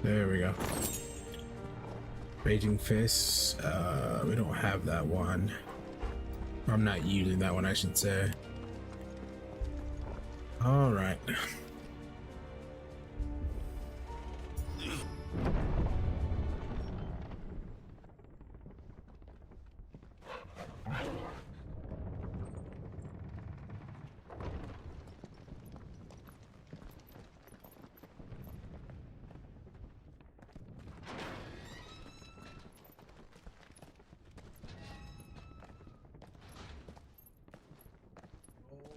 Speaker 1: There we go. Raging Fists. We don't have that one. I'm not using that one, I should say. All right.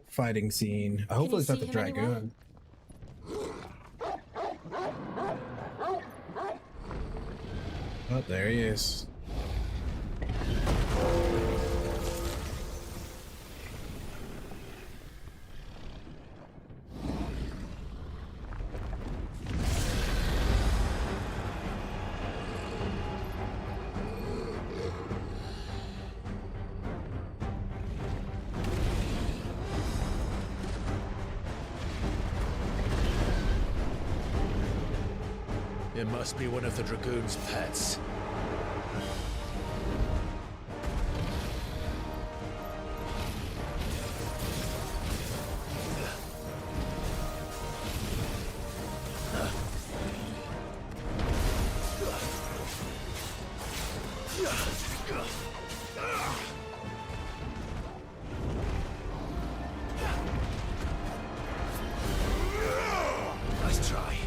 Speaker 1: Fighting scene. Hopefully it's not the dragoon. Oh, there he is.
Speaker 9: It must be one of the Dragoon's pets.
Speaker 2: Nice try.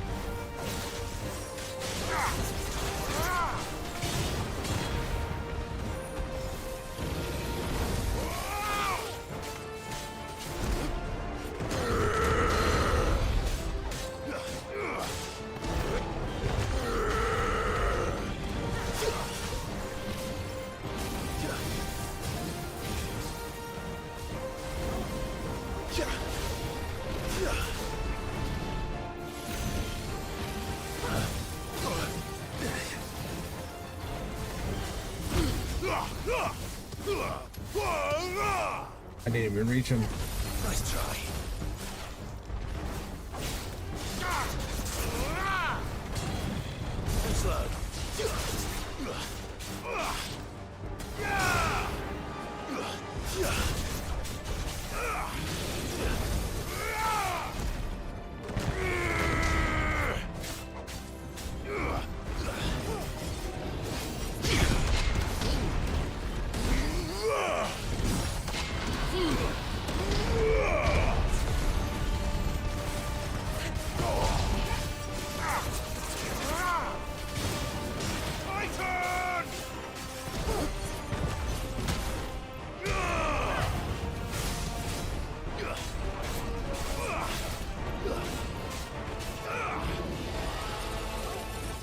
Speaker 1: I didn't even reach him.
Speaker 2: Nice try. Too slow.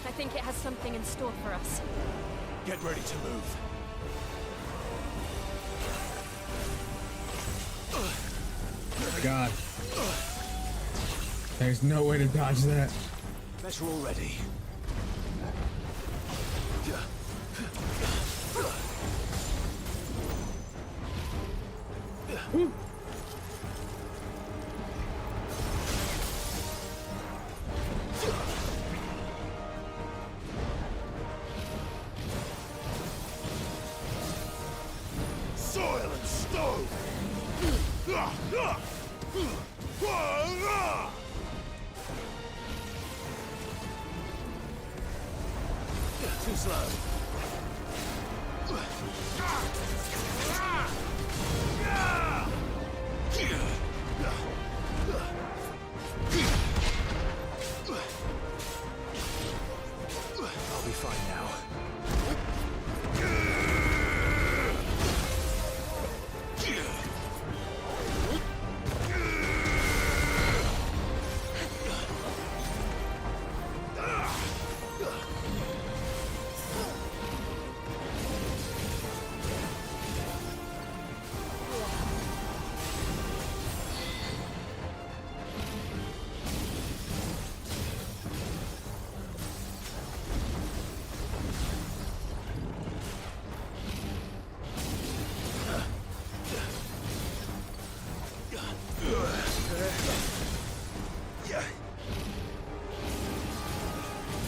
Speaker 11: I think it has something in store for us.
Speaker 2: Get ready to move.
Speaker 1: God. There's no way to dodge that.
Speaker 2: Better already.
Speaker 1: Woo.
Speaker 2: Soil and stone! Too slow. I'll be fine now.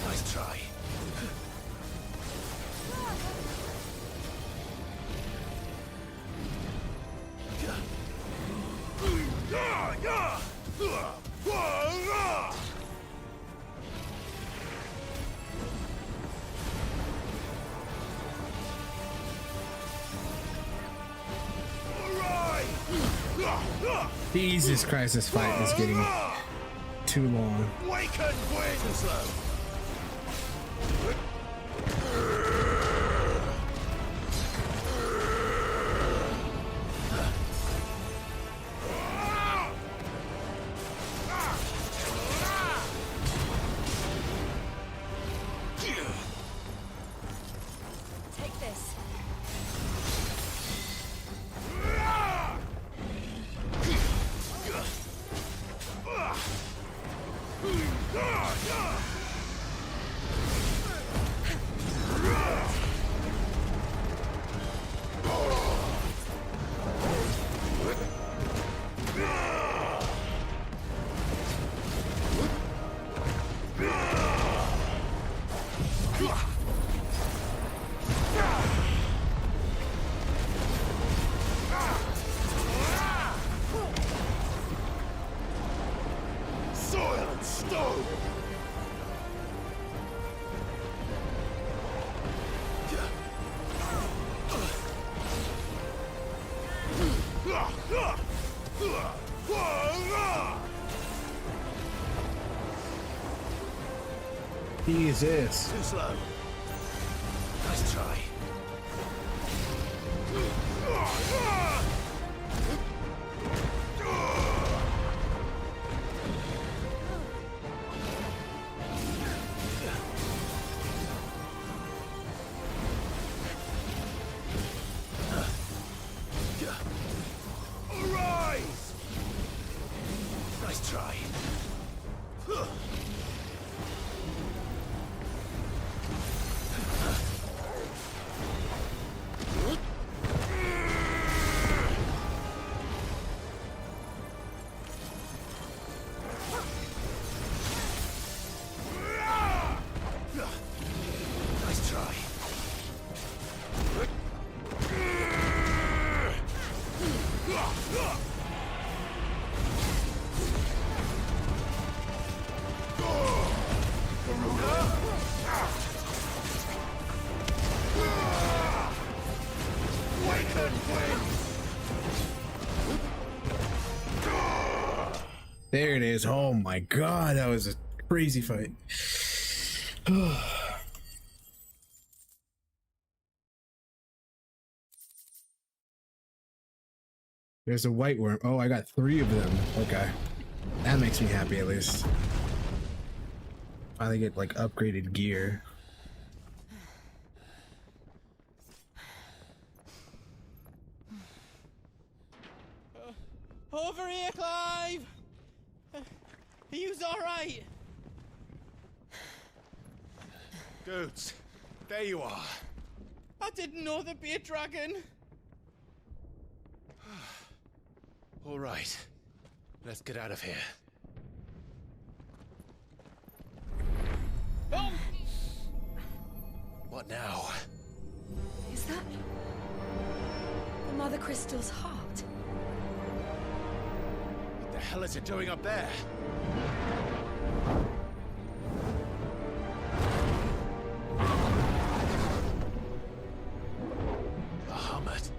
Speaker 2: Nice try.
Speaker 1: Jesus Christ, this fight is getting too long.
Speaker 2: Waken, Winslow!
Speaker 17: Take this.
Speaker 2: Soil and stone!
Speaker 1: Jesus.
Speaker 2: Too slow. Nice try. Arise! Nice try. Nice try.
Speaker 1: There it is. Oh my god, that was a crazy fight. There's a white worm. Oh, I got 3 of them. Okay. That makes me happy at least. Finally get like upgraded gear.
Speaker 14: Over here, Clive! Are you alright?
Speaker 10: Goats, there you are.
Speaker 14: I didn't know there'd be a dragon.
Speaker 9: All right, let's get out of here.
Speaker 14: Oh!
Speaker 9: What now?
Speaker 17: Is that the Mother Crystal's heart?
Speaker 9: What the hell is it doing up there? Bahamut.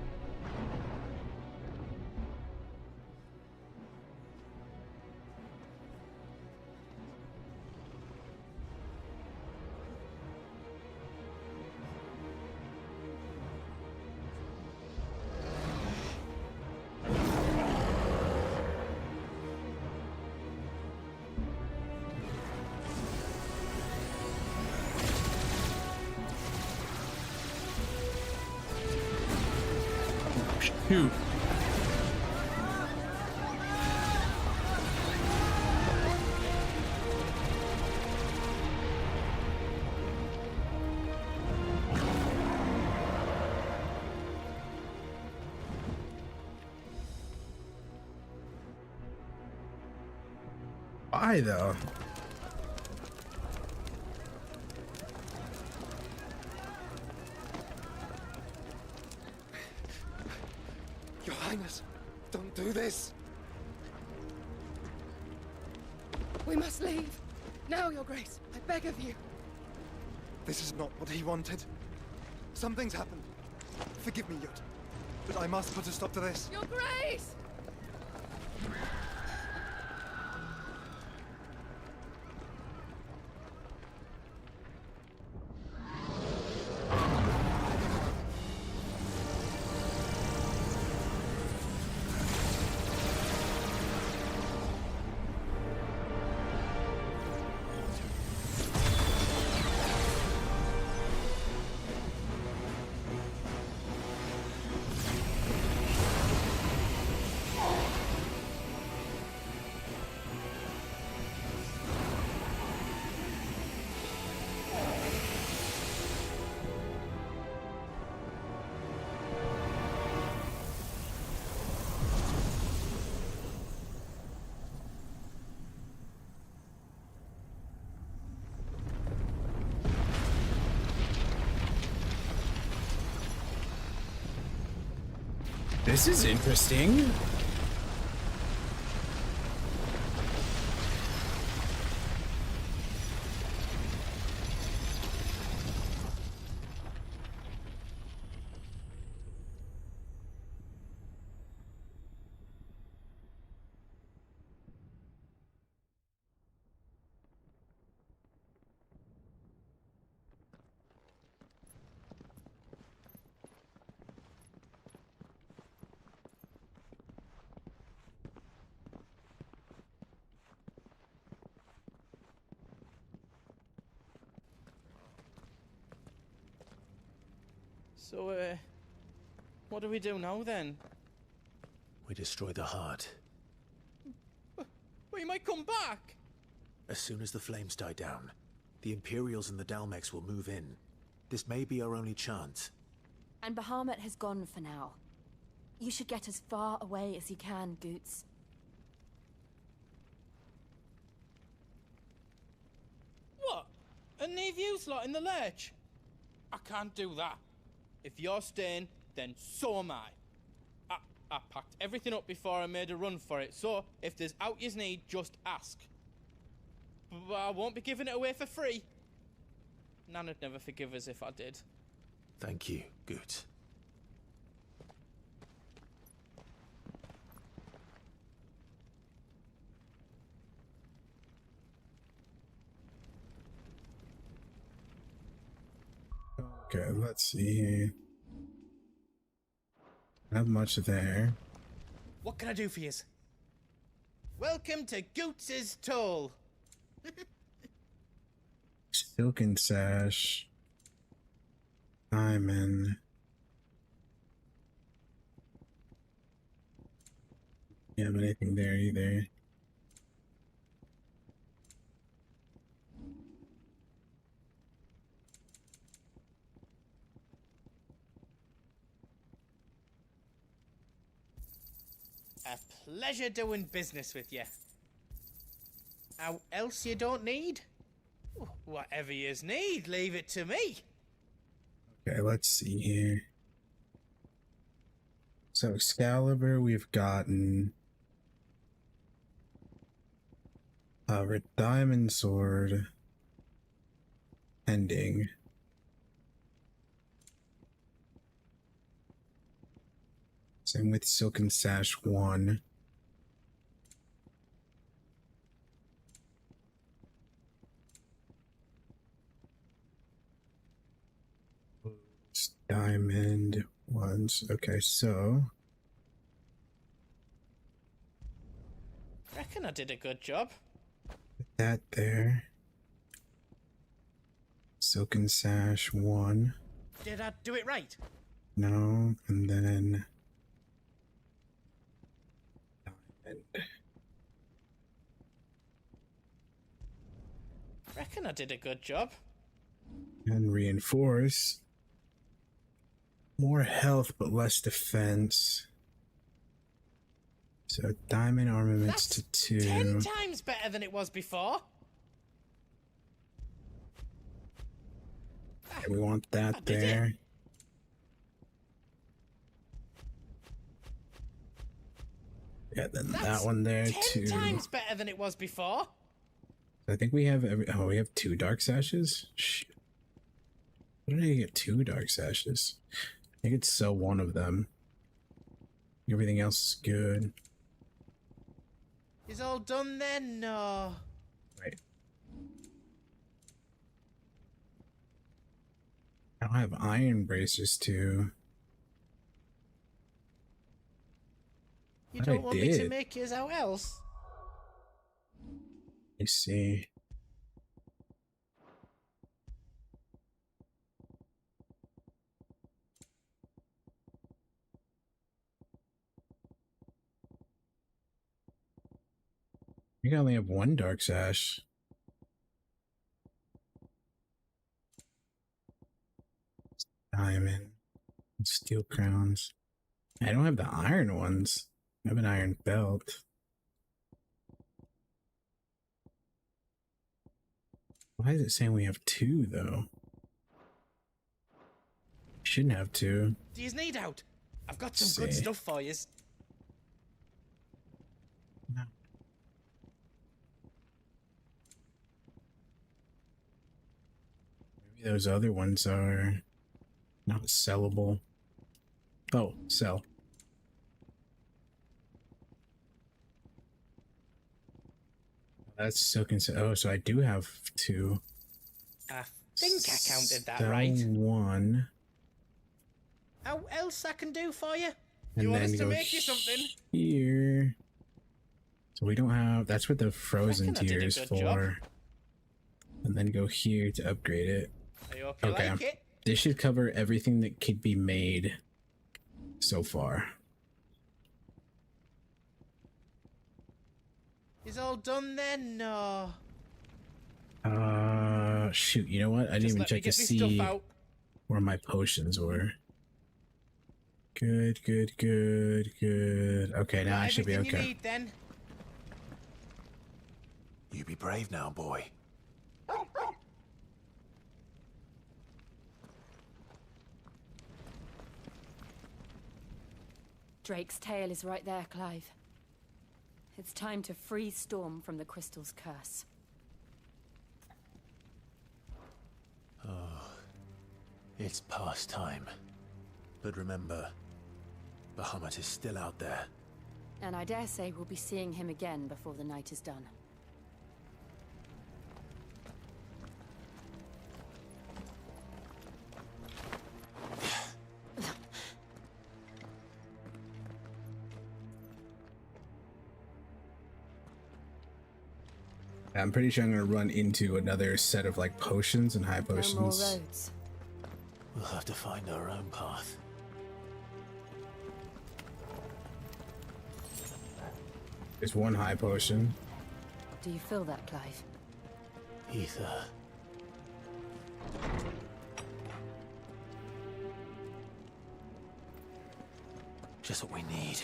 Speaker 1: Shoot. Why though?
Speaker 16: Your Highness, don't do this.
Speaker 12: We must leave. Now, Your Grace. I beg of you.
Speaker 16: This is not what he wanted. Something's happened. Forgive me, Yud, but I must put a stop to this.
Speaker 12: Your Grace!
Speaker 1: This is interesting.
Speaker 14: So, what do we do now then?
Speaker 2: We destroy the heart.
Speaker 14: Well, you might come back!
Speaker 2: As soon as the flames die down, the Imperials and the Dalmex will move in. This may be our only chance.
Speaker 17: And Bahamut has gone for now. You should get as far away as you can, Goots.
Speaker 14: What? And leave you lot in the lurch? I can't do that. If you're staying, then so am I. I packed everything up before I made a run for it, so if there's out yous need, just ask. But I won't be giving it away for free. Nana'd never forgive us if I did.
Speaker 2: Thank you, Goot.
Speaker 1: Okay, let's see. Not much there.
Speaker 14: What can I do for yous? Welcome to Goots's Toll.
Speaker 1: Silken sash. Diamond. You have anything there either?
Speaker 14: A pleasure doing business with you. How else you don't need? Whatever yous need, leave it to me.
Speaker 1: Okay, let's see here. So Excalibur, we've gotten a diamond sword ending. Same with Silken Sash 1. Diamond ones. Okay, so
Speaker 14: Reckon I did a good job.
Speaker 1: that there. Silken Sash 1.
Speaker 14: Did I do it right?
Speaker 1: No, and then diamond.
Speaker 14: Reckon I did a good job.
Speaker 1: And reinforce. More health, but less defense. So diamond armaments to 2.
Speaker 14: 10 times better than it was before.
Speaker 1: We want that there. Yeah, then that one there
Speaker 14: 10
Speaker 1: too.
Speaker 14: times better than it was before.
Speaker 1: I think we have we have 2 dark sashes. Shit. What did I get 2 dark sashes? I could sell one of them. Everything else is good.
Speaker 14: Is all done then? No.
Speaker 1: Right. I don't have iron bracers too.
Speaker 14: You don't want me to make yours out else?
Speaker 1: I see. I think I only have 1 dark sash. Diamond. Steel crowns. I don't have the iron ones. I have an iron belt. Why is it saying we have 2 though? Shouldn't have 2.
Speaker 14: Do you need out? I've got some good stuff for you.
Speaker 1: No. Maybe those other ones are not sellable. Oh, sell. That's still considered. Oh, so I do have 2.
Speaker 14: I think I counted that
Speaker 1: Sell
Speaker 14: right.
Speaker 1: 1.
Speaker 14: How else I can do for you?
Speaker 1: And
Speaker 14: You want
Speaker 1: then
Speaker 14: us to
Speaker 1: go
Speaker 14: make you something?
Speaker 1: here. So we don't have. That's what the frozen
Speaker 14: I did a
Speaker 1: tier is
Speaker 14: good
Speaker 1: for.
Speaker 14: job.
Speaker 1: And then go here to upgrade it.
Speaker 14: Are you okay? Like it?
Speaker 1: This should cover everything that could be made so far.
Speaker 14: Is all done then? No.
Speaker 1: Shoot. You know what? I didn't even check to see where my potions were. Good, good, good, good. Okay, now I should be okay.
Speaker 14: You need, then.
Speaker 2: You be brave now, boy.
Speaker 17: Drake's tail is right there, Clive. It's time to free Storm from the crystal's curse.
Speaker 2: Oh, it's past time. But remember, Bahamut is still out there.
Speaker 17: And I dare say we'll be seeing him again before the night is done.
Speaker 1: I'm pretty sure I'm gonna run into another set of like potions and high potions.
Speaker 17: No more roads.
Speaker 2: We'll have to find our own path.
Speaker 1: There's 1 high potion.
Speaker 17: Do you feel that, Clive?
Speaker 2: Ether. Just what we need.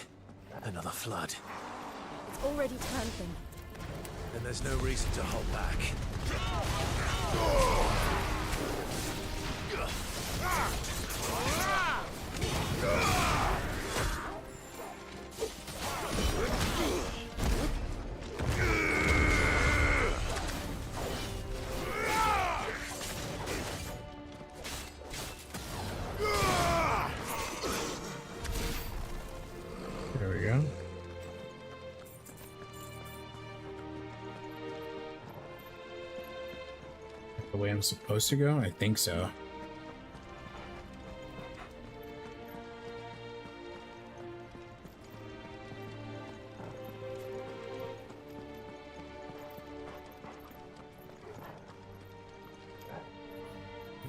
Speaker 2: Another flood.
Speaker 17: It's already turned them.
Speaker 2: Then there's no reason to hold back.
Speaker 1: There we go. The way I'm supposed to go? I think so.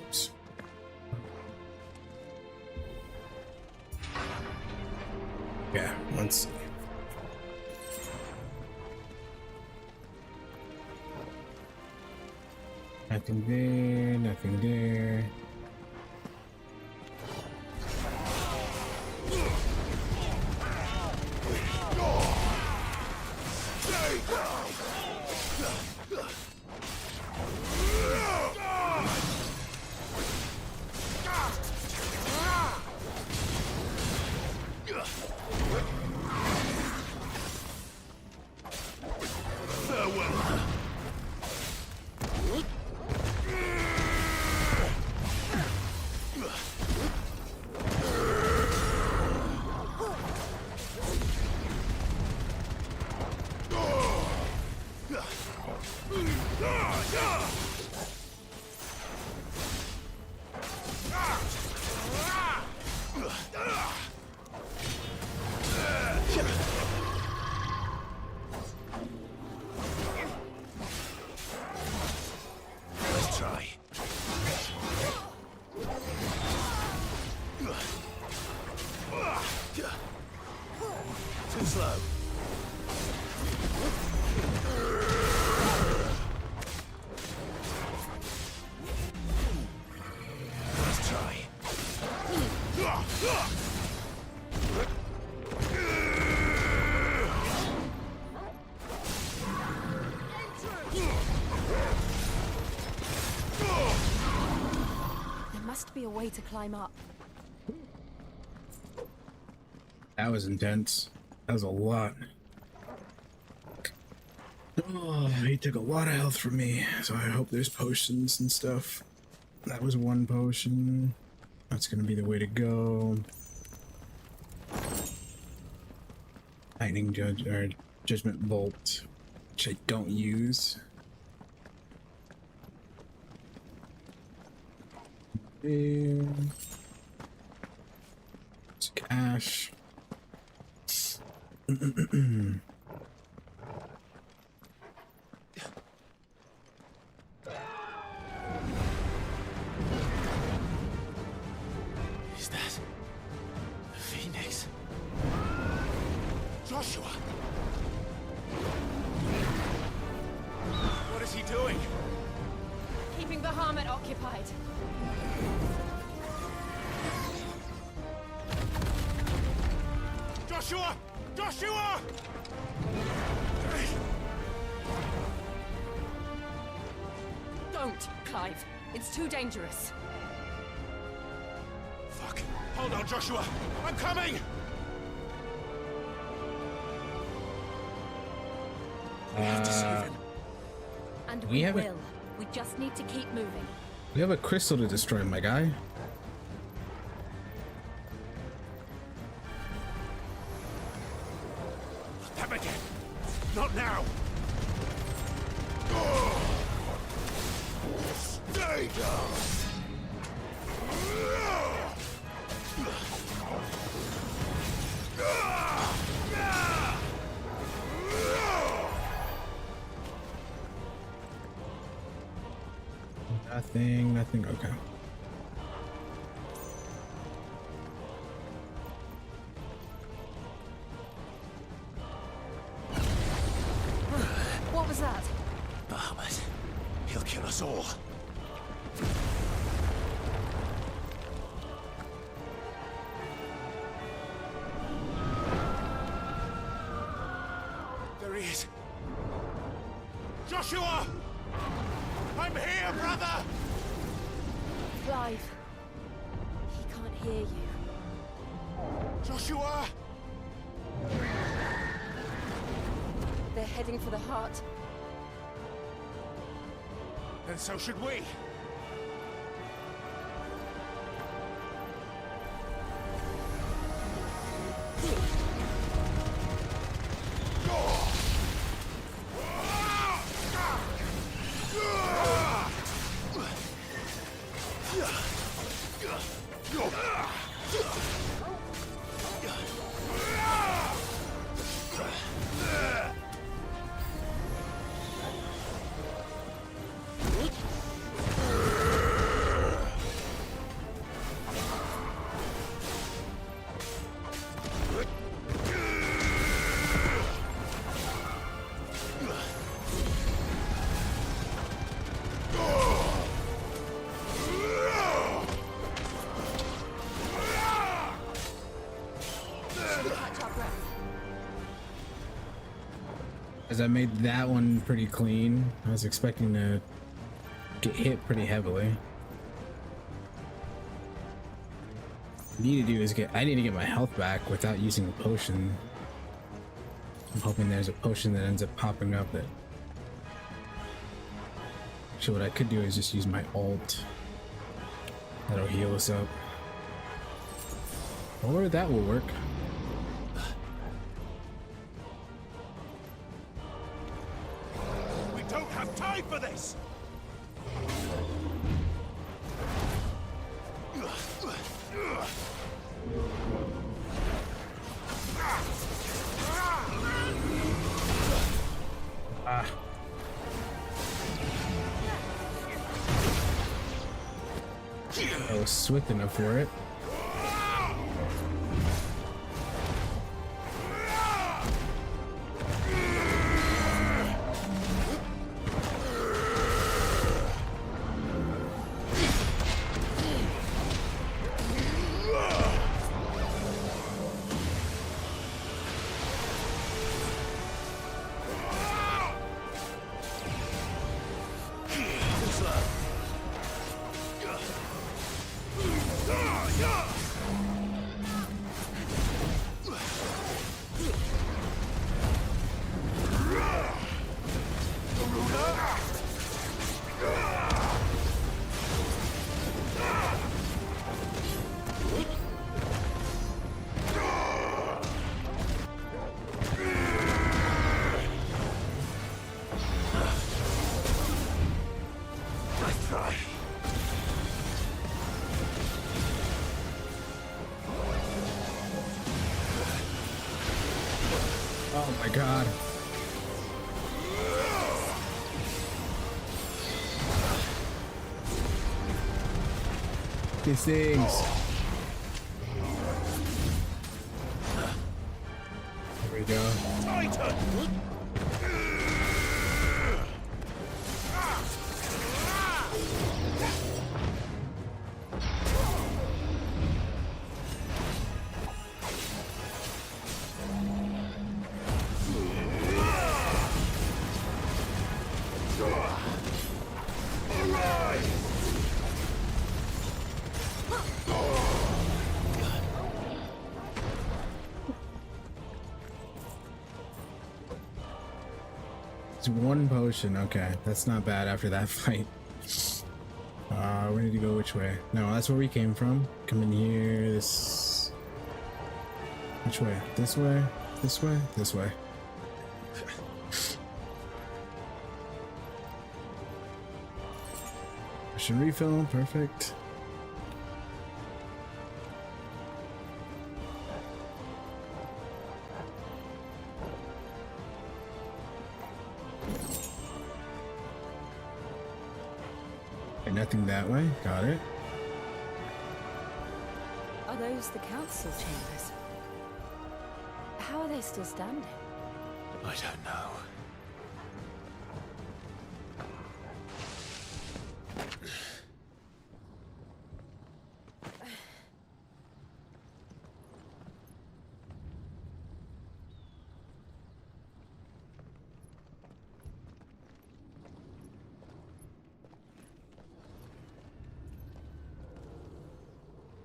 Speaker 1: Oops. Yeah, let's see. Nothing there, nothing there.
Speaker 2: Let's try. Too slow. Let's try.
Speaker 17: There must be a way to climb up.
Speaker 1: That was intense. That was a lot. Oh, he took a lot of health from me, so I hope there's potions and stuff. That was one potion. That's gonna be the way to go. Lightning Judge or Judgment Bolt, which I don't use. It's cash.
Speaker 2: Is that the Phoenix?
Speaker 5: Joshua! What is he doing?
Speaker 17: Keeping the Bahamut occupied.
Speaker 5: Joshua! Joshua!
Speaker 17: Don't, Clive. It's too dangerous.
Speaker 5: Fuck. Hold on, Joshua. I'm coming!
Speaker 17: We have to save him. And
Speaker 1: we
Speaker 17: we
Speaker 1: have
Speaker 17: will. We just need to keep moving.
Speaker 1: We have a crystal to destroy, my guy.
Speaker 5: Them again. Not now. Stay down.
Speaker 1: Nothing, okay.
Speaker 17: What was that?
Speaker 2: Bahamut. He'll kill us all.
Speaker 5: There he is. Joshua! I'm here, brother!
Speaker 17: Clive. He can't hear you.
Speaker 5: Joshua!
Speaker 17: They're heading for the heart.
Speaker 5: Then so should we.
Speaker 1: As I made that one pretty clean. I was expecting to get hit pretty heavily. What I need to do is I need to get my health back without using a potion. I'm hoping there's a potion that ends up popping up that... Actually, what I could do is just use my ult. That'll heal us up. Or that will work.
Speaker 22: We don't have time for this!
Speaker 1: Ah. I was swift enough for it. Oh my god. These things. There we go. It's one potion. Okay, that's not bad after that fight. We need to go which way? No, that's where we came from. Come in here. This. Which way? This way? This way? This way. Potion refill. Perfect. Nothing that way. Got it.
Speaker 17: Are those the council chambers? How are they still standing?
Speaker 2: I don't know.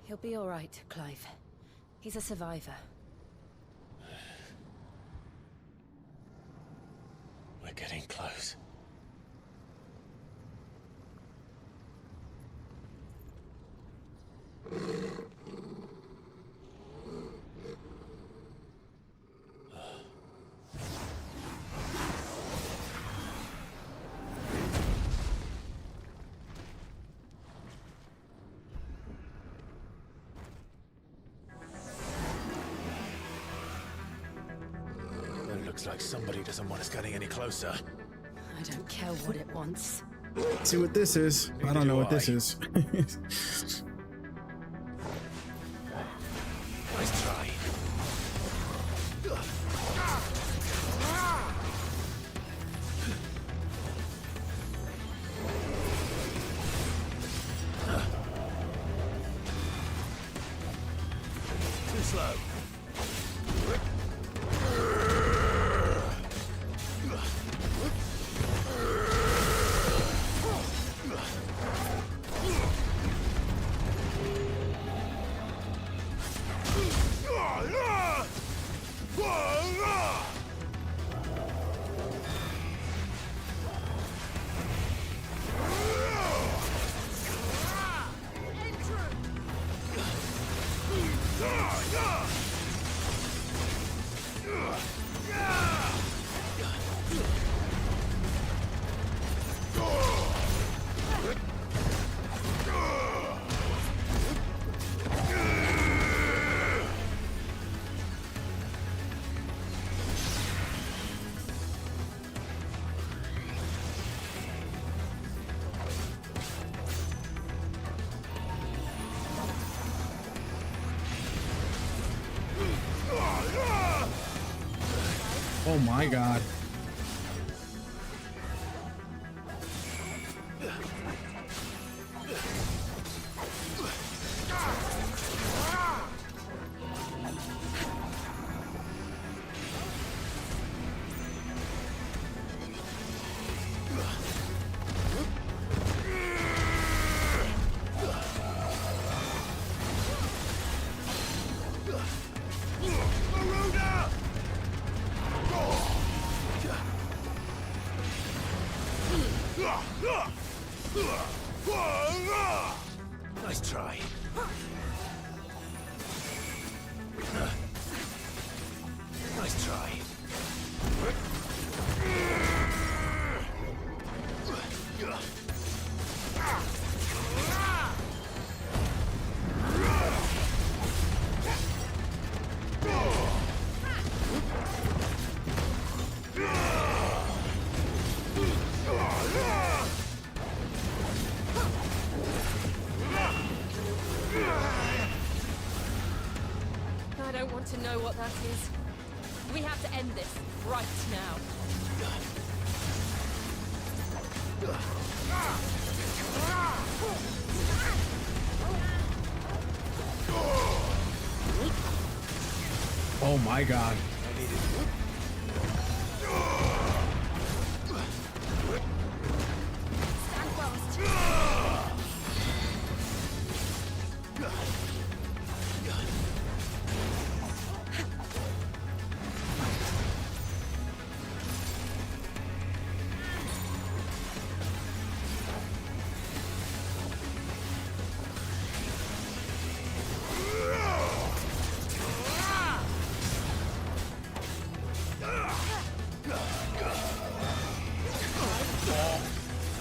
Speaker 17: He'll be all right, Clive. He's a survivor.
Speaker 2: We're getting close. Looks like somebody doesn't want us getting any closer.
Speaker 17: I don't care what it wants.
Speaker 1: Let's see what this is. I don't know what this is.
Speaker 2: Nice try. Too slow.
Speaker 1: my god.
Speaker 2: Nice try. Nice try.
Speaker 11: I don't want to know what that is. We have to end this right now.
Speaker 1: Oh my god.
Speaker 11: Stand fast.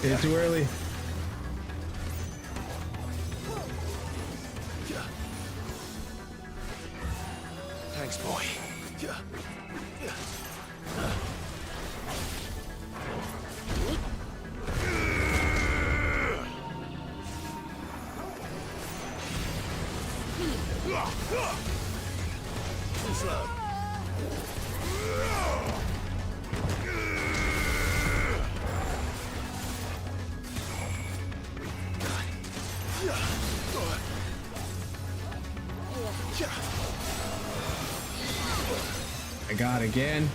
Speaker 1: Did it too early.
Speaker 2: Thanks, boy. Too slow.
Speaker 1: I got again.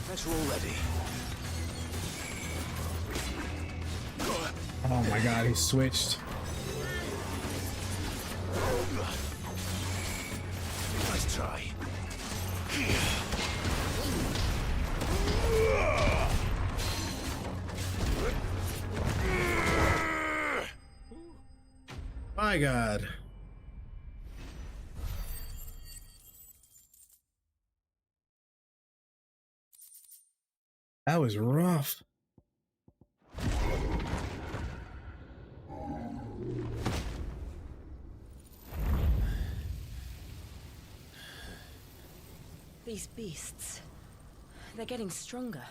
Speaker 2: Better already.
Speaker 1: Oh my god, he switched.
Speaker 2: Nice try.
Speaker 1: My god. That was rough.
Speaker 8: These beasts, they're getting stronger.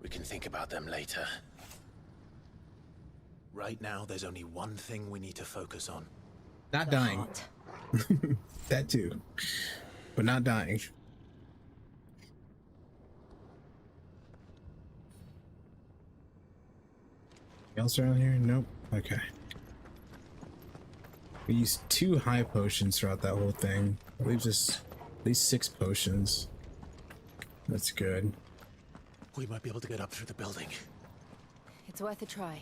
Speaker 2: We can think about them later. Right now, there's only one thing we need to focus on.
Speaker 1: Not dying. That too. But not dying. Anything else around here? Nope. Okay. We used 2 high potions throughout that whole thing. I believe just at least 6 potions. That's good.
Speaker 2: We might be able to get up through the building.
Speaker 8: It's worth a try.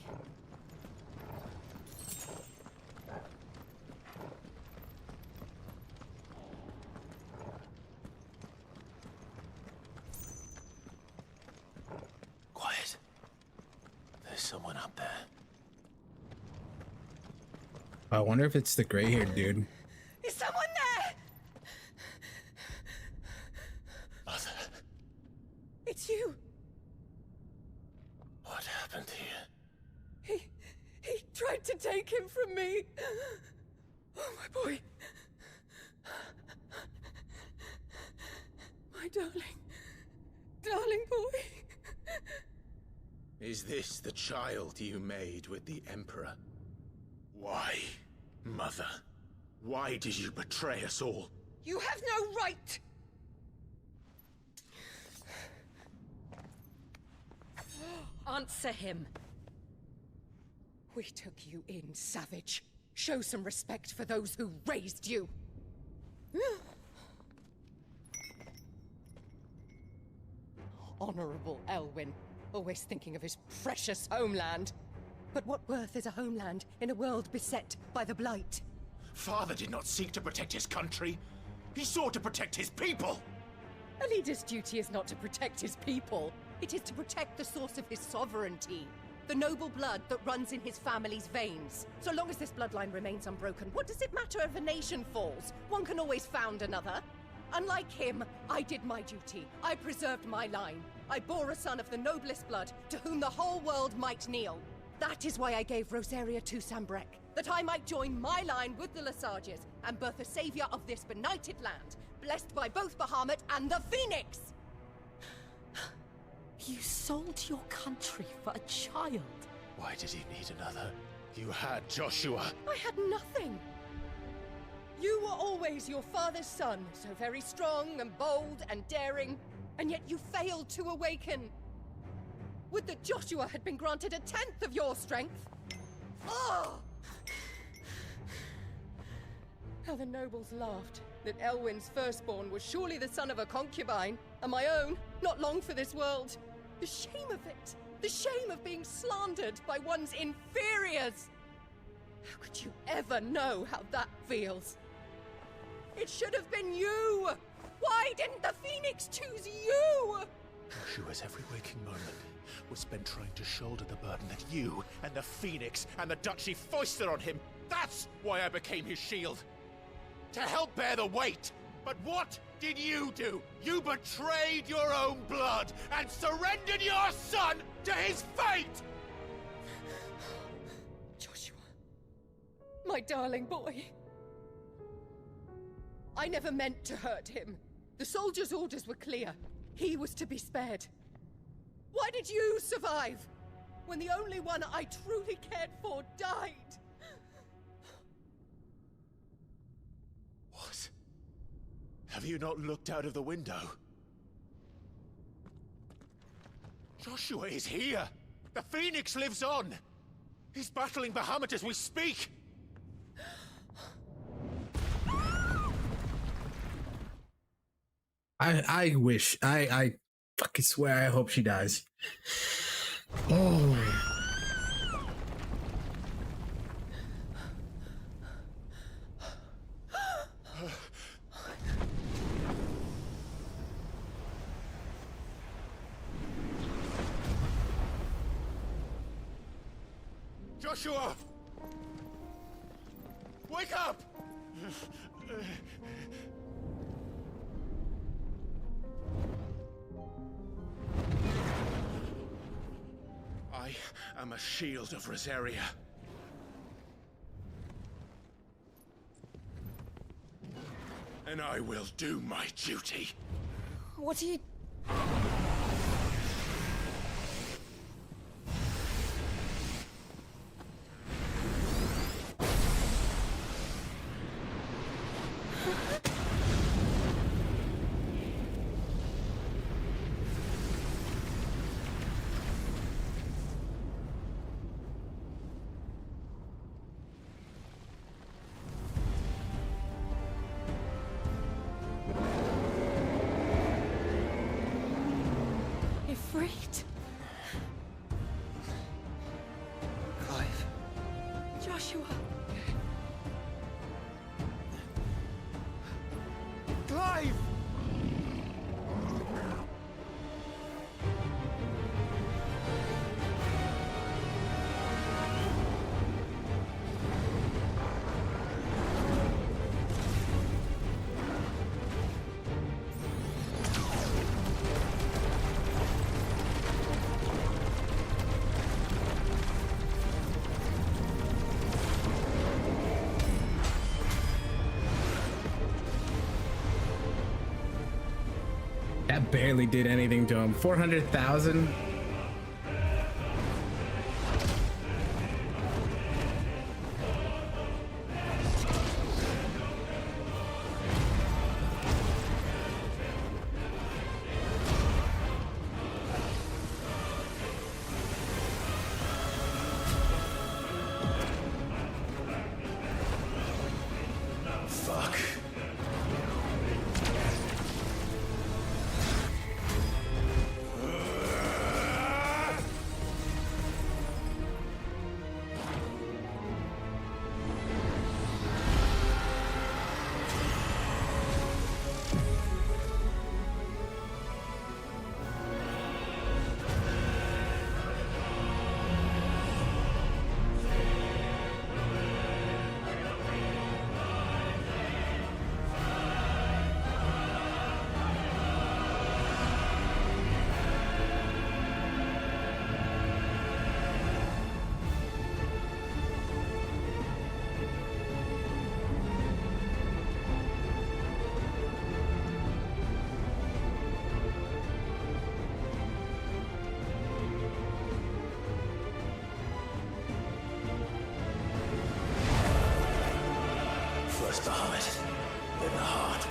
Speaker 2: someone up there.
Speaker 1: I wonder if it's the gray-haired dude.
Speaker 12: Is someone there?
Speaker 2: Mother.
Speaker 12: It's you.
Speaker 2: What happened here?
Speaker 12: He tried to take him from me. Oh, my boy. My darling boy.
Speaker 2: Is this the child you made with the Emperor? Why, Mother? Why did you betray us all?
Speaker 12: You have no right!
Speaker 11: Answer him.
Speaker 12: We took you in, savage. Show some respect for those who raised you. Honorable Elwyn, always thinking of his precious homeland. But what worth is a homeland in a world beset by the Blight?
Speaker 22: Father did not seek to protect his country. He sought to protect his people.
Speaker 12: A leader's duty is not to protect his people. It is to protect the source of his sovereignty. The noble blood that runs in his family's veins. So long as this bloodline remains unbroken, what does it matter if a nation falls? One can always found another. Unlike him, I did my duty. I preserved my line. I bore a son of the noblest blood, to whom the whole world might kneel. That is why I gave Rosaria to Sambrek, that I might join my line with the Lesages and birth a savior of this benighted land, blessed by both Bahamut and the Phoenix!
Speaker 11: You sold your country for a child.
Speaker 2: Why did he need another? You had Joshua.
Speaker 12: I had nothing. You were always your father's son, so very strong and bold and daring, and yet you failed to awaken. Would that Joshua had been granted 1/10 of your strength? Oh! How the nobles laughed that Elwyn's firstborn was surely the son of a concubine, and my own, not long for this world. The shame of it! The shame of being slandered by one's inferiors! How could you ever know how that feels? It should have been you! Why didn't the Phoenix choose you?
Speaker 22: Joshua's every waking moment was spent trying to shoulder the burden that you and the Phoenix and the Duchy foisted on him. That's why I became his shield. To help bear the weight. But what did you do? You betrayed your own blood and surrendered your son to his fate!
Speaker 12: Joshua. My darling boy. I never meant to hurt him. The soldiers' orders were clear. He was to be spared. Why did you survive? When the only one I truly cared for died?
Speaker 22: What? Have you not looked out of the window? Joshua is here! The Phoenix lives on! He's battling Bahamut as we speak!
Speaker 1: I wish. I fucking swear I hope she dies. Oh.
Speaker 22: Joshua! Wake up! I am a shield of Rosaria. And I will do my duty.
Speaker 11: What are you... Ifrit?
Speaker 16: Clive.
Speaker 11: Joshua.
Speaker 22: Clive!
Speaker 1: That barely did anything to him. 400,000.
Speaker 10: Fuck. First the heart, then the heart.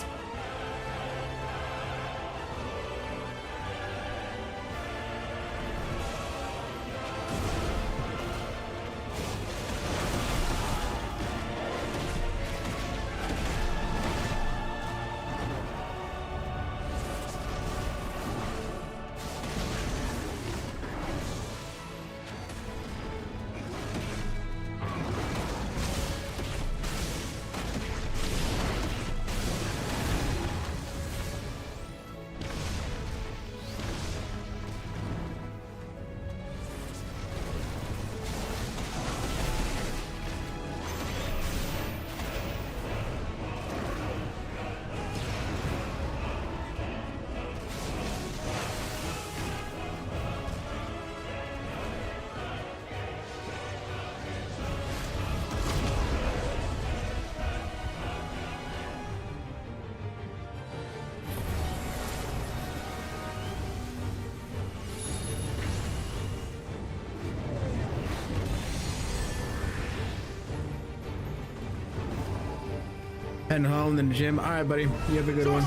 Speaker 1: Heading home, then the gym. All right, buddy. You have a good one.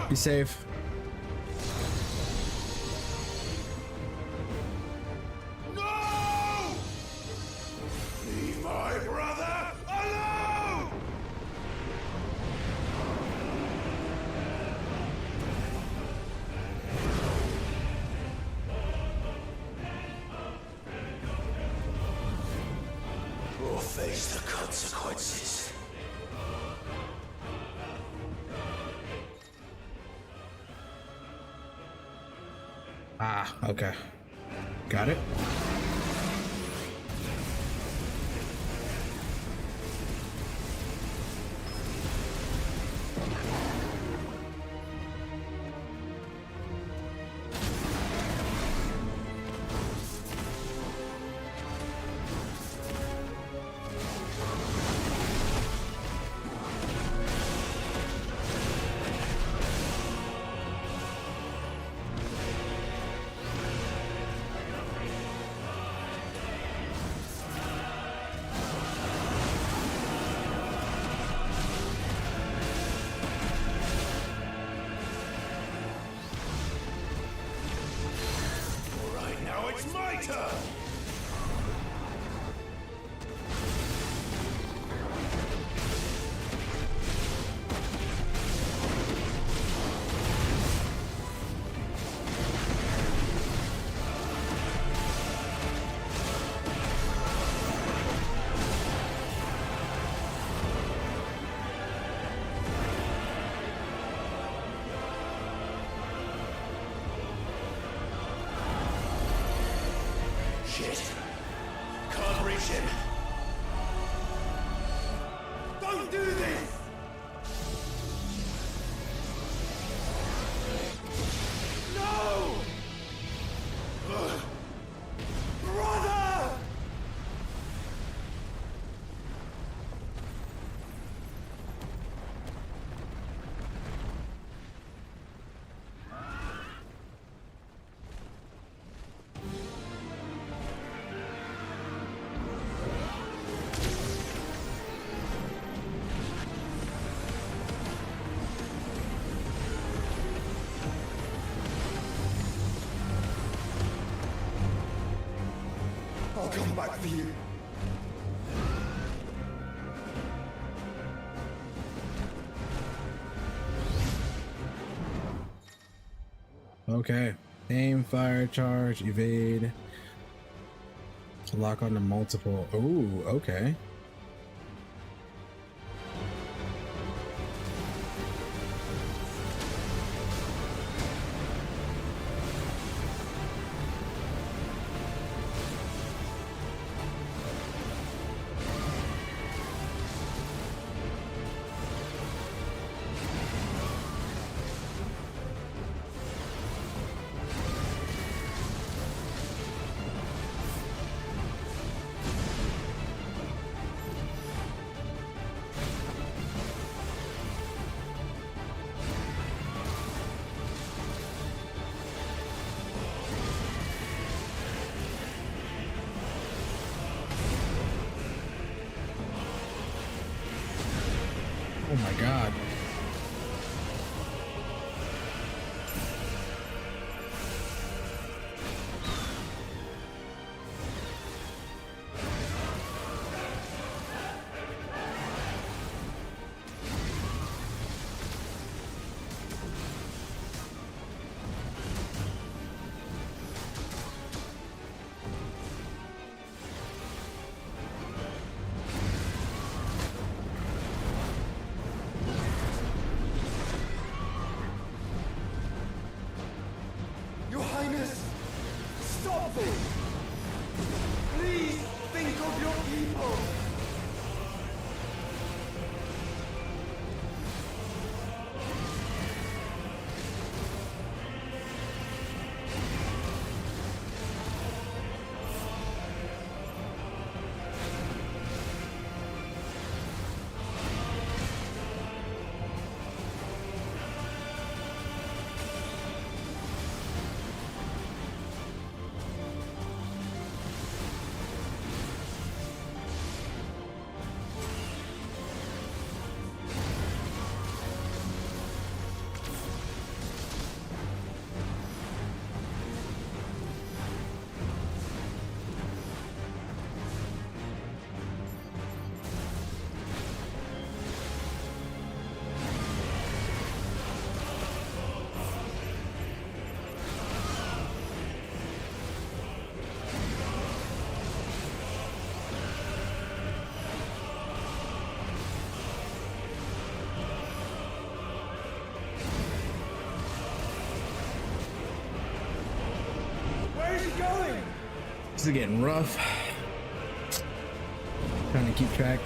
Speaker 1: Be safe.
Speaker 10: Leave my brother alone! Or face the consequences.
Speaker 1: Ah, okay. Got it.
Speaker 10: It's my turn! Shit. Can't reach him. Don't do this! No! Brother!
Speaker 16: for you.
Speaker 1: Okay. Aim, fire, charge, evade. To lock on to multiple. Ooh, okay. Oh my god.
Speaker 16: Your Highness, stop this! Please think of your people! This is getting rough. Trying to keep track.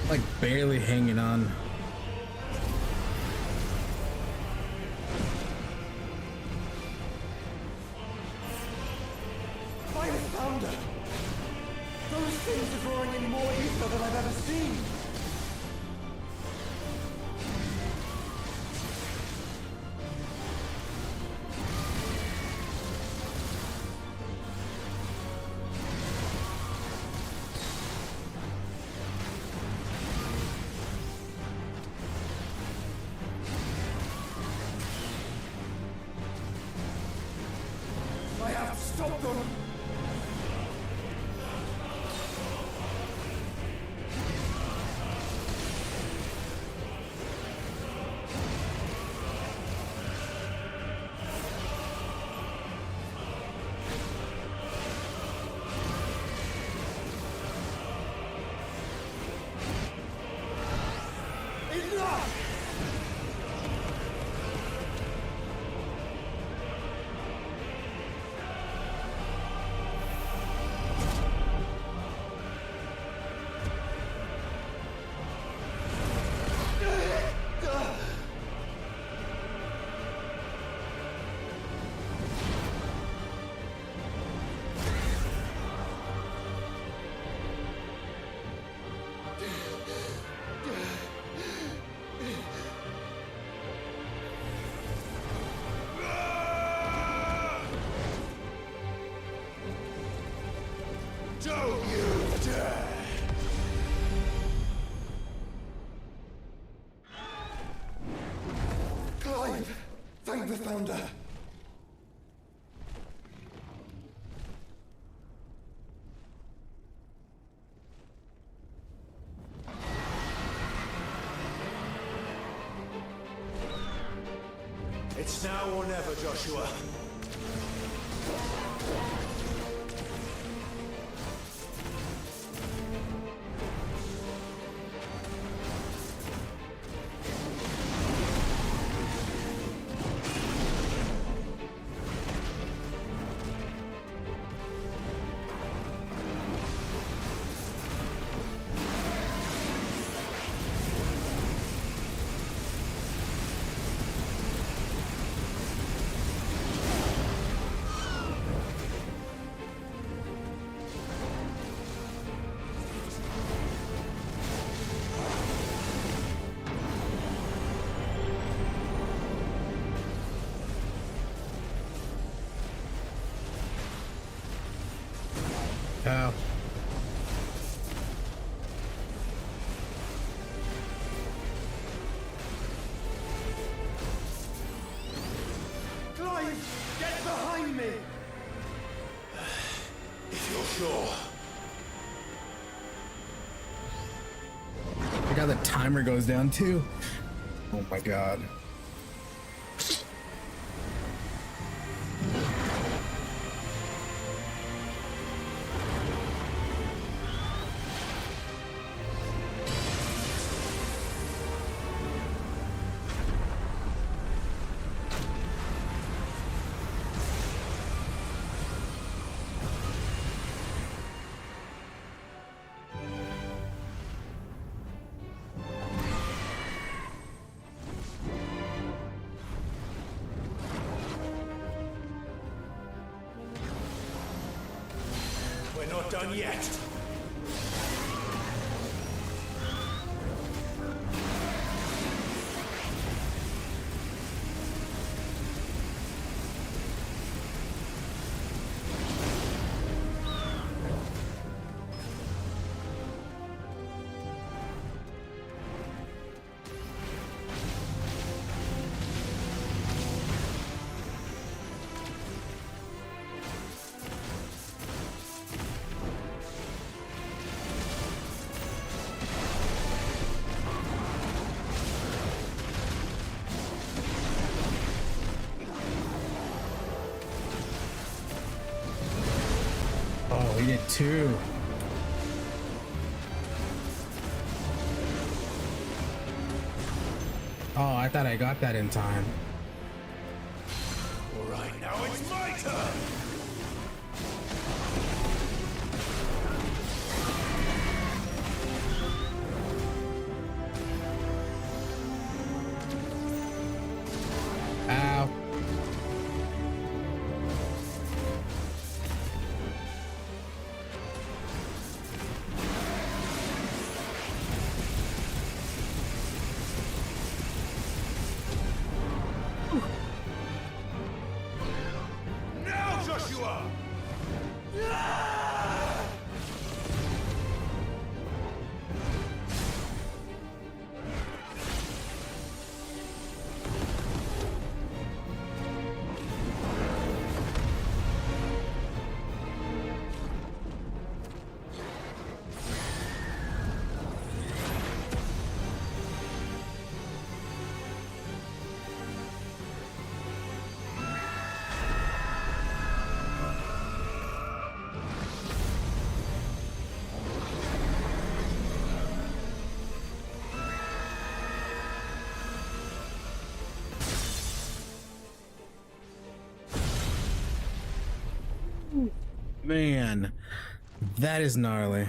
Speaker 16: Like barely hanging on. Fire thunder! Those things are drawing in more ether than I've ever seen!
Speaker 7: I have to stop them! Don't you dare! Clive! Thank the Founder!
Speaker 22: It's now or never, Joshua.
Speaker 1: Ow.
Speaker 7: Clive! Get behind me!
Speaker 22: If you're sure.
Speaker 1: I got the timer goes down too. Oh my god.
Speaker 22: We're not done yet.
Speaker 1: Oh, he did too. Oh, I thought I got that in time.
Speaker 22: All right, now it's my turn.
Speaker 1: Ow.
Speaker 22: Now, Joshua!
Speaker 1: Man, that is gnarly.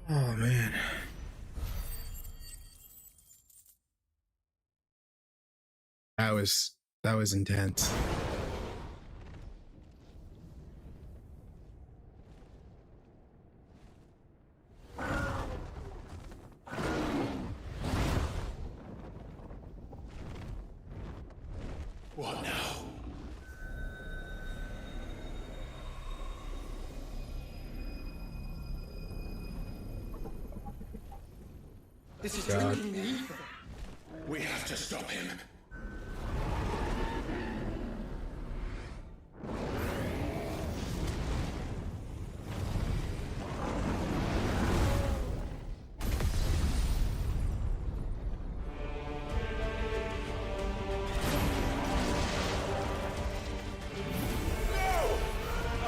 Speaker 1: Oh man. That was intense.
Speaker 22: What now?
Speaker 5: This is
Speaker 1: God.
Speaker 5: drinking the ether.
Speaker 22: We have to stop him.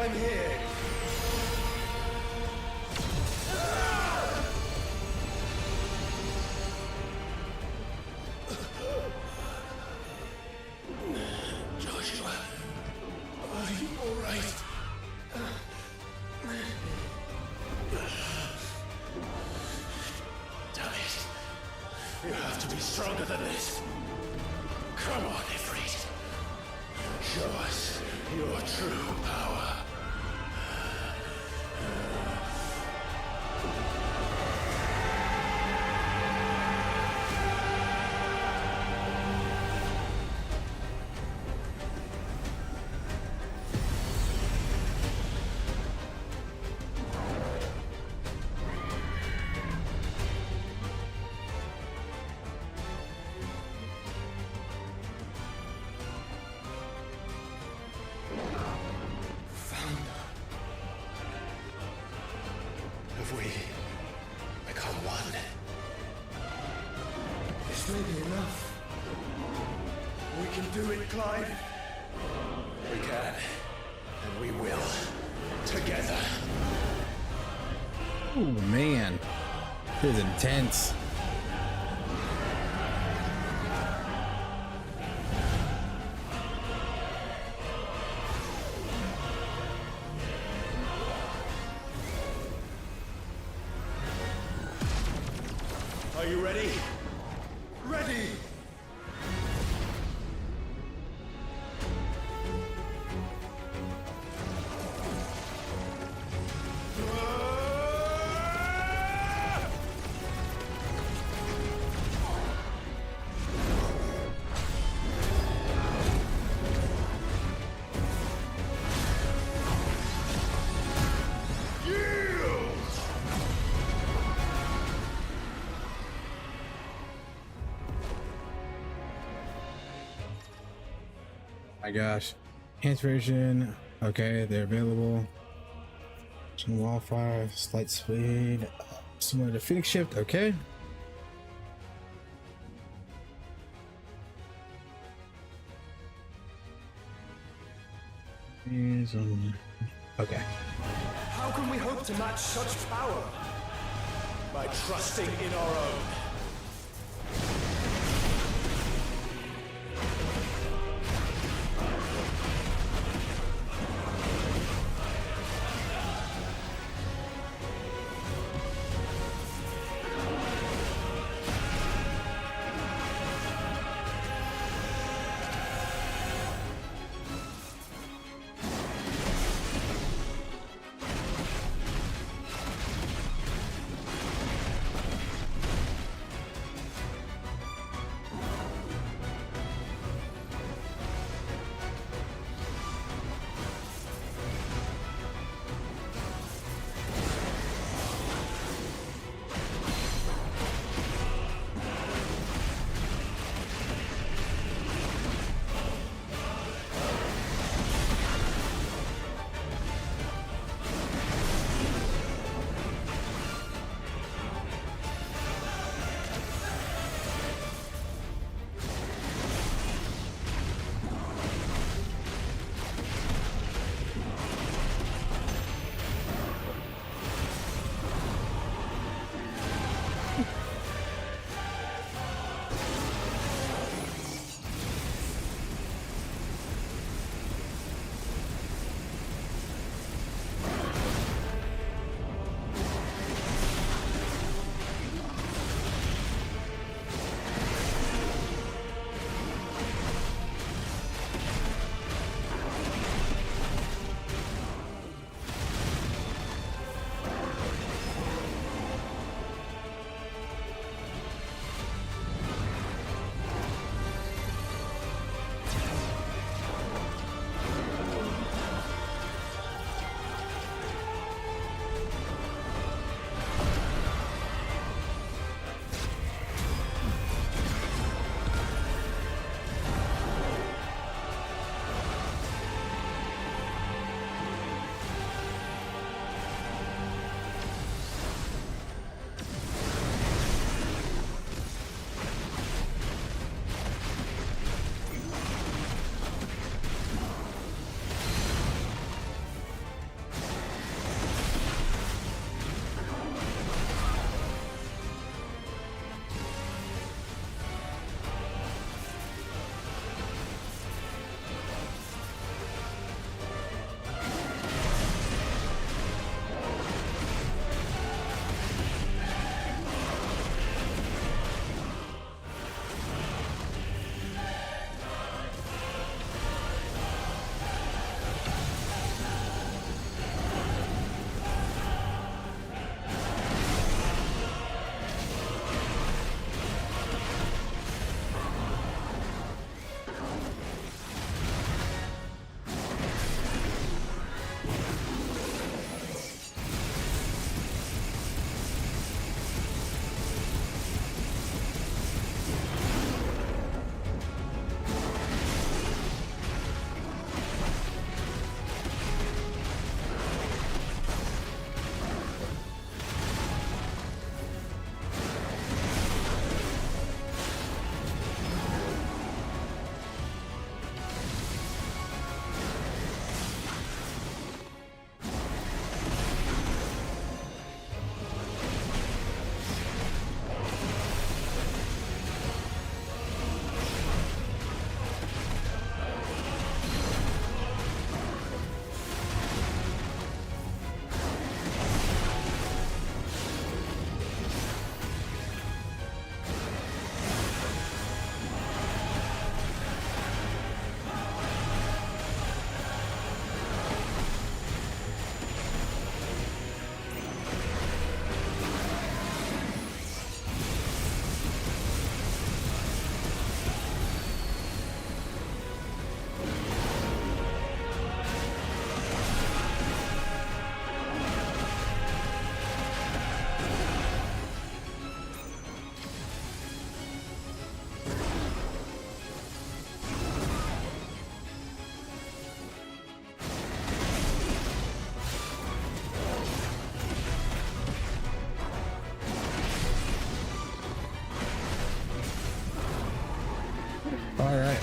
Speaker 5: I'm here.
Speaker 22: Joshua, are you all right? Damn it. You have to be stronger than this. Come on, Ifrit. Show us your true power. Have we become one?
Speaker 5: This may be enough.
Speaker 22: We can do it, Clive. We can. And we will. Together.
Speaker 1: Oh man. This is intense.
Speaker 22: Are you ready?
Speaker 5: Ready!
Speaker 1: My gosh. Enhanced version. Okay, they're available. Some wildfire, slight speed, similar to Phoenix Shift. Okay. Okay.
Speaker 5: How can we hope to match such power?
Speaker 22: By trusting in our own.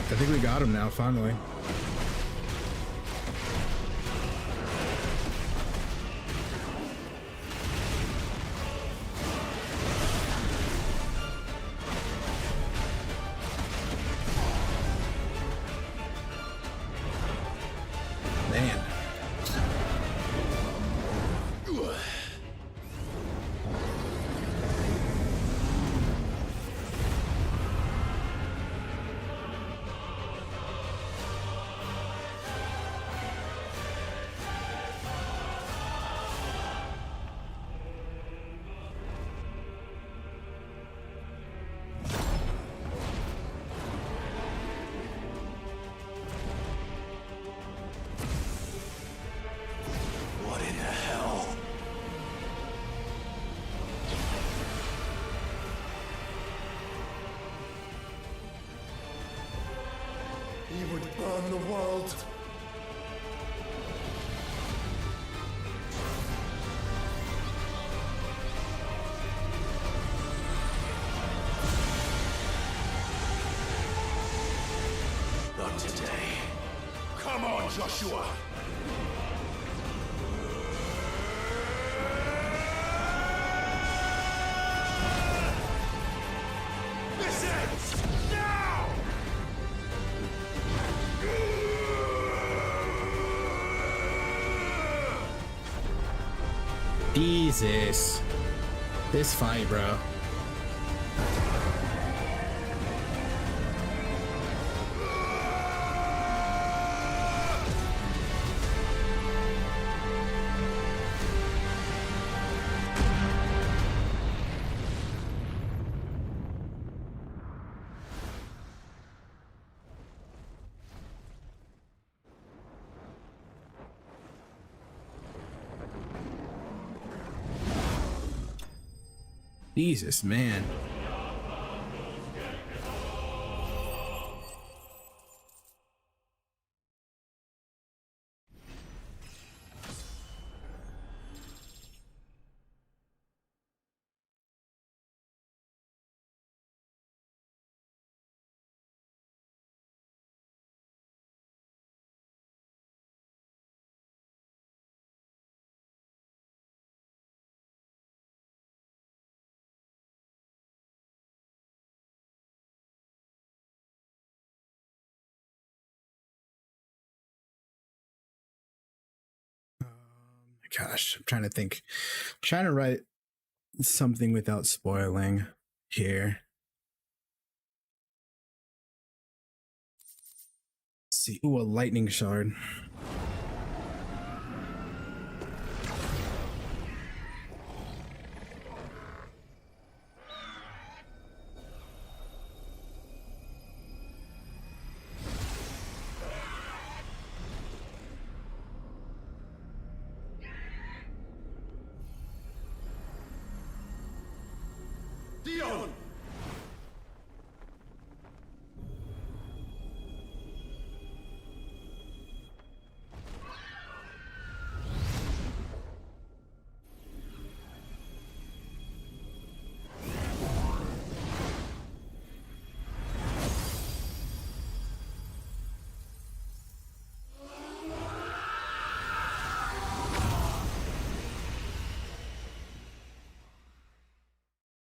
Speaker 1: I think we got him now, finally. Man.
Speaker 2: What in the hell?
Speaker 5: He would burn the world.
Speaker 2: Not today.
Speaker 22: Come on, Joshua!
Speaker 5: This ends now!
Speaker 1: Jesus. This fight, bro. Jesus, man. Gosh, I'm trying to think. I'm trying to write something without spoiling here. Let's see. Ooh, a lightning shard.
Speaker 5: Dion!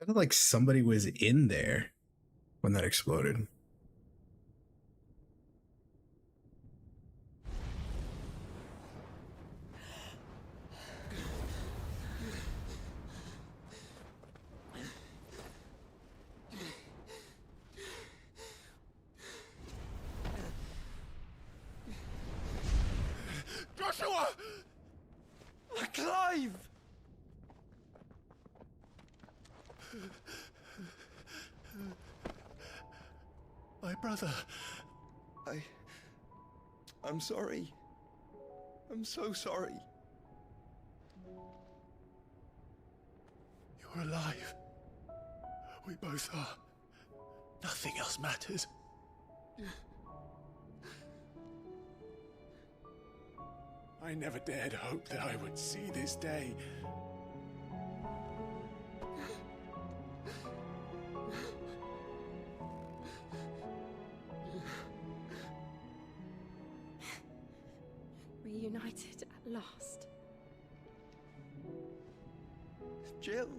Speaker 1: I felt like somebody was in there when that exploded.
Speaker 22: Joshua!
Speaker 5: Clive!
Speaker 22: My brother.
Speaker 16: I'm sorry. I'm so sorry.
Speaker 22: You're alive. We both are. Nothing else matters. I never dared hope that I would see this day.
Speaker 17: reunited at last.
Speaker 5: Jill!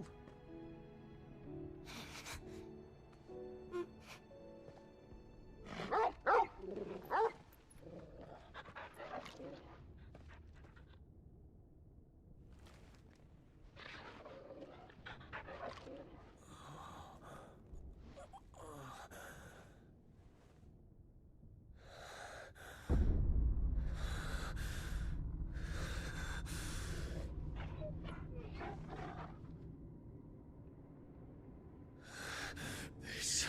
Speaker 20: This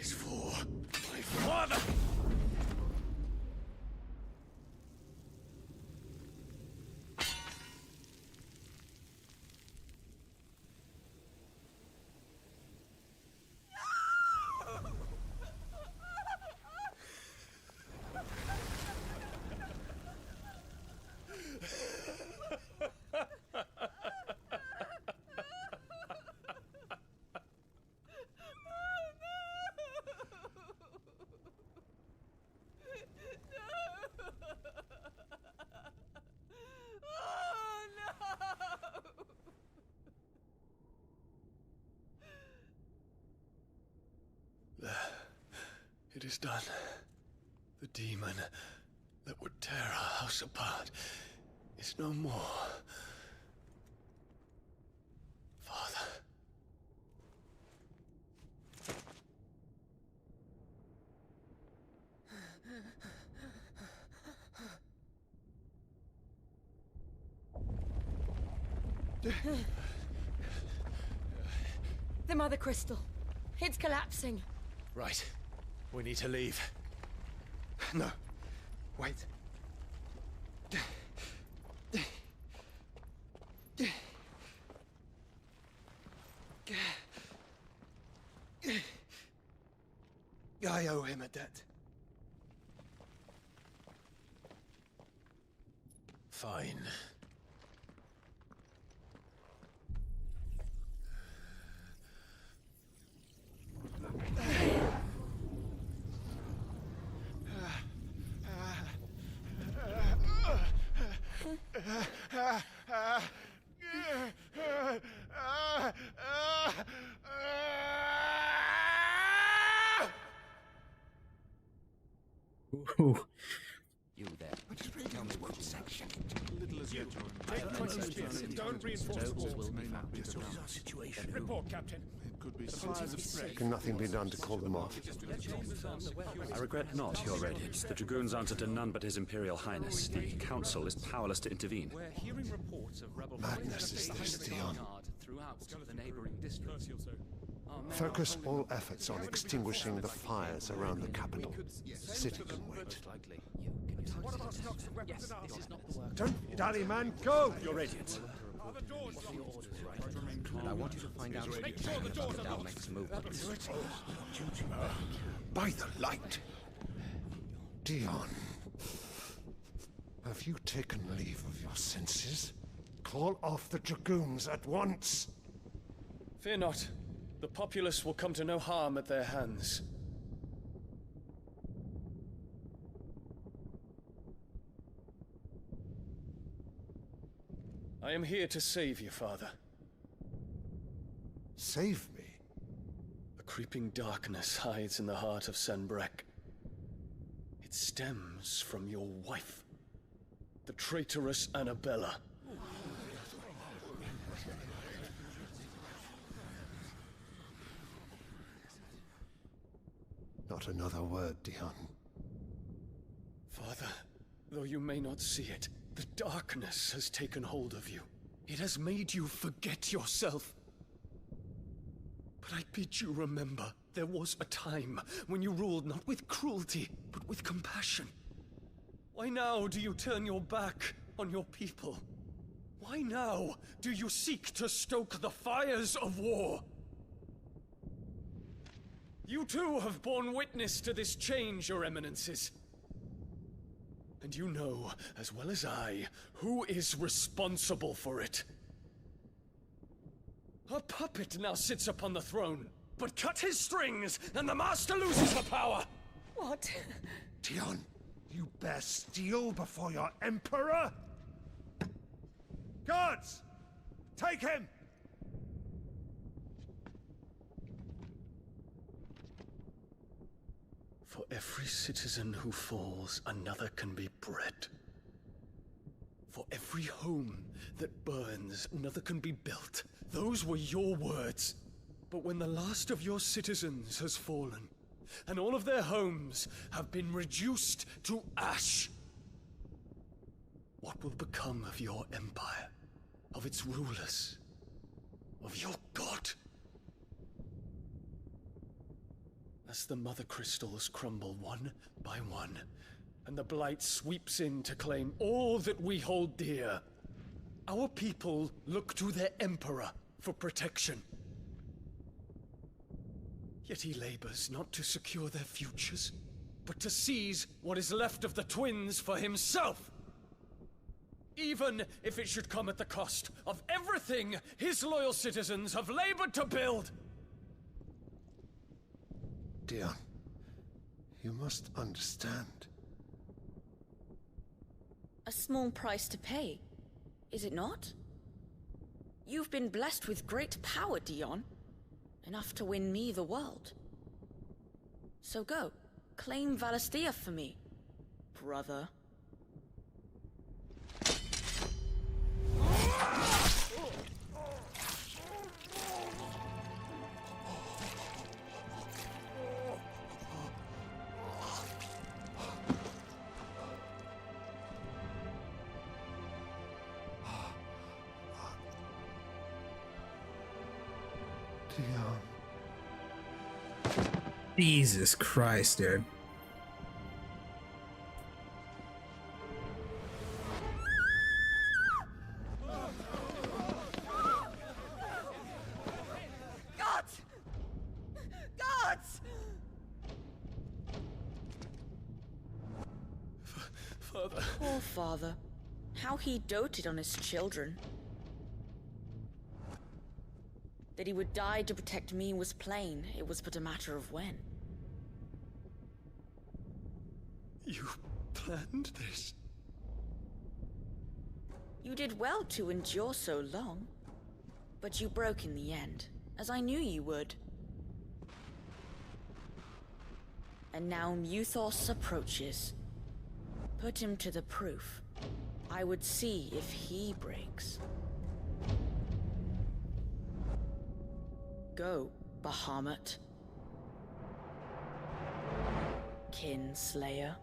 Speaker 20: is for my father! It is done. The demon that would tear our house apart is no more. Father.
Speaker 17: The Mother Crystal. It's collapsing.
Speaker 20: Right. We need to leave.
Speaker 5: No. Wait. I owe him a debt.
Speaker 20: Fine.
Speaker 1: Ooh.
Speaker 5: You there. Tell me what section.
Speaker 22: Little as yet, don't reinforce the walls. What is our situation? Report, Captain. It could be signs of strength.
Speaker 6: Can nothing be done to call them off?
Speaker 21: I regret not, Your Radiance. The Dragoons answer to none but His Imperial Highness. The Council is powerless to intervene.
Speaker 23: We're hearing reports of rebel
Speaker 6: Madness is this, Dion.
Speaker 23: throughout the neighboring districts.
Speaker 6: Focus all efforts on extinguishing the fires around the capital. City can wait. Don't dally, man, go!
Speaker 23: Your Radiance.
Speaker 5: And I want you to find out about the Dalmek's movements.
Speaker 6: By the light! Dion, have you taken leave of your senses? Call off the Dragoons at once!
Speaker 20: Fear not. The populace will come to no harm at their hands. I am here to save you, Father.
Speaker 6: Save me?
Speaker 20: A creeping darkness hides in the heart of Sanbreque. It stems from your wife, the traitorous Annabella.
Speaker 6: Not another word, Dion.
Speaker 20: Father, though you may not see it, the darkness has taken hold of you. It has made you forget yourself. But I bid you remember, there was a time when you ruled not with cruelty, but with compassion. Why now do you turn your back on your people? Why now do you seek to stoke the fires of war? You too have borne witness to this change, Your Eminences. And you know, as well as I, who is responsible for it. A puppet now sits upon the throne, but cut his strings, and the Master loses the power!
Speaker 17: What?
Speaker 6: Dion, You bear steel before your emperor? Guards! Take him!
Speaker 20: For every citizen who falls, another can be bred. For every home that burns, another can be built. Those were your words. But when the last of your citizens has fallen, and all of their homes have been reduced to ash, what will become of your empire, of its rulers, of your god? As the Mother Crystals crumble one by one, and the Blight sweeps in to claim all that we hold dear, our people look to their Emperor for protection. Yet he labors not to secure their futures, but to seize what is left of the twins for himself! Even if it should come at the cost of everything his loyal citizens have labored to build!
Speaker 6: Dion, you must understand.
Speaker 3: A small price to pay, is it not? You've been blessed with great power, Dion. Enough to win me the world. So go, claim Valisthea for me, brother.
Speaker 1: Jesus Christ, dude.
Speaker 12: Guards! Guards!
Speaker 20: Father.
Speaker 3: Poor father. How he doted on his children. That he would die to protect me was plain. It was but a matter of when.
Speaker 20: You planned this?
Speaker 3: You did well to endure so long. But you broke in the end, as I knew you would. And now Muthos approaches. Put him to the proof. I would see if he breaks. Go, Bahamut. Kinslayer.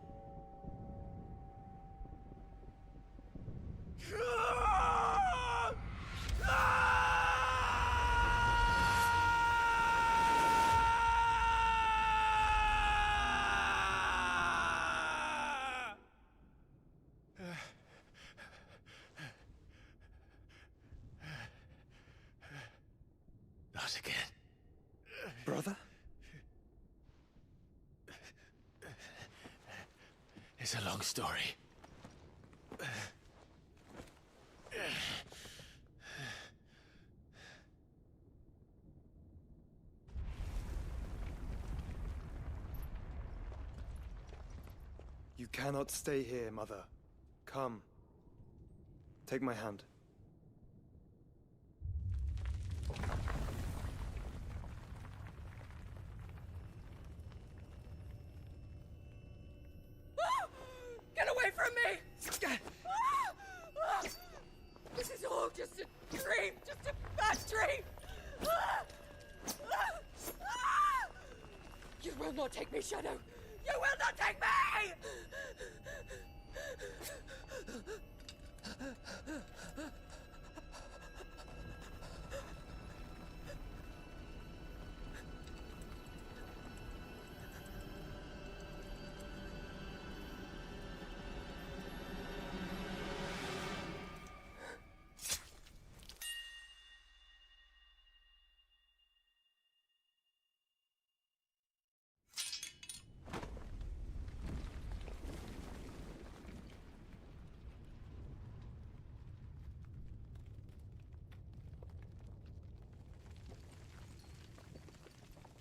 Speaker 20: Not again.
Speaker 16: Brother?
Speaker 20: It's a long story.
Speaker 16: You cannot stay here, Mother. Come. Take my hand.
Speaker 12: Get away from me! This is all just a dream, just a bad dream! You will not take me, Shadow! You will not take me!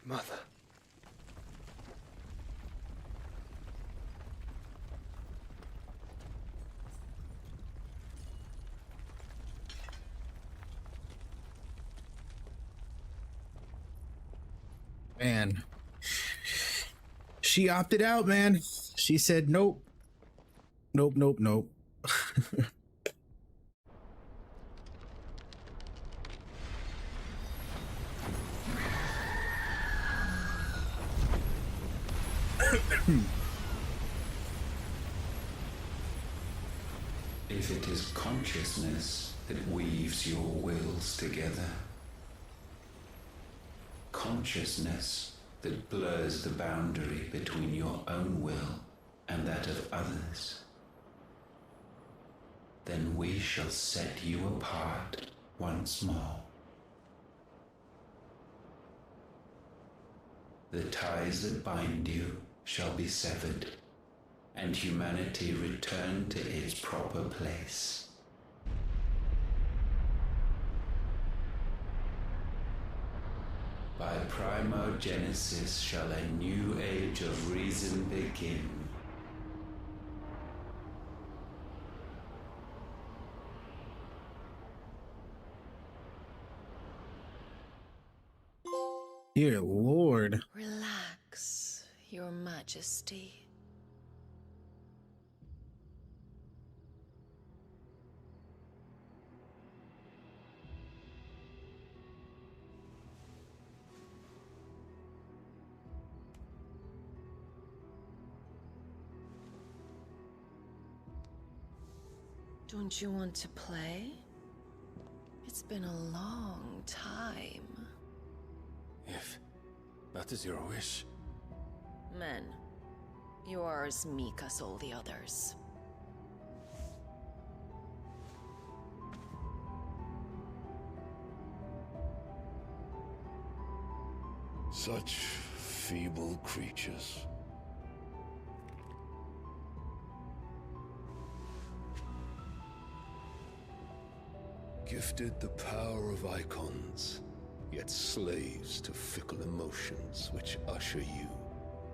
Speaker 16: Mother.
Speaker 1: And she opted out, man. She said, nope. Nope, nope, nope.
Speaker 4: If it is consciousness that weaves your wills together, consciousness that blurs the boundary between your own will and that of others, then we shall set you apart once more. The ties that bind you shall be severed, and humanity return to its proper place. By primogenesis shall a new age of reason begin.
Speaker 1: Dear Lord.
Speaker 13: Relax, Your Majesty. Don't you want to play? It's been a long time.
Speaker 23: If that is your wish.
Speaker 13: Men, you are as meek as all the others.
Speaker 19: Such feeble creatures. Gifted the power of icons, yet slaves to fickle emotions which usher you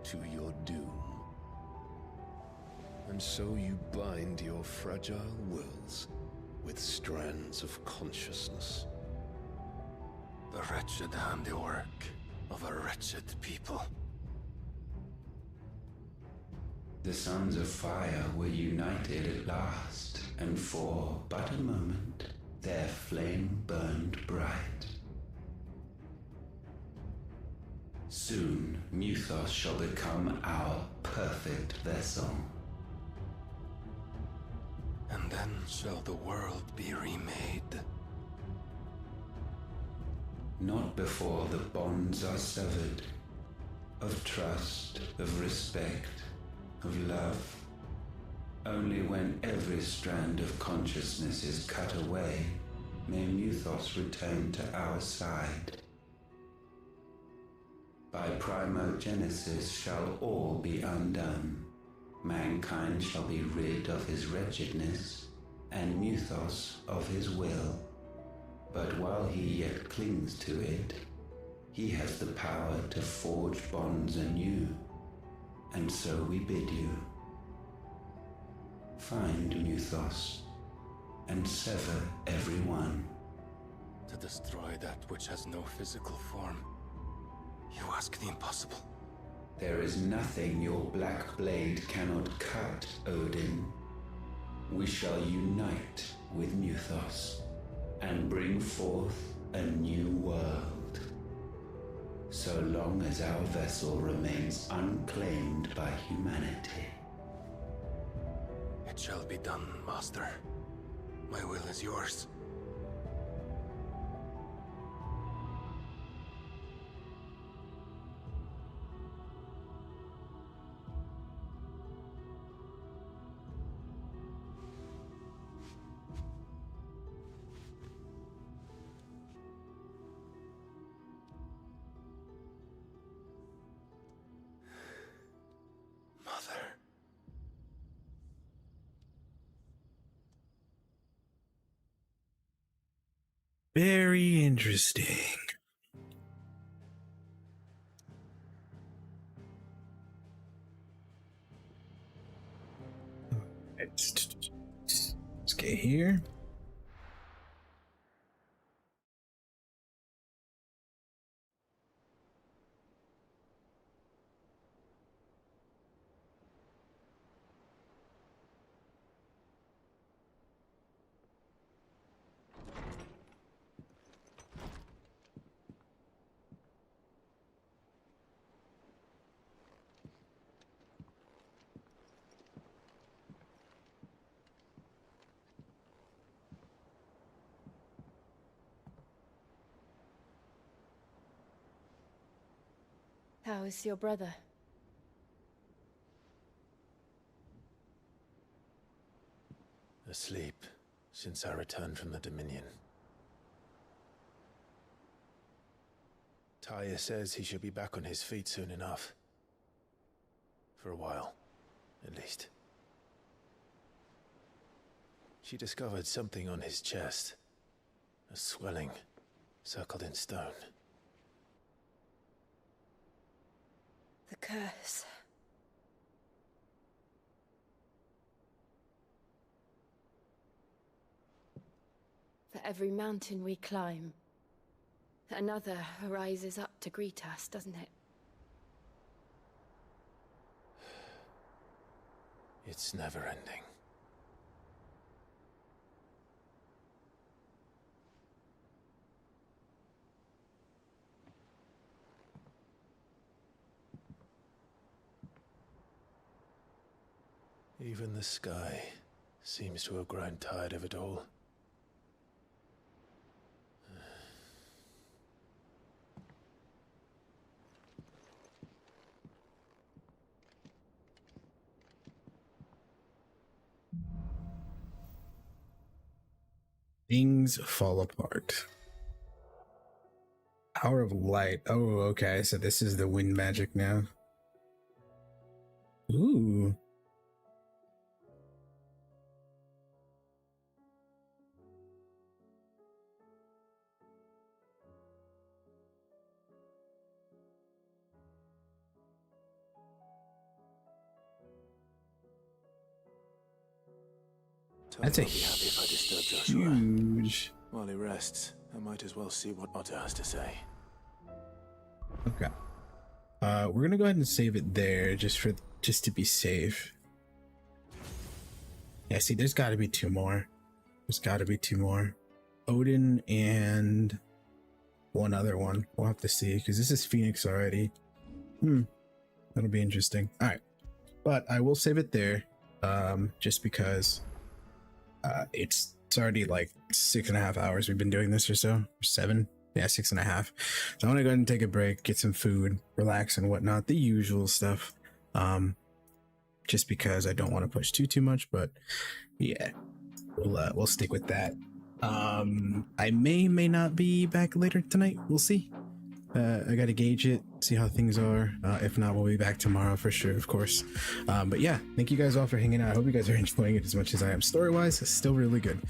Speaker 19: to your doom. And so you bind your fragile wills with strands of consciousness.
Speaker 23: The wretched handiwork of a wretched people.
Speaker 4: The sons of fire were united at last, and for but a moment their flame burned bright. Soon Muthos shall become our perfect vessel.
Speaker 23: And then shall the world be remade.
Speaker 4: Not before the bonds are severed, of trust, of respect, of love. Only when every strand of consciousness is cut away, may Muthos return to our side. By primogenesis shall all be undone. Mankind shall be rid of his wretchedness, and Muthos of his will. But while he yet clings to it, he has the power to forge bonds anew. And so we bid you, find Muthos, and sever every one.
Speaker 23: To destroy that which has no physical form. You ask the impossible.
Speaker 4: There is nothing your black blade cannot cut, Odin. We shall unite with Muthos, and bring forth a new world. So long as our vessel remains unclaimed by humanity.
Speaker 23: It shall be done, Master. My will is yours.
Speaker 1: Very interesting. Let's get here.
Speaker 17: How is your brother?
Speaker 2: Asleep since I returned from the Dominion. Taya says he should be back on his feet soon enough. For a while, at least. She discovered something on his chest. A swelling, circled in stone.
Speaker 17: The curse. For every mountain we climb, another rises up to greet us, doesn't it?
Speaker 2: It's never ending. Even the sky seems to have grown tired of it all.
Speaker 1: Things fall apart. Power of light. Oh, okay. So this is the wind magic now. Ooh. That's a huge.
Speaker 2: While he rests, I might as well see what Otter has to say.
Speaker 1: Okay. We're gonna go ahead and save it there just to be safe. Yeah, see, there's got to be two more. There's got to be two more. Odin and one other one. We'll have to see because this is Phoenix already. That'll be interesting. All right, but I will save it there, just because it's already like 6.5 hours we've been doing this or so, or 7. Yeah, 6.5. So I want to go ahead and take a break, get some food, relax and whatnot, the usual stuff. Just because I don't want to push too much, but yeah, we'll stick with that. I may not be back later tonight. We'll see. I gotta gauge it, see how things are. If not, we'll be back tomorrow for sure, of course. But yeah, thank you guys all for hanging out. I hope you guys are enjoying it as much as I am. Story-wise, it's still really good.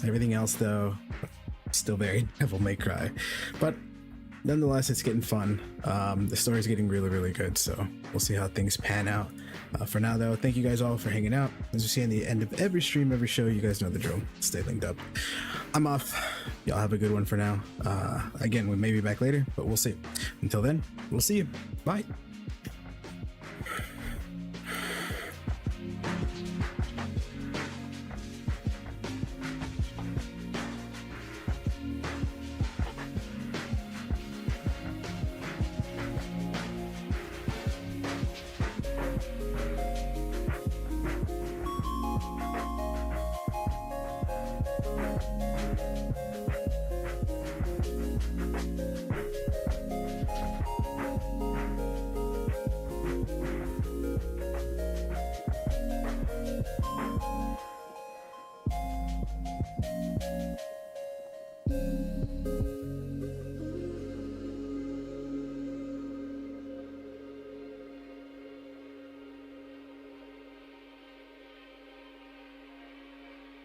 Speaker 1: Everything else, though, still very Devil May Cry. But nonetheless, it's getting fun. The story's getting really good, so we'll see how things pan out. For now, though, thank you guys all for hanging out. As we see at the end of every stream, every show, you guys know the drill. Stay linked up. I'm off. Y'all have a good one for now. Again, we may be back later, but we'll see. Until then, we'll see you. Bye.